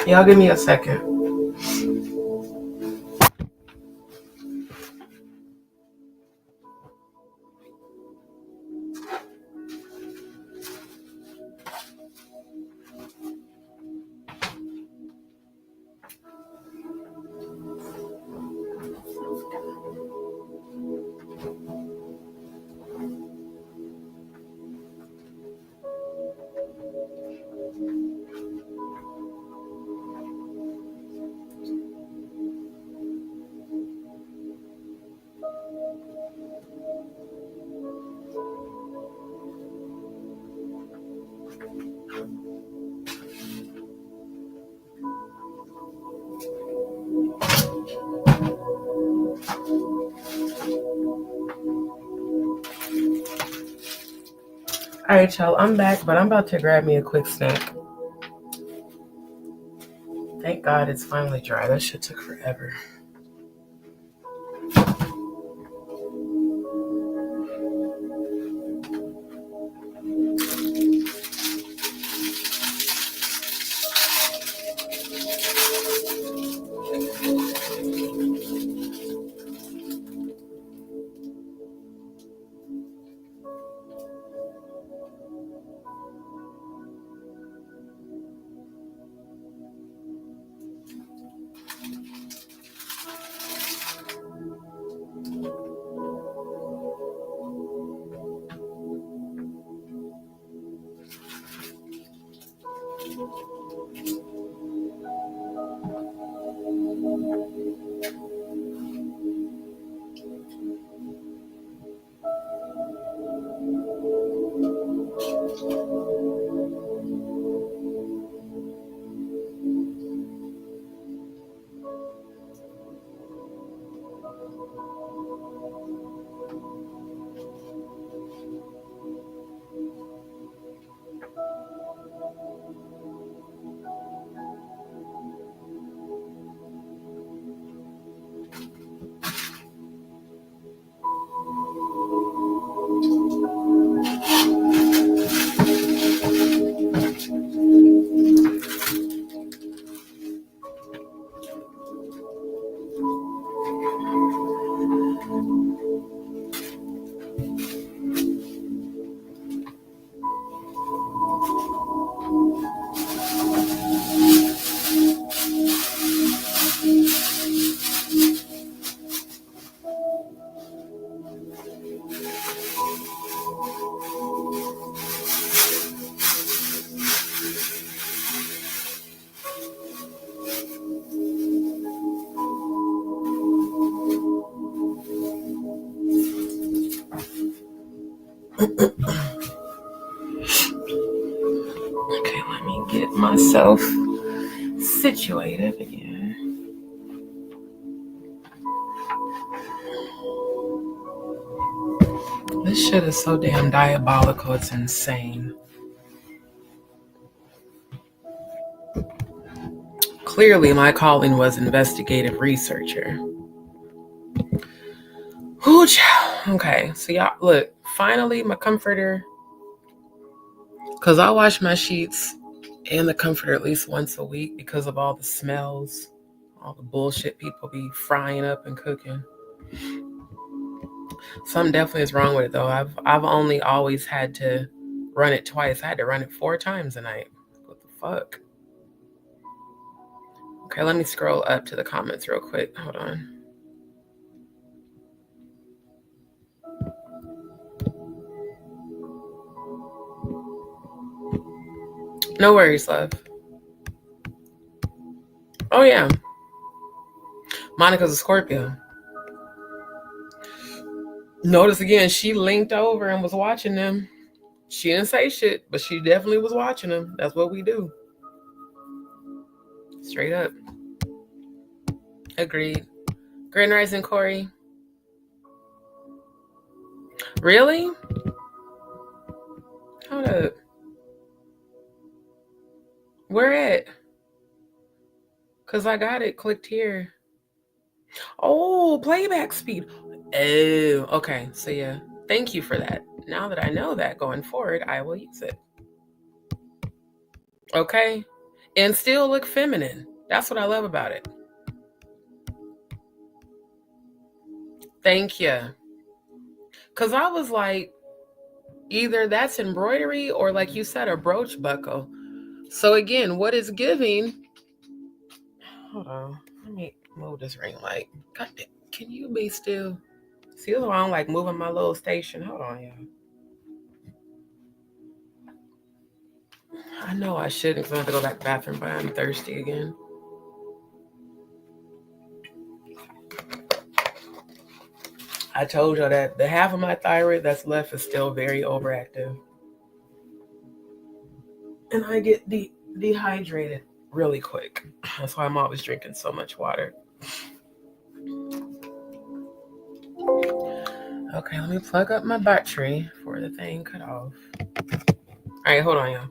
[SPEAKER 1] Y'all give me a second. All right, y'all, I'm back, but I'm about to grab me a quick snack. Thank God it's finally dry. That shit took forever. Okay, let me get myself situated again. This shit is so damn diabolical, it's insane. Clearly, my calling was investigative researcher. Ooh, child. Okay, so y'all, look, finally my comforter, because I wash my sheets and the comforter at least once a week because of all the smells, all the bullshit people be frying up and cooking. Something definitely is wrong with it though. I've only always had to run it twice. I had to run it 4 times a night. What the fuck? Okay, let me scroll up to the comments real quick. Hold on. No worries, love. Oh yeah. Monica's a Scorpio. Notice again, she linked over and was watching them. She didn't say shit, but she definitely was watching them. That's what we do. Straight up. Agreed. Grand Rising, Corey. Really? Hold up. Where at? Because I got it clicked here. Oh, playback speed. Oh, okay. So yeah, thank you for that. now that I know that going forward, I will use it. Okay? And still look feminine. That's what I love about it. Thank you. Because I was like, either that's embroidery or, like you said, a brooch buckle. So again, what is giving? Hold on. Let me move this ring light. God damn, can you be still? See, that's why I'm like moving my little station. Hold on, y'all. I know I shouldn't because I have to go back to the bathroom, but I'm thirsty again. I told you that the half of my thyroid that's left is still very overactive. And I get dehydrated really quick. That's why I'm always drinking so much water. Okay, let me plug up my battery before the thing cut off. All right, hold on, y'all.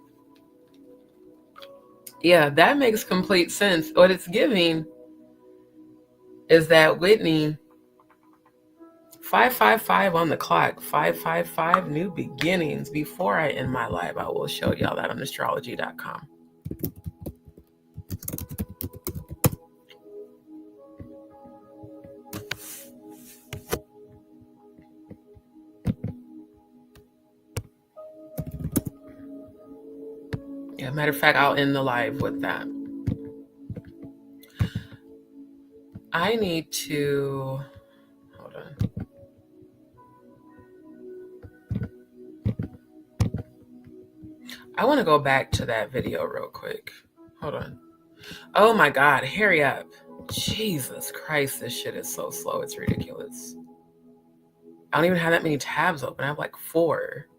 [SPEAKER 1] Yeah, that makes complete sense. What it's giving is that Whitney 555 on the clock, 555 new beginnings. Before I end my live, I will show y'all that on astrology.com. Yeah, matter of fact, I'll end the live with that. I need to, hold on. I want to go back to that video real quick. Hold on. Oh my God, hurry up. Jesus Christ, this shit is so slow. It's ridiculous. I don't even have that many tabs open. I have like 4.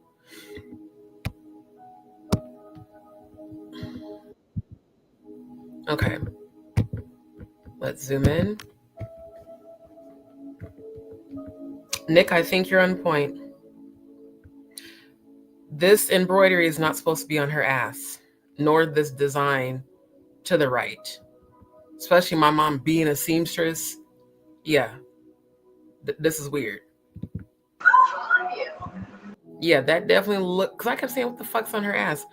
[SPEAKER 1] Okay. Let's zoom in. Nick, I think you're on point. This embroidery is not supposed to be on her ass, nor this design to the right. Especially my mom being a seamstress. Yeah. This is weird. Yeah, that definitely look, because I kept saying, what the fuck's on her ass?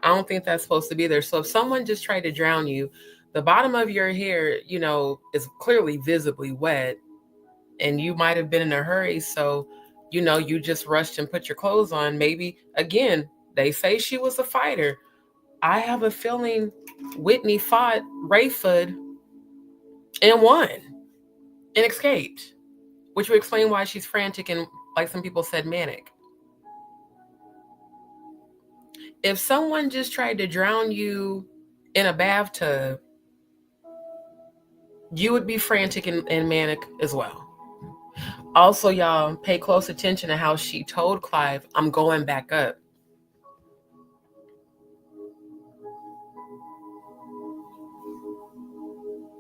[SPEAKER 1] I don't think that's supposed to be there. So if someone just tried to drown you, the bottom of your hair, you know, is clearly visibly wet, and you might have been in a hurry. So, you know, you just rushed and put your clothes on. Maybe, again, they say she was a fighter. I have a feeling Whitney fought Rayford and won and escaped, which would explain why she's frantic and, like some people said, manic. If someone just tried to drown you in a bathtub, you would be frantic and manic as well. Also, y'all, pay close attention to how she told Clive, I'm going back up.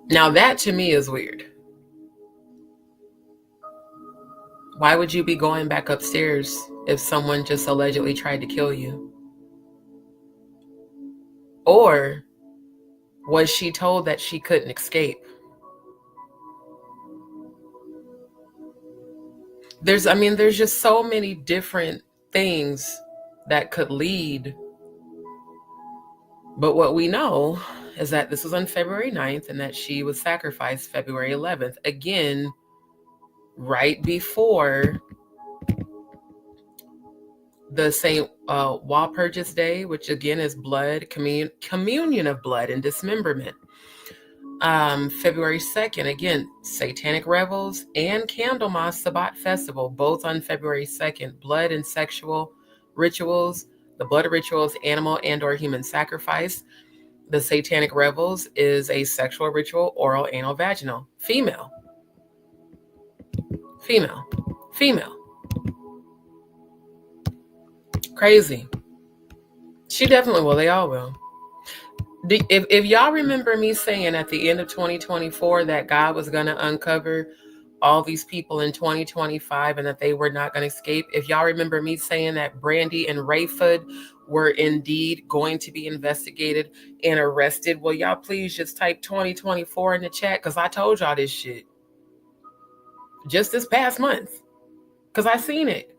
[SPEAKER 1] Now that to me is weird. Why would you be going back upstairs if someone just allegedly tried to kill you? Or was she told that she couldn't escape? There's just so many different things that could lead. But what we know is that this was on February 9th and that she was sacrificed February 11th. Again, right before the St. Walpurgis Day, which again is blood, communion of blood and dismemberment. February 2nd, again, Satanic Revels and Candlemas Sabbat Festival, both on February 2nd. Blood and sexual rituals. The blood rituals, animal and or human sacrifice. The Satanic Revels is a sexual ritual, oral, anal, vaginal. Female. Female. Female. Crazy. She definitely will. They all will. If y'all remember me saying at the end of 2024 that God was going to uncover all these people in 2025 and that they were not going to escape, if y'all remember me saying that Brandy and Rayford were indeed going to be investigated and arrested, will y'all please just type 2024 in the chat? Because I told y'all this shit just this past month, because I seen it.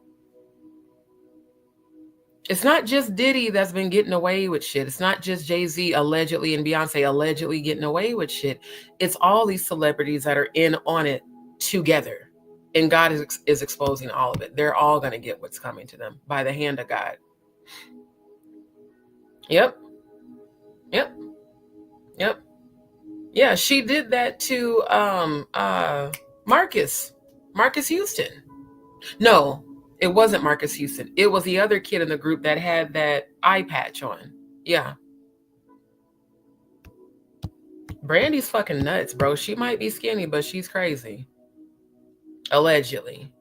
[SPEAKER 1] It's not just Diddy that's been getting away with shit. It's not just Jay-Z allegedly and Beyonce allegedly getting away with shit. It's all these celebrities that are in on it together. And God is exposing all of it. They're all going to get what's coming to them by the hand of God. Yep. Yep. Yep. Yeah, she did that to Marcus Houston. No, it wasn't Marcus Houston. It was the other kid in the group that had that eye patch on. Yeah. Brandy's fucking nuts, bro. She might be skinny, but she's crazy. Allegedly.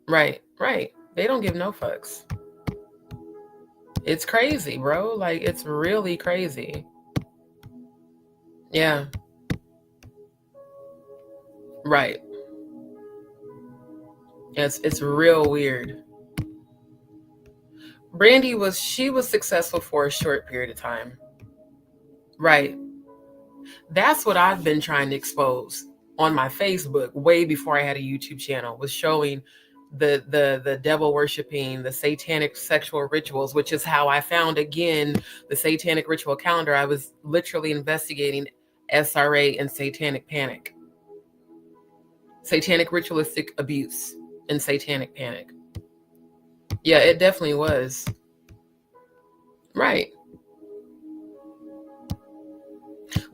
[SPEAKER 1] Right, right. They don't give no fucks. It's crazy, bro. Like, it's really crazy. Yeah. Right. It's real weird. Brandy was successful for a short period of time. Right. That's what I've been trying to expose on my Facebook way before I had a YouTube channel, was showing the devil worshiping, the satanic sexual rituals, which is how I found, again, the satanic ritual calendar. I was literally investigating SRA and satanic panic, satanic ritualistic abuse and satanic panic. Yeah, it definitely was. Right.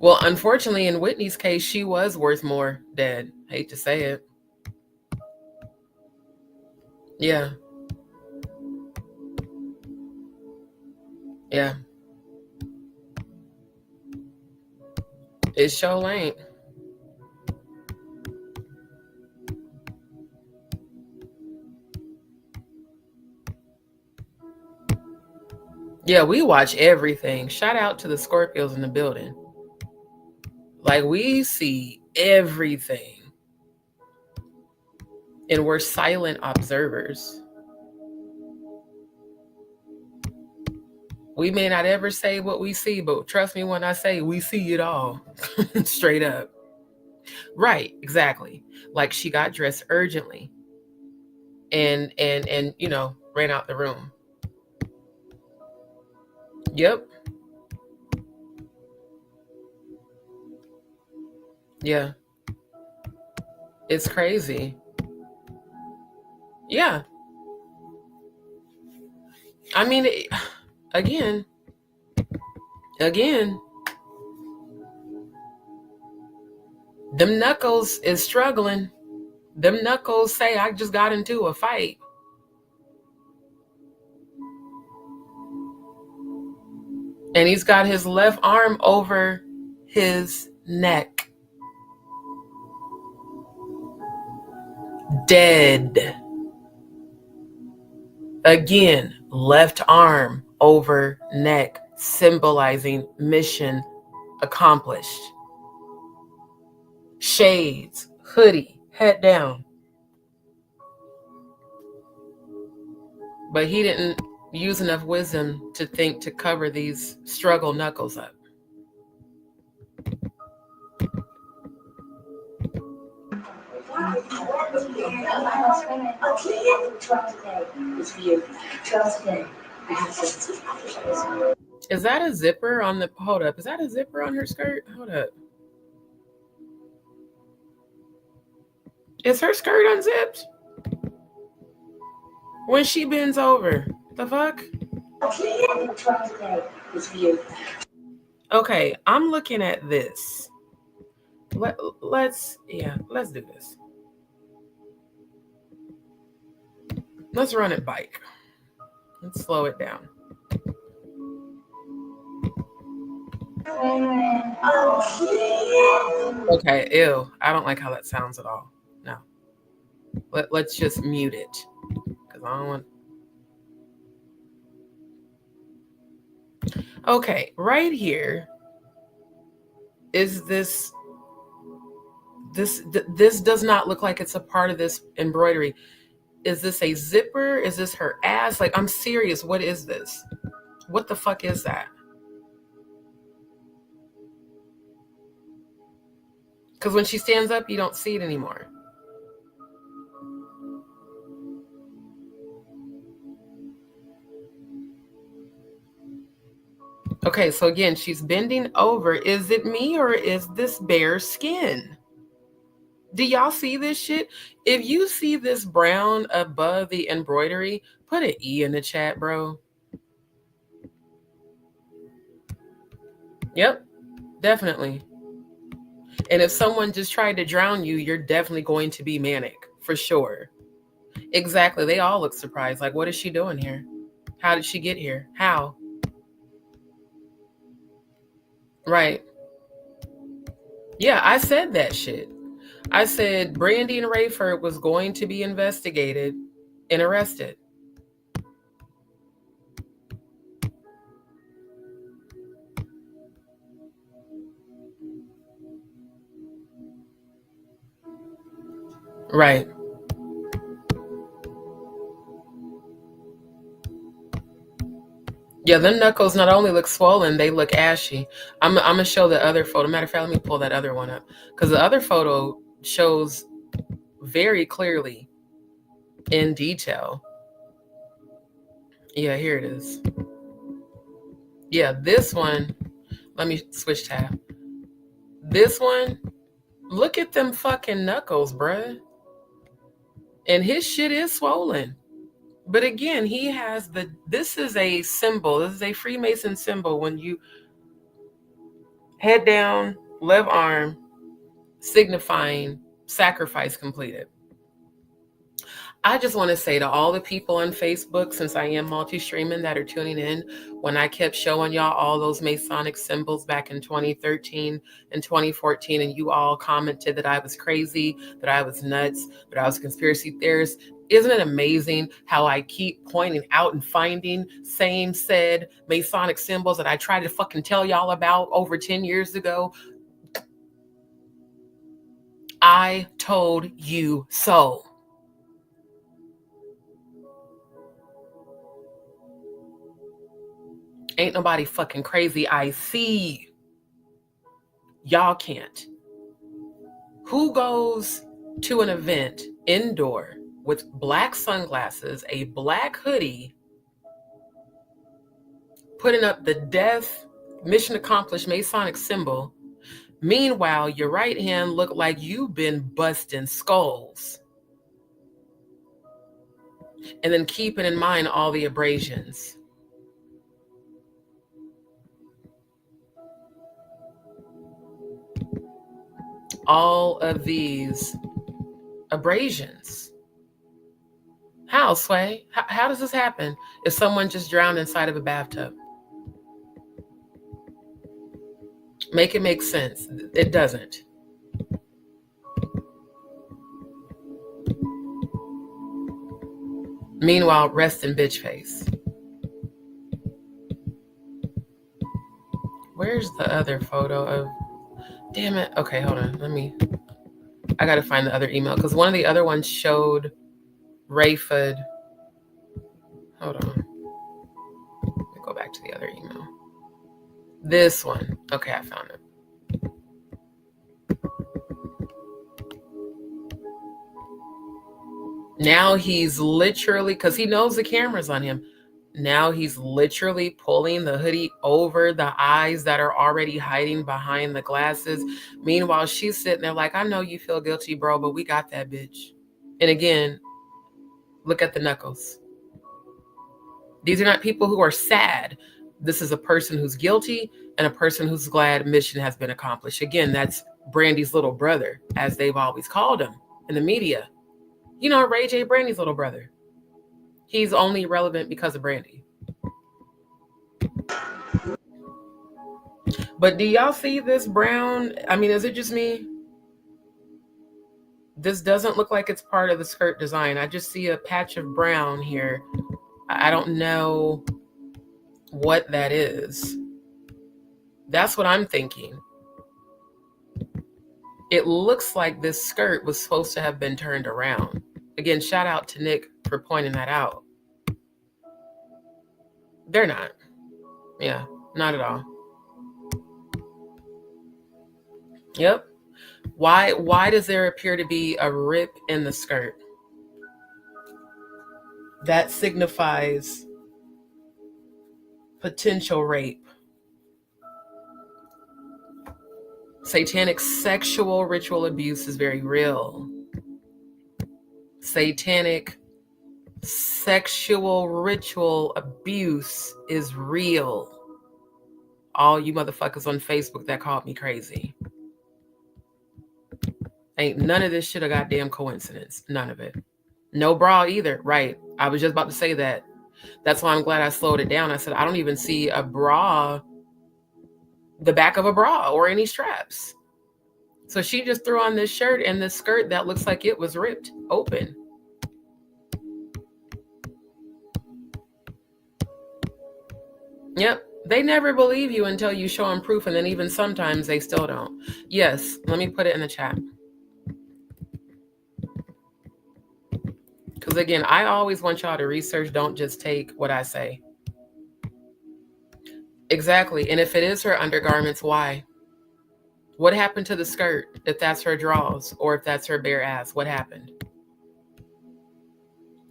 [SPEAKER 1] Well, unfortunately, in Whitney's case, she was worth more dead. Hate to say it. Yeah. Yeah. It sure ain't. Yeah, we watch everything. Shout out to the Scorpios in the building. Like, we see everything. And we're silent observers. We may not ever say what we see, but trust me when I say we see it all. Straight up. Right, exactly. Like, she got dressed urgently and you know, ran out the room. Yep. Yeah. It's crazy. Yeah. I mean, again, them knuckles is struggling. Them knuckles say, I just got into a fight. And he's got his left arm over his neck. Dead. Again, left arm over neck, symbolizing mission accomplished. Shades, hoodie, head down. But he didn't use enough wisdom to think to cover these struggle knuckles up. Is that a zipper on the, hold up, is that a zipper on her skirt? Hold up. Is her skirt unzipped? When she bends over, the fuck? Okay, I'm looking at this. Let's do this. Let's run it bike. Let's slow it down. Okay, ew. I don't like how that sounds at all. No. Let's just mute it. Because I don't want... Okay, right here is this does not look like it's a part of this embroidery. Is this a zipper? Is this her ass? Like, I'm serious. What is this? What the fuck is that? Because when she stands up, you don't see it anymore. Okay, so again, she's bending over. Is it me or is this bare skin? Do y'all see this shit? If you see this brown above the embroidery, put an E in the chat, bro. Yep, definitely. And if someone just tried to drown you, you're definitely going to be manic, for sure. Exactly. They all look surprised. Like, what is she doing here? How did she get here? How? Right. Yeah, I said that shit. I said Brandy and Rayford was going to be investigated and arrested. Right. Yeah, them knuckles not only look swollen, they look ashy. I'm going to show the other photo. Matter of fact, let me pull that other one up. Because the other photo shows very clearly in detail. Yeah, here it is. Yeah, this one, let me switch tab. This one, look at them fucking knuckles, bruh. And his shit is swollen. But again, he has this is a symbol. This is a Freemason symbol. When you head down, left arm, signifying sacrifice completed. I just want to say to all the people on Facebook, since I am multi-streaming that are tuning in, when I kept showing y'all all those Masonic symbols back in 2013 and 2014, and you all commented that I was crazy, that I was nuts, that I was a conspiracy theorist. Isn't it amazing how I keep pointing out and finding same said Masonic symbols that I tried to fucking tell y'all about over 10 years ago? I told you so. Ain't nobody fucking crazy. I see. Y'all can't. Who goes to an event indoor with black sunglasses, a black hoodie, putting up the death, mission accomplished Masonic symbol? Meanwhile, your right hand look like you've been busting skulls. And then keeping in mind all the abrasions. All of these abrasions. How, Sway? How does this happen if someone just drowned inside of a bathtub? Make it make sense. It doesn't. Meanwhile, rest in bitch face. Where's the other photo of... Damn it. Okay, hold on. I gotta find the other email because one of the other ones showed Rayford. Hold on. Let me go back to the other email. This one. Okay, I found it. Now he's literally, because he knows the camera's on him, now he's literally pulling the hoodie over the eyes that are already hiding behind the glasses. Meanwhile, she's sitting there like, I know you feel guilty, bro, but we got that bitch. And again, look at the knuckles. These are not people who are sad. This is a person who's guilty and a person who's glad mission has been accomplished. Again, that's Brandy's little brother, as they've always called him in the media. You know, Ray J, Brandy's little brother. He's only relevant because of Brandy. But do y'all see this brown? I mean, is it just me? This doesn't look like it's part of the skirt design. I just see a patch of brown here. I don't know what that is. That's what I'm thinking. It looks like this skirt was supposed to have been turned around. Again, shout out to Nick for pointing that out. They're not. Yeah, not at all. Yep. Why does there appear to be a rip in the skirt? That signifies potential rape. Satanic sexual ritual abuse is very real. Satanic sexual ritual abuse is real. All you motherfuckers on Facebook that called me crazy. Ain't none of this shit a goddamn coincidence. None of it. No bra either. Right. I was just about to say that. That's why I'm glad I slowed it down. I said, I don't even see a bra, the back of a bra or any straps. So she just threw on this shirt and this skirt that looks like it was ripped open. Yep. They never believe you until you show them proof, and then even sometimes they still don't. Yes. Let me put it in the chat. Because again, I always want y'all to research. Don't just take what I say. Exactly. And if it is her undergarments, why? What happened to the skirt? If that's her drawers or if that's her bare ass, what happened?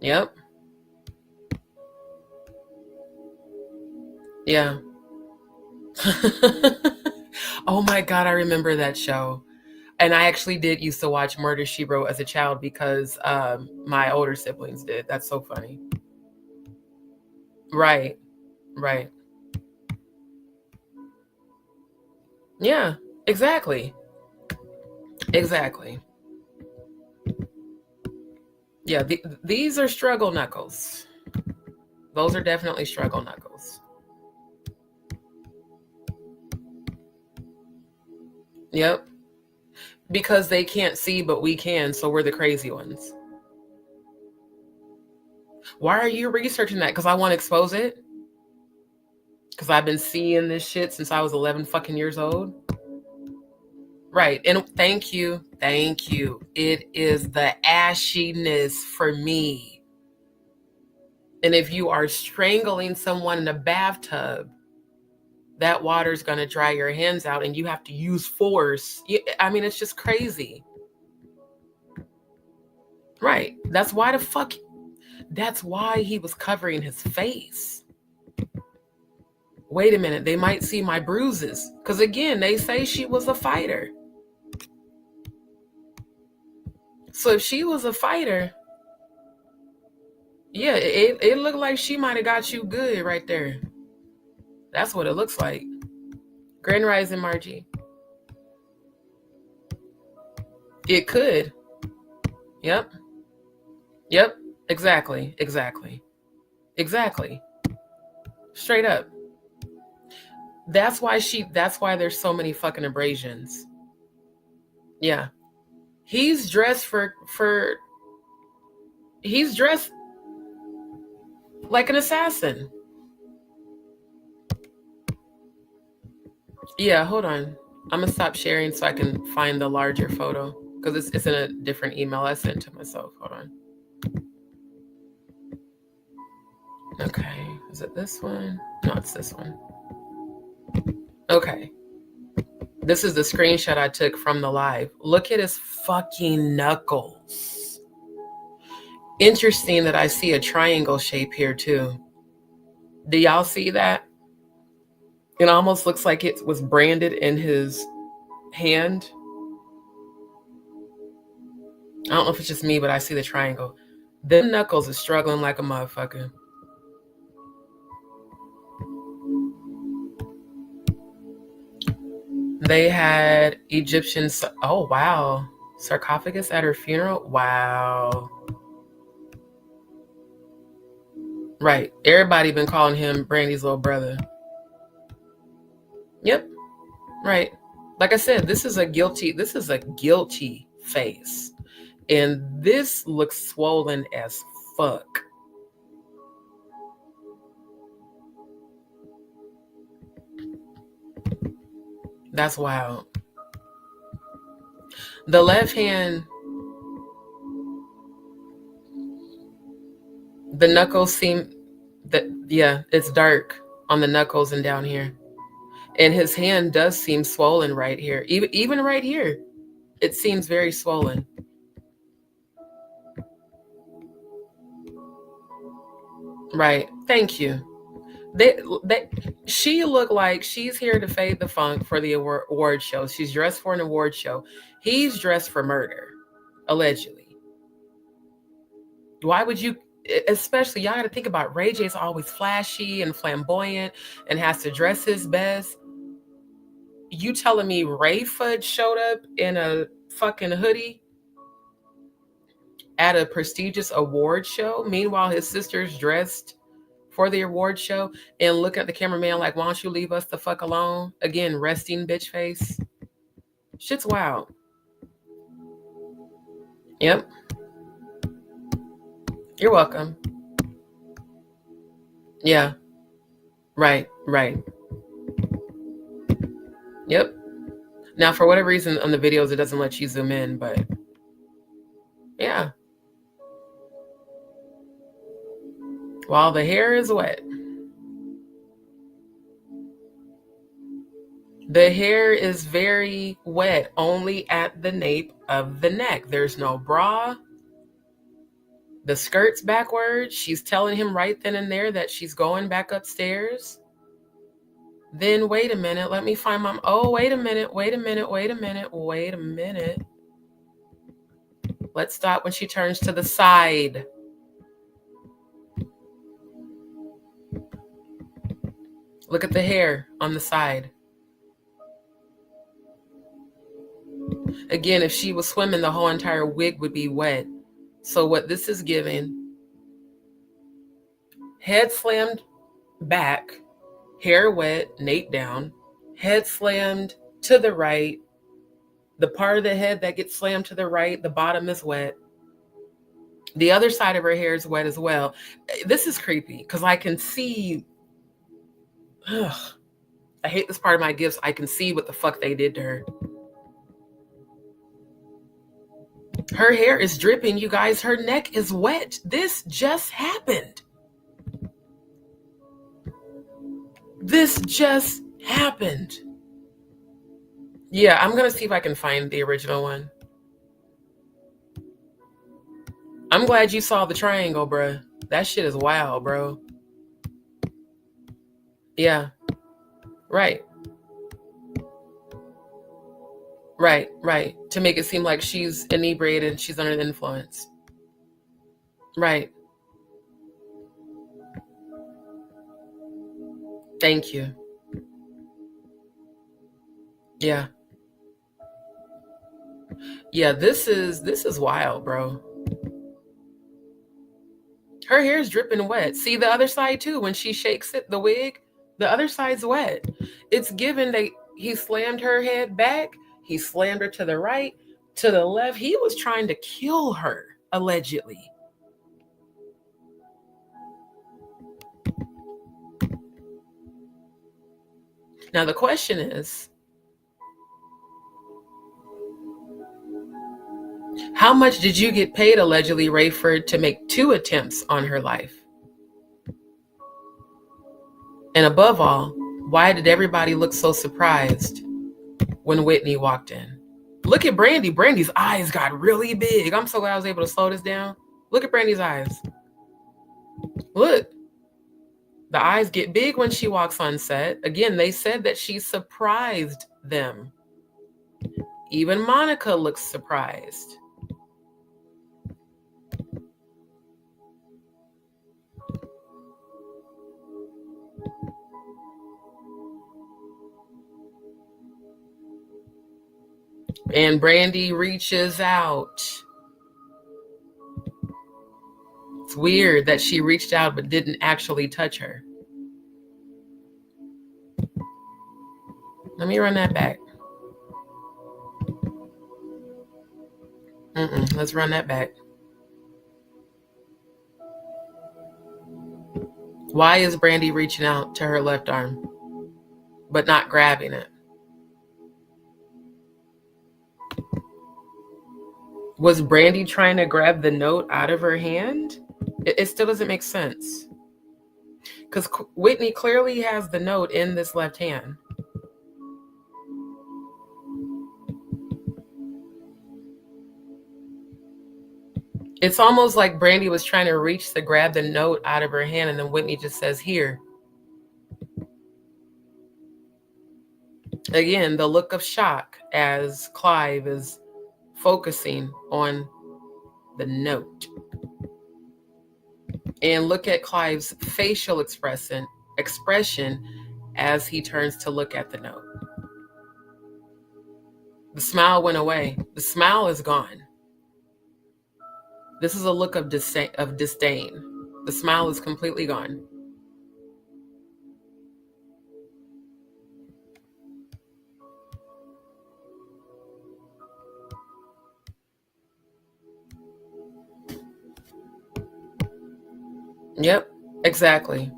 [SPEAKER 1] Yep. Yeah. Oh my God, I remember that show. And I actually did used to watch Murder, She Wrote as a child because my older siblings did. That's so funny. Right. Right. Yeah, exactly. Exactly. Yeah, these are struggle knuckles. Those are definitely struggle knuckles. Yep. Because they can't see, but we can, so we're the crazy ones. Why are you researching that? Because I want to expose it? Because I've been seeing this shit since I was 11 fucking years old? Right. And thank you. Thank you. It is the ashiness for me. And if you are strangling someone in a bathtub, that water's going to dry your hands out and you have to use force. I mean, it's just crazy. Right. That's why that's why he was covering his face. Wait a minute. They might see my bruises. Because again, they say she was a fighter. So if she was a fighter, yeah, it looked like she might have got you good right there. That's what it looks like. Grand Rising, Margie. It could. Yep. Yep. Exactly. Exactly. Exactly. Straight up. That's why there's so many fucking abrasions. Yeah. He's dressed he's dressed like an assassin. Yeah, hold on. I'm gonna stop sharing so I can find the larger photo because it's in a different email I sent to myself. Hold on. Okay, is it this one? No, it's this one. Okay. This is the screenshot I took from the live. Look at his fucking knuckles. Interesting that I see a triangle shape here too. Do y'all see that? It almost looks like it was branded in his hand. I don't know if it's just me, but I see the triangle. Them knuckles is struggling like a motherfucker. They had Egyptian, oh wow, sarcophagus at her funeral. Wow. Right. Everybody been calling him Brandy's little brother. Yep. Right. Like I said, this is a guilty face. And this looks swollen as fuck. That's wild. The left hand, the knuckles it's dark on the knuckles and down here. And his hand does seem swollen right here. Even right here, it seems very swollen. Right. Thank you. She looked like she's here to fade the funk for the award show. She's dressed for an award show. He's dressed for murder, allegedly. Why would you, especially, y'all got to think about Ray J's always flashy and flamboyant and has to dress his best. You telling me Ray Fudge showed up in a fucking hoodie at a prestigious award show? Meanwhile, his sister's dressed for the award show and look at the cameraman like, why don't you leave us the fuck alone? Again, resting bitch face. Shit's wild. Yep. You're welcome. Yeah. Right. Yep. Now, for whatever reason on the videos, it doesn't let you zoom in, but yeah. While the hair is wet. The hair is very wet, only at the nape of the neck. There's no bra. The skirt's backwards. She's telling him right then and there that she's going back upstairs. Then wait a minute. Let me find my... Oh, wait a minute. Let's stop when she turns to the side. Look at the hair on the side. Again, if she was swimming, the whole entire wig would be wet. So what this is giving, head slammed back, hair wet, nape down, head slammed to the right. The part of the head that gets slammed to the right, the bottom is wet. The other side of her hair is wet as well. This is creepy because I can see... Ugh, I hate this part of my gifts. I can see what the fuck they did to her. Her hair is dripping, you guys. Her neck is wet. This just happened. This just happened. Yeah, I'm going to see if I can find the original one. I'm glad you saw the triangle, bruh. That shit is wild, bro. Yeah. Right. To make it seem like she's inebriated and she's under the influence. Right. Thank you. Yeah. Yeah, this is wild, bro. Her hair's dripping wet. See the other side too. When she shakes it, the wig, the other side's wet. It's given that he slammed her head back. He slammed her to the right, to the left. He was trying to kill her, allegedly. Now the question is, how much did you get paid, allegedly, Rayford, to make 2 attempts on her life? And above all, why did everybody look so surprised when Whitney walked in? Look at Brandy. Brandy's eyes got really big. I'm so glad I was able to slow this down. Look at Brandy's eyes. Look. The eyes get big when she walks on set. Again, they said that she surprised them. Even Monica looks surprised. And Brandy reaches out. It's weird that she reached out but didn't actually touch her. Let me run that back. Let's run that back. Why is Brandy reaching out to her left arm but not grabbing it? Was Brandy trying to grab the note out of her hand? It still doesn't make sense. Because Whitney clearly has the note in this left hand. It's almost like Brandy was trying to reach to grab the note out of her hand, and then Whitney just says, here. Again, the look of shock as Clive is focusing on the note. And look at Clive's facial expression as he turns to look at the note. The smile went away. The smile is gone. This is a look of disdain. The smile is completely gone. Yep, exactly.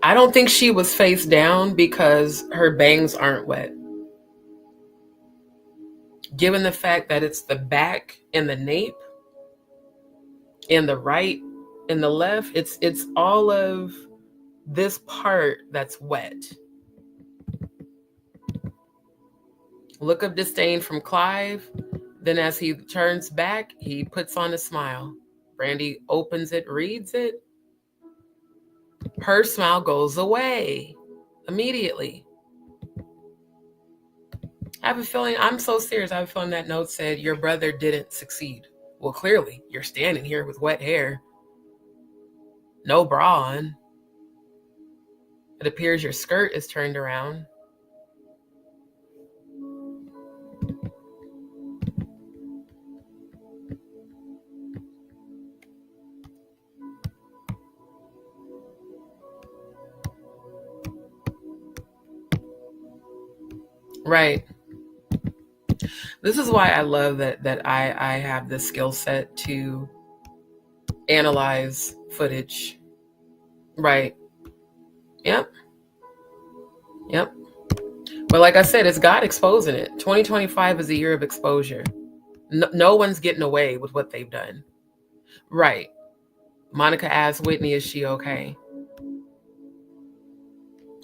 [SPEAKER 1] I don't think she was face down because her bangs aren't wet. Given the fact that it's the back and the nape and the right and the left, it's all of this part that's wet. Look of disdain from Clive. Then as he turns back, he puts on a smile. Brandy opens it, reads it. Her smile goes away immediately. I have a feeling, I'm so serious, I have a feeling that note said, your brother didn't succeed. Well, clearly, you're standing here with wet hair. No bra on. It appears your skirt is turned around. Right. This is why I love that I have the skill set to analyze footage. Right. Yep. Yep. But like I said, it's God exposing it. 2025 is a year of exposure. No one's getting away with what they've done. Right. Monica asked Whitney, is she okay?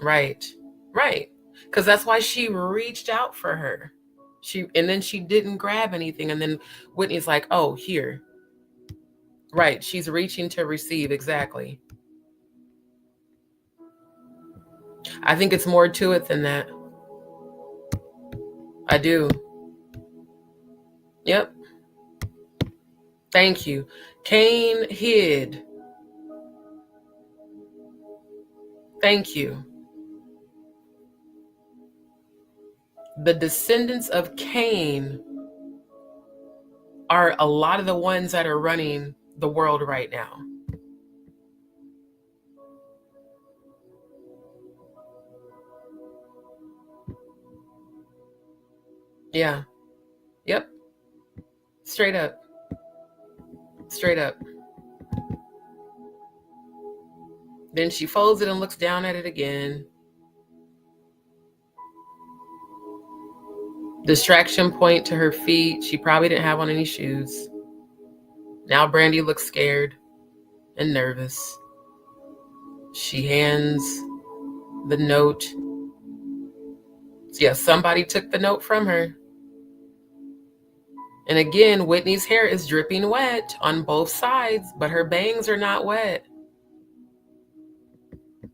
[SPEAKER 1] Right. Right. Because that's why she reached out for her. And then she didn't grab anything. And then Whitney's like, oh, here. Right. She's reaching to receive. Exactly. I think it's more to it than that. I do. Yep. Thank you. Cain hid. Thank you. The descendants of Cain are a lot of the ones that are running the world right now. Yeah. Yep. Straight up. Straight up. Then she folds it and looks down at it again. Distraction point to her feet. She probably didn't have on any shoes. Now Brandy looks scared and nervous. She hands the note. Yeah, somebody took the note from her. And again, Whitney's hair is dripping wet on both sides, but her bangs are not wet.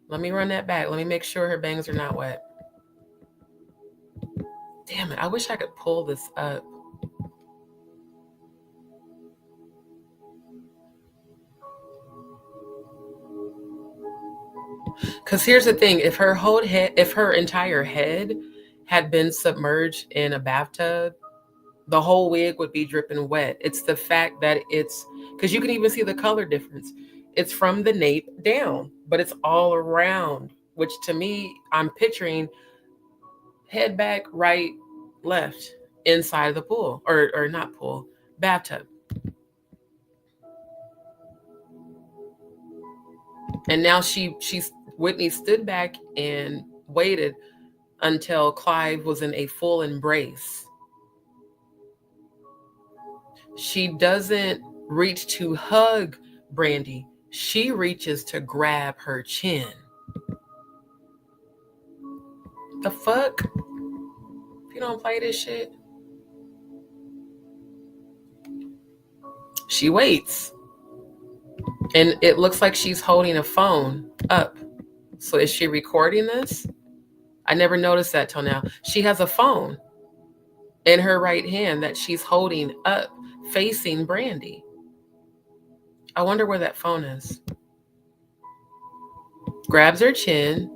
[SPEAKER 1] Let me run that back. Let me make sure her bangs are not wet. Damn it, I wish I could pull this up. Because here's the thing, if her entire head had been submerged in a bathtub, the whole wig would be dripping wet. It's the fact that it's, because you can even see the color difference. It's from the nape down, but it's all around, which to me, I'm picturing head back, right, left, inside of the pool, or not pool, bathtub. And now Whitney stood back and waited until Clive was in a full embrace. She doesn't reach to hug Brandy. She reaches to grab her chin. The fuck? If you don't play this shit. She waits. And it looks like she's holding a phone up So is she recording this? I never noticed that till now. She has a phone in her right hand that she's holding up facing Brandy. I wonder where that phone is. Grabs her chin.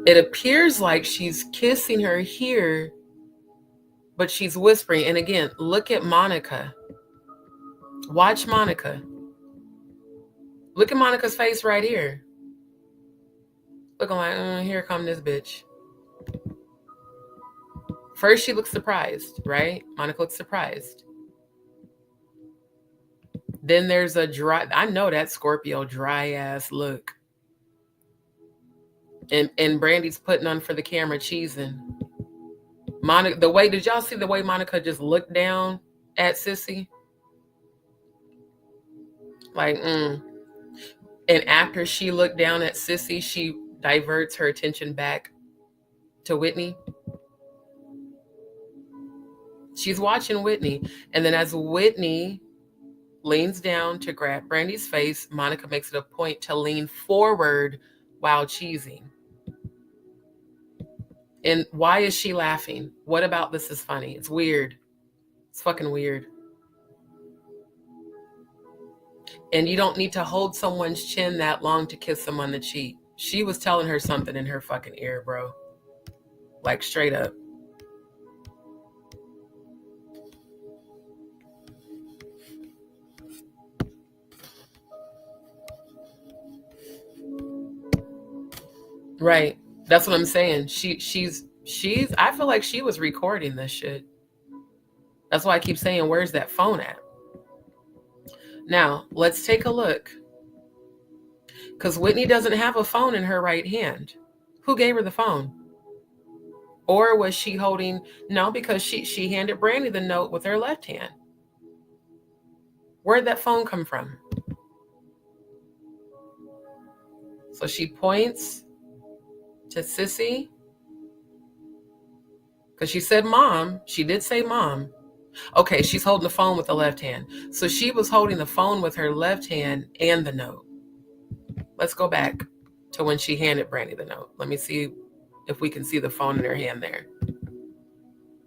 [SPEAKER 1] It appears like she's kissing her here, but she's whispering. And again, look at Monica. Watch Monica. Look at Monica's face right here. Looking like, here come this bitch. First, she looks surprised, right? Monica looks surprised. Then there's a dry, I know that Scorpio dry ass look. And Brandy's putting on for the camera cheesing. Monica, did y'all see the way Monica just looked down at Sissy? Like, And after she looked down at Sissy, she diverts her attention back to Whitney. She's watching Whitney. And then as Whitney leans down to grab Brandy's face, Monica makes it a point to lean forward while cheesing. And why is she laughing? What about this is funny? It's weird. It's fucking weird. And you don't need to hold someone's chin that long to kiss them on the cheek. She was telling her something in her fucking ear, bro. Like straight up. Right. That's what I'm saying. She's I feel like she was recording this shit. That's why I keep saying, where's that phone at? Now, let's take a look. Because Whitney doesn't have a phone in her right hand. Who gave her the phone? Or was she holding? No, because she handed Brandy the note with her left hand. Where'd that phone come from? So she points to Sissy. Because she said mom. She did say mom. Okay, she's holding the phone with the left hand. So she was holding the phone with her left hand and the note. Let's go back to when she handed Brandy the note. Let me see if we can see the phone in her hand there.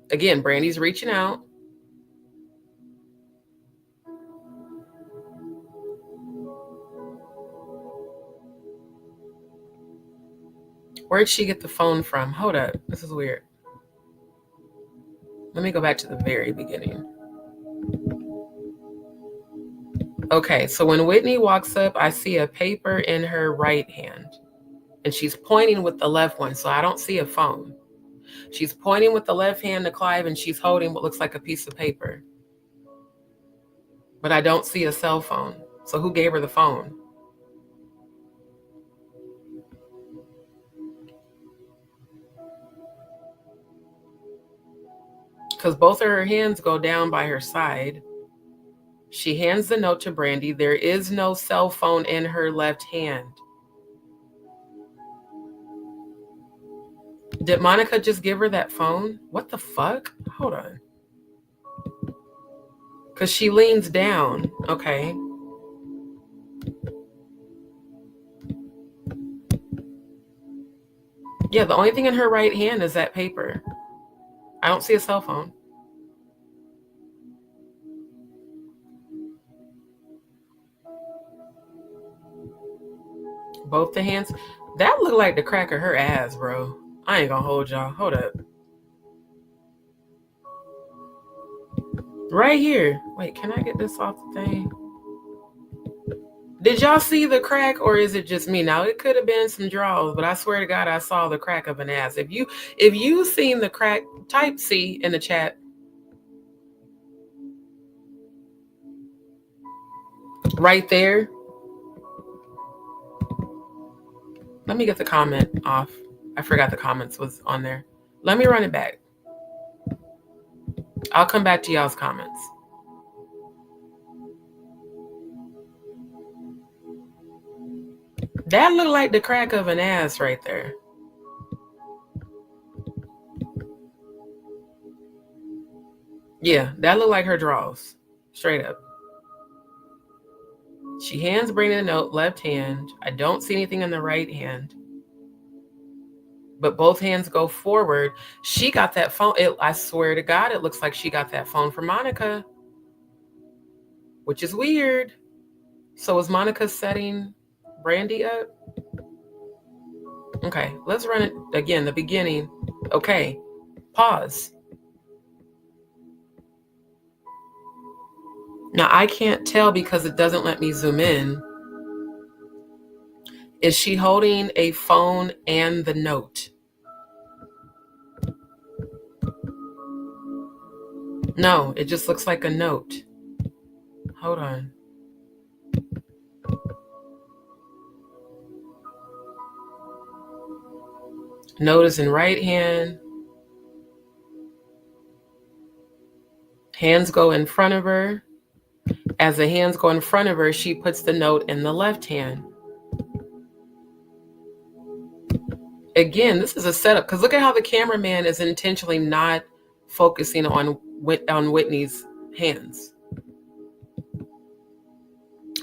[SPEAKER 1] Again, Brandy's reaching out. Where'd she get the phone from? Hold up. This is weird. Let me go back to the very beginning. Okay, so when Whitney walks up, I see a paper in her right hand. And she's pointing with the left one, so I don't see a phone. She's pointing with the left hand to Clive, and she's holding what looks like a piece of paper. But I don't see a cell phone. So who gave her the phone? Because both of her hands go down by her side. She hands the note to Brandy. There is no cell phone in her left hand. Did Monica just give her that phone? What the fuck? Hold on. Because she leans down. Okay. Yeah, the only thing in her right hand is that paper. I don't see a cell phone. Both the hands. That looked like the crack of her ass, bro. I ain't gonna hold y'all. Hold up. Right here. Wait, can I get this off the thing? Did y'all see the crack, or is it just me? Now, it could have been some draws, but I swear to God, I saw the crack of an ass. If you seen the crack, type C in the chat. Right there. Let me get the comment off. I forgot the comments was on there. Let me run it back. I'll come back to y'all's comments. That looked like the crack of an ass right there. Yeah, that looked like her draws. Straight up. She hands Brandon the note, left hand. I don't see anything in the right hand. But both hands go forward. She got that phone. I swear to God, it looks like she got that phone from Monica, which is weird. So is Monica setting Brandy up? Okay, let's run it again, the beginning. Okay, pause. Now, I can't tell because it doesn't let me zoom in. Is she holding a phone and the note? No, it just looks like a note. Hold on. Note is in right hand. Hands go in front of her. As the hands go in front of her, she puts the note in the left hand. Again, this is a setup because look at how the cameraman is intentionally not focusing on Whitney's hands.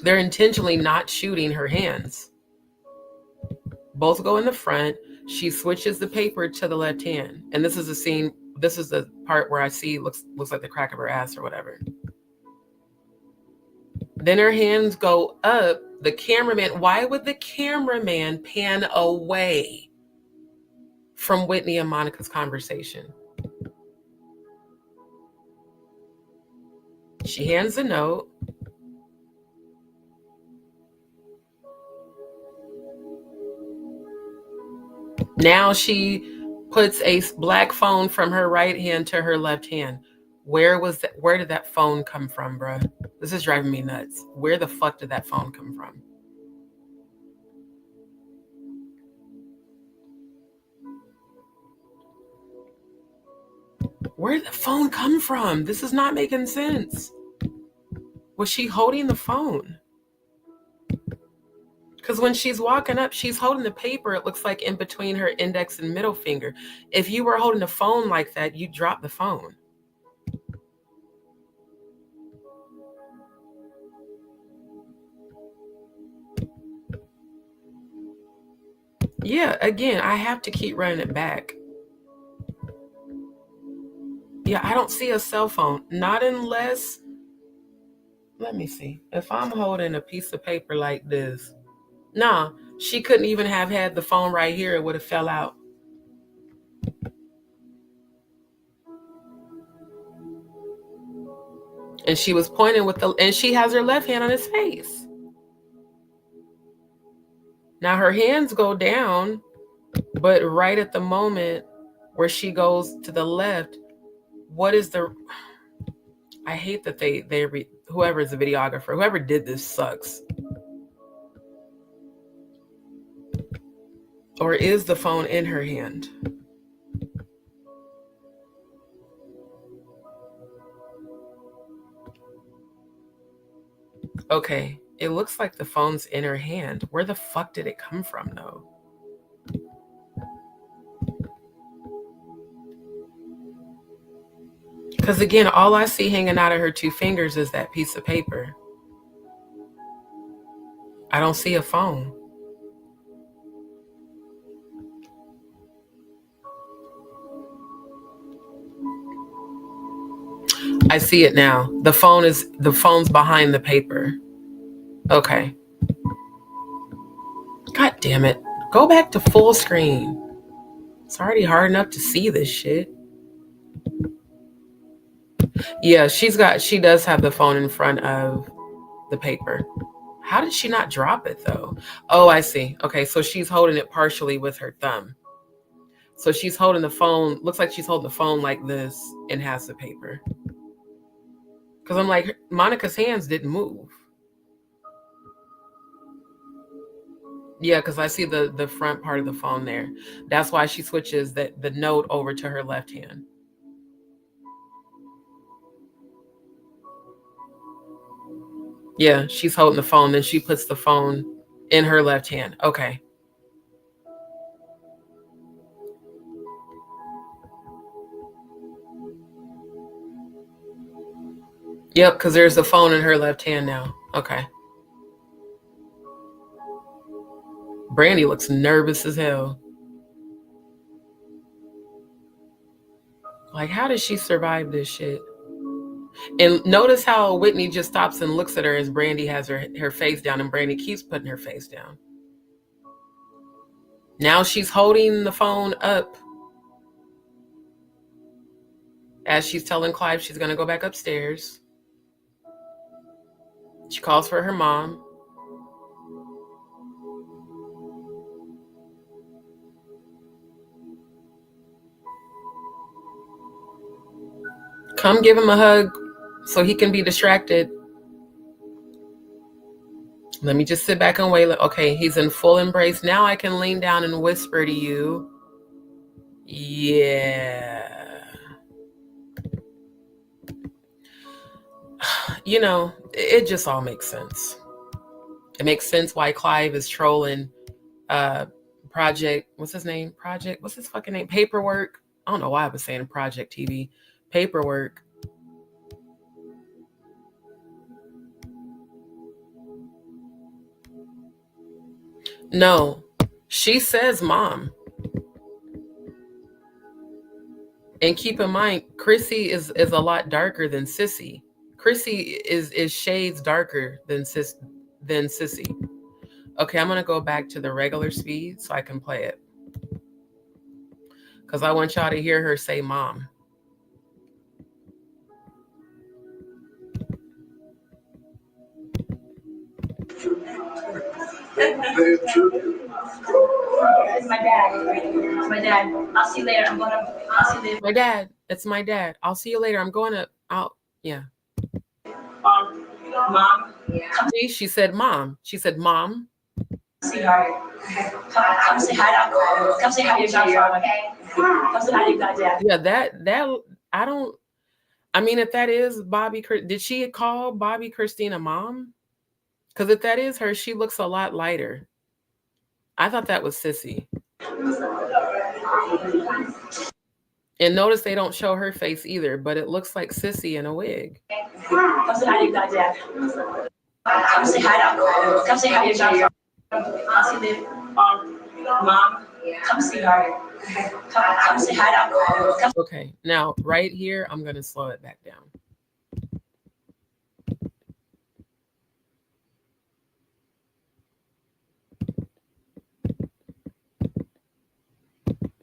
[SPEAKER 1] They're intentionally not shooting her hands. Both go in the front. She switches the paper to the left hand. And this is a scene, this is the part where I see looks like the crack of her ass or whatever. Then her hands go up. The cameraman, why would the cameraman pan away from Whitney and Monica's conversation? She hands the note. Now she puts a black phone from her right hand to her left hand. Where did that phone come from, bruh? This is driving me nuts. Where the fuck did that phone come from? Where did the phone come from? This is not making sense. Was she holding the phone? Because when she's walking up, she's holding the paper, it looks like in between her index and middle finger. If you were holding a phone like that, you'd drop the phone. Yeah, again, I have to keep running it back. Yeah, I don't see a cell phone. Not unless, let me see. If I'm holding a piece of paper like this, nah, she couldn't even have had the phone right here. It would have fell out. And she was pointing with and she has her left hand on his face. Now her hands go down, but right at the moment where she goes to the left, what is the, I hate that whoever is the videographer, whoever did this sucks. Or is the phone in her hand? Okay, it looks like the phone's in her hand. Where the fuck did it come from, though? Because again, all I see hanging out of her two fingers is that piece of paper. I don't see a phone. I see it now. The phone's behind the paper. Okay. God damn it. Go back to full screen. It's already hard enough to see this shit. Yeah, she does have the phone in front of the paper. How did she not drop it though? Oh, I see. Okay, so she's holding it partially with her thumb. So she's holding the phone, looks like she's holding the phone like this and has the paper. Because I'm like, Monica's hands didn't move. Yeah, because I see the front part of the phone there. That's why she switches the note over to her left hand. Yeah, she's holding the phone, then she puts the phone in her left hand. Okay. Yep, because there's the phone in her left hand now. Okay. Brandy looks nervous as hell. Like, how did she survive this shit? And notice how Whitney just stops and looks at her as Brandy has her face down, and Brandy keeps putting her face down. Now she's holding the phone up as she's telling Clive she's going to go back upstairs. She calls for her mom. Come give him a hug so he can be distracted. Let me just sit back and wait. Okay, he's in full embrace. Now I can lean down and whisper to you. Yeah. You know, it just all makes sense. It makes sense why Clive is trolling Project, what's his name? Project, what's his fucking name? Paperwork. I don't know why I was saying Project TV. Paperwork. No, she says mom. And keep in mind, Chrissy is a lot darker than Sissy. Chrissy is shades darker than Sissy. Okay, I'm gonna go back to the regular speed so I can play it. Because I want y'all to hear her say mom.
[SPEAKER 4] It's my dad. It's my dad. I'll see you later. I'll see you later.
[SPEAKER 1] My dad. It's my dad. I'll see you later. I'm going to, yeah.
[SPEAKER 4] Mom.
[SPEAKER 1] See, she said mom. She said mom.
[SPEAKER 4] See her. Come say hi to Come say hi to your godfather, okay? Come say hi to your goddad.
[SPEAKER 1] Yeah, that, I mean, if that is Bobby, did she call Bobby Christina mom? Because if that is her, she looks a lot lighter. I thought that was Sissy. And notice they don't show her face either, but it looks like Sissy in a wig.
[SPEAKER 4] Come say hi to your goddad. Come say hi to Come say hi to your godfather. I'll see you later. Mom. Come see her. Come say hi to
[SPEAKER 1] Okay, now right here, I'm going to slow it back down.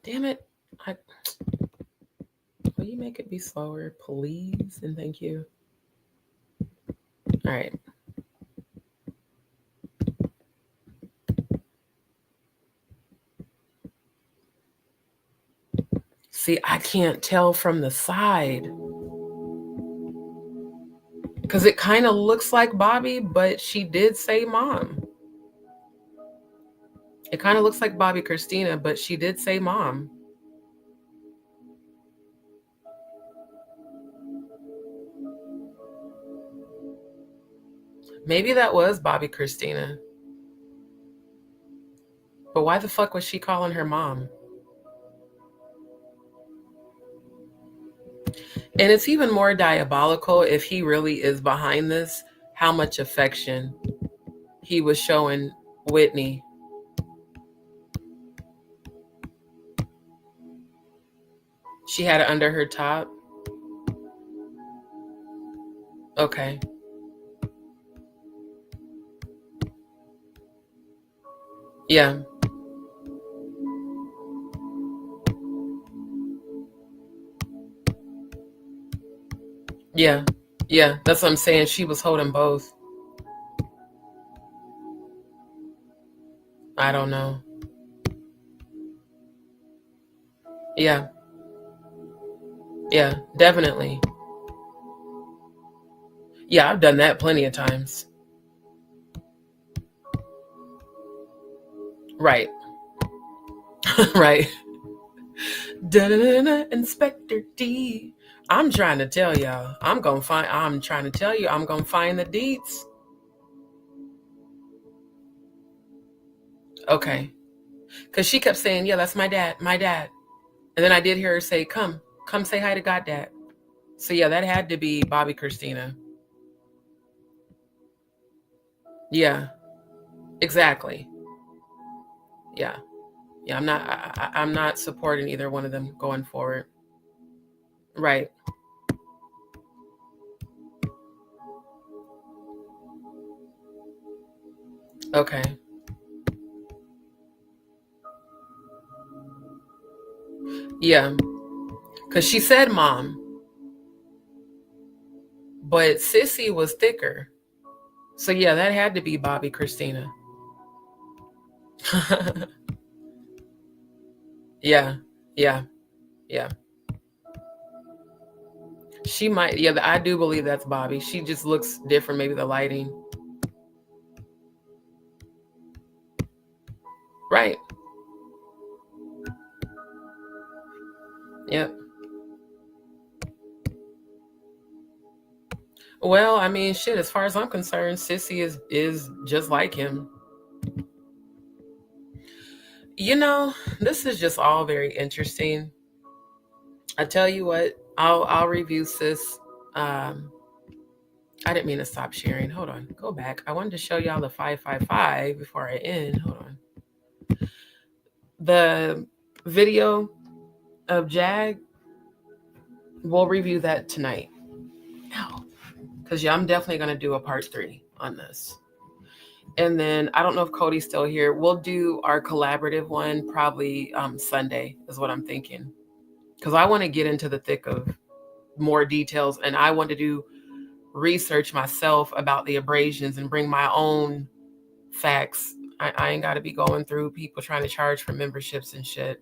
[SPEAKER 1] Damn it. Will you make it be slower, please? And thank you. All right. See, I can't tell from the side. Because it kind of looks like Bobby, but she did say mom. It kind of looks like Bobby Christina, but she did say mom. Maybe that was Bobby Christina. But why the fuck was she calling her mom? And it's even more diabolical if he really is behind this, how much affection he was showing Whitney. She had it under her top. Okay. Yeah. Yeah. Yeah. That's what I'm saying. She was holding both. I don't know. Yeah. Yeah, definitely. Yeah, I've done that plenty of times. Right. Right. Da-da-da-da, Inspector D. I'm trying to tell y'all. I'm trying to tell you, I'm gonna find the deeds. Okay. Because she kept saying, yeah, that's my dad. And then I did hear her say, come say hi to goddad. So yeah, that had to be Bobby Christina. Yeah, exactly. Yeah. Yeah, I'm not supporting either one of them going forward. Right. Okay. Yeah. Because she said mom, but Sissy was thicker. So yeah, that had to be Bobby Christina. Yeah. Yeah. Yeah. She might, yeah, I do believe that's Bobby. She just looks different, maybe the lighting. Right. Yep. Well, I mean, shit, as far as I'm concerned, Sissy is just like him. You know, this is just all very interesting. I tell you what, I'll review Sis. I didn't mean to stop sharing. Hold on, go back. I wanted to show y'all the 555 before I end. Hold on. The video of Jag, we'll review that tonight. Because yeah, I'm definitely going to do a part 3 on this. And then I don't know if Cody's still here. We'll do our collaborative one probably Sunday is what I'm thinking. Because I want to get into the thick of more details, and I want to do research myself about the abrasions and bring my own facts. I ain't got to be going through people trying to charge for memberships and shit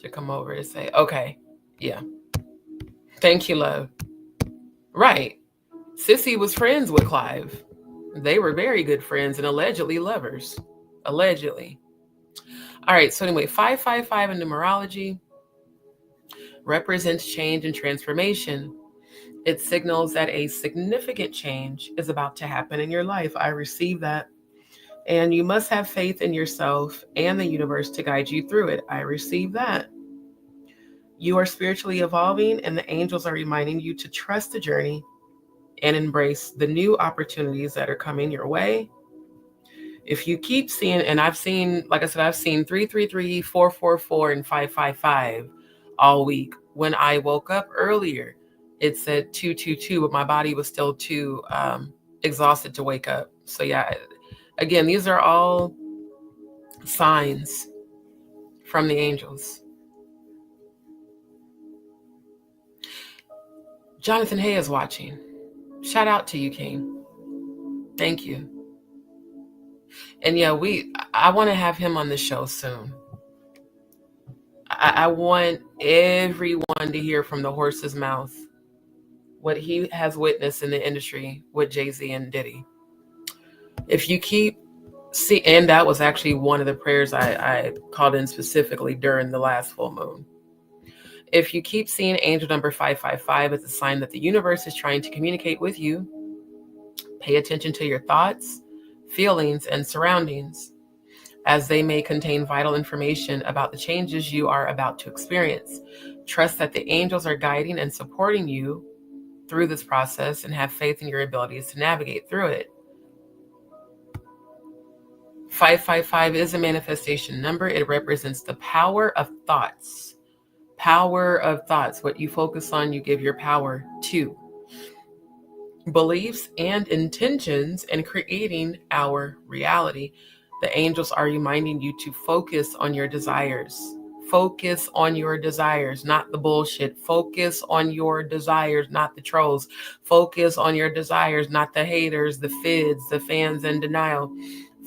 [SPEAKER 1] to come over and say, okay, yeah. Thank you, love. Right. Sissy was friends with Clive. They were very good friends and allegedly lovers. Allegedly. All right. So anyway, 555 in numerology represents change and transformation. It signals that a significant change is about to happen in your life. I receive that. And you must have faith in yourself and the universe to guide you through it. I receive that. You are spiritually evolving, and the angels are reminding you to trust the journey and embrace the new opportunities that are coming your way. If you keep seeing, and I've seen, like I said, I've seen 333, 444, and 555 all week. When I woke up earlier, it said 222, but my body was still too exhausted to wake up. So yeah, again, these are all signs from the angels. Jonathan Hay is watching. Shout out to you, King. Thank you. And yeah, I want to have him on the show soon. I want everyone to hear from the horse's mouth what he has witnessed in the industry with Jay-Z and Diddy. If you keep and that was actually one of the prayers I called in specifically during the last full moon. If you keep seeing angel number 555 as a sign that the universe is trying to communicate with you, pay attention to your thoughts, feelings, and surroundings, as they may contain vital information about the changes you are about to experience. Trust that the angels are guiding and supporting you through this process, and have faith in your abilities to navigate through it. 555 is a manifestation number. It represents the power of thoughts. Power of thoughts. What you focus on, you give your power to. Beliefs and intentions in creating our reality. The angels are reminding you to focus on your desires. Focus on your desires, not the bullshit. Focus on your desires, not the trolls. Focus on your desires, not the haters, the fids, the fans in denial.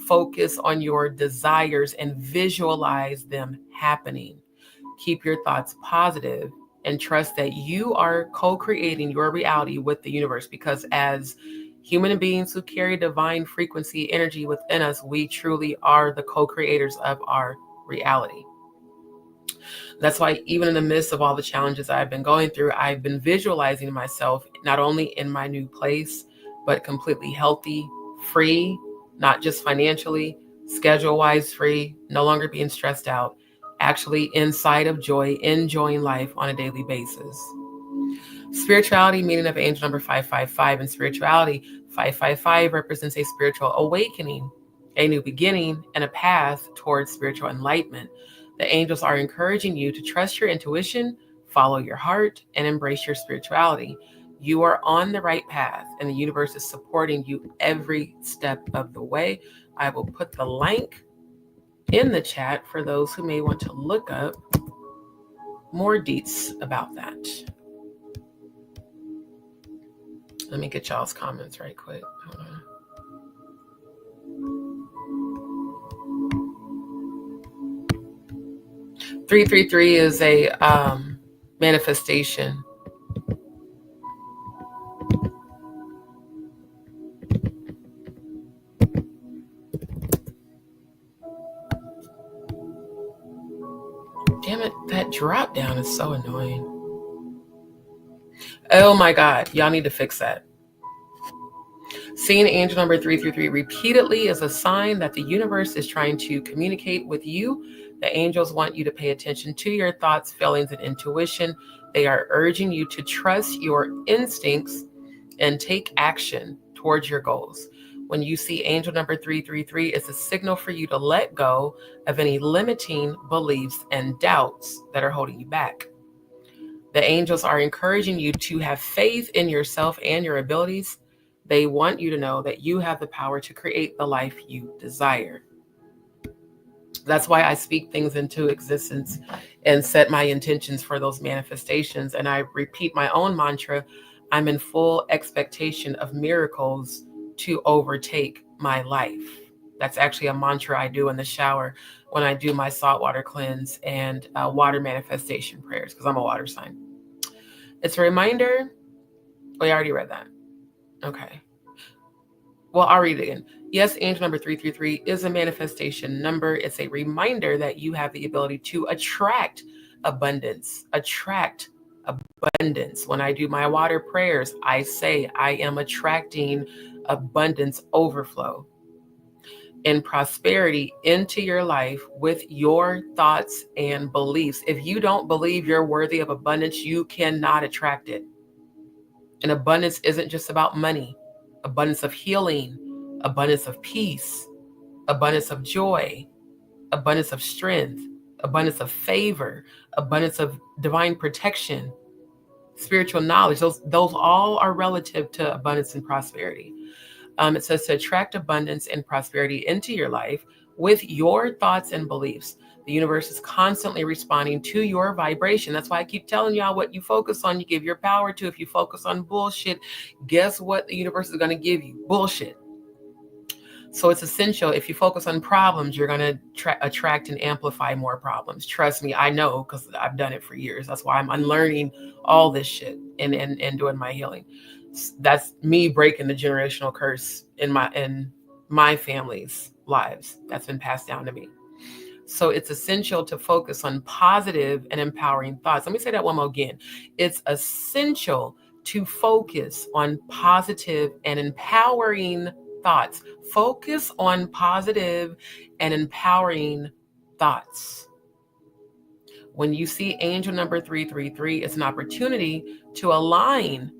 [SPEAKER 1] Focus on your desires and visualize them happening. Keep your thoughts positive and trust that you are co-creating your reality with the universe, because as human beings who carry divine frequency energy within us, we truly are the co-creators of our reality. That's why even in the midst of all the challenges I've been going through, I've been visualizing myself not only in my new place, but completely healthy, free, not just financially, schedule-wise free, no longer being stressed out, actually inside of joy, enjoying life on a daily basis. Spirituality, meaning of angel number 555. In spirituality, 555 represents a spiritual awakening. a new beginning, and a path towards spiritual enlightenment. The angels are encouraging you to trust your intuition, follow your heart, and embrace your spirituality. You are on the right path, and the universe is supporting you every step of the way. I will put the link in the chat for those who may want to look up more deets about that. Let me get y'all's comments right quick. Hold on. "333 is a manifestation. Damn it, that drop down is so annoying. Oh my God, y'all need to fix that. Seeing angel number 333 repeatedly is a sign that the universe is trying to communicate with you. The angels want you to pay attention to your thoughts, feelings, and intuition. They are urging you to trust your instincts and take action towards your goals. When you see angel number 333, it's a signal for you to let go of any limiting beliefs and doubts that are holding you back. The angels are encouraging you to have faith in yourself and your abilities. They want you to know that you have the power to create the life you desire. That's why I speak things into existence and set my intentions for those manifestations. And I repeat my own mantra. I'm in full expectation of miracles to overtake my life. That's actually a mantra I do in the shower when I do my saltwater cleanse and water manifestation prayers, because I'm a water sign. It's a reminder. Oh, I already read that. Okay. Well, I'll read it again. Yes, angel number 333 is a manifestation number. It's a reminder that you have the ability to attract abundance. Attract abundance. When I do my water prayers, I say I am attracting abundance overflow and prosperity into your life with your thoughts and beliefs. If you don't believe you're worthy of abundance, you cannot attract it. And abundance isn't just about money. Abundance of healing, abundance of peace, abundance of joy, abundance of strength, abundance of favor, abundance of divine protection, spiritual knowledge. Those all are relative to abundance and prosperity. It says to attract abundance and prosperity into your life with your thoughts and beliefs. The universe is constantly responding to your vibration. That's why I keep telling y'all, what you focus on, you give your power to. If you focus on bullshit, guess what the universe is going to give you? Bullshit. So it's essential. If you focus on problems, you're going to attract and amplify more problems. Trust me, I know, because I've done it for years. That's why I'm unlearning all this shit and doing my healing. That's me breaking the generational curse in my family's lives. That's been passed down to me. So it's essential to focus on positive and empowering thoughts. Let me say that one more again. It's essential to focus on positive and empowering thoughts. Focus on positive and empowering thoughts. When you see angel number 333, it's an opportunity to align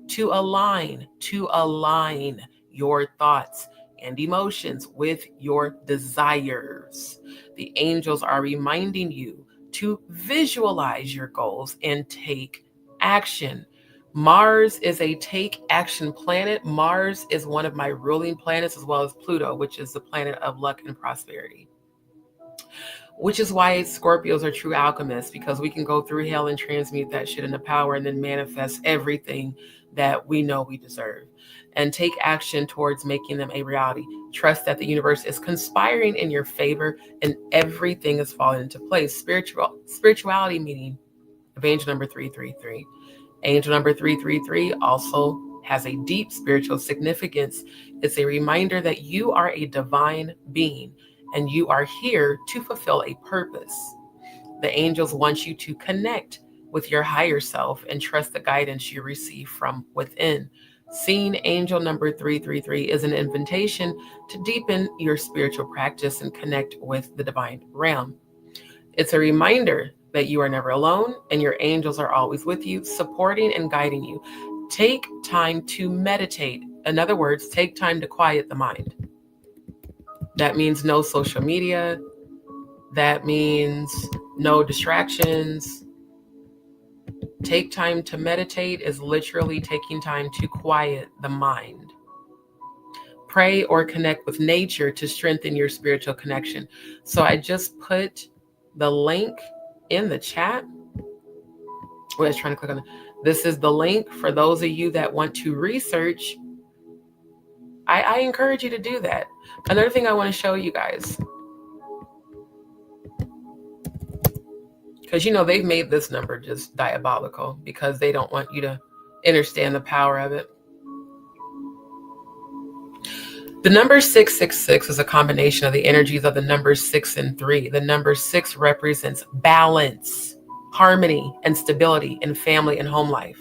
[SPEAKER 1] your thoughts and emotions with your desires. The angels are reminding you to visualize your goals and take action. Mars is a take action planet. Mars is one of my ruling planets, as well as Pluto, which is the planet of luck and prosperity. Which is why Scorpios are true alchemists, because we can go through hell and transmute that shit into power and then manifest everything that we know we deserve and take action towards making them a reality. Trust that the universe is conspiring in your favor and everything is falling into place. Spirituality meaning of angel number 333. Angel number 333 also has a deep spiritual significance. It's a reminder that you are a divine being and you are here to fulfill a purpose. The angels want you to connect with your higher self and trust the guidance you receive from within. Seeing angel number 333 is an invitation to deepen your spiritual practice and connect with the divine realm. It's a reminder that you are never alone and your angels are always with you, supporting and guiding you. Take time to meditate. In other words, take time to quiet the mind. That means no social media. That means no distractions. Take time to meditate is literally taking time to quiet the mind. Pray or connect with nature to strengthen your spiritual connection. So I just put the link in the chat. I was trying to click on it. This is the link for those of you that want to research. I encourage you to do that. Another thing I want to show you guys, because they've made this number just diabolical because they don't want you to understand the power of it. The number 666 is a combination of the energies of the numbers 6 and 3. The number 6 represents balance, harmony, and stability in family and home life.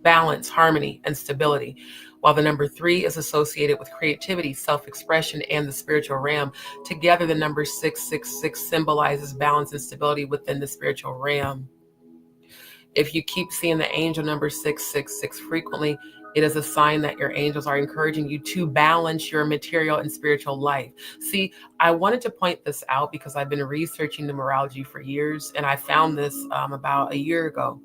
[SPEAKER 1] Balance, harmony, and stability. While the number 3 is associated with creativity, self-expression, and the spiritual realm. Together, the number 666 symbolizes balance and stability within the spiritual realm. If you keep seeing the angel number 666 frequently, it is a sign that your angels are encouraging you to balance your material and spiritual life. See, I wanted to point this out because I've been researching numerology for years, and I found this about a year ago.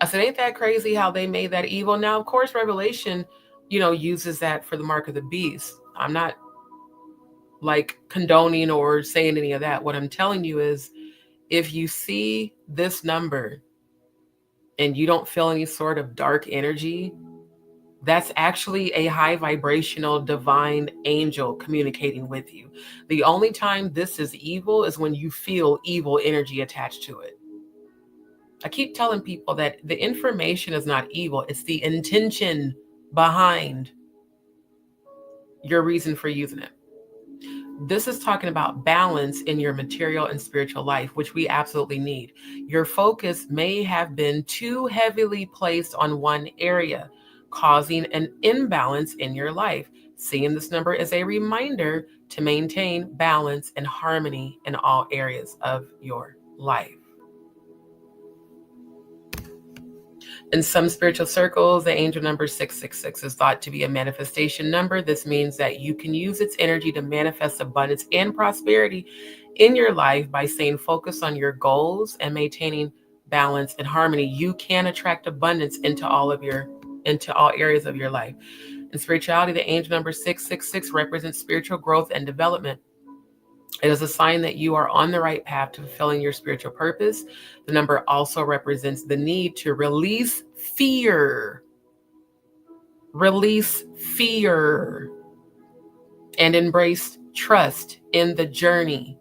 [SPEAKER 1] I said, ain't that crazy how they made that evil? Now, of course, Revelation, uses that for the mark of the beast. I'm not like condoning or saying any of that. What I'm telling you is, if you see this number and you don't feel any sort of dark energy, that's actually a high vibrational divine angel communicating with you. The only time this is evil is when you feel evil energy attached to it. I keep telling people that the information is not evil. It's the intention behind your reason for using it. This is talking about balance in your material and spiritual life, which we absolutely need. Your focus may have been too heavily placed on one area, causing an imbalance in your life. Seeing this number is a reminder to maintain balance and harmony in all areas of your life. In some spiritual circles, the angel number 666 is thought to be a manifestation number. This means that you can use its energy to manifest abundance and prosperity in your life by staying focused on your goals and maintaining balance and harmony. You can attract abundance into all areas of your life. In spirituality, the angel number 666 represents spiritual growth and development. It is a sign that you are on the right path to fulfilling your spiritual purpose. The number also represents the need to release fear. Release fear and embrace trust in the journey.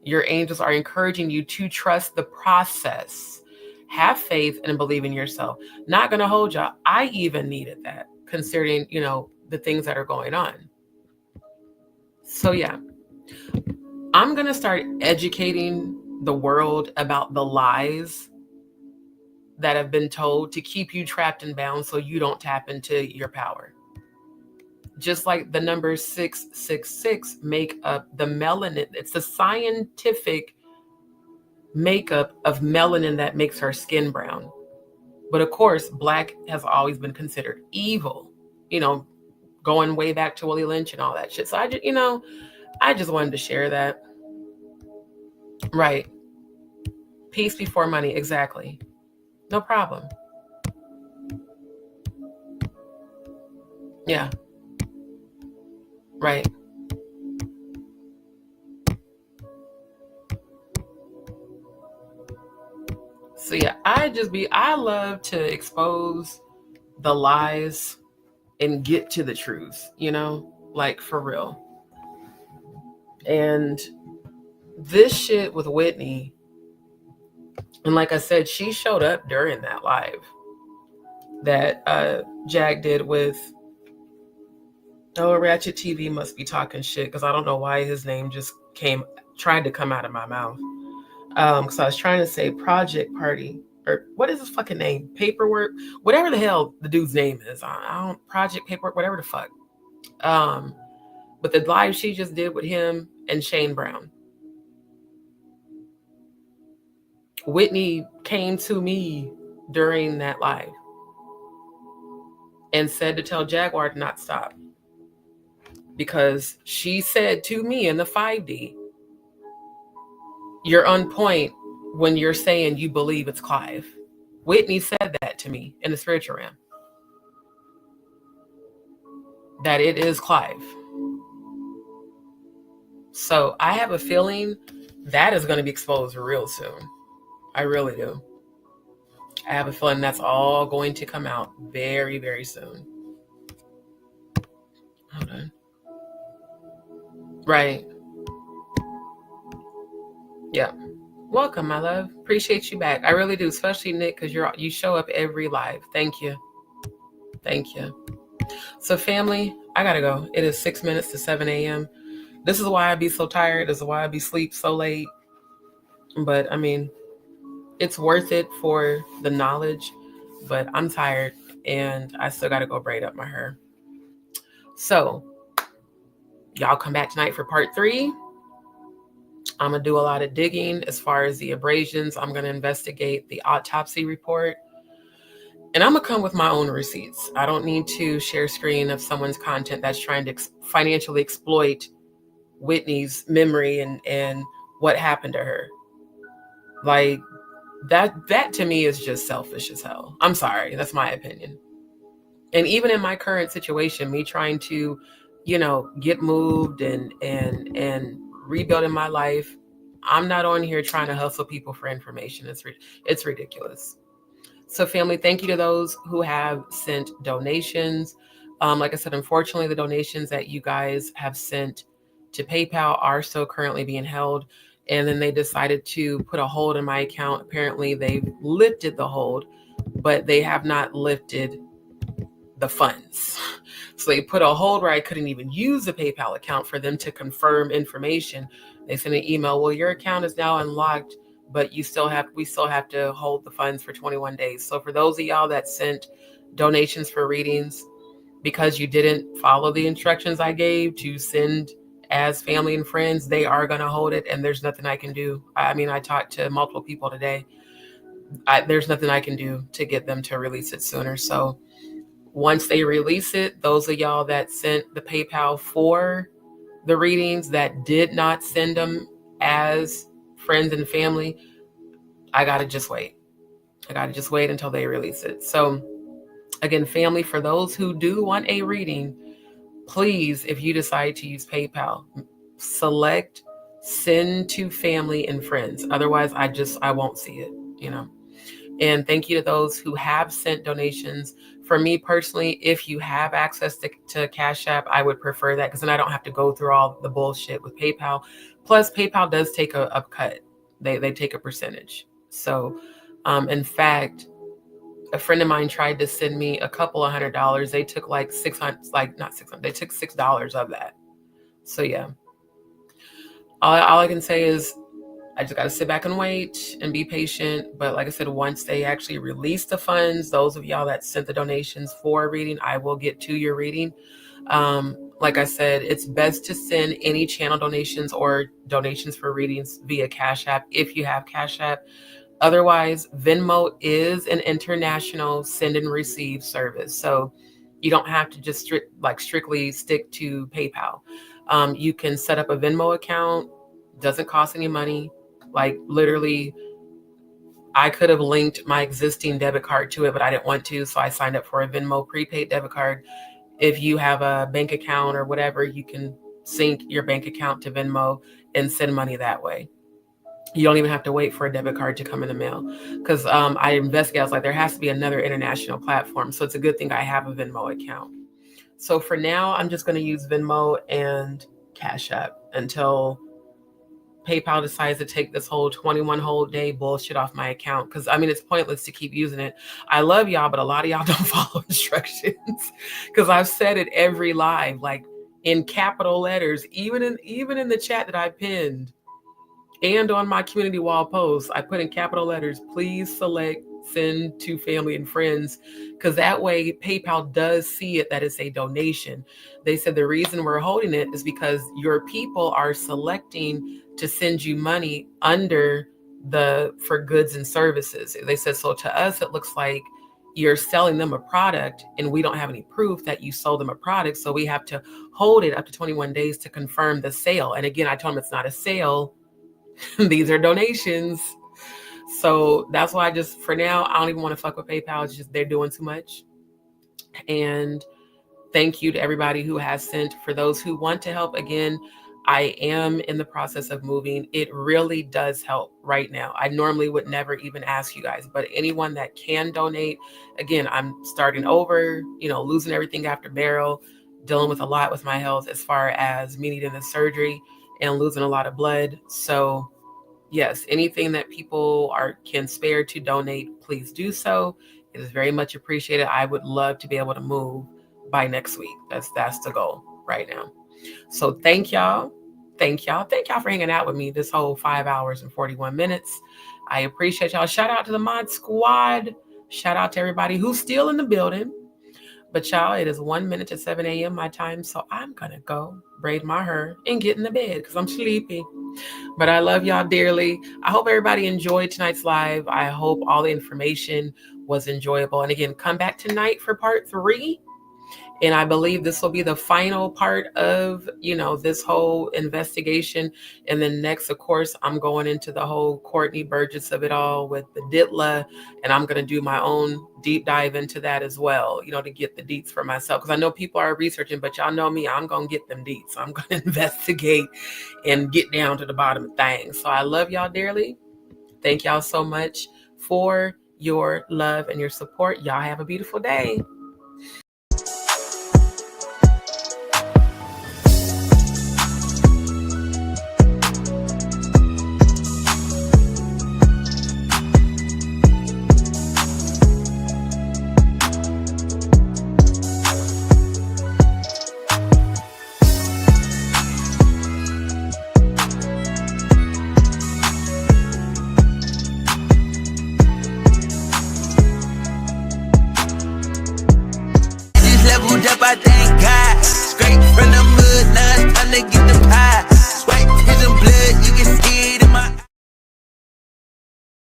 [SPEAKER 1] Your angels are encouraging you to trust the process. Have faith and believe in yourself. Not going to hold you. I even needed that, considering, the things that are going on. So yeah. I'm going to start educating the world about the lies that have been told to keep you trapped and bound so you don't tap into your power. Just like the number 666 make up the melanin. It's the scientific makeup of melanin that makes our skin brown. But of course, black has always been considered evil, going way back to Willie Lynch and all that shit. So I just wanted to share that. Right. Peace before money. Exactly. No problem. Yeah. Right. So yeah, I love to expose the lies and get to the truth, like for real. And this shit with Whitney, and like I said, she showed up during that live that Jag did with, Ratchet TV must be talking shit because I don't know why his name just tried to come out of my mouth. Because I was trying to say Project Party, or what is his fucking name? Paperwork, whatever the hell the dude's name is. I don't Project Paperwork, whatever the fuck. But the live she just did with him and Shayne Brown. Whitney came to me during that live and said to tell Jaguar to not stop because she said to me in the 5D, you're on point when you're saying you believe it's Clive. Whitney said that to me in the spiritual realm, that it is Clive. So I have a feeling that is going to be exposed real soon. I really do. I have a feeling that's all going to come out very, very soon. Hold on. Right. Yeah. Welcome, my love. Appreciate you back. I really do, especially Nick, because you show up every live. Thank you. Thank you. So family, I gotta go. It is 6 minutes to 7 a.m. This is why I be so tired. This is why I be sleep so late. But I mean, it's worth it for the knowledge, but I'm tired and I still gotta go braid up my hair. So y'all come back tonight for part 3. I'm going to do a lot of digging as far as the abrasions. I'm going to investigate the autopsy report. And I'm going to come with my own receipts. I don't need to share screen of someone's content that's trying to financially exploit Whitney's memory and what happened to her. Like, that to me is just selfish as hell. I'm sorry. That's my opinion. And even in my current situation, me trying to, get moved and rebuilding my life, I'm not on here trying to hustle people for information. It's ridiculous. So family, thank you to those who have sent donations. Like I said, unfortunately, the donations that you guys have sent to PayPal are still currently being held. And then they decided to put a hold on my account. Apparently they've lifted the hold, but they have not lifted the funds. So they put a hold where I couldn't even use the PayPal account for them to confirm information. They sent an email, well, your account is now unlocked, but we still have to hold the funds for 21 days. So for those of y'all that sent donations for readings, because you didn't follow the instructions I gave to send as family and friends, they are going to hold it. And there's nothing I can do. I mean, I talked to multiple people today. There's nothing I can do to get them to release it sooner. So once they release it, those of y'all that sent the PayPal for the readings that did not send them as friends and family, I got to just wait. I got to just wait until they release it. So again, family, for those who do want a reading, please, if you decide to use PayPal, select send to family and friends. Otherwise, I won't see it, And thank you to those who have sent donations. For me personally, if you have access to Cash App, I would prefer that because then I don't have to go through all the bullshit with PayPal. Plus, PayPal does take a cut. They take a percentage. So, in fact, a friend of mine tried to send me a couple of $100. They took like $600. They took $6 of that. So yeah, all I can say is I just got to sit back and wait and be patient. But like I said, once they actually release the funds, those of y'all that sent the donations for a reading, I will get to your reading. Like I said, it's best to send any channel donations or donations for readings via Cash App if you have Cash App. Otherwise, Venmo is an international send and receive service. So you don't have to just strictly stick to PayPal. You can set up a Venmo account. Doesn't cost any money. Like literally, I could have linked my existing debit card to it, but I didn't want to. So I signed up for a Venmo prepaid debit card. If you have a bank account or whatever, you can sync your bank account to Venmo and send money that way. You don't even have to wait for a debit card to come in the mail. Because I investigated, I was like, there has to be another international platform. So it's a good thing I have a Venmo account. So for now, I'm just going to use Venmo and Cash App until PayPal decides to take this whole 21 whole day bullshit off my account. Because I mean, it's pointless to keep using it. I love y'all, but a lot of y'all don't follow instructions. Because I've said it every live, like in capital letters, even in the chat that I pinned and on my community wall post, I put in capital letters, please select send to family and friends. Because that way PayPal does see it that it's a donation. They said the reason we're holding it is because your people are selecting to send you money under for goods and services. They said, so to us, it looks like you're selling them a product and we don't have any proof that you sold them a product. So we have to hold it up to 21 days to confirm the sale. And again, I told them it's not a sale. These are donations. So that's why for now, I don't even want to fuck with PayPal. It's just, they're doing too much. And thank you to everybody who has sent. For those who want to help, again, I am in the process of moving. It really does help right now. I normally would never even ask you guys, but anyone that can donate, again, I'm starting over, losing everything after Beryl, dealing with a lot with my health as far as me needing the surgery and losing a lot of blood. So yes, anything that people can spare to donate, please do so. It is very much appreciated. I would love to be able to move by next week. That's the goal right now. So thank y'all. Thank y'all for hanging out with me this whole 5 hours and 41 minutes. I appreciate y'all. Shout out to the mod squad. Shout out to everybody who's still in the building. But y'all, it is 1 minute to 7 a.m. my time. So I'm going to go braid my hair and get in the bed because I'm sleepy. But I love y'all dearly. I hope everybody enjoyed tonight's live. I hope all the information was enjoyable. And again, come back tonight for part 3. And I believe this will be the final part of, this whole investigation. And then next, of course, I'm going into the whole Courtney Burgess of it all with the DIDDLA. And I'm going to do my own deep dive into that as well, to get the deets for myself. Because I know people are researching, but y'all know me, I'm going to get them deets. I'm going to investigate and get down to the bottom of things. So I love y'all dearly. Thank y'all so much for your love and your support. Y'all have a beautiful day.